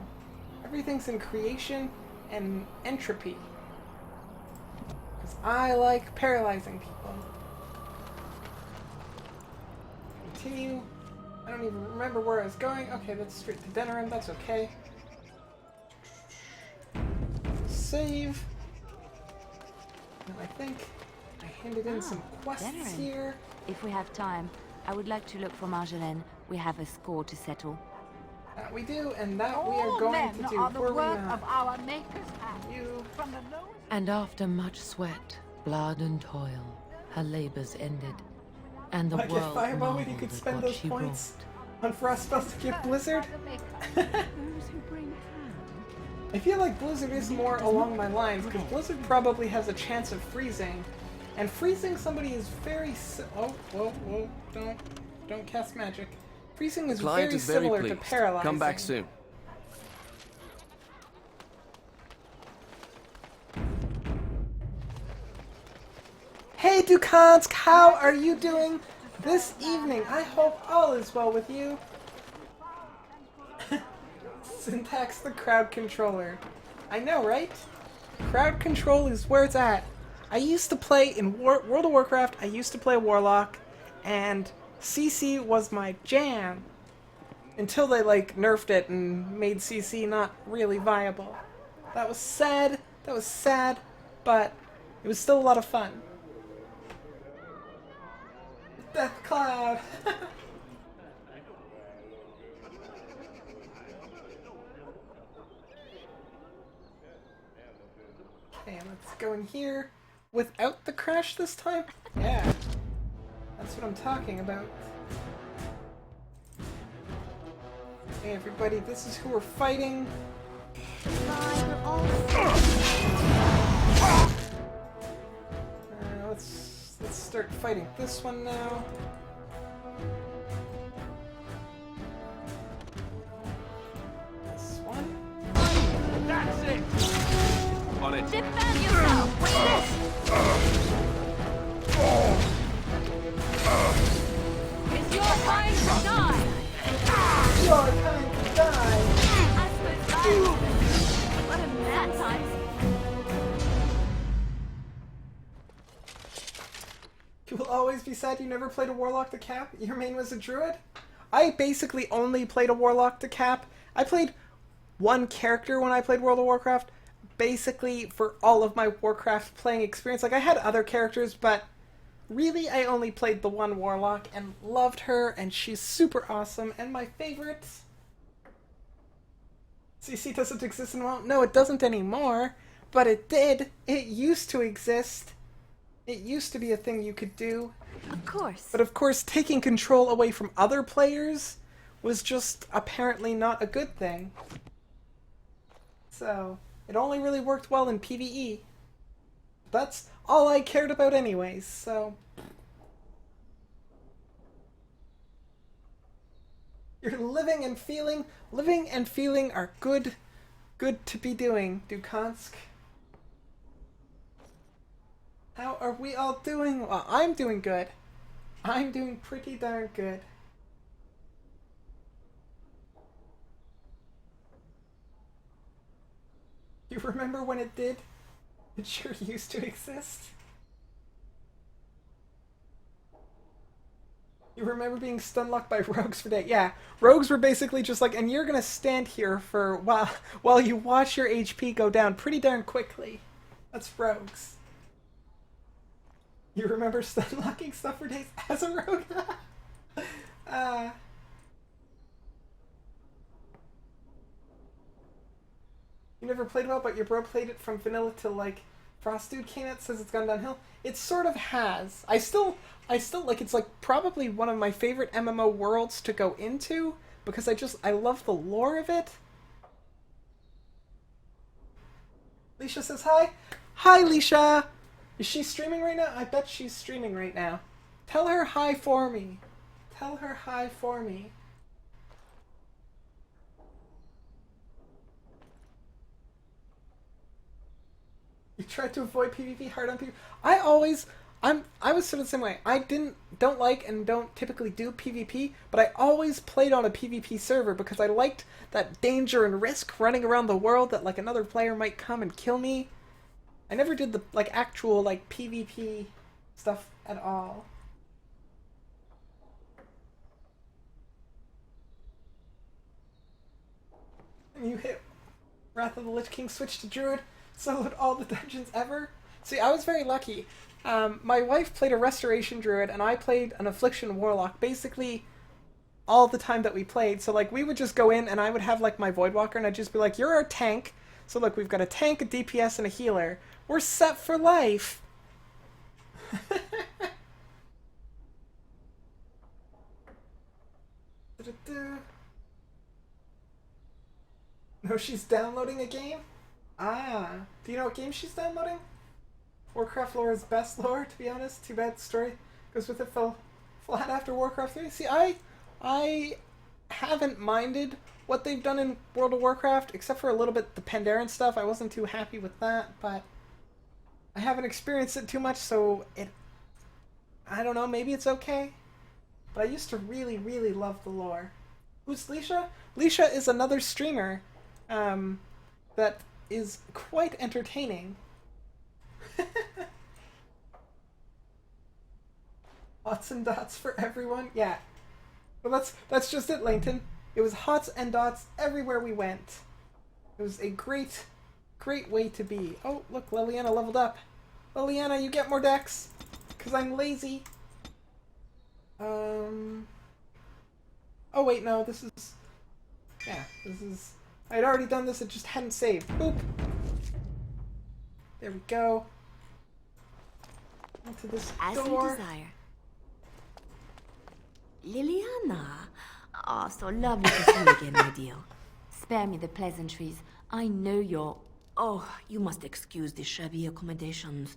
[SPEAKER 1] Everything's in creation and entropy. Because I like paralyzing people. Continue. I don't even remember where I was going. Okay, that's straight to Denerim, that's okay. Save. And I think I handed in some quests
[SPEAKER 9] Denerim.
[SPEAKER 1] here.
[SPEAKER 9] If we have time, I would like to look for Marjolaine. We have a score to settle.
[SPEAKER 1] That we do, and that we are going to do.
[SPEAKER 2] Are the
[SPEAKER 1] Were we
[SPEAKER 2] work
[SPEAKER 1] not?
[SPEAKER 2] of our maker's hand.
[SPEAKER 1] You.
[SPEAKER 2] From the lowest
[SPEAKER 17] And after much sweat, blood and toil, her labors ended, and the
[SPEAKER 1] Like if
[SPEAKER 17] world
[SPEAKER 1] Fireball, you
[SPEAKER 17] marveled
[SPEAKER 1] could
[SPEAKER 17] at
[SPEAKER 1] spend
[SPEAKER 17] what
[SPEAKER 1] those
[SPEAKER 17] she
[SPEAKER 1] points
[SPEAKER 17] brought.
[SPEAKER 1] on frost spells to give Blizzard.
[SPEAKER 2] Those who bring
[SPEAKER 1] I feel like Blizzard is more along my lines, because Blizzard probably has a chance of freezing. And freezing somebody is very oh, whoa, don't cast magic. Freezing is
[SPEAKER 20] Client
[SPEAKER 1] very
[SPEAKER 20] is very
[SPEAKER 1] similar
[SPEAKER 20] pleased.
[SPEAKER 1] to paralyzing.
[SPEAKER 20] Come back soon.
[SPEAKER 1] Hey Dukansk, how are you doing this evening? I hope all is well with you. Syntax the crowd controller. I know, right? Crowd control is where it's at. I used to play in World of Warcraft, I used to play Warlock, and CC was my jam. Until they, like, nerfed it and made CC not really viable. That was sad, but it was still a lot of fun. Death Cloud! Okay, let's go in here without the crash this time. Yeah, that's what I'm talking about. Hey everybody, this is who we're fighting. Let's start fighting this one now. This one.
[SPEAKER 3] That's it! On it.
[SPEAKER 2] Defend yourself with this! It's your time to die!
[SPEAKER 1] Your time to die!
[SPEAKER 2] What a mad time!
[SPEAKER 1] You will always be sad you never played a Warlock to cap? Your main was a Druid? I basically only played a Warlock to cap. I played one character when I played World of Warcraft. Basically, for all of my Warcraft playing experience. Like, I had other characters, but really I only played the one Warlock and loved her, and she's super awesome, and my favorite. CC doesn't exist in WoW? No, it doesn't anymore, but it did. It used to exist. It used to be a thing you could do.
[SPEAKER 15] Of course.
[SPEAKER 1] But of course, taking control away from other players was just apparently not a good thing. So, it only really worked well in PvE. That's all I cared about anyways, so... You're living and feeling are good to be doing, Dukansk. How are we all doing? Well, I'm doing good. I'm doing pretty darn good. You remember when it did? It sure used to exist. You remember being stun-locked by rogues for days? Yeah, rogues were basically just like, and you're gonna stand here for while you watch your HP go down pretty darn quickly. That's rogues. You remember stun-locking stuff for days as a rogue? You never played WoW, but your bro played it from vanilla to, like, Frost Dude came out, says it's gone downhill. It sort of has. I still, like, it's, like, probably one of my favorite MMO worlds to go into, because I love the lore of it. Leisha says hi. Hi, Leisha! Is she streaming right now? I bet she's streaming right now. Tell her hi for me. Tell her hi for me. You tried to avoid PvP hard on PvP. I was sort of the same way. I don't like and don't typically do PvP, but I always played on a PvP server because I liked that danger and risk running around the world that, like, another player might come and kill me. I never did the, like, actual, like, PvP stuff at all. And you hit Wrath of the Lich King, switch to Druid, soloed all the dungeons ever. See, I was very lucky. My wife played a Restoration Druid, and I played an Affliction Warlock, basically all the time that we played. So, like, we would just go in, and I would have, like, my Voidwalker, and I'd just be like, you're our tank. So, look, we've got a tank, a DPS, and a healer. We're set for life! No, she's downloading a game? Ah, do you know what game she's downloading? Warcraft lore is best lore, to be honest. Too bad the story goes with it fell flat after Warcraft 3. See, I haven't minded what they've done in World of Warcraft, except for a little bit the Pandaren stuff. I wasn't too happy with that, but I haven't experienced it too much, so I don't know, maybe it's okay. But I used to really, really love the lore. Who's Leisha? Leisha is another streamer that is quite entertaining. Hots and dots for everyone? Yeah. Well, that's just it, Langton. It was hots and dots everywhere we went. It was a great way to be. Oh, look, Liliana leveled up. Liliana, you get more decks, because I'm lazy. Oh, wait, no, this is... Yeah, this is... I'd already done this, it just hadn't saved. Boop! There we go. Into this
[SPEAKER 9] As
[SPEAKER 1] door.
[SPEAKER 9] you desire. Liliana. Oh, so lovely to see you again, my dear. Spare me the pleasantries. I know you're... Oh, you must excuse the shabby accommodations.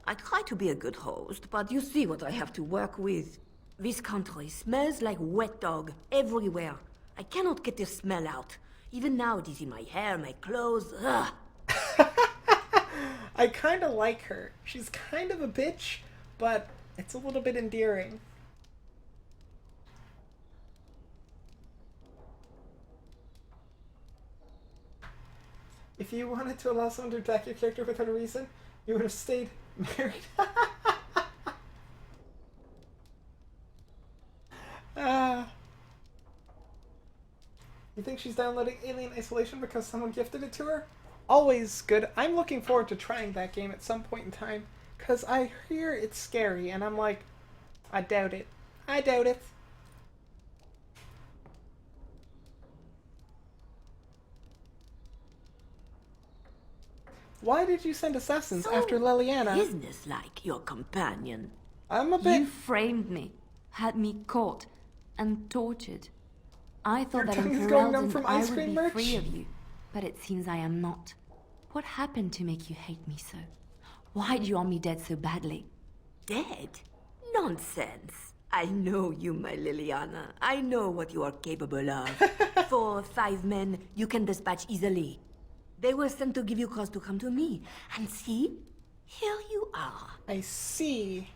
[SPEAKER 9] I try to be a good host, but you see what I have to work with. This country smells like wet dog everywhere. I cannot get the smell out. Even now it is in my hair, my clothes. Ugh.
[SPEAKER 1] I kind of like her. She's kind of a bitch, but it's a little bit endearing. If you wanted to allow someone to attack your character without a reason, you would have stayed married. You think she's downloading Alien Isolation because someone gifted it to her? Always good. I'm looking forward to trying that game at some point in time, because I hear it's scary, and I'm like, I doubt it. I doubt it. Why did you send assassins after Liliana?
[SPEAKER 9] Business-like, your companion.
[SPEAKER 1] I'm a bit...
[SPEAKER 9] You framed me, had me caught, and tortured. I thought that in Ferelden I would be free of you, but it seems I am not. What happened to make you hate me so? Why do you want me dead so badly? Dead? Nonsense. I know you, my Liliana. I know what you are capable of. 4 or 5 men you can dispatch easily. They were sent to give you cause to come to me. And see? Here you are.
[SPEAKER 1] I see.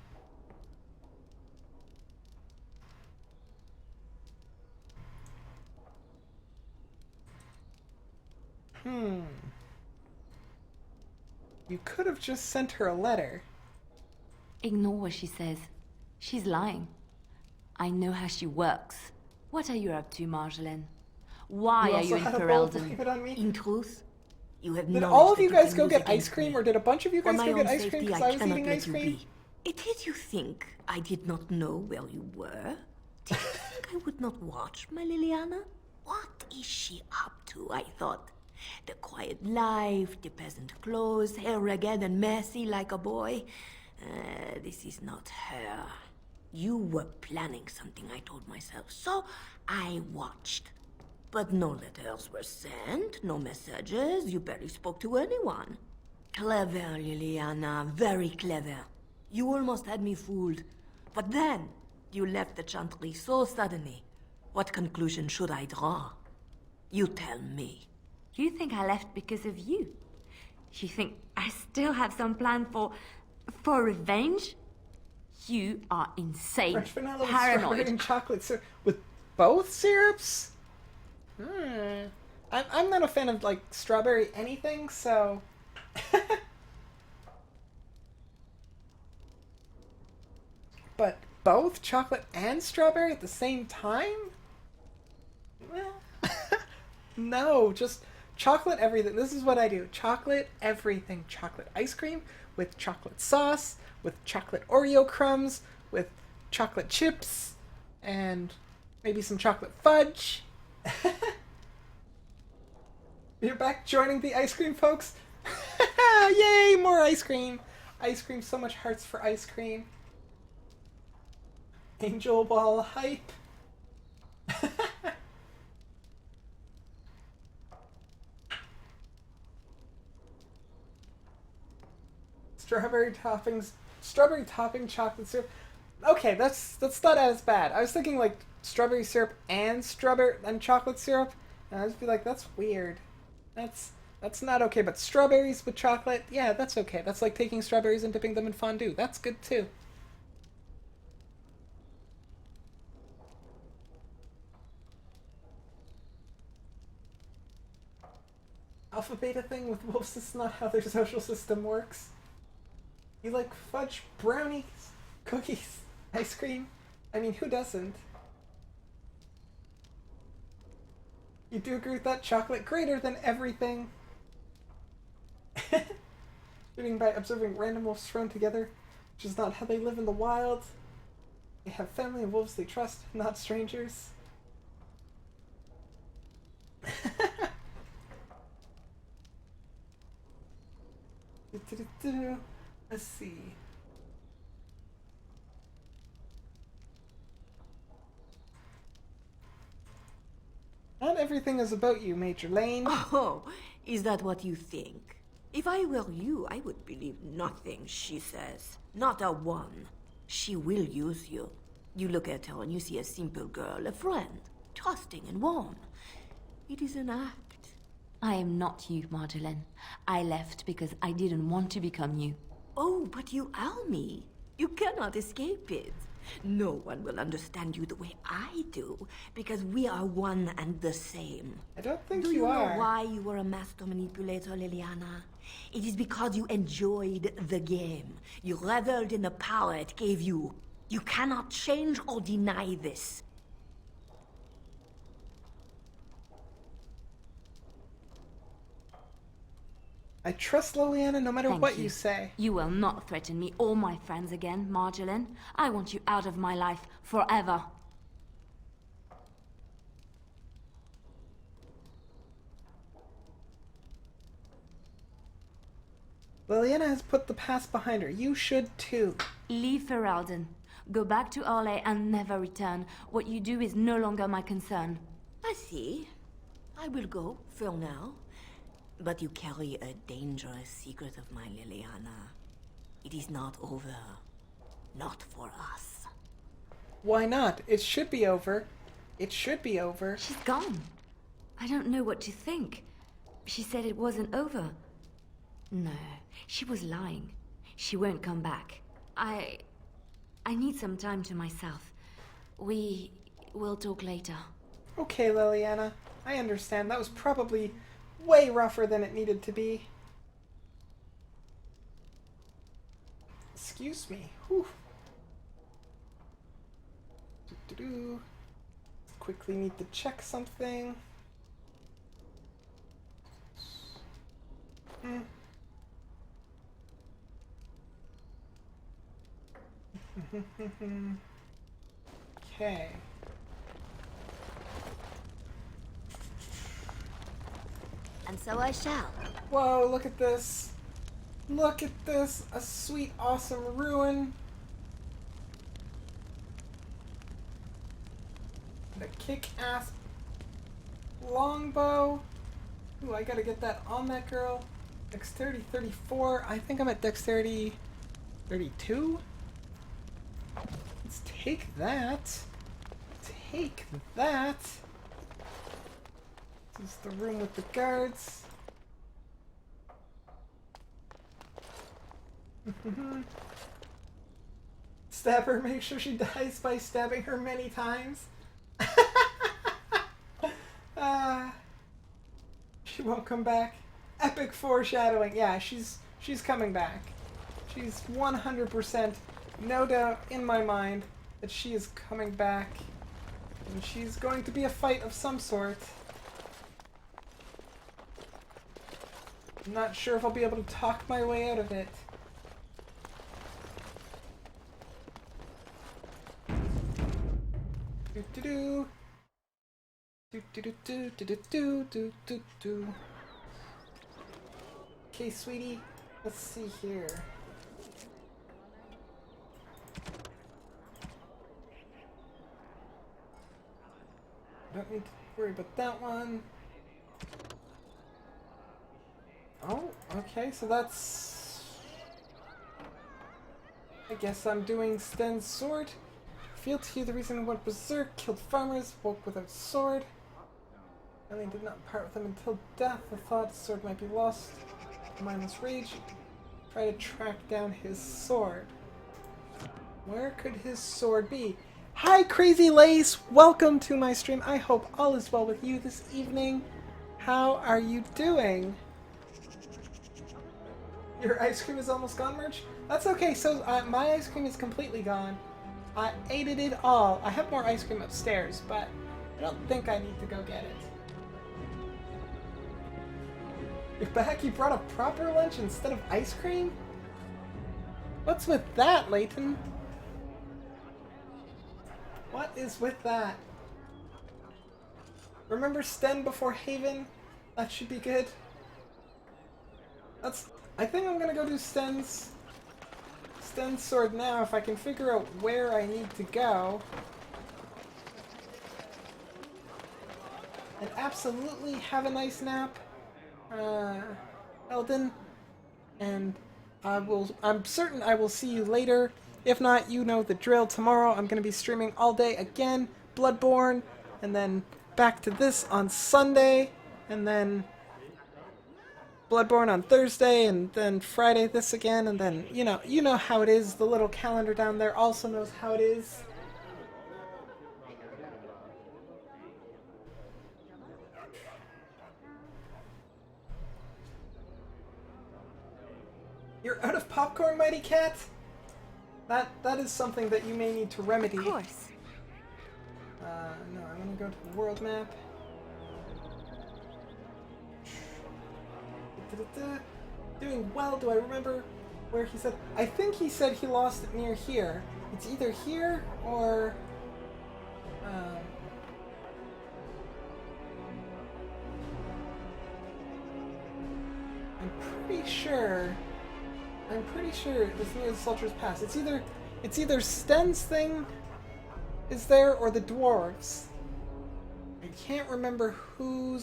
[SPEAKER 1] You could have just sent her a letter.
[SPEAKER 9] Ignore what she says. She's lying. I know how she works. What are you up to, Marjolaine? Why are you in Ferelden? In truth, you have
[SPEAKER 1] Did all of you guys go get ice cream, or did a bunch of you guys go get ice cream because I was eating ice cream?
[SPEAKER 9] It is you think I did not know where you were? Did you think I would not watch, my Liliana? What is she up to, I thought? The quiet life, the peasant clothes, hair ragged and messy like a boy. This is not her. You were planning something, I told myself, so I watched. But no letters were sent, no messages, you barely spoke to anyone. Clever, Liliana, very clever. You almost had me fooled. But then, you left the Chantry so suddenly. What conclusion should I draw? You tell me. You think I left because of you? You think I still have some plan for revenge? You are insane,
[SPEAKER 1] French vanilla with
[SPEAKER 9] paranoid.
[SPEAKER 1] strawberry and chocolate syrup with both syrups? I'm not a fan of like strawberry anything, so. But both chocolate and strawberry at the same time? Well, no, just chocolate everything. This is what I do. Chocolate everything. Chocolate ice cream with chocolate sauce, with chocolate Oreo crumbs, with chocolate chips, and maybe some chocolate fudge. You're back joining the ice cream, folks? Yay, more ice cream! Ice cream, so much hearts for ice cream. Angel ball hype. Strawberry topping chocolate syrup. Okay, that's not as bad. I was thinking like strawberry syrup and chocolate syrup, and I just be like, that's weird. That's not okay. But strawberries with chocolate, yeah, that's okay. That's like taking strawberries and dipping them in fondue. That's good too. alpha beta thing with wolves is not how their social system works. You like fudge, brownies, cookies, ice cream? I mean, who doesn't? You do agree with that? Chocolate greater than everything. Shooting by observing random wolves thrown together, which is not how they live in the wild. They have family and wolves they trust, not strangers. Let's see. Not everything is about you, Major Lane.
[SPEAKER 20] Oh, is that what you think? If I were you, I would believe nothing she says. Not a one. She will use you. You look at her and you see a simple girl, a friend, trusting and warm. It is an act.
[SPEAKER 9] I am not you, Marjolaine. I left because I didn't want to become you.
[SPEAKER 20] Oh, but you are me. You cannot escape it. No one will understand you the way I do, because we are one and the same.
[SPEAKER 1] I don't think
[SPEAKER 20] do
[SPEAKER 1] you are.
[SPEAKER 20] Do you know why you were a master manipulator, Leliana? It is because you enjoyed the game. You reveled in the power it gave you. You cannot change or deny this.
[SPEAKER 1] I trust Leliana no matter what you say.
[SPEAKER 9] You will not threaten me or my friends again, Marjolaine. I want you out of my life forever.
[SPEAKER 1] Leliana has put the past behind her. You should too.
[SPEAKER 9] Leave Ferelden. Go back to Arle and never return. What you do is no longer my concern.
[SPEAKER 20] I see. I will go, for now. But you carry a dangerous secret of mine, Leliana. It is not over. Not for us.
[SPEAKER 1] Why not? It should be over. It should be over.
[SPEAKER 9] She's gone. I don't know what to think. She said it wasn't over. No, she was lying. She won't come back. I need some time to myself. We will talk later.
[SPEAKER 1] Okay, Leliana. I understand. That was probably way rougher than it needed to be. Excuse me. Whew. Quickly need to check something. Okay.
[SPEAKER 20] And so I shall.
[SPEAKER 1] Whoa, look at this. Look at this. A sweet, awesome ruin. And a kick-ass longbow. Ooh, I gotta get that on that girl. Dexterity 34. I think I'm at dexterity 32. Let's take that. Take that. This is the room with the guards. Stab her, make sure she dies by stabbing her many times. She won't come back. Epic foreshadowing. Yeah, she's coming back. She's 100%, no doubt in my mind, that she is coming back. And she's going to be a fight of some sort. I'm not sure if I'll be able to talk my way out of it. Do-do-do. Do-do-do-do, do-do-do, do-do-do. Okay, sweetie, let's see here. Don't need to worry about that one. Oh, okay, so that's... I guess I'm doing Sten's sword. Revealed to you the reason he went berserk, killed farmers, woke without sword. Eileen did not part with him until death. The thought his sword might be lost. Mindless rage. Try to track down his sword. Where could his sword be? Hi, Crazy Lace! Welcome to my stream. I hope all is well with you this evening. How are you doing? Your ice cream is almost gone, Merch? That's okay, so my ice cream is completely gone. I ate it all. I have more ice cream upstairs, but I don't think I need to go get it. You're back? You brought a proper lunch instead of ice cream? What's with that, Layton? What is with that? Remember Sten before Haven? That should be good. I think I'm gonna go do Sten's sword now if I can figure out where I need to go. And absolutely have a nice nap, Eldon. And I'm certain I will see you later. If not, you know the drill. Tomorrow I'm gonna be streaming all day again, Bloodborne, and then back to this on Sunday, and then Bloodborne on Thursday, and then Friday this again, and then, you know how it is. The little calendar down there also knows how it is. You're out of popcorn, Mighty Cat? That is something that you may need to remedy.
[SPEAKER 15] Of course.
[SPEAKER 1] No, I'm gonna go to the world map. Doing well. Do I remember where he said? I think he said he lost it near here. It's either here or I'm pretty sure it's near the Sultry's Pass. It's either Sten's thing is there or the dwarves. I can't remember who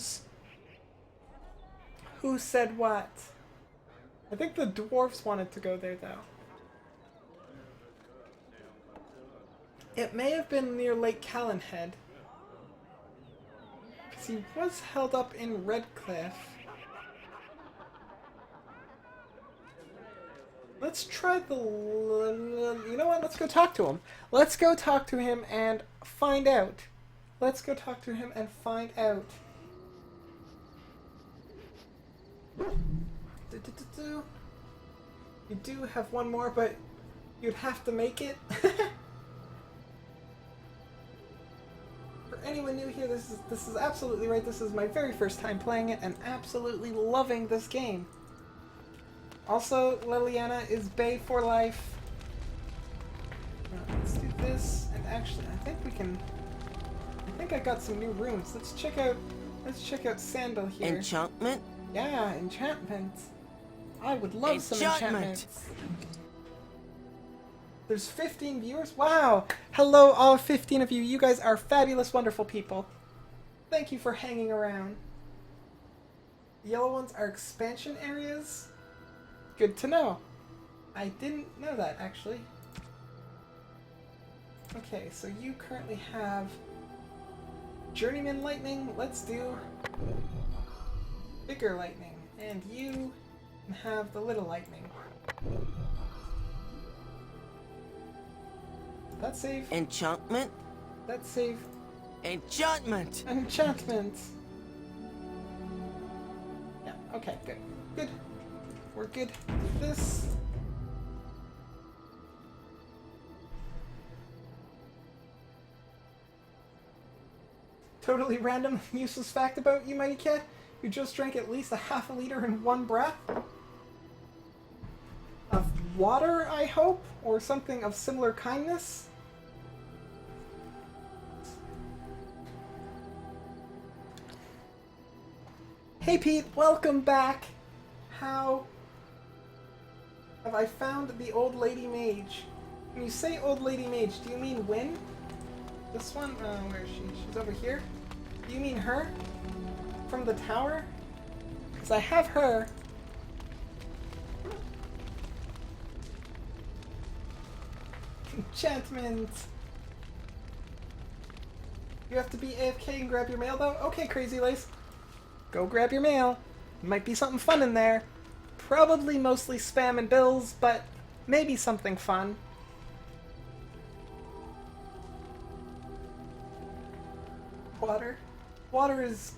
[SPEAKER 1] said what. I think the dwarves wanted to go there, though. It may have been near Lake Callanhead. Because he was held up in Redcliffe. Let's try the... You know what? Let's go talk to him. Let's go talk to him and find out. Let's go talk to him and find out. You do have one more, but you'd have to make it. For anyone new here, this is absolutely right. This is my very first time playing it and absolutely loving this game. Also, Liliana is Bay for life. Let's do this, and actually, I think I got some new runes. Let's check out Sandal here.
[SPEAKER 21] Enchantment?
[SPEAKER 1] Yeah, enchantment. I would love some enchantments. There's 15 viewers? Wow! Hello, all 15 of you. You guys are fabulous, wonderful people. Thank you for hanging around. The yellow ones are expansion areas. Good to know. I didn't know that, actually. Okay, so you currently have Journeyman Lightning. Let's do Bigger Lightning. And you can have the Little Lightning. That save.
[SPEAKER 21] Enchantment?
[SPEAKER 1] That save.
[SPEAKER 21] Enchantment!
[SPEAKER 1] Enchantment! Yeah, okay, good. Good. We're good with this. Totally random, useless fact about you, Mighty Cat. You just drank at least a half a liter in one breath. Of water, I hope? Or something of similar kindness? Hey Pete, welcome back! How have I found the old lady mage? When you say old lady mage, do you mean Wynn? This one? Where is she? She's over here? Do you mean her? From the tower? Because I have her. Enchantment! You have to be AFK and grab your mail though? Okay, Crazy Lace. Go grab your mail. Might be something fun in there. Probably mostly spam and bills, but maybe something fun. Water? Water is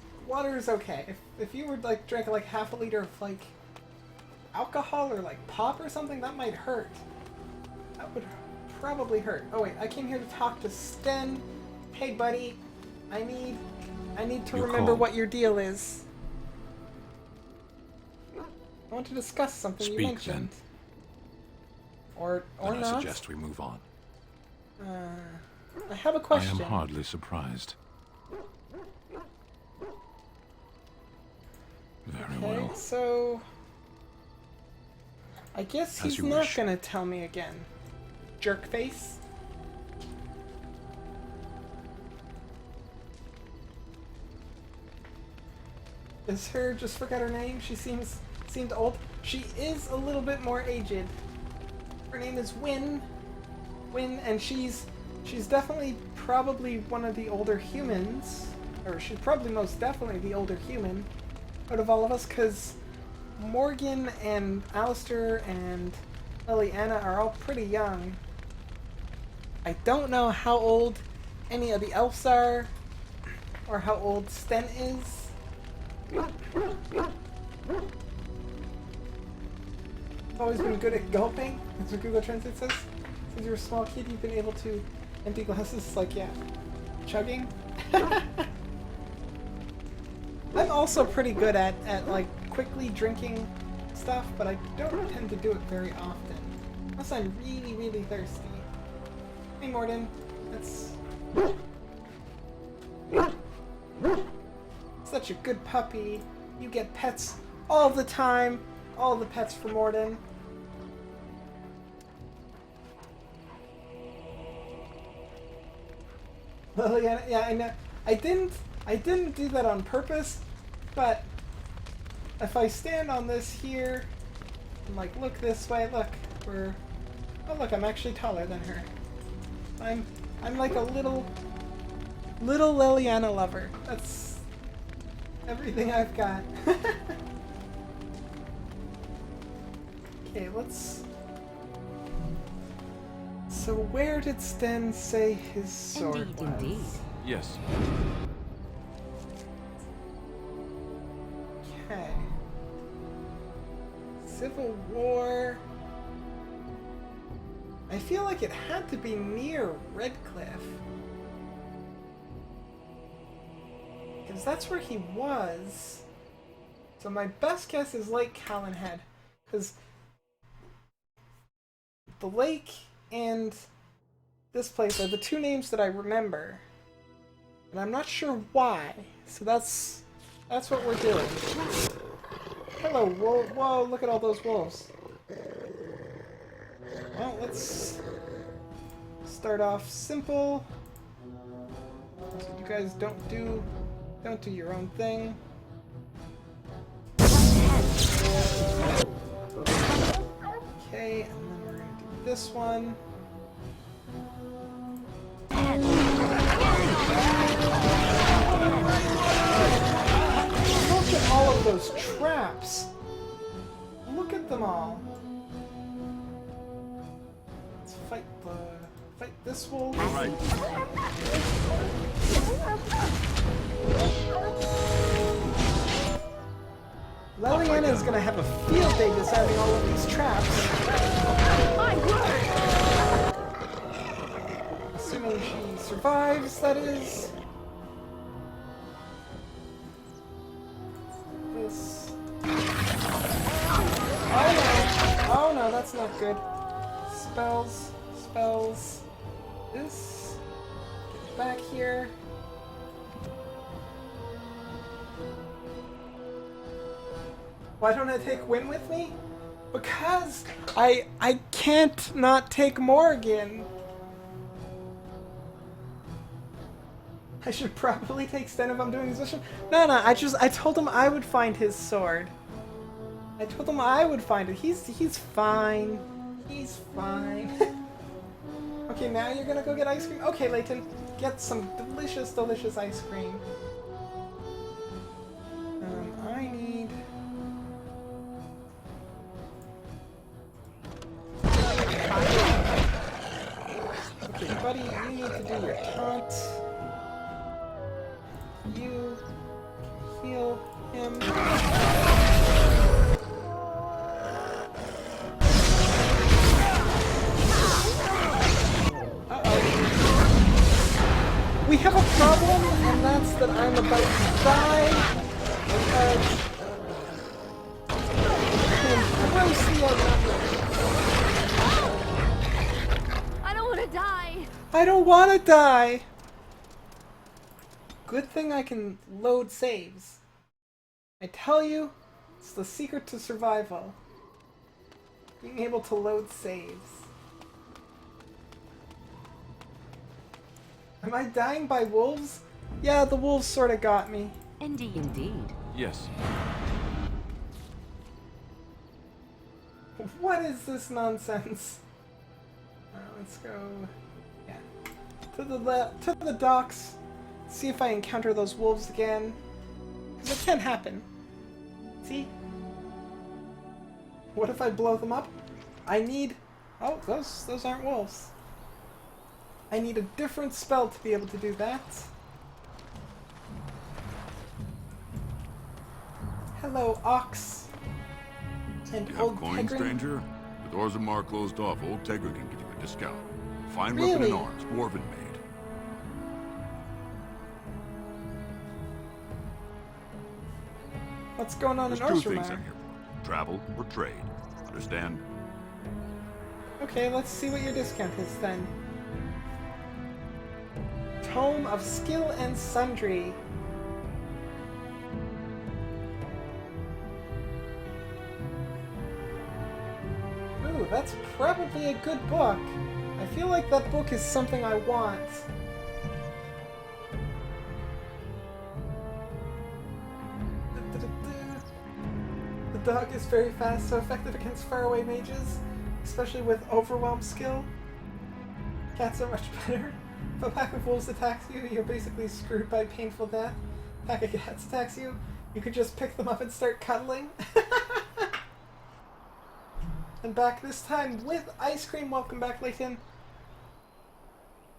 [SPEAKER 1] okay. If you were like drank like half a liter of like alcohol or like pop or something, that might hurt. That would probably hurt. Oh wait, I came here to talk to Sten. Hey buddy, I need to remember
[SPEAKER 11] called.
[SPEAKER 1] what your deal is. I want to discuss something you
[SPEAKER 11] Speak,
[SPEAKER 1] mentioned.
[SPEAKER 11] then.
[SPEAKER 1] Or
[SPEAKER 11] Then I
[SPEAKER 1] not.
[SPEAKER 11] suggest we move on.
[SPEAKER 1] I have a question.
[SPEAKER 11] I am hardly surprised. Very
[SPEAKER 1] Okay,
[SPEAKER 11] well.
[SPEAKER 1] so I guess
[SPEAKER 11] As
[SPEAKER 1] he's
[SPEAKER 11] you
[SPEAKER 1] not
[SPEAKER 11] wish.
[SPEAKER 1] gonna tell me again. Jerkface. Is her, just forgot her name? She seemed old. She is a little bit more aged. Her name is Wynn. Wynn, and she's definitely probably one of the older humans. Or she's probably most definitely the older human out of all of us, because Morgan and Alistair and Liliana are all pretty young. I don't know how old any of the elves are, or how old Sten is. I've always been good at gulping, that's what Google Translate says. Since you're a small kid, you've been able to empty glasses. It's like, yeah, chugging. I'm also pretty good at like quickly drinking stuff, but I don't tend to do it very often. Unless I'm really, really thirsty. Hey Morden, that's such a good puppy. You get pets all the time. All the pets for Morden. Liliana, yeah, I know. I didn't do that on purpose, but if I stand on this here and like look this way, look, oh look, I'm actually taller than her. I'm like a little Liliana lover. That's everything I've got. Okay, let's. So where did Sten say his sword was?
[SPEAKER 8] Indeed.
[SPEAKER 11] Yes.
[SPEAKER 1] Okay. Civil War. I feel like it had to be near Redcliffe. Because that's where he was. So my best guess is Lake Callanhead. Because the lake and this place are the two names that I remember. And I'm not sure why. So that's what we're doing. Hello, wolf. Whoa, look at all those wolves. Well, let's start off simple. So you guys don't do your own thing. Okay, and then we're gonna do this one. Look at all of those traps. Look at them all. Let's fight this wolf.
[SPEAKER 19] All right.
[SPEAKER 1] Liliana is gonna have a field day disarming all of these traps.
[SPEAKER 2] My word!
[SPEAKER 1] Assuming she survives, that is. This. Oh no! Oh no, that's not good. Spells. This. Get back here. Why don't I take Wynn with me? Because I can't not take Morgan. I should probably take Sten if I'm doing this mission. No, I told him I would find his sword. I told him I would find it. He's fine. He's fine. Okay, now you're gonna go get ice cream? Okay, Layton, get some delicious, delicious ice cream. I need... Okay, buddy, you need to do your taunt. You heal him. problem, and that's that I'm about to die because I'm grossly outnumbered.
[SPEAKER 2] I don't want to die.
[SPEAKER 1] I don't want to die. Good thing I can load saves. I tell you, it's the secret to survival. Being able to load saves. Am I dying by wolves? Yeah, the wolves sort of got me.
[SPEAKER 8] Indeed. Indeed.
[SPEAKER 11] Yes.
[SPEAKER 1] What is this nonsense? Let's go. Yeah. To the docks. See if I encounter those wolves again. Because it can happen. See? What if I blow them up? I need... Oh, those aren't wolves. I need a different spell to be able to do that. Hello, Ox. And
[SPEAKER 6] You
[SPEAKER 1] old
[SPEAKER 6] have coin,
[SPEAKER 1] Tegrin.
[SPEAKER 6] stranger? With Orzammar closed off, old Tegra can give you a discount. Fine
[SPEAKER 1] Really?
[SPEAKER 6] weapon and arms, dwarven made.
[SPEAKER 1] What's going on
[SPEAKER 6] There's
[SPEAKER 1] in
[SPEAKER 6] two things
[SPEAKER 1] Orzammar?
[SPEAKER 6] I'm here for. Travel or trade. Understand?
[SPEAKER 1] Okay, let's see what your discount is then. Tome of Skill and Sundry. Ooh, that's probably a good book. I feel like that book is something I want. The dog is very fast, so effective against faraway mages, especially with Overwhelm skill. Cats are much better. If a pack of wolves attacks you, you're basically screwed by painful death. A pack of cats attacks you, you could just pick them up and start cuddling. And back this time with Ice Cream. Welcome back, Layton.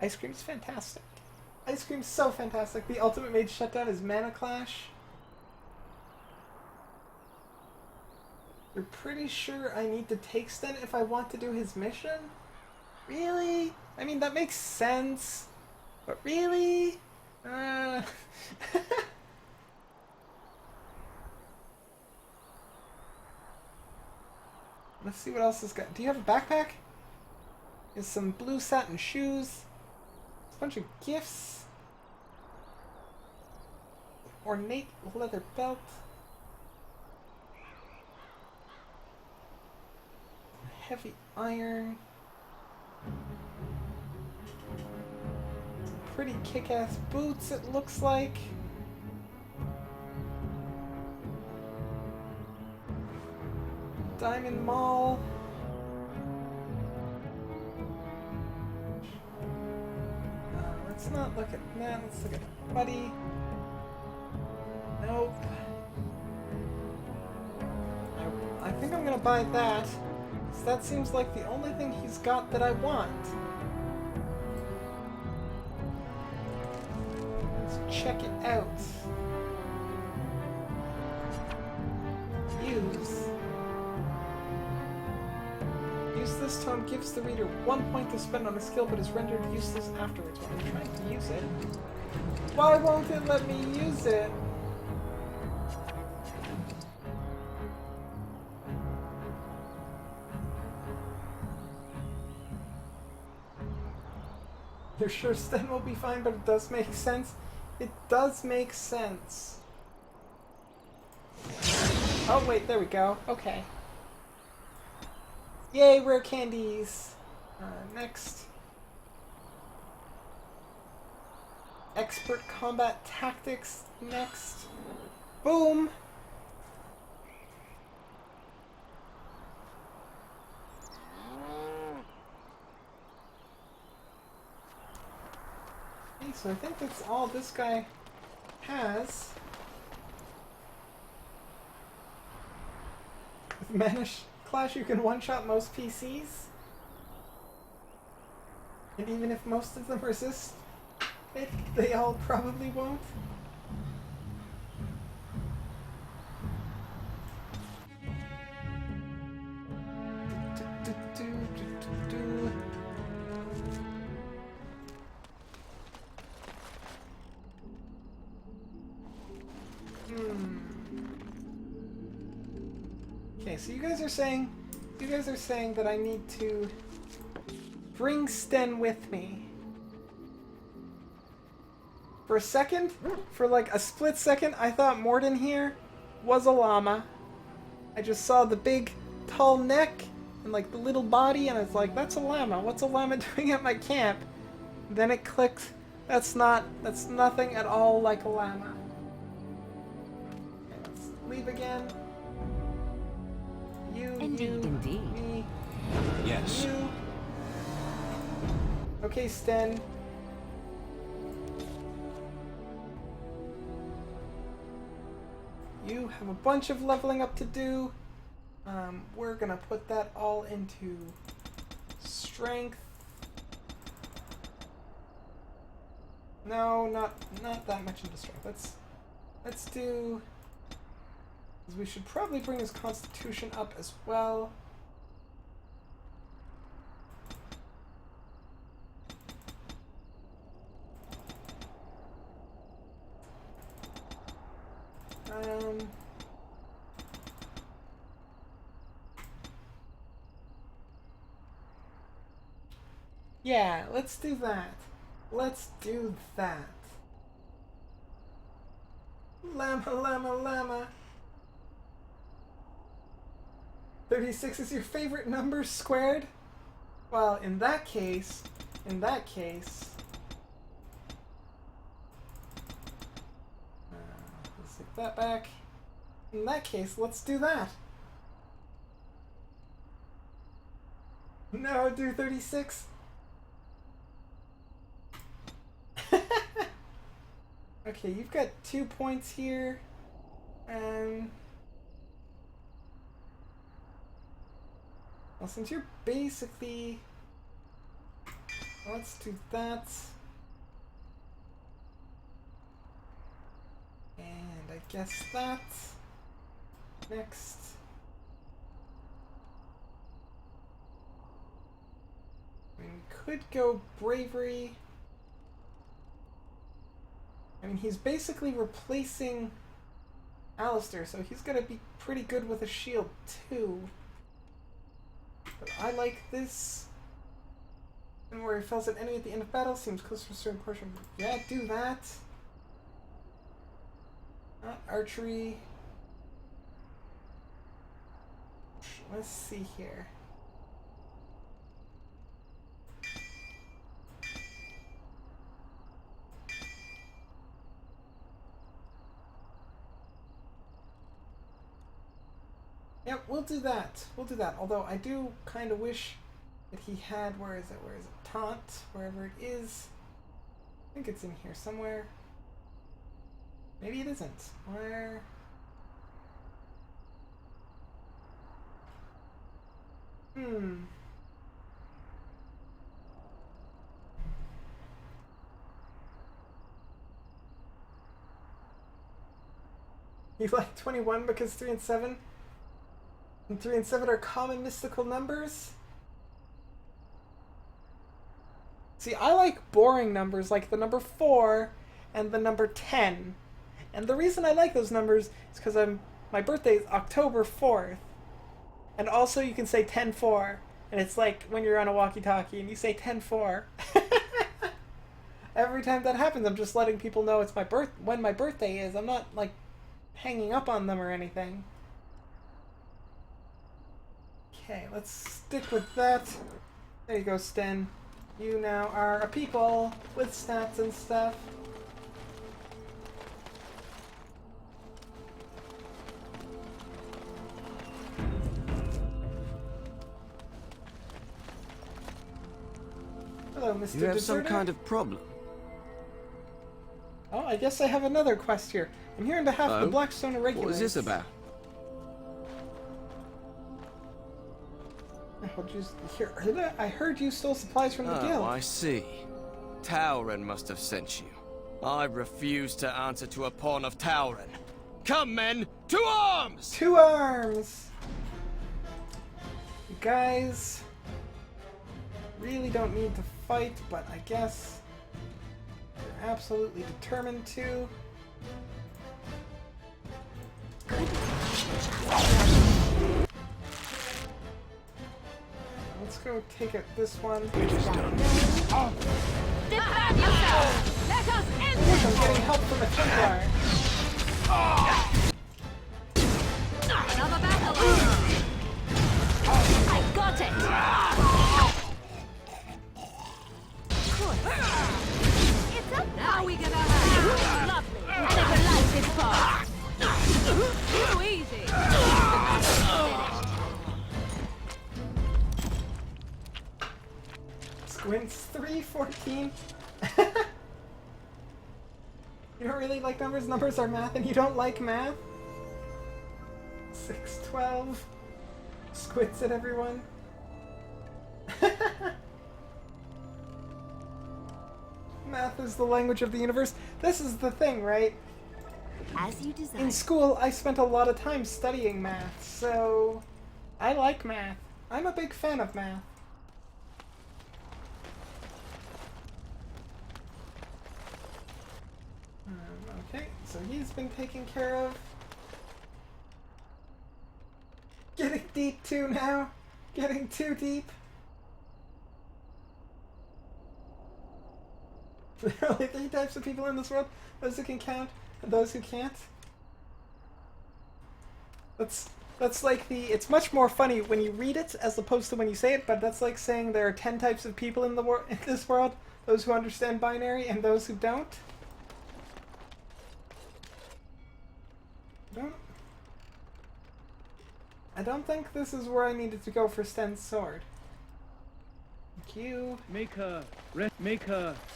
[SPEAKER 1] Ice Cream's fantastic. Ice Cream's so fantastic. The ultimate mage shutdown is Mana Clash. You're pretty sure I need to take Sten if I want to do his mission? Really? I mean, that makes sense. But really? Let's see what else is got. Do you have a backpack? There's some blue satin shoes. A bunch of gifts. Ornate leather belt. Heavy iron. Some pretty kick-ass boots, it looks like. Diamond Mall. Let's not look at that. Let's look at Buddy. Nope. I think I'm gonna buy that. So that seems like the only thing he's got that I want. Let's check it out. Use. Use this tome gives the reader 1 point to spend on a skill but is rendered useless afterwards. Well, I'm trying to use it. Why won't it let me use it? You're sure Sten will be fine, but it does make sense. It does make sense. Oh wait, there we go. Okay. Yay, rare candies! Next. Expert combat tactics next. Boom! Okay, so I think that's all this guy has. With Mana Clash, you can one-shot most PCs. And even if most of them resist it, they all probably won't. Okay, so you guys are saying that I need to bring Sten with me. For a second, for like a split second, I thought Morden here was a llama. I just saw the big, tall neck and like the little body, and I was like, that's a llama. What's a llama doing at my camp? Then it clicked. That's nothing at all like a llama. Okay, let's leave again.
[SPEAKER 8] Indeed.
[SPEAKER 1] Me.
[SPEAKER 12] Yes.
[SPEAKER 1] You. Okay, Sten. You have a bunch of leveling up to do. We're gonna put that all into strength. No, not that much into strength. Let's do. Because we should probably bring his constitution up as well. Yeah, let's do that. Let's do that. Llama, llama, llama. 36 is your favorite number squared? Well, in that case, let's take that back. In that case, let's do that. No, do 36. Okay, you've got 2 points here. Well, since you're basically... Let's do that. And I guess that. Next. I mean, we could go bravery. I mean, he's basically replacing Alistair, so he's gonna be pretty good with a shield too. But I like this. And where he fells an enemy at the end of battle seems close to a certain portion. Yeah, do that. Not archery. Let's see here. Yep, we'll do that. We'll do that. Although I do kind of wish that he had, where is it? Taunt, wherever it is. I think it's in here somewhere. Maybe it isn't. Where? You like 21 because 3 and 7? And 3 and 7 are common mystical numbers? See, I like boring numbers like the number 4 and the number 10. And the reason I like those numbers is because my birthday is October 4th. And also you can say 10-4. And it's like when you're on a walkie-talkie and you say 10-4. Every time that happens, I'm just letting people know it's when my birthday is. I'm not like hanging up on them or anything. Okay, let's stick with that. There you go, Sten. You now are a people with stats and stuff. Hello, Mr.
[SPEAKER 21] You have
[SPEAKER 1] Deserter.
[SPEAKER 21] some kind of problem.
[SPEAKER 1] Oh, I guess I have another quest here. I'm here on behalf of the Blackstone Irregulars.
[SPEAKER 21] What is this about?
[SPEAKER 1] I heard you stole supplies from the guild.
[SPEAKER 21] Oh, I see. Tauren must have sent you. I refuse to answer to a pawn of Tauren. Come, men! To arms!
[SPEAKER 1] To arms! You guys really don't need to fight, but I guess you're absolutely determined to. go take it this one.
[SPEAKER 2] Defend yourself! Let us end
[SPEAKER 1] Look,
[SPEAKER 2] this!
[SPEAKER 1] I'm getting help from a Templar.
[SPEAKER 2] Another battle! I got it! It's up now we get our lovely! Never like this part! Too easy!
[SPEAKER 1] Squints 314. You don't really like numbers? Numbers are math and you don't like math? 612. Squints at everyone. Math is the language of the universe. This is the thing, right?
[SPEAKER 9] As you desire.
[SPEAKER 1] In school, I spent a lot of time studying math, so I like math. I'm a big fan of math. Okay, so he's been taken care of. Getting deep too now. Getting too deep. There are only 3 types of people in this world: those who can count and those who can't. That's like the. It's much more funny when you read it as opposed to when you say it. But that's like saying there are 10 types of people in the in this world: those who understand binary and those who don't. I don't think this is where I needed to go for Sten's sword. Thank you.
[SPEAKER 19] Make her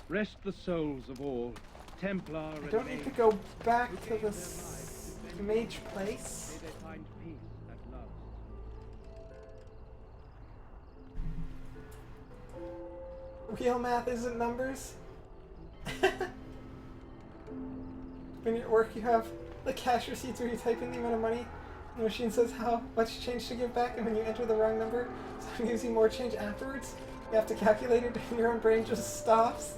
[SPEAKER 19] rest the souls of all. Templar.
[SPEAKER 1] I don't need to go back to this mage place.
[SPEAKER 19] May they find peace at last.
[SPEAKER 1] Real math isn't numbers. When you're at work, you have the cash receipts where you type in the amount of money. The machine says how much change to give back, and when you enter the wrong number, so it gives you more change afterwards. You have to calculate it, and your own brain just stops.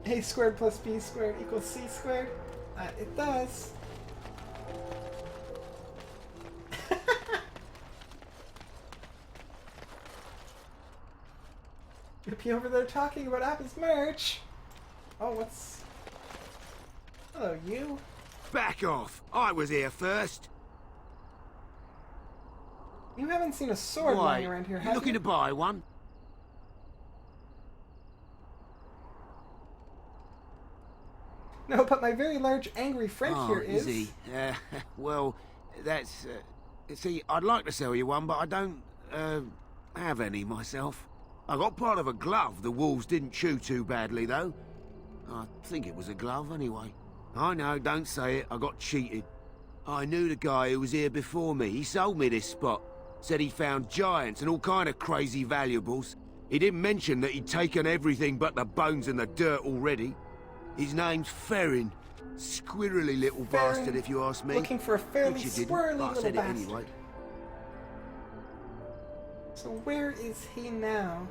[SPEAKER 1] A squared plus B squared equals C squared. It does. Be over there talking about Apple's merch. Oh, what's... Hello, you.
[SPEAKER 4] Back off! I was here first.
[SPEAKER 1] You haven't seen a sword lying around here, have you?
[SPEAKER 4] Looking to buy one?
[SPEAKER 1] No, but my very large angry friend here is...
[SPEAKER 4] he? Well, that's... see, I'd like to sell you one, but I don't, have any myself. I got part of a glove the wolves didn't chew too badly, though. I think it was a glove, anyway. I know, don't say it. I got cheated. I knew the guy who was here before me. He sold me this spot. Said he found giants and all kind of crazy valuables. He didn't mention that he'd taken everything but the bones and the dirt already. His name's Ferrin. Squirrely little bastard, if you ask me.
[SPEAKER 1] Looking for a fairly
[SPEAKER 4] Which you
[SPEAKER 1] squirrely
[SPEAKER 4] didn't, but I
[SPEAKER 1] little
[SPEAKER 4] said it
[SPEAKER 1] bastard.
[SPEAKER 4] anyway.
[SPEAKER 1] So where is he now?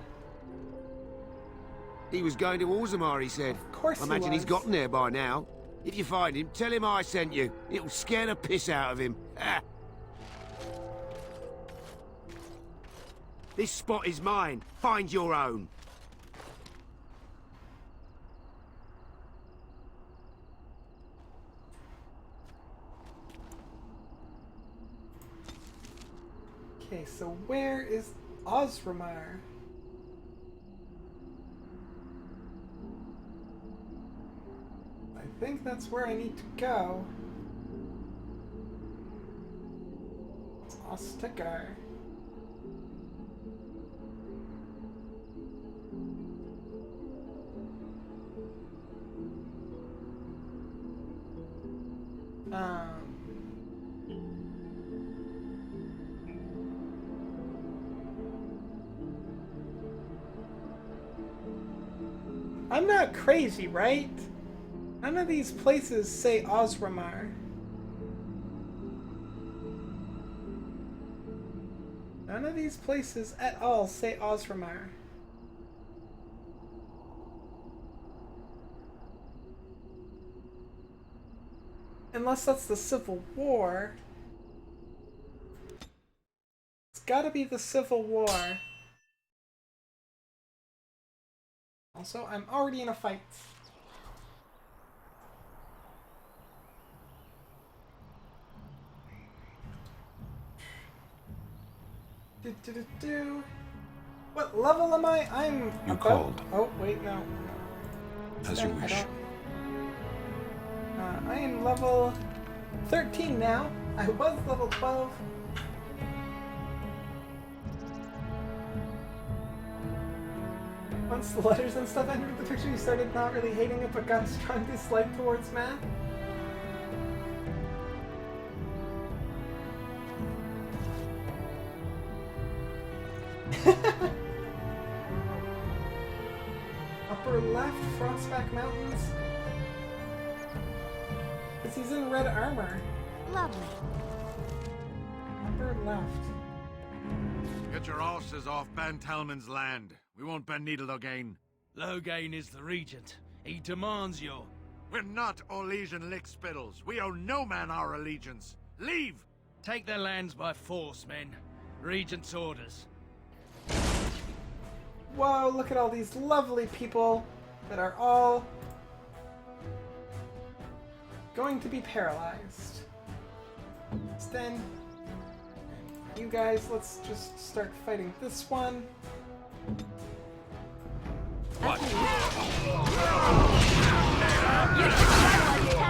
[SPEAKER 4] He was going to Orzammar, he said.
[SPEAKER 1] Of course
[SPEAKER 4] I imagine
[SPEAKER 1] he
[SPEAKER 4] he's
[SPEAKER 1] was.
[SPEAKER 4] gotten there by now. If you find him, tell him I sent you. It'll scare the piss out of him. Ah. This spot is mine. Find your own.
[SPEAKER 1] Okay, so where is Orzammar? I think that's where I need to go. It's Ostagar. I'm not crazy, right? None of these places say Orzammar. None of these places at all say Orzammar. Unless that's the Civil War. It's gotta be the Civil War. Also, I'm already in a fight. What level am I? I'm
[SPEAKER 11] You
[SPEAKER 1] above...
[SPEAKER 11] called.
[SPEAKER 1] Oh, wait, no.
[SPEAKER 11] As you wish.
[SPEAKER 1] I am level 13 now. I was level 12. Once the letters and stuff entered the picture, you started not really hating it, but got a strong dislike towards math. Upper left, Frostback Mountains. Because he's in red armor.
[SPEAKER 2] Lovely.
[SPEAKER 1] Upper left.
[SPEAKER 4] Get your horses off Ben Talman's land. We won't Ben Needle again.
[SPEAKER 13] Loghain is the regent. He demands your...
[SPEAKER 4] We're not Orlesian lickspittles. We owe no man our allegiance. Leave!
[SPEAKER 13] Take their lands by force, men. Regent's orders.
[SPEAKER 1] Whoa, look at all these lovely people that are all going to be paralyzed. Then, you guys, let's just start fighting this one.
[SPEAKER 2] What? You should try while you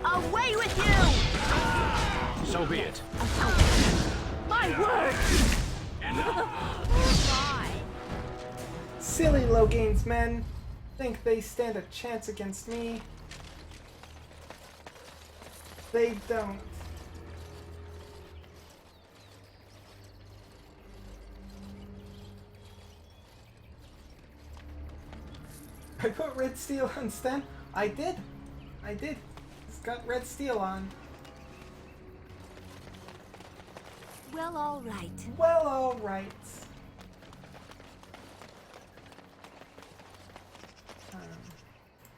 [SPEAKER 2] Away with you!
[SPEAKER 11] So be it.
[SPEAKER 2] My word!
[SPEAKER 1] Silly Loghain's men think they stand a chance against me. They don't. I put red steel on Sten. I did. It's got red steel on.
[SPEAKER 15] Well, all right.
[SPEAKER 1] Well, all right.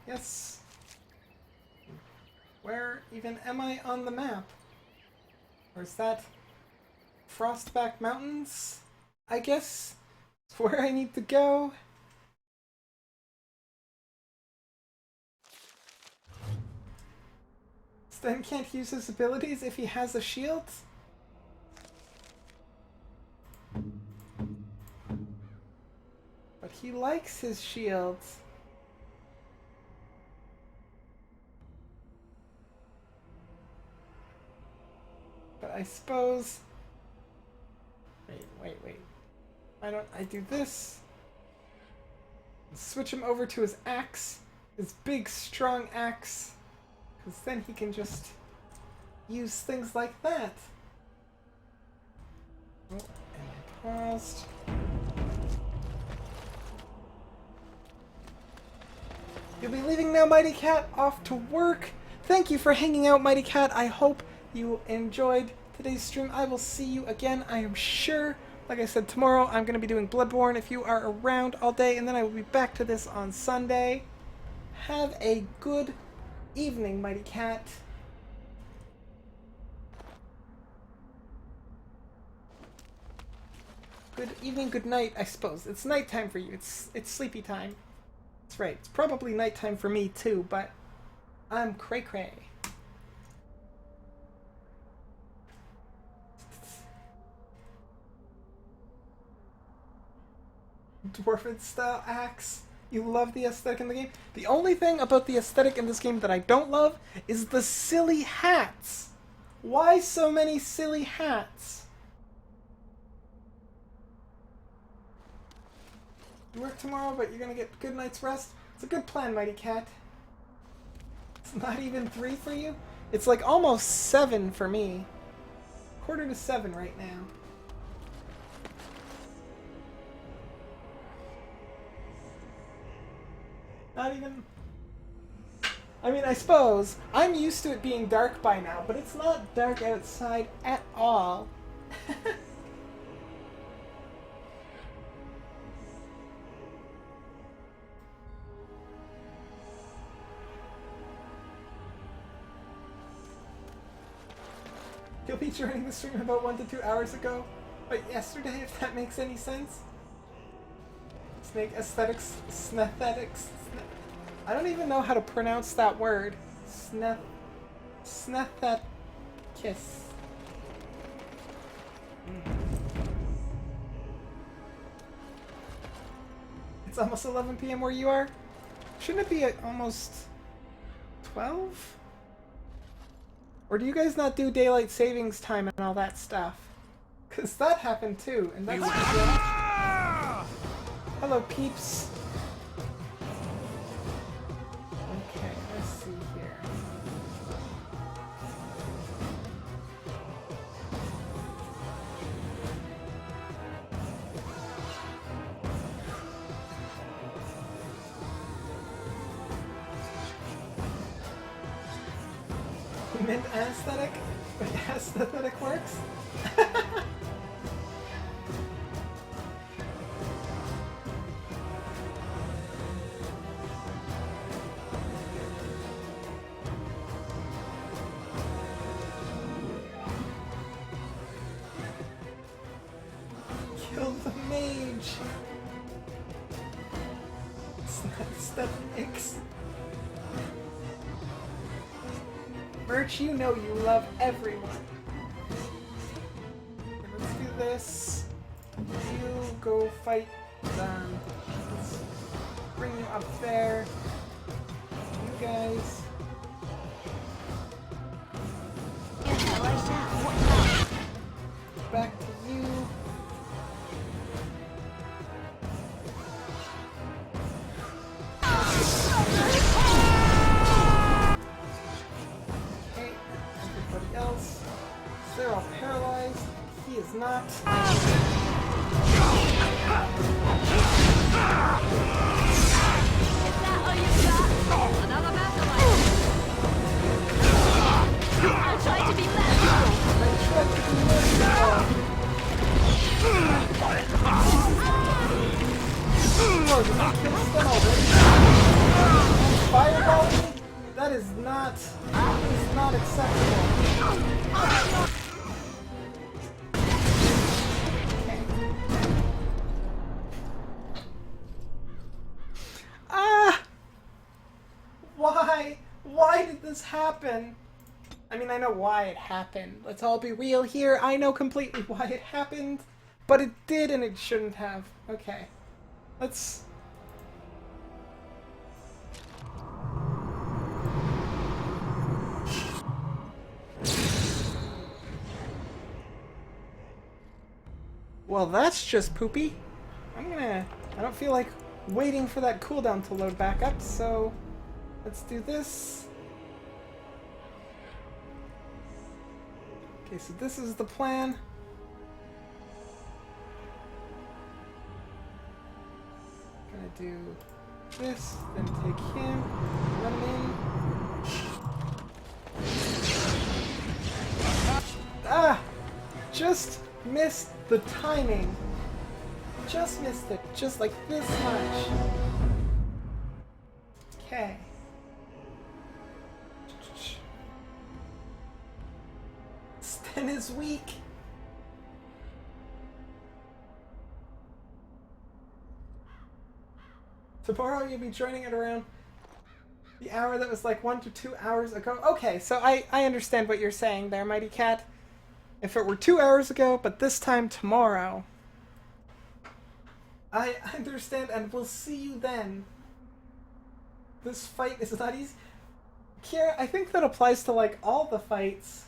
[SPEAKER 1] Yes. Where even am I on the map? Or is that Frostback Mountains? I guess it's where I need to go. Sten can't use his abilities if he has a shield? But he likes his shields. But I suppose... Wait. Why don't I do this? Switch him over to his axe. His big, strong axe. Because then he can just use things like that. Oh, and I paused. You'll be leaving now, Mighty Cat, off to work. Thank you for hanging out, Mighty Cat. I hope you enjoyed today's stream. I will see you again, I am sure. Like I said, tomorrow I'm going to be doing Bloodborne if you are around all day, and then I will be back to this on Sunday. Have a good evening, Mighty Cat. Good evening, good night, I suppose. It's nighttime for you. It's sleepy time. That's right. It's probably nighttime for me too, but I'm cray-cray. Dwarven style axe. You love the aesthetic in the game. The only thing about the aesthetic in this game that I don't love is the silly hats. Why so many silly hats? You work tomorrow, but you're gonna get a good night's rest? It's a good plan, Mighty Cat. It's not even 3 for you? It's like almost 7 for me. 6:45 right now. Not even... I mean, I suppose I'm used to it being dark by now, but it's not dark outside at all. You'll be joining the stream about 1 to 2 hours ago, but yesterday, if that makes any sense. Snake aesthetics, snethetics. I don't even know how to pronounce that word. Snethekis. It's almost 11 p.m. where you are? Shouldn't it be at almost 12? Or do you guys not do daylight savings time and all that stuff? Because that happened too, and that's good. Hello, peeps. Okay, let's see here. You meant aesthetic? But aesthetic works? Kill the mage! Aesthetics. Merch, you know you love everyone. Okay, let's do this. You go fight them. Let's bring you up there. You guys. Back to you. They're all paralyzed. He is not. Is
[SPEAKER 2] that all you got? Another battle line. I'll try to be merciful.
[SPEAKER 1] Oh, did I kill Stun already? Fireball me? That is not acceptable. Why did this happen? I mean, I know why it happened. Let's all be real here. I know completely why it happened, but it did and it shouldn't have. Okay. Let's... Well, that's just poopy. I don't feel like waiting for that cooldown to load back up, so let's do this. Okay, so this is the plan. Gonna do this, then take him, run him in. Ah! Just missed the timing. Just missed it. Just like this much. Okay. Sten is weak. Tomorrow you'll be joining it around the hour that was like 1 to 2 hours ago. Okay, so I understand what you're saying there, Mighty Cat. If it were 2 hours ago, but this time tomorrow. I understand, and we'll see you then. This fight is not easy. Kiera, I think that applies to, like, all the fights.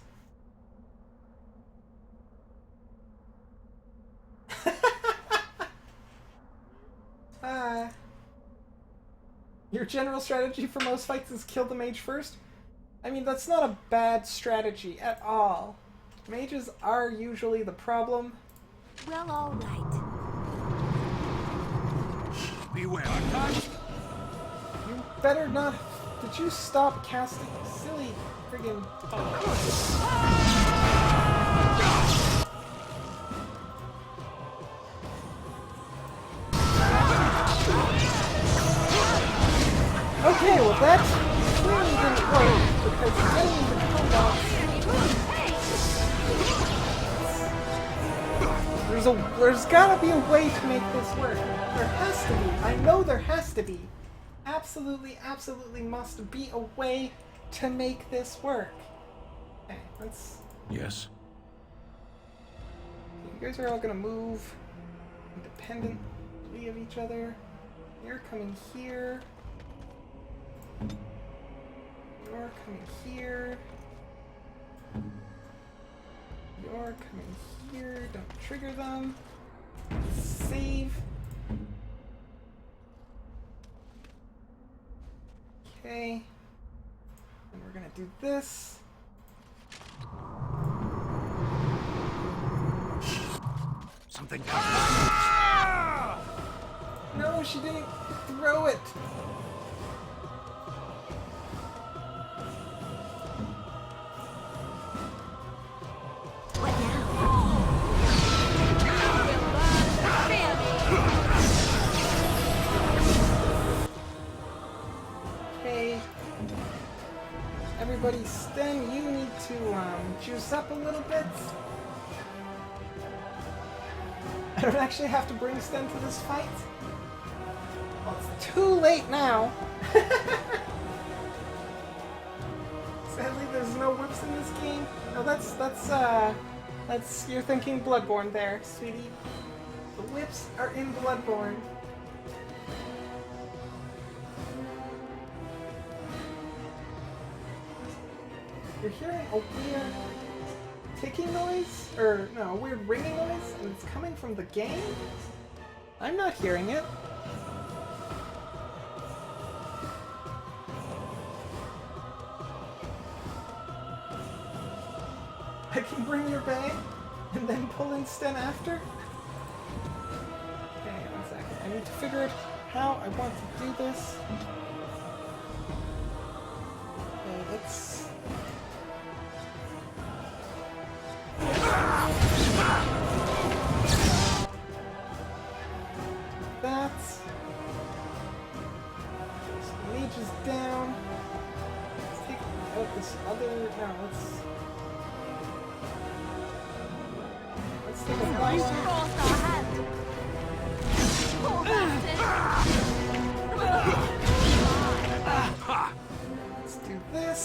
[SPEAKER 1] Your general strategy for most fights is kill the mage first? I mean, that's not a bad strategy at all. Mages are usually the problem.
[SPEAKER 15] Well, all right.
[SPEAKER 4] Beware.
[SPEAKER 1] You better not. Did you stop casting silly friggin'. Okay, well that clearly didn't work because getting the combat. There's gotta be a way to make this work. There has to be. I know there has to be. Absolutely, absolutely must be a way to make this work. Okay, let's...
[SPEAKER 11] Yes?
[SPEAKER 1] You guys are all gonna move independently of each other. You're coming here. You're coming here. You're coming here. Don't trigger them. Save. Okay. And we're gonna do this.
[SPEAKER 4] Something.
[SPEAKER 1] No, she didn't throw it. Okay. Everybody, Sten, you need to juice up a little bit. I don't actually have to bring Sten to this fight. Well, it's too late now. Sadly, there's no whips in this game. No, that's you're thinking Bloodborne there, sweetie. The whips are in Bloodborne. You're hearing a weird ticking noise? Or, no, a weird ringing noise? And it's coming from the game? I'm not hearing it. I can bring your bag and then pull in Sten after? Okay, 1 second. I need to figure out how I want to do this. Okay, let's... That. So mage is down. Let's take out this other. No, let's take a bite. Let's do this.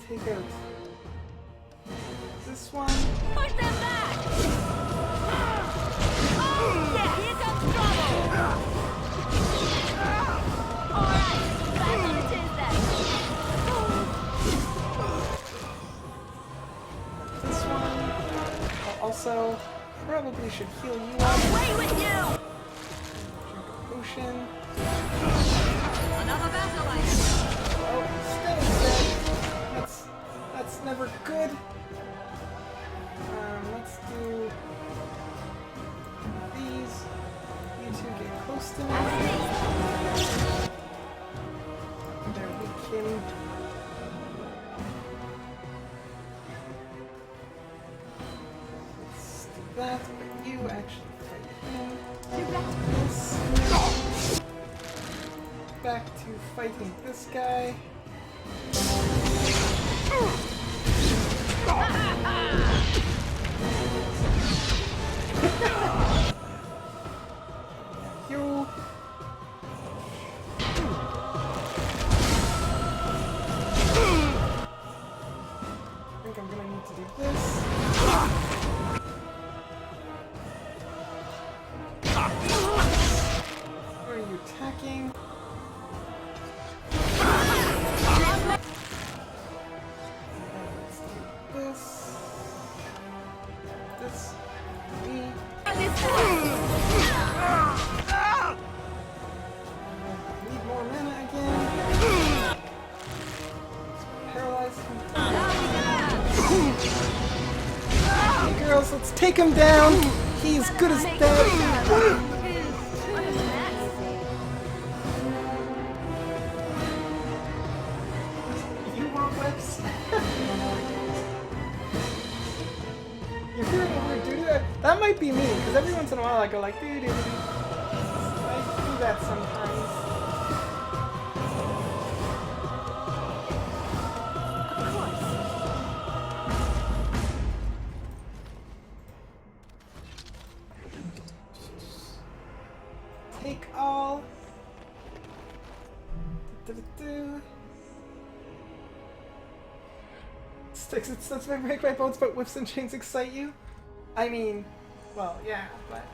[SPEAKER 1] Take out this one.
[SPEAKER 2] Push them back! Oh, yeah, here comes trouble! Alright, back on it is then.
[SPEAKER 1] This one. I'll also probably should heal you up.
[SPEAKER 2] Away with you!
[SPEAKER 1] Drink a potion.
[SPEAKER 2] Another battle item.
[SPEAKER 1] Oh, Sten is dead. That's never good. Let's do these. You two get close to me. There we can. Let's do that, but you actually fight him. This. Back to fighting this guy. You. I think I'm gonna need to do this. Where are you attacking? Need more mana again. Paralyze him. Hey girls, let's take him down! He is good as dead. You want whips? You're hearing a weird doo-doo? That might be me, because every once in a while I go like doo-doo. I do that sometimes. Take all. Sticks and stones may break my bones, but whips and chains excite you? I mean, well, yeah, but...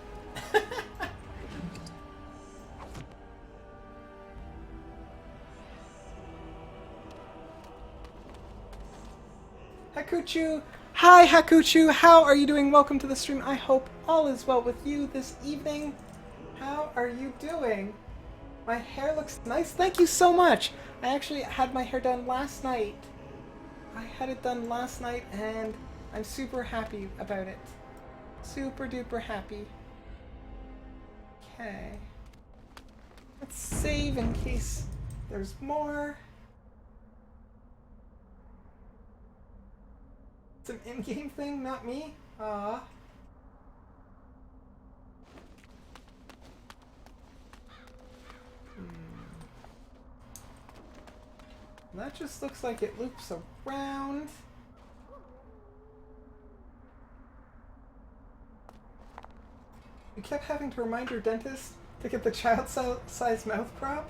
[SPEAKER 1] Hakuchu! Hi, Hakuchu! How are you doing? Welcome to the stream. I hope all is well with you this evening. How are you doing? My hair looks nice. Thank you so much. I actually had my hair done last night. I had it done last night and I'm super happy about it. Super duper happy. Okay. Let's save in case there's more. It's an in-game thing, not me. Aww. That just looks like it loops around. You kept having to remind your dentist to get the child-sized mouth prop?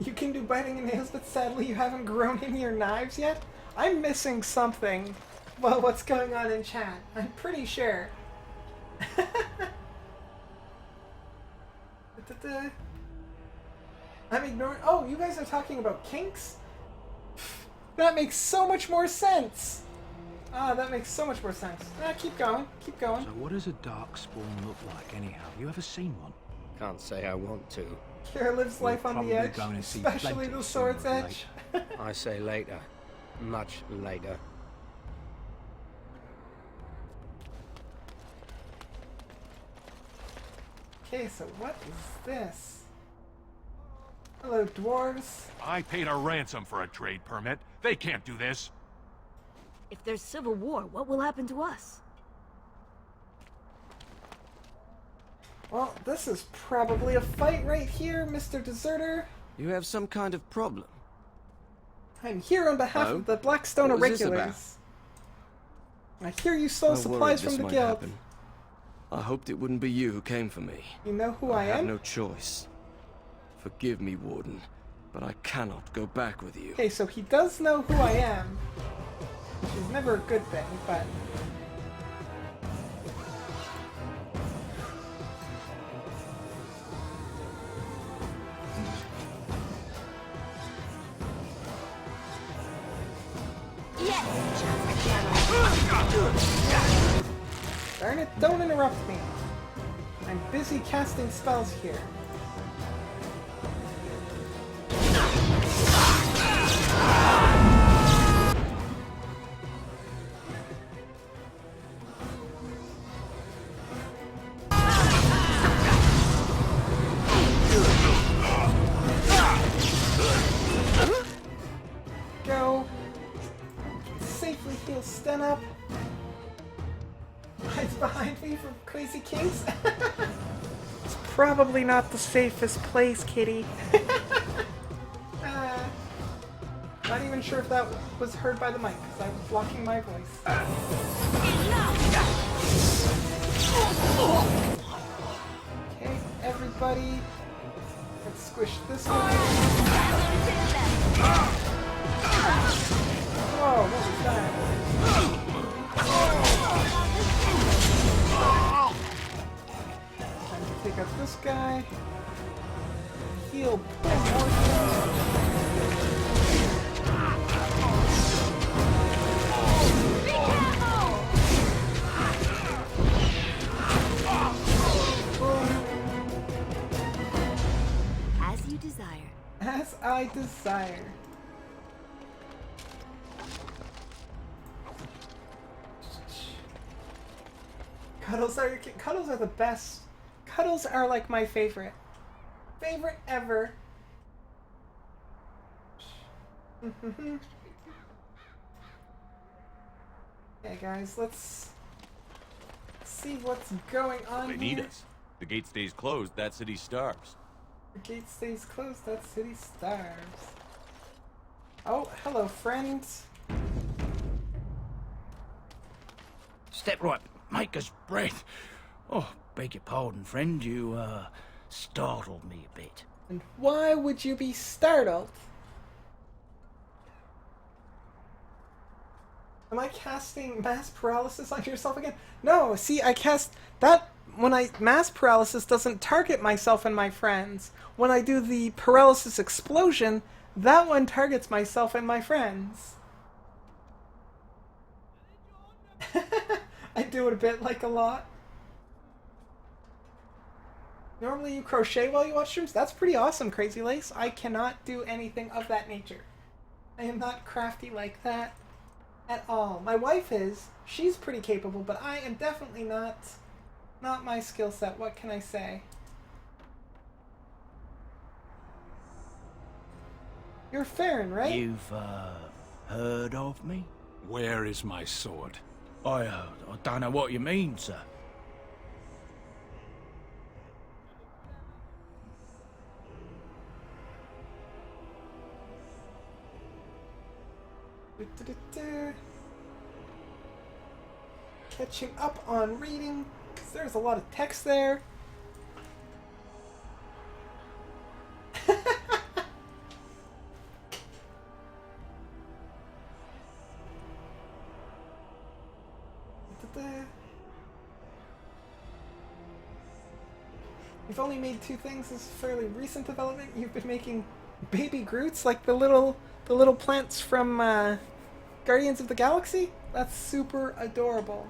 [SPEAKER 1] You can do biting in nails, but sadly you haven't grown in your knives yet? I'm missing something. Well, what's going on in chat? I'm pretty sure. I'm ignoring. Oh, you guys are talking about kinks? That makes so much more sense. Ah, that makes so much more sense. Keep going. Keep going.
[SPEAKER 12] So what does a dark spawn look like anyhow? Have you ever seen one?
[SPEAKER 21] Can't say I want to.
[SPEAKER 1] Kira lives life on the edge,
[SPEAKER 12] going to see
[SPEAKER 1] especially the sword's edge.
[SPEAKER 21] I say later. Much later.
[SPEAKER 1] Okay, so what is this? Hello, dwarves.
[SPEAKER 5] I paid a ransom for a trade permit. They can't do this.
[SPEAKER 2] If there's civil war, what will happen to us?
[SPEAKER 1] Well, this is probably a fight right here, Mr. Deserter.
[SPEAKER 21] You have some kind of problem.
[SPEAKER 1] I'm here on behalf of the Blackstone
[SPEAKER 21] What was this
[SPEAKER 1] Auriculars. I hear you stole supplies from the guild.
[SPEAKER 21] Happen. I hoped it wouldn't be you who came for me.
[SPEAKER 1] You know who I
[SPEAKER 21] have
[SPEAKER 1] am?
[SPEAKER 21] no choice. Forgive me, Warden, but I cannot go back with you.
[SPEAKER 1] Okay, so he does know who I am. Which is never a good thing, but... Darn it, don't interrupt me. I'm busy casting spells here. Go. Safely heal Sten up. Hides behind me from crazy kings. It's probably not the safest place, kitty. Not even sure if that was heard by the mic, because I was blocking my voice. Okay, everybody. Let's squish this one. Whoa, what was that? Time to take out this guy. Heal poor Morgan. desire. Cuddles are the best. Cuddles are like my favorite. Favorite ever. Okay, guys, let's see what's going on
[SPEAKER 5] They
[SPEAKER 1] here.
[SPEAKER 5] need us. The gate stays closed, that city starves.
[SPEAKER 1] The gate stays closed, that city starves. Oh, hello, friends.
[SPEAKER 13] Step right, maker's breath. Oh, beg your pardon, friend. You, startled me a bit.
[SPEAKER 1] And why would you be startled? Am I casting mass paralysis on yourself again? No, see, I cast that when mass paralysis doesn't target myself and my friends. When I do the paralysis explosion, that one targets myself and my friends. I do it a bit like a lot. Normally you crochet while you watch streams? That's pretty awesome, Crazy Lace. I cannot do anything of that nature. I am not crafty like that at all. My wife is. She's pretty capable, but I am definitely not my skill set. What can I say? You're Farron, right?
[SPEAKER 13] You've, heard of me?
[SPEAKER 11] Where is my sword?
[SPEAKER 13] I don't know what you mean, sir.
[SPEAKER 1] Catching up on reading, because there's a lot of text there. You've only made 2 things. This is a fairly recent development. You've been making baby Groots, like the little plants from Guardians of the Galaxy. That's super adorable.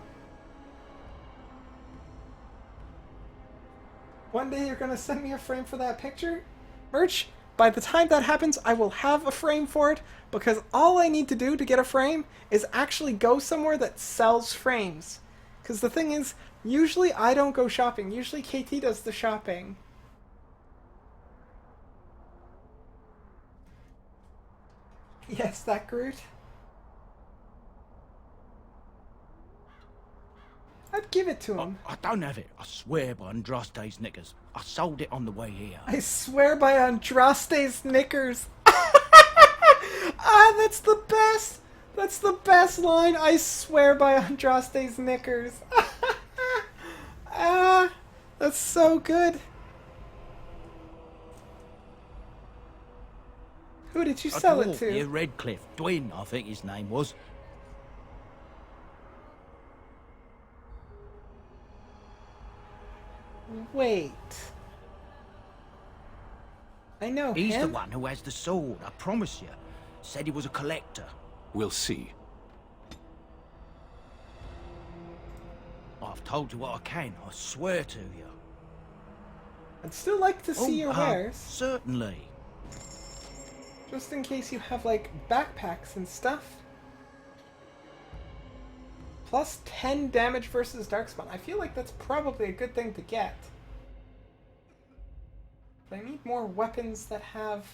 [SPEAKER 1] One day you're gonna send me a frame for that picture, Merch. By the time that happens, I will have a frame for it, because all I need to do to get a frame is actually go somewhere that sells frames. Because the thing is, usually I don't go shopping. Usually KT does the shopping. Yes, that Groot. I'd give it to him.
[SPEAKER 13] I don't have it. I swear by Andraste's knickers. I sold it on the way here.
[SPEAKER 1] I swear by Andraste's knickers. Ah, that's the best. That's the best line. I swear by Andraste's knickers. Ah, that's so good. Who did you sell it to?
[SPEAKER 13] Yeah, Redcliffe. Dwyn, I think his name was.
[SPEAKER 1] Wait. I know
[SPEAKER 13] He's
[SPEAKER 1] him.
[SPEAKER 13] the one who has the sword, I promise you. Said he was a collector.
[SPEAKER 11] We'll see.
[SPEAKER 13] I've told you what I can, I swear to you.
[SPEAKER 1] I'd still like to see your wares.
[SPEAKER 13] Certainly.
[SPEAKER 1] Just in case you have, like, backpacks and stuff. Plus 10 damage versus Darkspawn. I feel like that's probably a good thing to get. But I need more weapons that have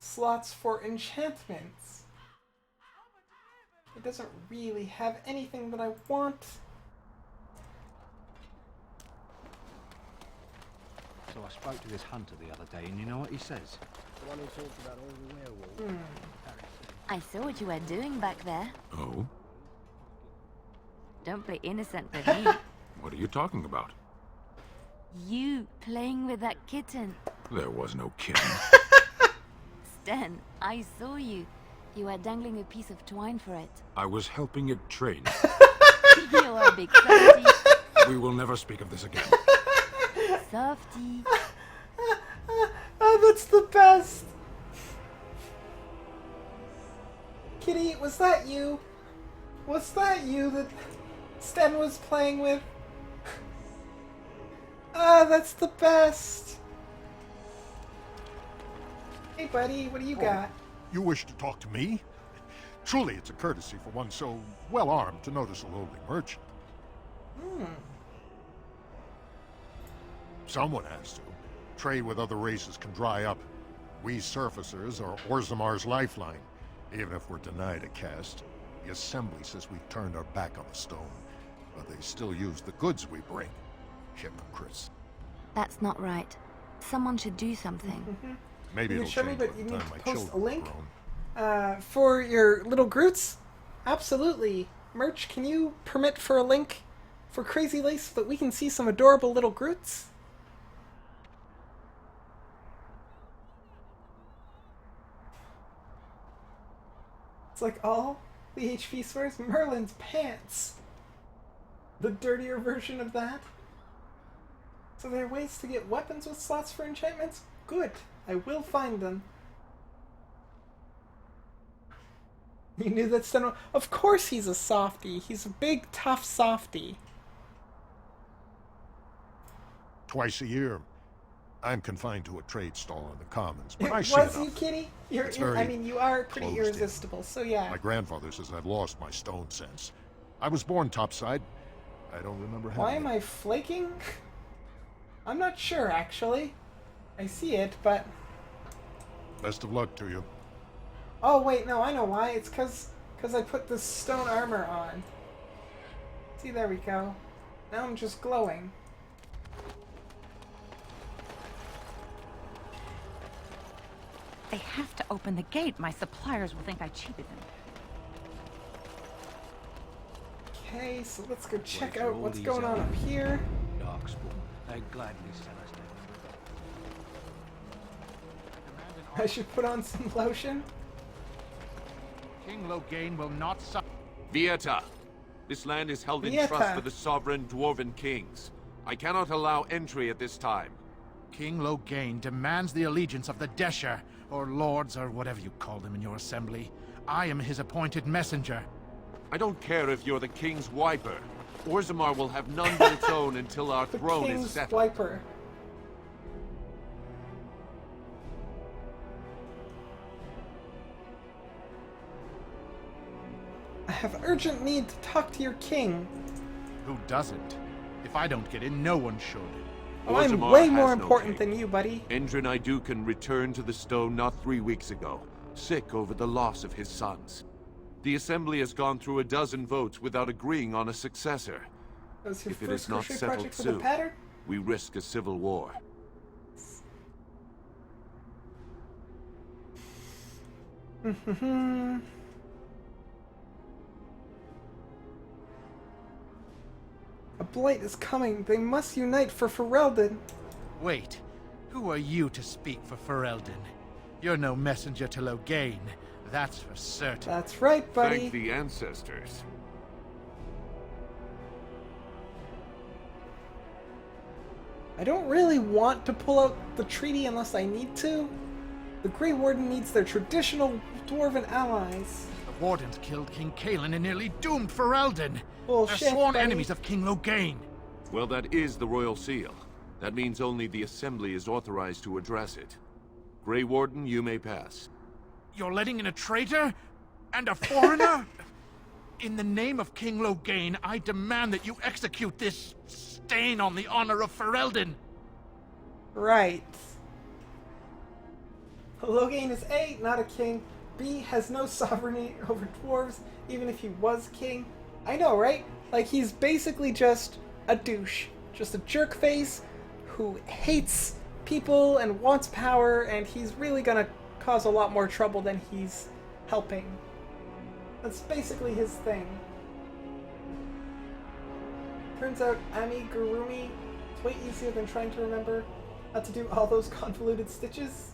[SPEAKER 1] slots for enchantments. It doesn't really have anything that I want.
[SPEAKER 12] So I spoke to this hunter the other day, and you know what he says?
[SPEAKER 7] The one who talked about all the werewolves.
[SPEAKER 9] I saw what you were doing back there.
[SPEAKER 11] Oh?
[SPEAKER 9] Don't play innocent with me.
[SPEAKER 11] What are you talking about?
[SPEAKER 9] You playing with that kitten.
[SPEAKER 11] There was no kitten.
[SPEAKER 9] Stan, I saw you. You were dangling a piece of twine for it.
[SPEAKER 11] I was helping it train.
[SPEAKER 9] You're a big softy.
[SPEAKER 11] We will never speak of this again.
[SPEAKER 9] Softy.
[SPEAKER 1] Oh, that's the best. Kitty, was that you? Was that you that Sten was playing with? Ah, that's the best. Hey, buddy, what do you got?
[SPEAKER 10] You wish to talk to me? Truly, it's a courtesy for one so well-armed to notice a lowly merchant. Someone has to. Trade with other races can dry up. We surfacers are Orzammar's lifeline. Even if we're denied a caste, the Assembly says we've turned our back on the stone. But they still use the goods we bring. Hypocrites.
[SPEAKER 9] That's not right. Someone should do something.
[SPEAKER 10] Maybe
[SPEAKER 1] You
[SPEAKER 10] it'll
[SPEAKER 1] can show me,
[SPEAKER 10] change
[SPEAKER 1] but
[SPEAKER 10] by
[SPEAKER 1] you
[SPEAKER 10] the
[SPEAKER 1] need
[SPEAKER 10] time
[SPEAKER 1] to
[SPEAKER 10] my
[SPEAKER 1] post a
[SPEAKER 10] children
[SPEAKER 1] link
[SPEAKER 10] are grown.
[SPEAKER 1] for your little Groots. Absolutely. Merch, can you permit for a link for Crazy Lace so that we can see some adorable little Groots? It's like all the HP swears Merlin's pants. The dirtier version of that. So there are ways to get weapons with slots for enchantments? Good. I will find them. You knew that Steno... Of course he's a softie. He's a big, tough softie.
[SPEAKER 10] Twice a year, I'm confined to a trade stall in the Commons, but I see
[SPEAKER 1] Was
[SPEAKER 10] enough.
[SPEAKER 1] you, Kitty?
[SPEAKER 10] It's very
[SPEAKER 1] I mean, you are pretty
[SPEAKER 10] closed in.
[SPEAKER 1] irresistible, so yeah.
[SPEAKER 10] My grandfather says I've lost my stone sense. I was born topside. I don't remember having
[SPEAKER 1] Why am I flaking? I'm not sure, actually. I see it, but...
[SPEAKER 10] Best of luck to you.
[SPEAKER 1] Oh, wait, no, I know why. It's because I put this stone armor on. See, there we go. Now I'm just glowing.
[SPEAKER 22] They have to open the gate. My suppliers will think I cheated them.
[SPEAKER 1] Okay, so let's go check
[SPEAKER 12] Wait,
[SPEAKER 1] out
[SPEAKER 12] all
[SPEAKER 1] what's
[SPEAKER 12] these
[SPEAKER 1] going on
[SPEAKER 12] are
[SPEAKER 1] up here.
[SPEAKER 12] Darkspawn. They gladly sell us down.
[SPEAKER 1] I should put on some lotion.
[SPEAKER 5] King Loghain will not suffer.
[SPEAKER 3] Vieta, this land is held in
[SPEAKER 1] Vieta.
[SPEAKER 3] trust for the sovereign dwarven kings. I cannot allow entry at this time.
[SPEAKER 5] King Loghain demands the allegiance of the Desher, or lords, or whatever you call them in your assembly. I am his appointed messenger.
[SPEAKER 3] I don't care if you're the king's wiper. Orzammar will have none but its own until our
[SPEAKER 1] The
[SPEAKER 3] throne is
[SPEAKER 1] King's
[SPEAKER 3] settled.
[SPEAKER 1] Wiper. I have urgent need to talk to your king.
[SPEAKER 5] Who doesn't? If I don't get in, no one should.
[SPEAKER 1] Oh, I'm
[SPEAKER 3] Orzammar
[SPEAKER 1] way
[SPEAKER 3] has
[SPEAKER 1] more
[SPEAKER 3] no
[SPEAKER 1] important
[SPEAKER 3] king.
[SPEAKER 1] than you, buddy.
[SPEAKER 3] Endrin Idukan returned to the stone not 3 weeks ago, sick over the loss of his sons. The Assembly has gone through a dozen votes without agreeing on a successor.
[SPEAKER 1] That was your
[SPEAKER 3] If it
[SPEAKER 1] first
[SPEAKER 3] is not
[SPEAKER 1] crochet
[SPEAKER 3] settled
[SPEAKER 1] project for the
[SPEAKER 3] soon,
[SPEAKER 1] pattern?
[SPEAKER 3] we risk a civil war.
[SPEAKER 1] A blight is coming. They must unite for Ferelden.
[SPEAKER 5] Wait, who are you to speak for Ferelden? You're no messenger to Loghain, that's for certain.
[SPEAKER 1] That's right, buddy.
[SPEAKER 3] Thank the ancestors.
[SPEAKER 1] I don't really want to pull out the treaty unless I need to. The Grey Warden needs their traditional dwarven allies.
[SPEAKER 5] The Wardens killed King Cailan and nearly doomed Ferelden.
[SPEAKER 1] Bullshit,
[SPEAKER 5] They're sworn
[SPEAKER 1] buddy.
[SPEAKER 5] enemies of King Loghain.
[SPEAKER 3] Well, that is the Royal Seal. That means only the Assembly is authorized to address it. Grey Warden, you may pass.
[SPEAKER 5] You're letting in a traitor? And a foreigner? In the name of King Loghain, I demand that you execute this stain on the honor of Ferelden.
[SPEAKER 1] Right. Loghain is A, not a king. B, has no sovereignty over dwarves, even if he was king. I know, right? Like, he's basically just a douche. Just a jerk face who hates people and wants power, and he's really gonna cause a lot more trouble than he's helping. That's basically his thing. Turns out amigurumi is way easier than trying to remember how to do all those convoluted stitches.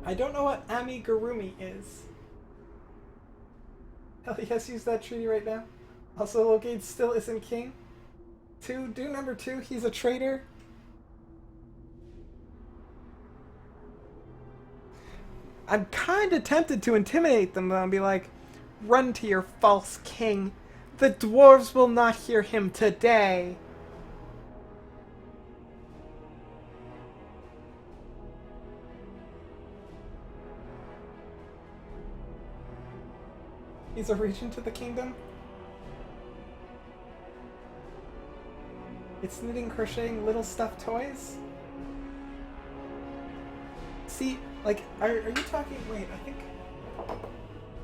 [SPEAKER 1] I don't know what amigurumi is. Hell yes, use that treaty right now. Also, Loghain still isn't king. 2, do number 2, he's a traitor. I'm kinda tempted to intimidate them though and be like, run to your false king. The dwarves will not hear him today. He's a regent of the kingdom. It's knitting, crocheting little stuffed toys. See, like, are you talking? Wait, I think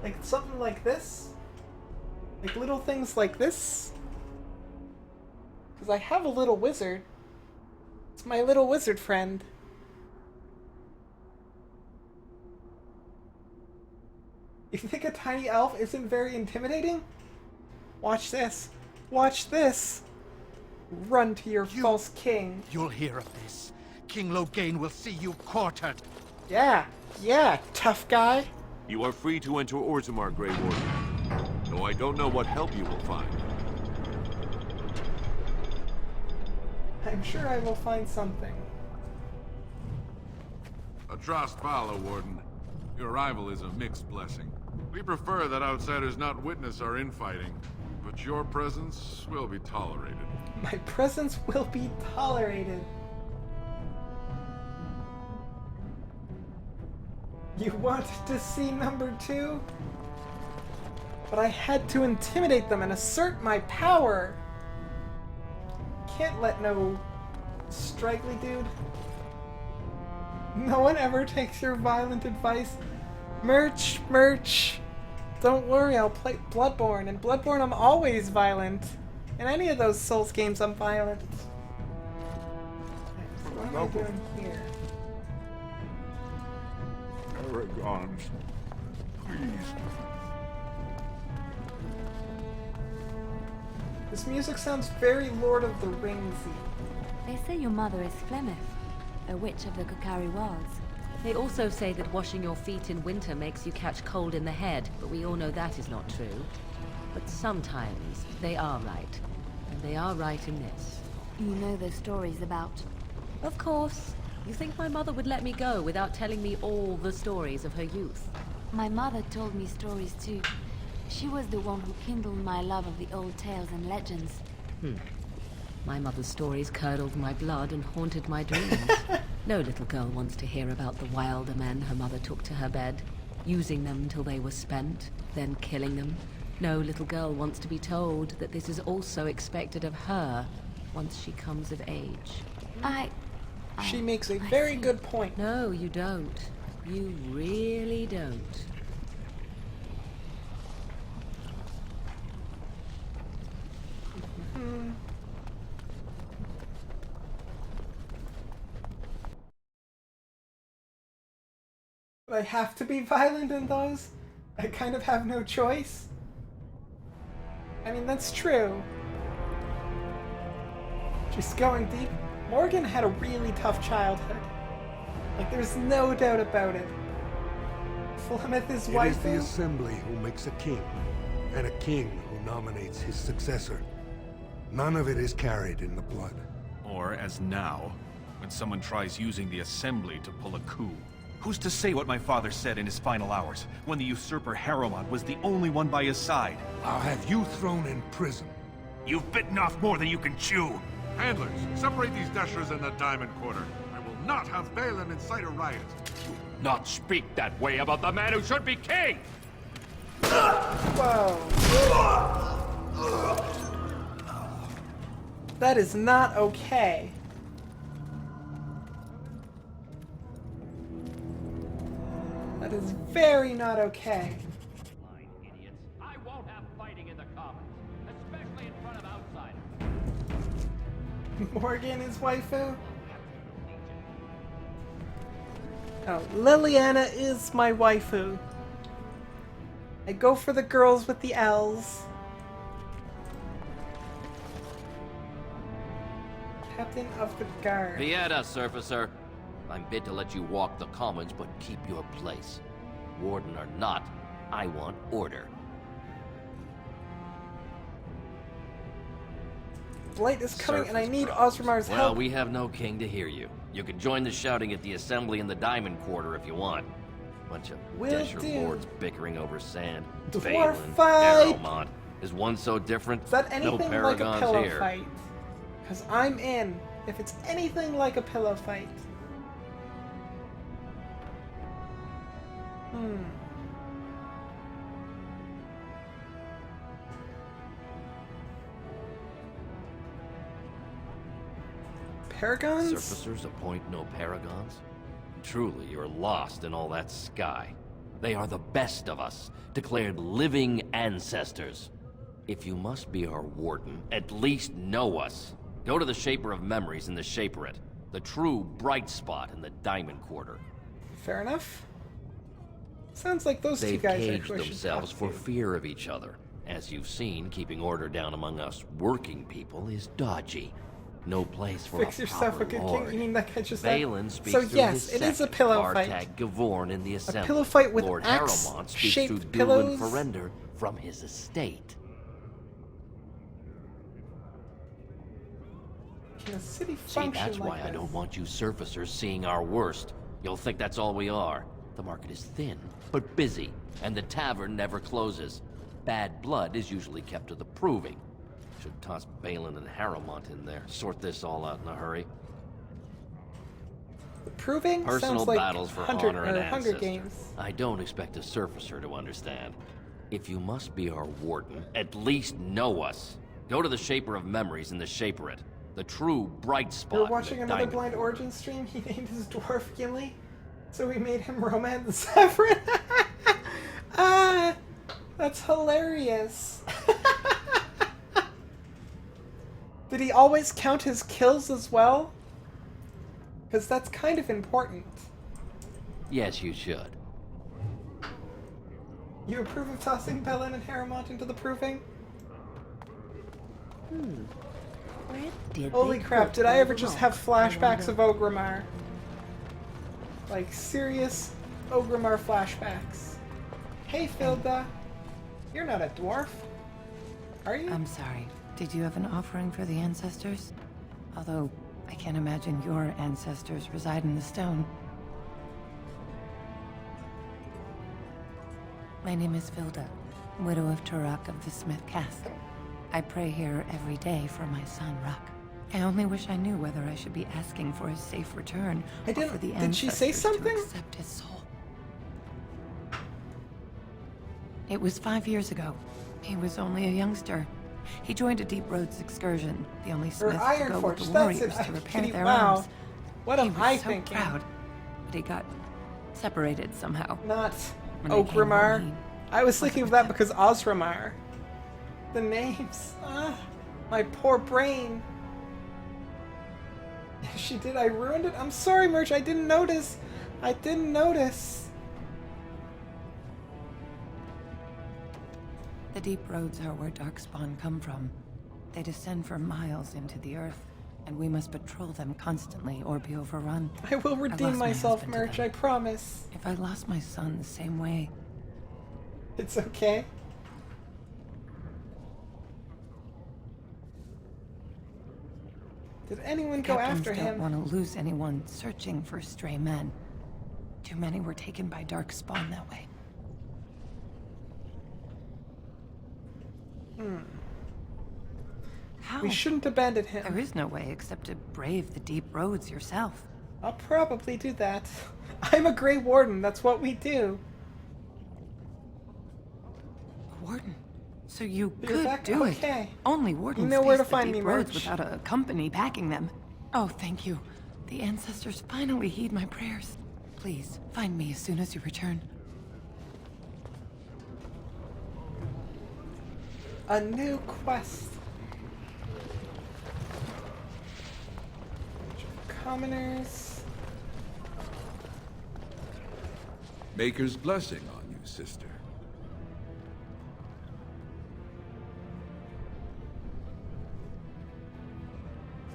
[SPEAKER 1] like something like this, like little things like this. Because I have a little wizard. It's my little wizard friend. You think a tiny elf isn't very intimidating? Watch this. Watch this. Run to your false king.
[SPEAKER 5] You'll hear of this. King Loghain will see you quartered.
[SPEAKER 1] Yeah, tough guy.
[SPEAKER 14] You are free to enter Orzammar, Grey Warden. Though I don't know what help you will find.
[SPEAKER 1] I'm sure I will find something.
[SPEAKER 16] Atrost Vala, Warden. Your arrival is a mixed blessing. We prefer that outsiders not witness our infighting, but your presence will be tolerated.
[SPEAKER 1] My presence will be tolerated. You wanted to see number 2? But I had to intimidate them and assert my power. Can't let no straggly dude. No one ever takes your violent advice. Merch. Don't worry, I'll play Bloodborne. In Bloodborne, I'm always violent. In any of those Souls games, I'm violent. So what am I doing here?
[SPEAKER 6] Aragons, please.
[SPEAKER 1] This music sounds very Lord of the Ringsy.
[SPEAKER 9] They say your mother is Flemeth, a witch of the Kokari Wilds.
[SPEAKER 8] They also say that washing your feet in winter makes you catch cold in the head, but we all know that is not true. But sometimes they are right. And they are right in this.
[SPEAKER 9] You know the stories about...
[SPEAKER 8] Of course. You think my mother would let me go without telling me all the stories of her youth?
[SPEAKER 9] My mother told me stories too. She was the one who kindled my love of the old tales and legends.
[SPEAKER 8] My mother's stories curdled my blood and haunted my dreams. No little girl wants to hear about the wilder men her mother took to her bed, using them till they were spent, then killing them. No little girl wants to be told that this is also expected of her once she comes of age.
[SPEAKER 1] She makes a very good point.
[SPEAKER 8] No, you don't. You really don't.
[SPEAKER 1] But I have to be violent in those? I kind of have no choice? I mean, that's true. Just going deep, Morgan had a really tough childhood. Like, there's no doubt about it. Flemeth is
[SPEAKER 23] It
[SPEAKER 1] wife.
[SPEAKER 23] is the Assembly who makes a king, and a king who nominates his successor. None of it is carried in the blood.
[SPEAKER 12] Or, as now, when someone tries using the Assembly to pull a coup. Who's to say what my father said in his final hours, when the usurper Harrowmont was the only one by his side?
[SPEAKER 23] I'll have you thrown in prison.
[SPEAKER 12] You've bitten off more than you can chew!
[SPEAKER 16] Handlers, separate these dashers in the Diamond Quarter. I will not have Balin incite a riot.
[SPEAKER 14] Not speak that way about the man who should be king!
[SPEAKER 1] Whoa. That is not okay. That is very not okay.
[SPEAKER 18] I won't have fighting in the Commons, especially in front of outsiders.
[SPEAKER 1] Morgan is waifu? Oh, Liliana is my waifu. I go for the girls with the L's. Captain of the Guard.
[SPEAKER 18] Pieta, Surfacer. I'm bid to let you walk the Commons, but keep your place. Warden or not, I want order.
[SPEAKER 1] Blight is coming and I need Ozramar's
[SPEAKER 18] Well,
[SPEAKER 1] help.
[SPEAKER 18] we have no king to hear you. You can join the shouting at the Assembly in the Diamond Quarter if you want. Bunch of
[SPEAKER 1] Will
[SPEAKER 18] Desher
[SPEAKER 1] do.
[SPEAKER 18] lords bickering over sand.
[SPEAKER 1] Dwarf
[SPEAKER 18] Balin,
[SPEAKER 1] fight!
[SPEAKER 18] Arrowmont. Is one so different?
[SPEAKER 1] Is that
[SPEAKER 18] No
[SPEAKER 1] anything like a
[SPEAKER 18] paragons
[SPEAKER 1] pillow
[SPEAKER 18] here.
[SPEAKER 1] fight? Because I'm in. If it's anything like a pillow fight. Paragons?
[SPEAKER 18] Surfacers appoint no paragons? Truly, you're lost in all that sky. They are the best of us, declared living ancestors. If you must be our warden, at least know us. Go to the Shaper of Memories in the Shaperate, the true bright spot in the Diamond Quarter.
[SPEAKER 1] Fair enough. Sounds like those two
[SPEAKER 18] They've
[SPEAKER 1] guys
[SPEAKER 18] caged
[SPEAKER 1] actually should
[SPEAKER 18] themselves
[SPEAKER 1] talk
[SPEAKER 18] for
[SPEAKER 1] to you.
[SPEAKER 18] fear of each other. As you've seen, keeping order down among us working people is dodgy. No place for
[SPEAKER 1] Fix
[SPEAKER 18] a
[SPEAKER 1] yourself a
[SPEAKER 18] proper
[SPEAKER 1] good
[SPEAKER 18] lord.
[SPEAKER 1] king. You mean that guy just
[SPEAKER 18] Valen
[SPEAKER 1] had...
[SPEAKER 18] speaks
[SPEAKER 1] So
[SPEAKER 18] through
[SPEAKER 1] yes,
[SPEAKER 18] his
[SPEAKER 1] it is a
[SPEAKER 18] second,
[SPEAKER 1] pillow fight.
[SPEAKER 18] Bartag Gavorn in the Assembly.
[SPEAKER 1] pillow fight with
[SPEAKER 18] Lord
[SPEAKER 1] axe-shaped
[SPEAKER 18] Harrowmont speaks through
[SPEAKER 1] pillows?
[SPEAKER 18] Dulan Ferender from his estate.
[SPEAKER 1] Can a city
[SPEAKER 18] See,
[SPEAKER 1] function
[SPEAKER 18] that's
[SPEAKER 1] like
[SPEAKER 18] why I
[SPEAKER 1] this?
[SPEAKER 18] don't want you surfacers seeing our worst. You'll think that's all we are. The market is thin, but busy, and the tavern never closes. Bad blood is usually kept to the proving. Should toss Balin and Harrowmont in there. Sort this all out in a hurry.
[SPEAKER 1] The proving
[SPEAKER 18] Personal
[SPEAKER 1] sounds like
[SPEAKER 18] battles for
[SPEAKER 1] Hunger,
[SPEAKER 18] honor and
[SPEAKER 1] Hunger
[SPEAKER 18] ancestor.
[SPEAKER 1] Games.
[SPEAKER 18] I don't expect a surfacer to understand. If you must be our warden, at least know us. Go to the Shaper of Memories in the Shaperate, the true bright spot.
[SPEAKER 1] You're
[SPEAKER 18] in
[SPEAKER 1] watching
[SPEAKER 18] the
[SPEAKER 1] another
[SPEAKER 18] Diamond
[SPEAKER 1] Blind
[SPEAKER 18] Quarter.
[SPEAKER 1] Origin stream? He named his dwarf Gimli, so we made him romance Severin. That's hilarious. Did he always count his kills as well? Because that's kind of important.
[SPEAKER 18] Yes, you should.
[SPEAKER 1] You approve of tossing Balin and Harrowmont into the proving?
[SPEAKER 8] Where did
[SPEAKER 1] Holy
[SPEAKER 8] they
[SPEAKER 1] crap,
[SPEAKER 8] put
[SPEAKER 1] did I
[SPEAKER 8] all
[SPEAKER 1] ever
[SPEAKER 8] the
[SPEAKER 1] just
[SPEAKER 8] rock?
[SPEAKER 1] have flashbacks of Ogrimmar? Like, serious Ogrimmar flashbacks. Hey, Filda. You're not a dwarf. Are you?
[SPEAKER 17] I'm sorry. Did you have an offering for the ancestors? Although, I can't imagine your ancestors reside in the stone. My name is Filda, widow of Turok of the Smith Castle. I pray here every day for my son, Rock. I only wish I knew whether I should be asking for his safe return or for the
[SPEAKER 1] Did she say
[SPEAKER 17] ancestors
[SPEAKER 1] something?
[SPEAKER 17] to accept his soul. It was 5 years ago. He was only a youngster. He joined a Deep Roads excursion, the only
[SPEAKER 1] Or
[SPEAKER 17] smith to
[SPEAKER 1] Iron
[SPEAKER 17] go
[SPEAKER 1] Forge,
[SPEAKER 17] with the
[SPEAKER 1] that's
[SPEAKER 17] warriors
[SPEAKER 1] it.
[SPEAKER 17] to repair
[SPEAKER 1] Kitty,
[SPEAKER 17] their
[SPEAKER 1] wow.
[SPEAKER 17] arms.
[SPEAKER 1] What
[SPEAKER 17] He
[SPEAKER 1] am
[SPEAKER 17] was
[SPEAKER 1] I
[SPEAKER 17] so
[SPEAKER 1] thinking?
[SPEAKER 17] proud, but he got separated somehow.
[SPEAKER 1] Not
[SPEAKER 17] When they came home,
[SPEAKER 1] Ogrimmar. I was thinking of that because Osramar. The names. My poor brain. She did. I ruined it. I'm sorry, Merch. I didn't notice. I didn't notice.
[SPEAKER 17] The Deep Roads are where Darkspawn come from. They descend for miles into the earth, and we must patrol them constantly or be overrun.
[SPEAKER 1] I will
[SPEAKER 17] I
[SPEAKER 1] redeem
[SPEAKER 17] lost my
[SPEAKER 1] myself,
[SPEAKER 17] husband to
[SPEAKER 1] Merch.
[SPEAKER 17] them.
[SPEAKER 1] I promise.
[SPEAKER 17] If I lost my son the same way,
[SPEAKER 1] It's okay. Did anyone go
[SPEAKER 17] captains
[SPEAKER 1] after
[SPEAKER 17] don't
[SPEAKER 1] him?
[SPEAKER 17] want to lose anyone searching for stray men. Too many were taken by Darkspawn that way. How?
[SPEAKER 1] We shouldn't abandon him.
[SPEAKER 17] There is no way except to brave the Deep Roads yourself.
[SPEAKER 1] I'll probably do that. I'm a Grey Warden. That's what we do.
[SPEAKER 17] A warden? So you
[SPEAKER 1] You're
[SPEAKER 17] could
[SPEAKER 1] back?
[SPEAKER 17] do
[SPEAKER 1] Okay.
[SPEAKER 17] it. Only wardens
[SPEAKER 1] You know where
[SPEAKER 17] face
[SPEAKER 1] to
[SPEAKER 17] the
[SPEAKER 1] find
[SPEAKER 17] Deep
[SPEAKER 1] me,
[SPEAKER 17] Roads
[SPEAKER 1] Merch.
[SPEAKER 17] without a company backing them. Oh, thank you. The ancestors finally heed my prayers. Please, find me as soon as you return.
[SPEAKER 1] A new quest. Commoners.
[SPEAKER 19] Maker's blessing on you, sister.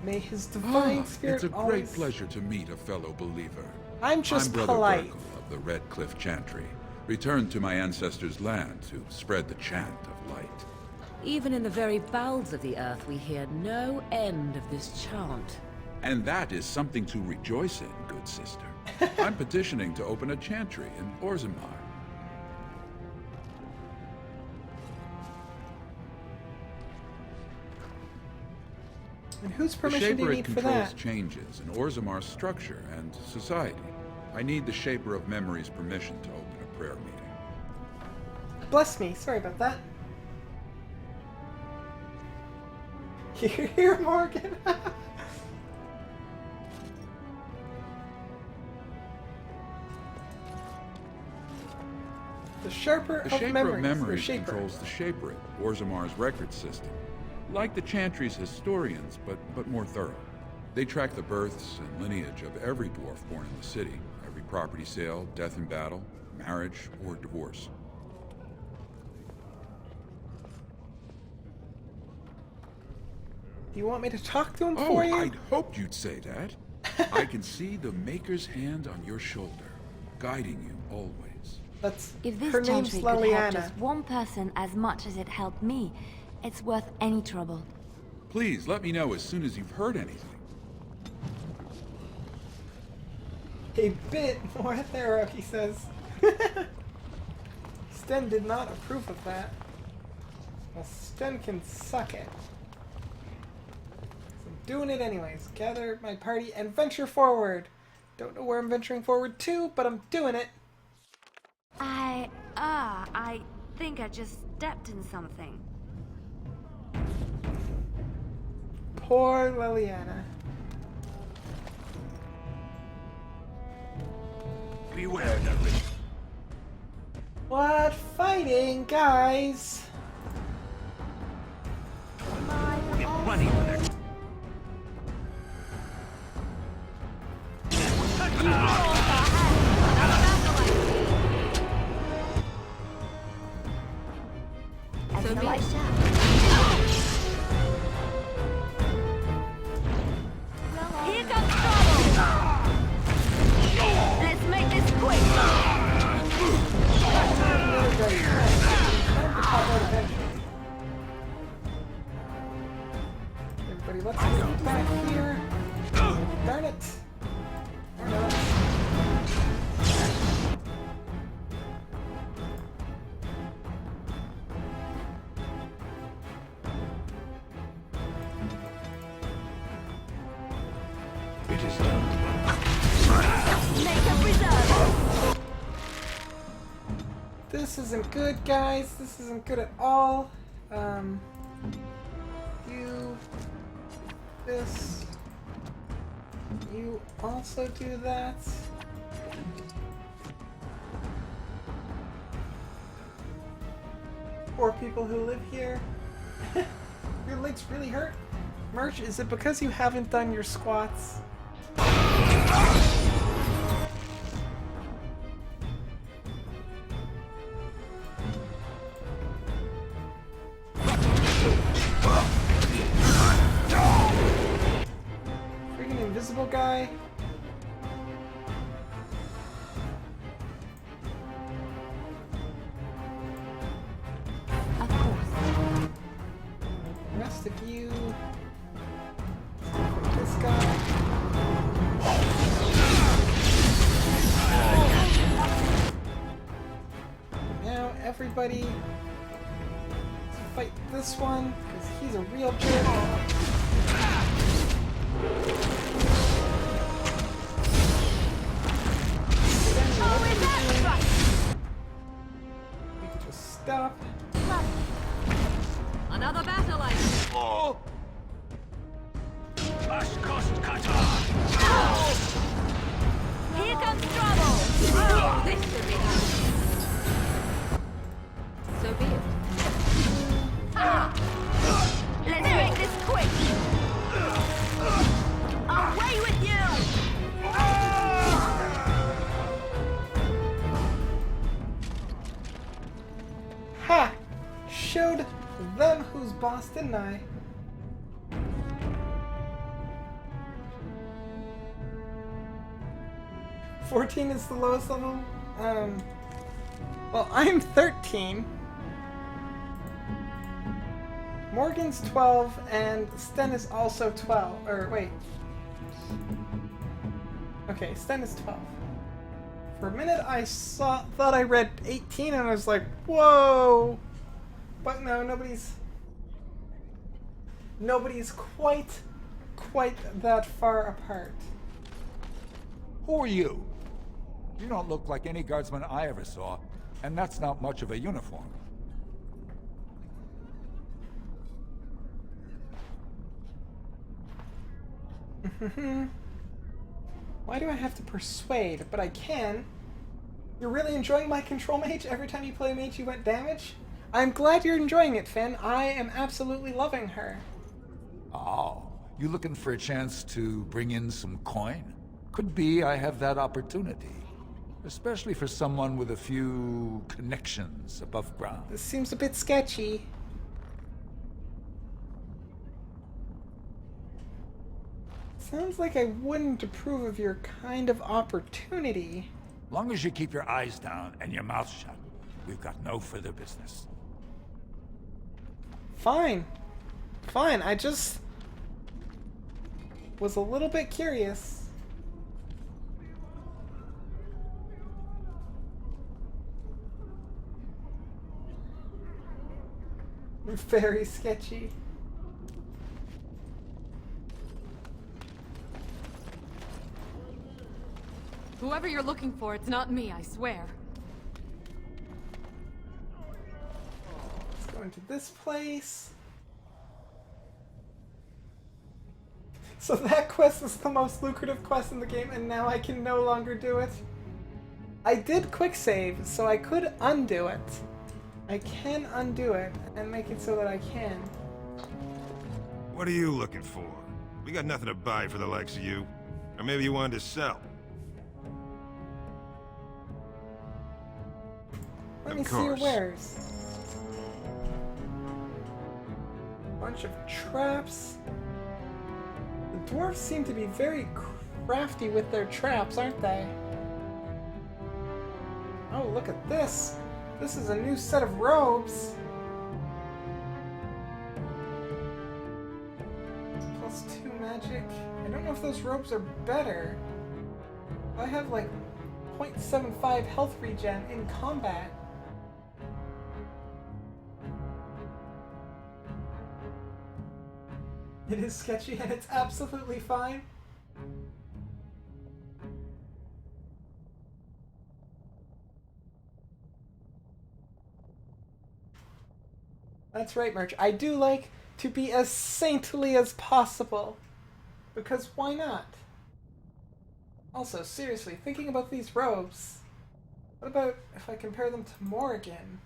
[SPEAKER 1] May his divine spirit
[SPEAKER 19] It's a great
[SPEAKER 1] always...
[SPEAKER 19] pleasure to meet a fellow believer.
[SPEAKER 1] I'm just
[SPEAKER 19] Brother
[SPEAKER 1] polite.
[SPEAKER 19] Burkle of the Red Cliff Chantry, returned to my ancestors' land to spread the chant of light.
[SPEAKER 8] Even in the very bowels of the earth, we hear no end of this chant.
[SPEAKER 19] And that is something to rejoice in, good sister. I'm petitioning to open a chantry in Orzammar.
[SPEAKER 1] And whose
[SPEAKER 19] The
[SPEAKER 1] permission do you
[SPEAKER 19] Shaperate
[SPEAKER 1] need for
[SPEAKER 19] controls
[SPEAKER 1] that?
[SPEAKER 19] changes in Orzammar's structure and society. I need the Shaper of Memory's permission to open a prayer meeting.
[SPEAKER 1] Bless me. Sorry about that. You're here, Morgan. The Sharper
[SPEAKER 19] The
[SPEAKER 1] of
[SPEAKER 19] Shaper
[SPEAKER 1] Memories.
[SPEAKER 19] of
[SPEAKER 1] or
[SPEAKER 19] Memories
[SPEAKER 1] Shaper.
[SPEAKER 19] controls the Shaperate, Orzamar's record system. Like the Chantry's historians, but more thorough. They track the births and lineage of every dwarf born in the city, every property sale, death in battle, marriage, or divorce.
[SPEAKER 1] Do you want me to talk to him for you?
[SPEAKER 19] I'd hoped you'd say that. I can see the Maker's hand on your shoulder, guiding you always.
[SPEAKER 1] That's
[SPEAKER 9] If this
[SPEAKER 1] her name's
[SPEAKER 9] chantry could help
[SPEAKER 1] Leliana.
[SPEAKER 9] just one person as much as it helped me, it's worth any trouble.
[SPEAKER 19] Please, let me know as soon as you've heard anything.
[SPEAKER 1] A bit more thorough, he says. Sten did not approve of that. Well, Sten can suck it. So I'm doing it anyways. Gather my party and venture forward. Don't know where I'm venturing forward to, but I'm doing it.
[SPEAKER 9] I think I just stepped in something.
[SPEAKER 1] Poor Leliana.
[SPEAKER 5] Beware, Nari.
[SPEAKER 1] What fighting, guys?
[SPEAKER 5] Get running with it.
[SPEAKER 9] So be it. Here comes trouble! Let's make this quick!
[SPEAKER 1] Everybody, let's move back here. Darn it. Or not.
[SPEAKER 5] It is done.
[SPEAKER 9] Make a reserve!
[SPEAKER 1] This isn't good, guys. This isn't good at all. You... This... You also do that. Poor people who live here. Your legs really hurt. Merch, is it because you haven't done your squats? Freaking invisible guy.
[SPEAKER 9] Of course.
[SPEAKER 1] The rest of you. This guy. Now everybody fight this one, because he's a real jerk. We can just stop.
[SPEAKER 2] Another battle item.
[SPEAKER 5] Oh! Ashkost Kata!
[SPEAKER 2] Here comes trouble. Oh, this should be done. So be it.
[SPEAKER 9] Let's make this quick! Away with you!
[SPEAKER 1] Ha! Showed them who's boss, didn't I? $14 is the lowest level. Well, I'm 13. Morgan's 12, and Sten is also 12. Or wait. Okay, Sten is 12. For a minute, I thought I read 18, and I was like, whoa! But no, nobody's quite that far apart.
[SPEAKER 4] Who are you? You don't look like any guardsman I ever saw, and that's not much of a uniform.
[SPEAKER 1] Why do I have to persuade? But I can. You're really enjoying my control mage? Every time you play mage, you went damage? I'm glad you're enjoying it, Finn. I am absolutely loving her.
[SPEAKER 4] Oh, you looking for a chance to bring in some coin? Could be I have that opportunity. Especially for someone with a few connections above ground.
[SPEAKER 1] This seems a bit sketchy. Sounds like I wouldn't approve of your kind of opportunity.
[SPEAKER 4] Long as you keep your eyes down and your mouth shut, we've got no further business.
[SPEAKER 1] Fine. Fine, I just was a little bit curious. Very sketchy.
[SPEAKER 2] Whoever you're looking for, it's not me, I swear.
[SPEAKER 1] Let's go into this place. So that quest was the most lucrative quest in the game, and now I can no longer do it. I did quick save, so I could undo it. I can undo it and make it so that I can.
[SPEAKER 15] What are you looking for? We got nothing to buy for the likes of you. Or maybe you wanted to sell.
[SPEAKER 1] Let me see your wares. Bunch of traps. The dwarves seem to be very crafty with their traps, aren't they? Oh, look at this. This is a new set of robes. +2 magic. I don't know if those robes are better. I have like 0.75 health regen in combat. It is sketchy and it's absolutely fine. That's right, Merch. I do like to be as saintly as possible. Because why not? Also, seriously, thinking about these robes, what about if I compare them to Morrigan?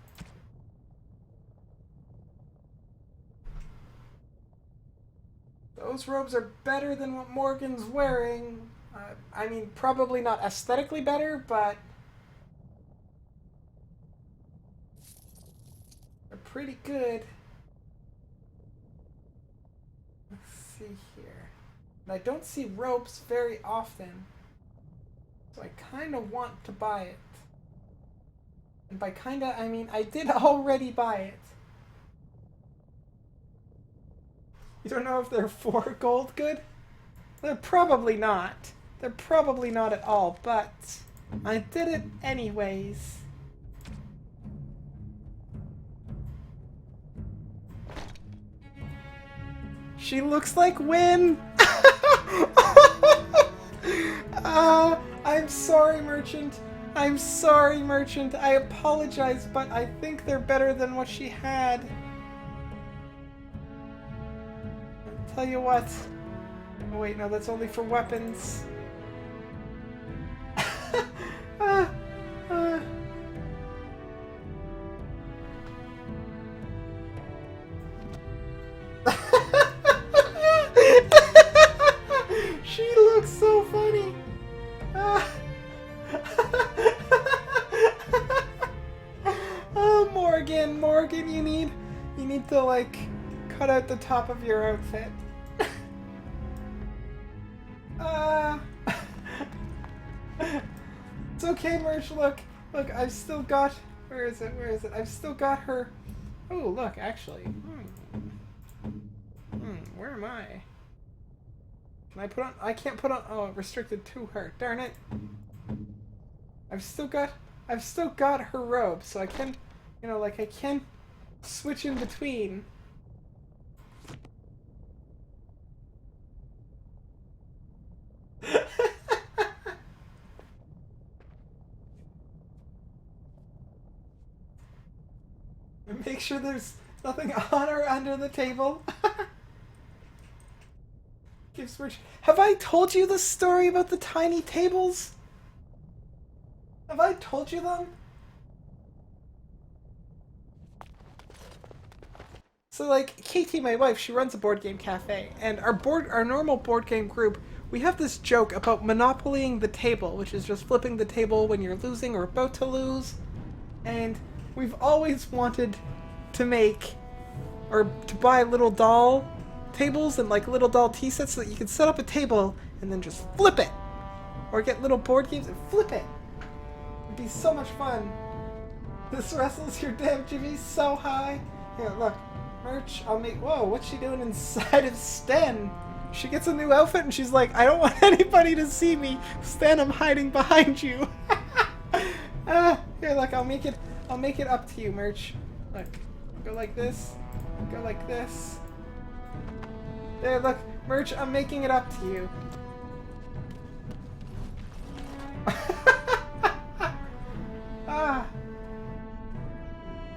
[SPEAKER 1] Those robes are better than what Morgan's wearing. I mean, probably not aesthetically better, but they're pretty good. Let's see here. And I don't see robes very often, so I kind of want to buy it. And by kinda, I mean I did already buy it. You don't know if they're 4 gold good? They're probably not. They're probably not at all, but I did it anyways. She looks like Wynn! I'm sorry, Merchant. I'm sorry, Merchant. I apologize, but I think they're better than what she had. I'll tell you what. Oh wait, no, that's only for weapons. She looks so funny. Oh, Morgan, you need to like cut out the top of your outfit. It's okay, Merch. Look, I've still got. Where is it? I've still got her. Oh, look, actually. Where am I? Can I put on? I can't put on. Oh, restricted to her. Darn it. I've still got her robe, so I can, like I can switch in between. And make sure there's nothing on or under the table. Gives Have I told you the story about the tiny tables? Have I told you them? So like, Katie, my wife, she runs a board game cafe, and our normal board game group, we have this joke about monopolying the table, which is just flipping the table when you're losing or about to lose. And we've always wanted to make, or to buy little doll tables and like little doll tea sets so that you can set up a table and then just flip it. Or get little board games and flip it. It'd be so much fun. This wrestles your damn Jimmy so high. Here, look. Merch, I'll make... Whoa, what's she doing inside of Sten? She gets a new outfit and she's like, I don't want anybody to see me. Sten, I'm hiding behind you. Here, look, I'll make it up to you, Merch. Look, go like this. Go like this. There, look, Merch, I'm making it up to you.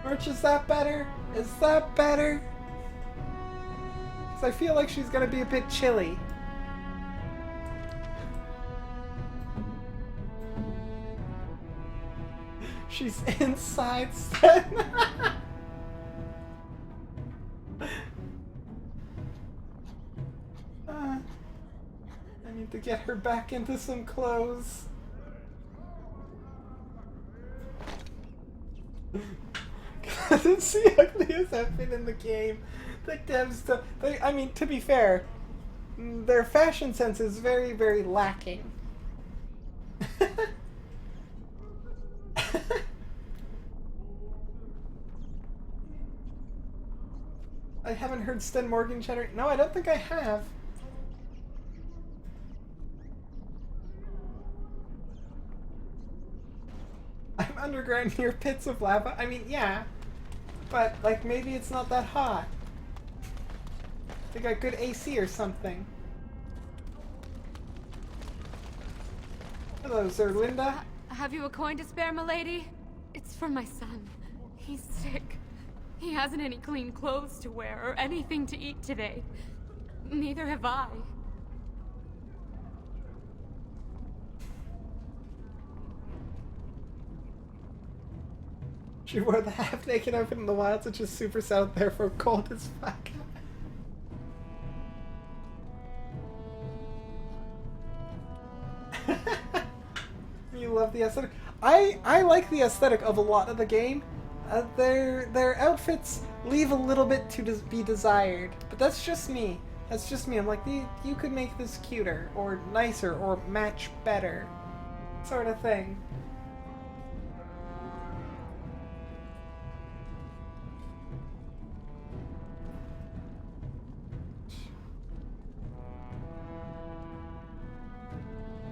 [SPEAKER 1] Merch, is that better? Is that better? Because I feel like she's gonna be a bit chilly. She's inside Sten. I need to get her back into some clothes. It's the ugliest outfit in the game. The devs, I mean, to be fair, their fashion sense is very, very lacking. I haven't heard Sten Morgan chatter. No, I don't think I have. I'm underground near pits of lava. I mean, yeah. But, like, maybe it's not that hot. They got good AC or something. Hello, Zerlinda.
[SPEAKER 2] Have you a coin to spare, milady? It's for my son. He's sick. He hasn't any clean clothes to wear or anything to eat today. Neither have I.
[SPEAKER 1] She wore the half-naked outfit in the wilds, which is super south, therefore cold as fuck. You love the aesthetic. I like the aesthetic of a lot of the game. Their outfits leave a little bit to be desired, but that's just me. That's just me. I'm like, you could make this cuter, or nicer, or match better, sort of thing.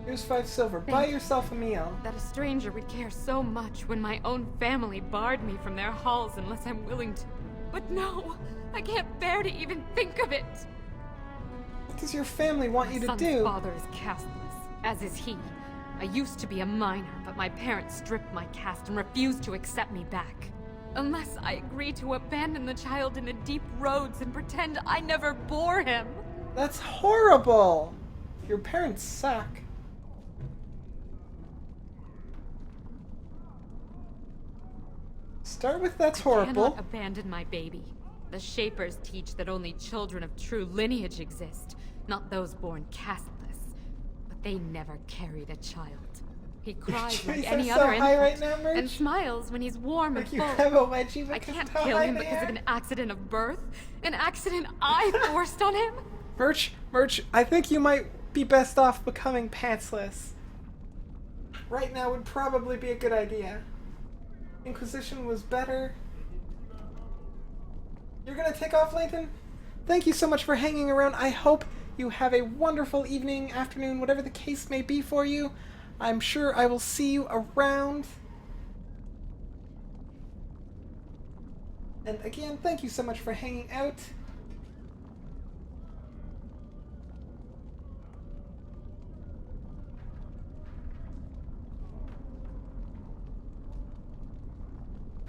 [SPEAKER 1] Here's 5 silver. Buy yourself a meal.
[SPEAKER 2] That a stranger would care so much when my own family barred me from their halls unless I'm willing to. But no, I can't bear to even think of it.
[SPEAKER 1] What does your family want you to
[SPEAKER 2] My
[SPEAKER 1] do?
[SPEAKER 2] son's father is casteless, as is he. I used to be a minor, but my parents stripped my caste and refused to accept me back. Unless I agree to abandon the child in the deep roads and pretend I never bore him.
[SPEAKER 1] That's horrible! Your parents suck. Start with that's horrible.
[SPEAKER 2] I cannot abandon my baby. The Shapers teach that only children of true lineage exist, not those born casteless. But they never carried a child. He cries like any other infant,
[SPEAKER 1] right now, Merch?
[SPEAKER 2] and smiles when he's warm and
[SPEAKER 1] Like you
[SPEAKER 2] full.
[SPEAKER 1] have a wedgie
[SPEAKER 2] I
[SPEAKER 1] because
[SPEAKER 2] can't
[SPEAKER 1] of how
[SPEAKER 2] kill
[SPEAKER 1] high
[SPEAKER 2] him
[SPEAKER 1] they
[SPEAKER 2] because of
[SPEAKER 1] are?
[SPEAKER 2] an accident of birth, an accident I forced on him.
[SPEAKER 1] Merch, I think you might be best off becoming pantsless. Right now would probably be a good idea. Inquisition was better. You're gonna take off, Layton? Thank you so much for hanging around. I hope you have a wonderful evening, afternoon, whatever the case may be for you. I'm sure I will see you around. And again, thank you so much for hanging out.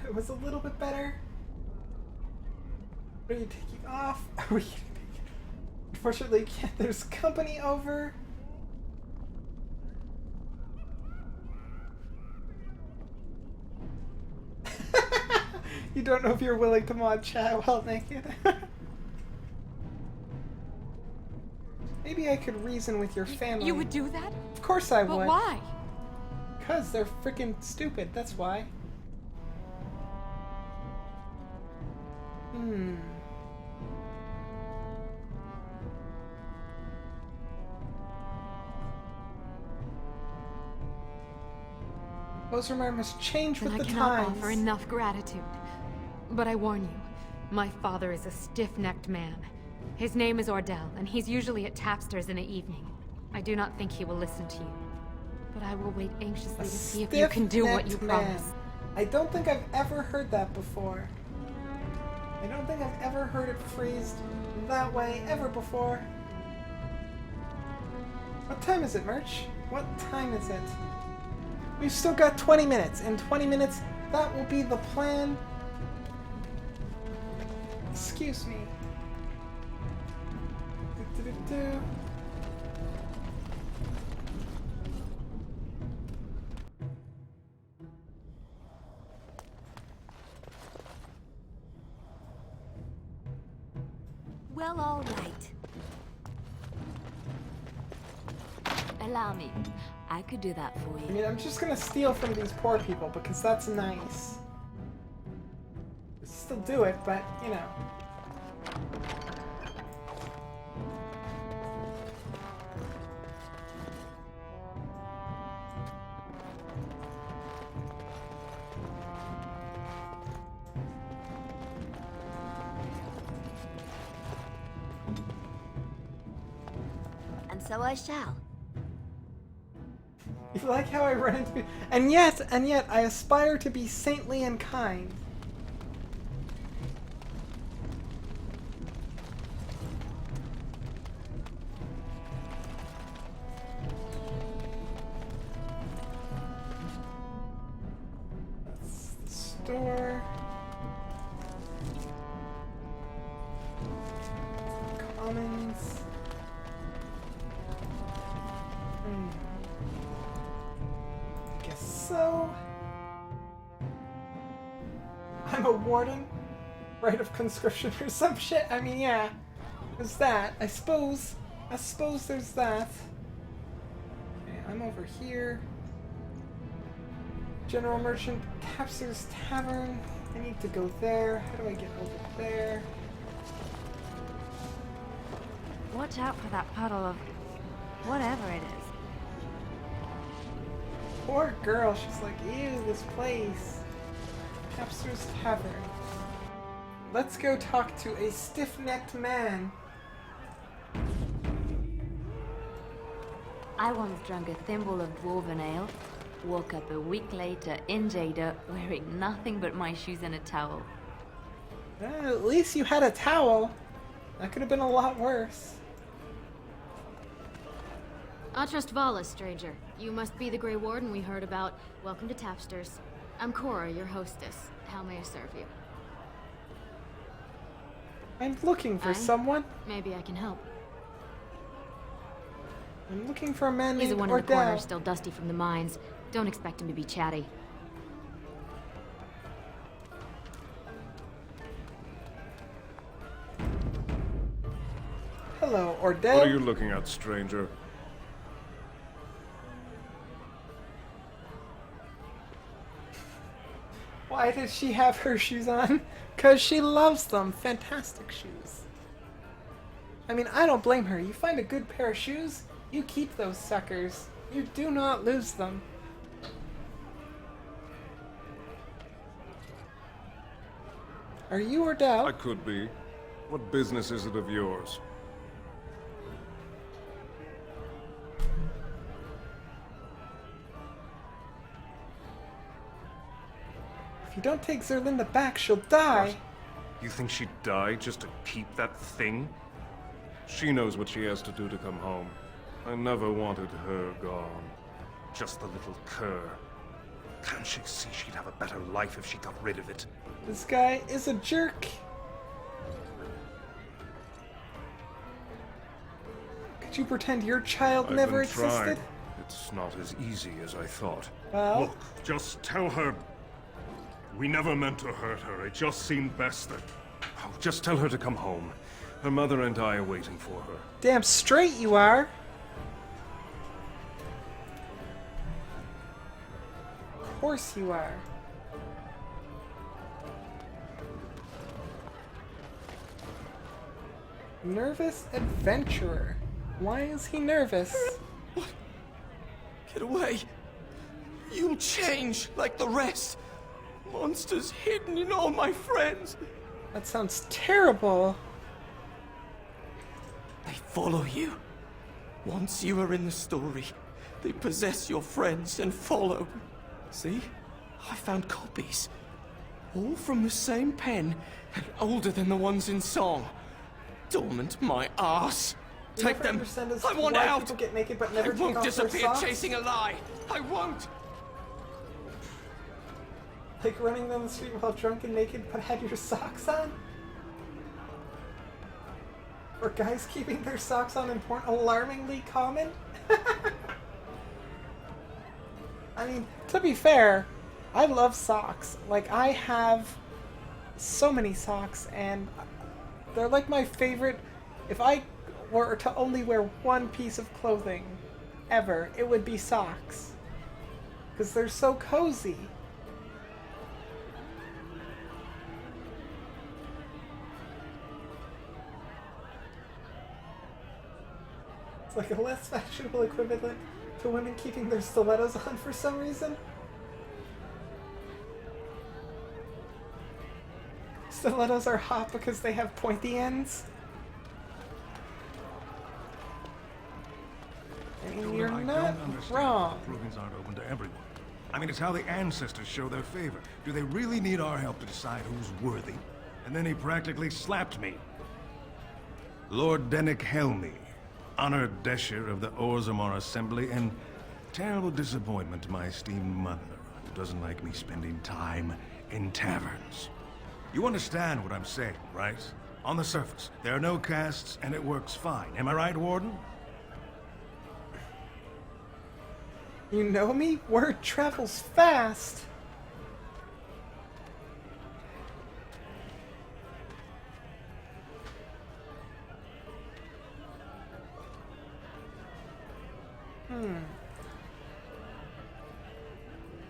[SPEAKER 1] It was a little bit better. Are you taking off? Are we getting taken? Unfortunately, there's company over. You don't know if you're willing to mod chat while naked. Maybe I could reason with your family.
[SPEAKER 2] You would do that?
[SPEAKER 1] Of course I
[SPEAKER 2] But
[SPEAKER 1] would.
[SPEAKER 2] why?
[SPEAKER 1] Because they're freaking stupid, that's why. Orzammar must change with
[SPEAKER 2] Then
[SPEAKER 1] the
[SPEAKER 2] I cannot
[SPEAKER 1] times.
[SPEAKER 2] offer enough gratitude. But I warn you, my father is a stiff-necked man. His name is Ordell, and he's usually at Tapster's in the evening. I do not think he will listen to you. But I will wait anxiously to see if you can do what you
[SPEAKER 1] Stiff-necked man.
[SPEAKER 2] promise.
[SPEAKER 1] I don't think I've ever heard that before. I don't think I've ever heard it phrased that way ever before. What time is it, Merch? What time is it? We've still got 20 minutes. In 20 minutes, that will be the plan. Excuse me. Do-do-do-do.
[SPEAKER 9] Well, all right. Allow me. I could do that for
[SPEAKER 1] I
[SPEAKER 9] you.
[SPEAKER 1] mean, I'm just gonna steal from these poor people because that's nice. Still do it, but, you know.
[SPEAKER 9] And so I shall.
[SPEAKER 1] You like how I run into... And yet, I aspire to be saintly and kind. That's the store. Commons. So, I'm a warden, right of conscription or some shit. I mean, yeah, there's that. I suppose there's that. Okay, I'm over here. General Merchant, Tapster's Tavern. I need to go there. How do I get over there?
[SPEAKER 9] Watch out for that puddle of whatever it is.
[SPEAKER 1] Poor girl, she's like, ew, this place. Tapster's Tavern. Let's go talk to a stiff-necked man.
[SPEAKER 9] I once drank a thimble of dwarven ale, woke up a week later in Jada wearing nothing but my shoes and a towel.
[SPEAKER 1] At least you had a towel. That could have been a lot worse.
[SPEAKER 13] Atrust Vala, stranger. You must be the Grey Warden we heard about. Welcome to Tapster's. I'm Cora, your hostess. How may I serve you?
[SPEAKER 1] I'm looking for someone.
[SPEAKER 13] Maybe I can help.
[SPEAKER 1] I'm looking for a man
[SPEAKER 13] He's
[SPEAKER 1] named
[SPEAKER 13] the one in the corner,
[SPEAKER 1] Ordell.
[SPEAKER 13] still dusty from the mines. Don't expect him to be chatty.
[SPEAKER 1] Hello, Ordell.
[SPEAKER 20] What are you looking at, stranger?
[SPEAKER 1] Why does she have her shoes on? Because she loves them. Fantastic shoes. I mean, I don't blame her. You find a good pair of shoes, you keep those suckers. You do not lose them. Are you Ordell?
[SPEAKER 20] I could be. What business is it of yours?
[SPEAKER 1] If you don't take Zerlinda back, she'll die.
[SPEAKER 20] You think she'd die just to keep that thing? She knows what she has to do to come home. I never wanted her gone. Just the little cur. Can't she see she'd have a better life if she got rid of it?
[SPEAKER 1] This guy is a jerk. Could you pretend your child never
[SPEAKER 20] I've been
[SPEAKER 1] existed?
[SPEAKER 20] trying. It's not as easy as I thought.
[SPEAKER 1] Well?
[SPEAKER 20] Look, just tell her... We never meant to hurt her. It just seemed best that... Oh, just tell her to come home. Her mother and I are waiting for her.
[SPEAKER 1] Damn straight you are. Of course you are. Nervous adventurer. Why is he nervous?
[SPEAKER 7] What? Get away. You'll change like the rest. Monsters hidden in all my friends.
[SPEAKER 1] That sounds terrible.
[SPEAKER 7] They follow you. Once you are in the story, they possess your friends and follow. See? I found copies. All from the same pen and older than the ones in song. Dormant my ass. Take them. I want out.
[SPEAKER 1] People get naked but never
[SPEAKER 7] I won't
[SPEAKER 1] take off their
[SPEAKER 7] disappear
[SPEAKER 1] socks.
[SPEAKER 7] chasing a lie. I won't.
[SPEAKER 1] Like running down the street while drunk and naked but had your socks on? Or guys keeping their socks on in porn alarmingly common? I mean, to be fair, I love socks. Like, I have so many socks, and they're like my favorite. If I were to only wear one piece of clothing ever, it would be socks. Because they're so cozy. It's like a less fashionable equivalent to women keeping their stilettos on for some reason. Stilettos are hot because they have pointy ends. I mean, you're not wrong.
[SPEAKER 15] Rubens aren't open to everyone. I mean, it's how the ancestors show their favor. Do they really need our help to decide who's worthy? And then he practically slapped me. Lord Dennick Helmy, honored Desher of the Orzammar Assembly, and terrible disappointment to my esteemed mother, who doesn't like me spending time in taverns. You understand what I'm saying, right? On the surface, there are no castes, and it works fine. Am I right, Warden?
[SPEAKER 1] You know me? Word travels fast.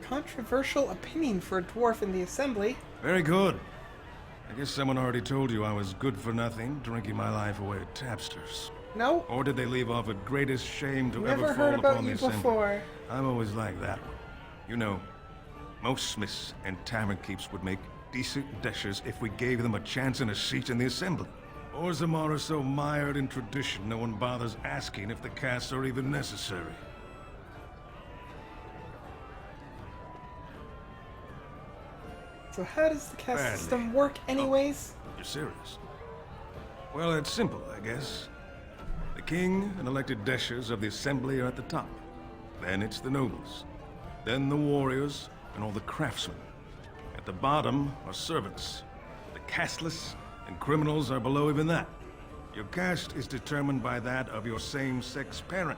[SPEAKER 1] Controversial opinion for a dwarf in the assembly.
[SPEAKER 15] Very good. I guess someone already told you I was good for nothing, drinking my life away at Tapster's.
[SPEAKER 1] No.
[SPEAKER 15] Or did they leave off at greatest shame to
[SPEAKER 1] Never
[SPEAKER 15] ever
[SPEAKER 1] heard
[SPEAKER 15] fall
[SPEAKER 1] about
[SPEAKER 15] upon the
[SPEAKER 1] you
[SPEAKER 15] assembly?
[SPEAKER 1] before.
[SPEAKER 15] I'm always like that one. You know, most smiths and tavern keeps would make decent deshers if we gave them a chance and a seat in the assembly. Orzammar are so mired in tradition, no one bothers asking if the castes are even necessary.
[SPEAKER 1] So how does the caste
[SPEAKER 15] Badly.
[SPEAKER 1] system work anyways?
[SPEAKER 15] You're serious? Well, it's simple, I guess. The king and elected deshers of the assembly are at the top. Then it's the nobles. Then the warriors and all the craftsmen. At the bottom are servants. The casteless and criminals are below even that. Your caste is determined by that of your same-sex parent.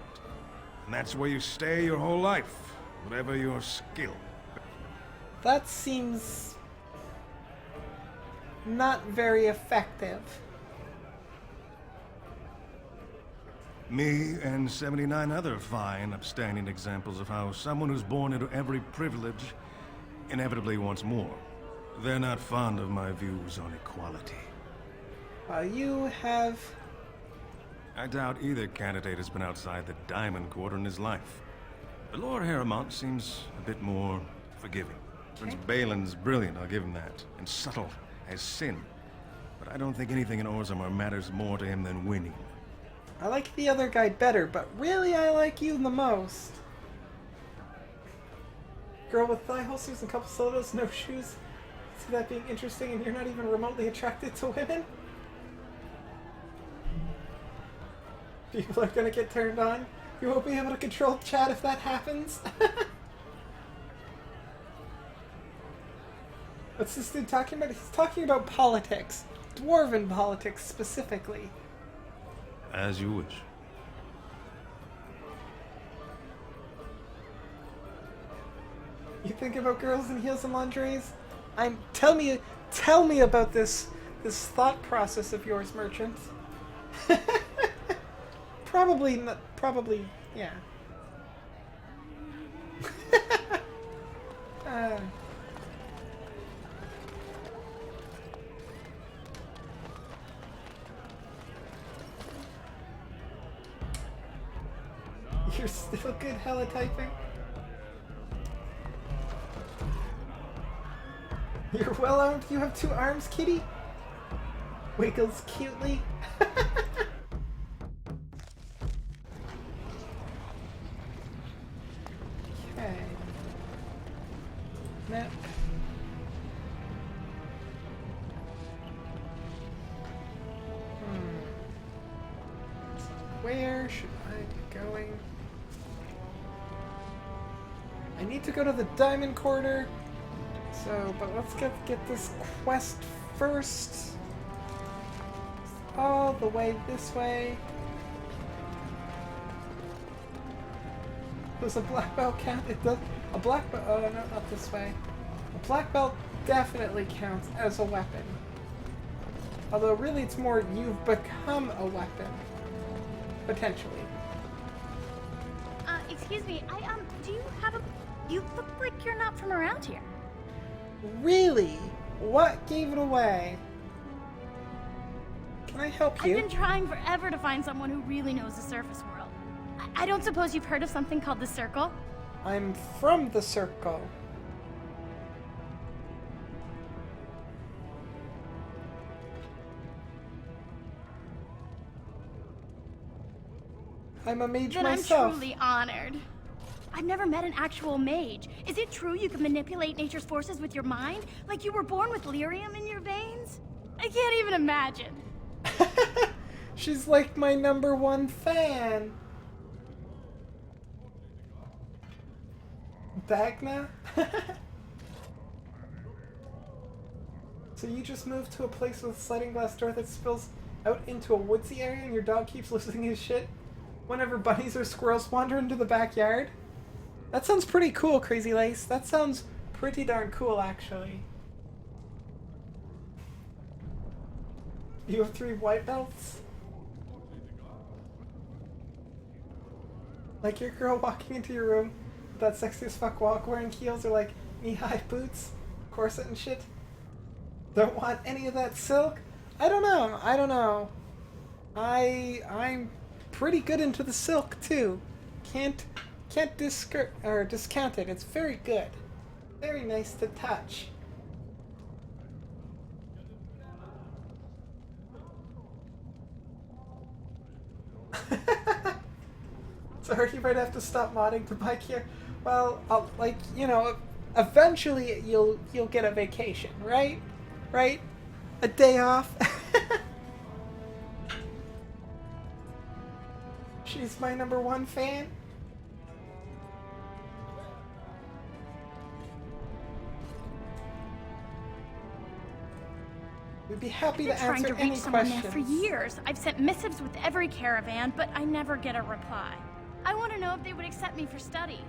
[SPEAKER 15] And that's where you stay your whole life, whatever your skill.
[SPEAKER 1] That seems not very effective.
[SPEAKER 15] Me and 79 other fine, upstanding examples of how someone who's born into every privilege inevitably wants more. They're not fond of my views on equality.
[SPEAKER 1] You have...
[SPEAKER 15] I doubt either candidate has been outside the Diamond Court in his life. But Lord Harrowmont seems a bit more forgiving. Prince Balin's brilliant, I'll give him that, and subtle as sin. But I don't think anything in Orzammar matters more to him than winning.
[SPEAKER 1] I like the other guy better, but really I like you the most. Girl with thigh holsters and couple sodas, no shoes. See that being interesting and you're not even remotely attracted to women? People are gonna get turned on. You won't be able to control chat if that happens. What's this dude talking about? He's talking about politics. Dwarven politics, specifically.
[SPEAKER 15] As you wish.
[SPEAKER 1] You think about girls in heels and lingeries? Tell me about this thought process of yours, merchant. Probably, yeah. You're still good helityping? You're well armed? You have 2 arms, kitty? Wiggles cutely. Okay. Map. Where should I be going? I need to go to the Diamond Quarter. So, but let's get this quest first. All the way this way. Does a black belt count? It does. A black belt. Oh no, not this way. A black belt definitely counts as a weapon. Although really, it's more you've become a weapon. Potentially.
[SPEAKER 10] Excuse me. Do you have a? You look like you're not from around here.
[SPEAKER 1] Really? What gave it away? Can I help you?
[SPEAKER 10] I've been trying forever to find someone who really knows the surface world. I don't suppose you've heard of something called the Circle?
[SPEAKER 1] I'm from the Circle. I'm a mage myself.
[SPEAKER 10] I'm truly honored. I've never met an actual mage. Is it true you can manipulate nature's forces with your mind? Like you were born with lyrium in your veins? I can't even imagine.
[SPEAKER 1] She's like my #1 fan. Dagna? So you just moved to a place with a sliding glass door that spills out into a woodsy area and your dog keeps losing his shit whenever bunnies or squirrels wander into the backyard? That sounds pretty cool, Crazy Lace. That sounds pretty darn cool, actually. You have 3 white belts? Like your girl walking into your room with that sexy as fuck walk wearing heels or like knee-high boots, corset and shit? Don't want any of that silk? I don't know. I'm pretty good into the silk too. Can't discount it. It's very good. Very nice to touch. Sorry, you might have to stop modding to bike here. Well, eventually you'll get a vacation, right? Right? A day off. She's my #1 fan. We'd be happy to answer any questions.
[SPEAKER 10] I've been trying to reach someone there for years. I've sent missives with every caravan, but I never get a reply. I want to know if they would accept me for study.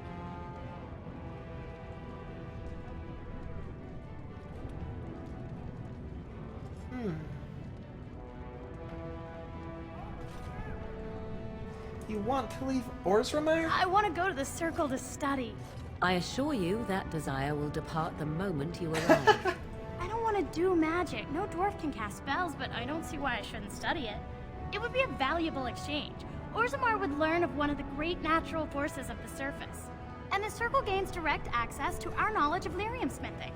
[SPEAKER 1] You want to leave Orzammar?
[SPEAKER 10] I want to go to the Circle to study.
[SPEAKER 8] I assure you that desire will depart the moment you arrive.
[SPEAKER 10] I don't want to do magic. No dwarf can cast spells, but I don't see why I shouldn't study it. It would be a valuable exchange. Orzammar would learn of one of the great natural forces of the surface. And the Circle gains direct access to our knowledge of lyrium smithing.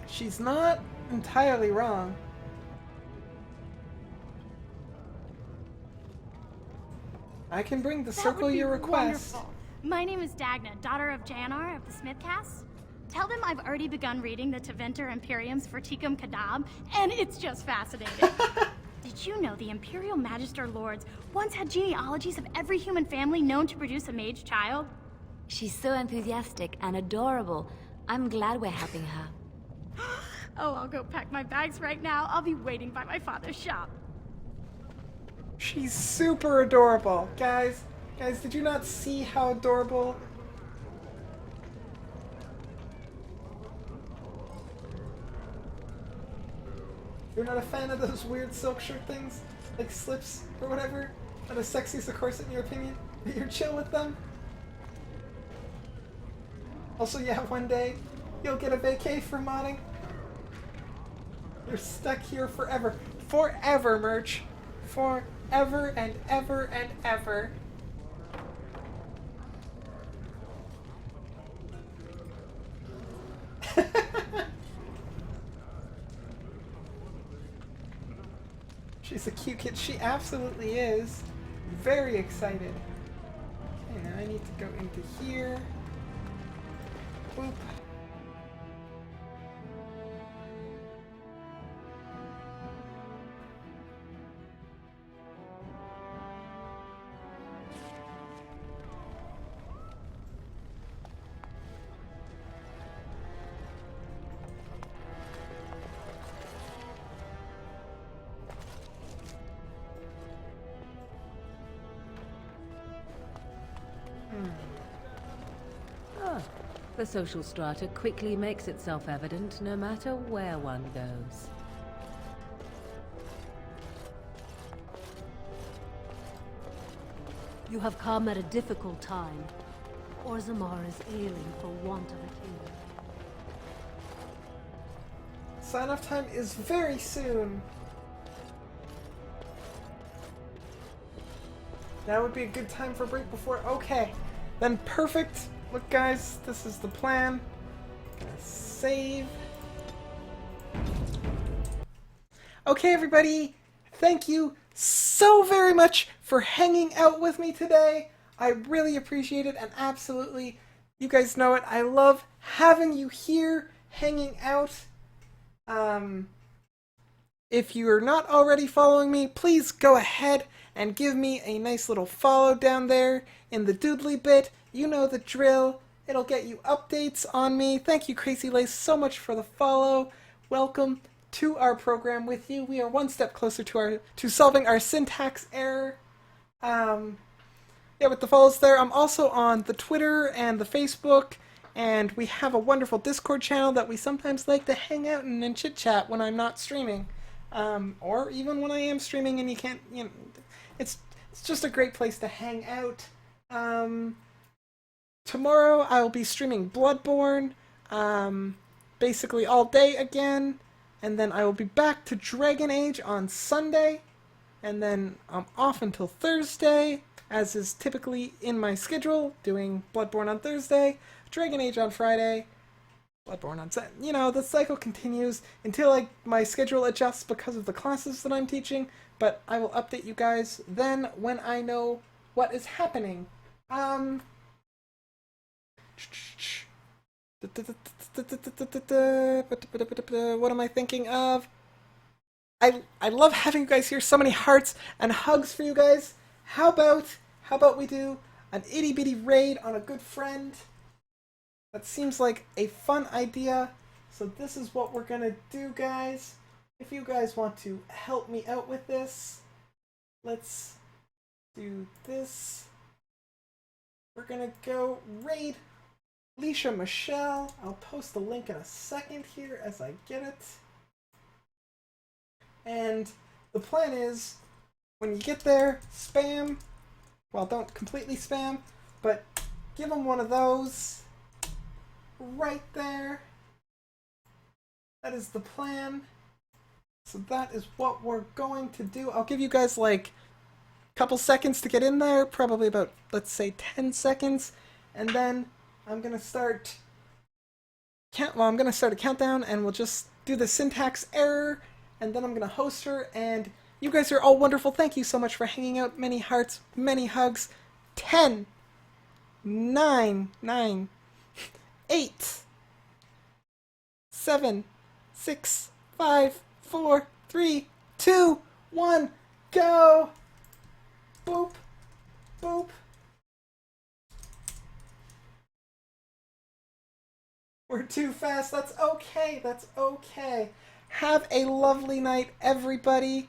[SPEAKER 1] She's not entirely wrong. I can bring the Circle your request.
[SPEAKER 10] Wonderful. My name is Dagna, daughter of Janar of the Smithcast. Tell them I've already begun reading the Tevinter Imperium's Verticum Kadab, and it's just fascinating. Did you know the Imperial Magister Lords once had genealogies of every human family known to produce a mage child?
[SPEAKER 9] She's so enthusiastic and adorable. I'm glad we're helping her.
[SPEAKER 10] Oh, I'll go pack my bags right now. I'll be waiting by my father's shop.
[SPEAKER 1] She's super adorable. Guys, did you not see how adorable? You're not a fan of those weird silk shirt things? Like slips or whatever? Not as sexy as a corset in your opinion? But you're chill with them? Also, yeah, one day you'll get a vacay for modding. You're stuck here forever. Forever, Merch. Forever and ever and ever. She's a cute kid. She absolutely is. Very excited. Okay, now I need to go into here. Boop.
[SPEAKER 8] The social strata quickly makes itself evident no matter where one goes.
[SPEAKER 11] You have come at a difficult time. Orzammar is ailing for want of a king.
[SPEAKER 1] Sign-off time is very soon. Now would be a good time for a break before... Okay, then perfect. Look, guys, this is the plan. Gonna save. Okay, everybody, thank you so very much for hanging out with me today. I really appreciate it, and absolutely, you guys know it. I love having you here, hanging out. If you're not already following me, please go ahead and give me a nice little follow down there in the doodly bit. You know the drill. It'll get you updates on me. Thank you, Crazy Lace, so much for the follow. Welcome to our program with you. We are one step closer to solving our syntax error. Yeah, with the follows there. I'm also on the Twitter and the Facebook, and we have a wonderful Discord channel that we sometimes like to hang out in and chit-chat when I'm not streaming. Or even when I am streaming and you can't, you know, it's just a great place to hang out. Tomorrow I will be streaming Bloodborne, basically all day again, and then I will be back to Dragon Age on Sunday, and then I'm off until Thursday, as is typically in my schedule, doing Bloodborne on Thursday, Dragon Age on Friday, Bloodborne on Saturday. You know, the cycle continues until my schedule adjusts because of the classes that I'm teaching, but I will update you guys then when I know what is happening. What am I thinking of? I love having you guys here. So many hearts and hugs for you guys. How about we do an itty bitty raid on a good friend? That seems like a fun idea. So this is what we're gonna do, guys. If you guys want to help me out with this, let's do this. We're gonna go raid Leisha Michelle. I'll post the link in a second here as I get it. And the plan is, when you get there, spam. Well, don't completely spam, but give them one of those right there. That is the plan. So that is what we're going to do. I'll give you guys like a couple seconds to get in there, probably about, let's say, 10 seconds, and then I'm gonna start a countdown, and we'll just do the syntax error, and then I'm gonna host her, and you guys are all wonderful. Thank you so much for hanging out. Many hearts, many hugs. 10, 9, 8, 7, 6, 5, 4, 3, 2, 1, go! Boop, boop. We're too fast. That's okay. That's okay. Have a lovely night, everybody.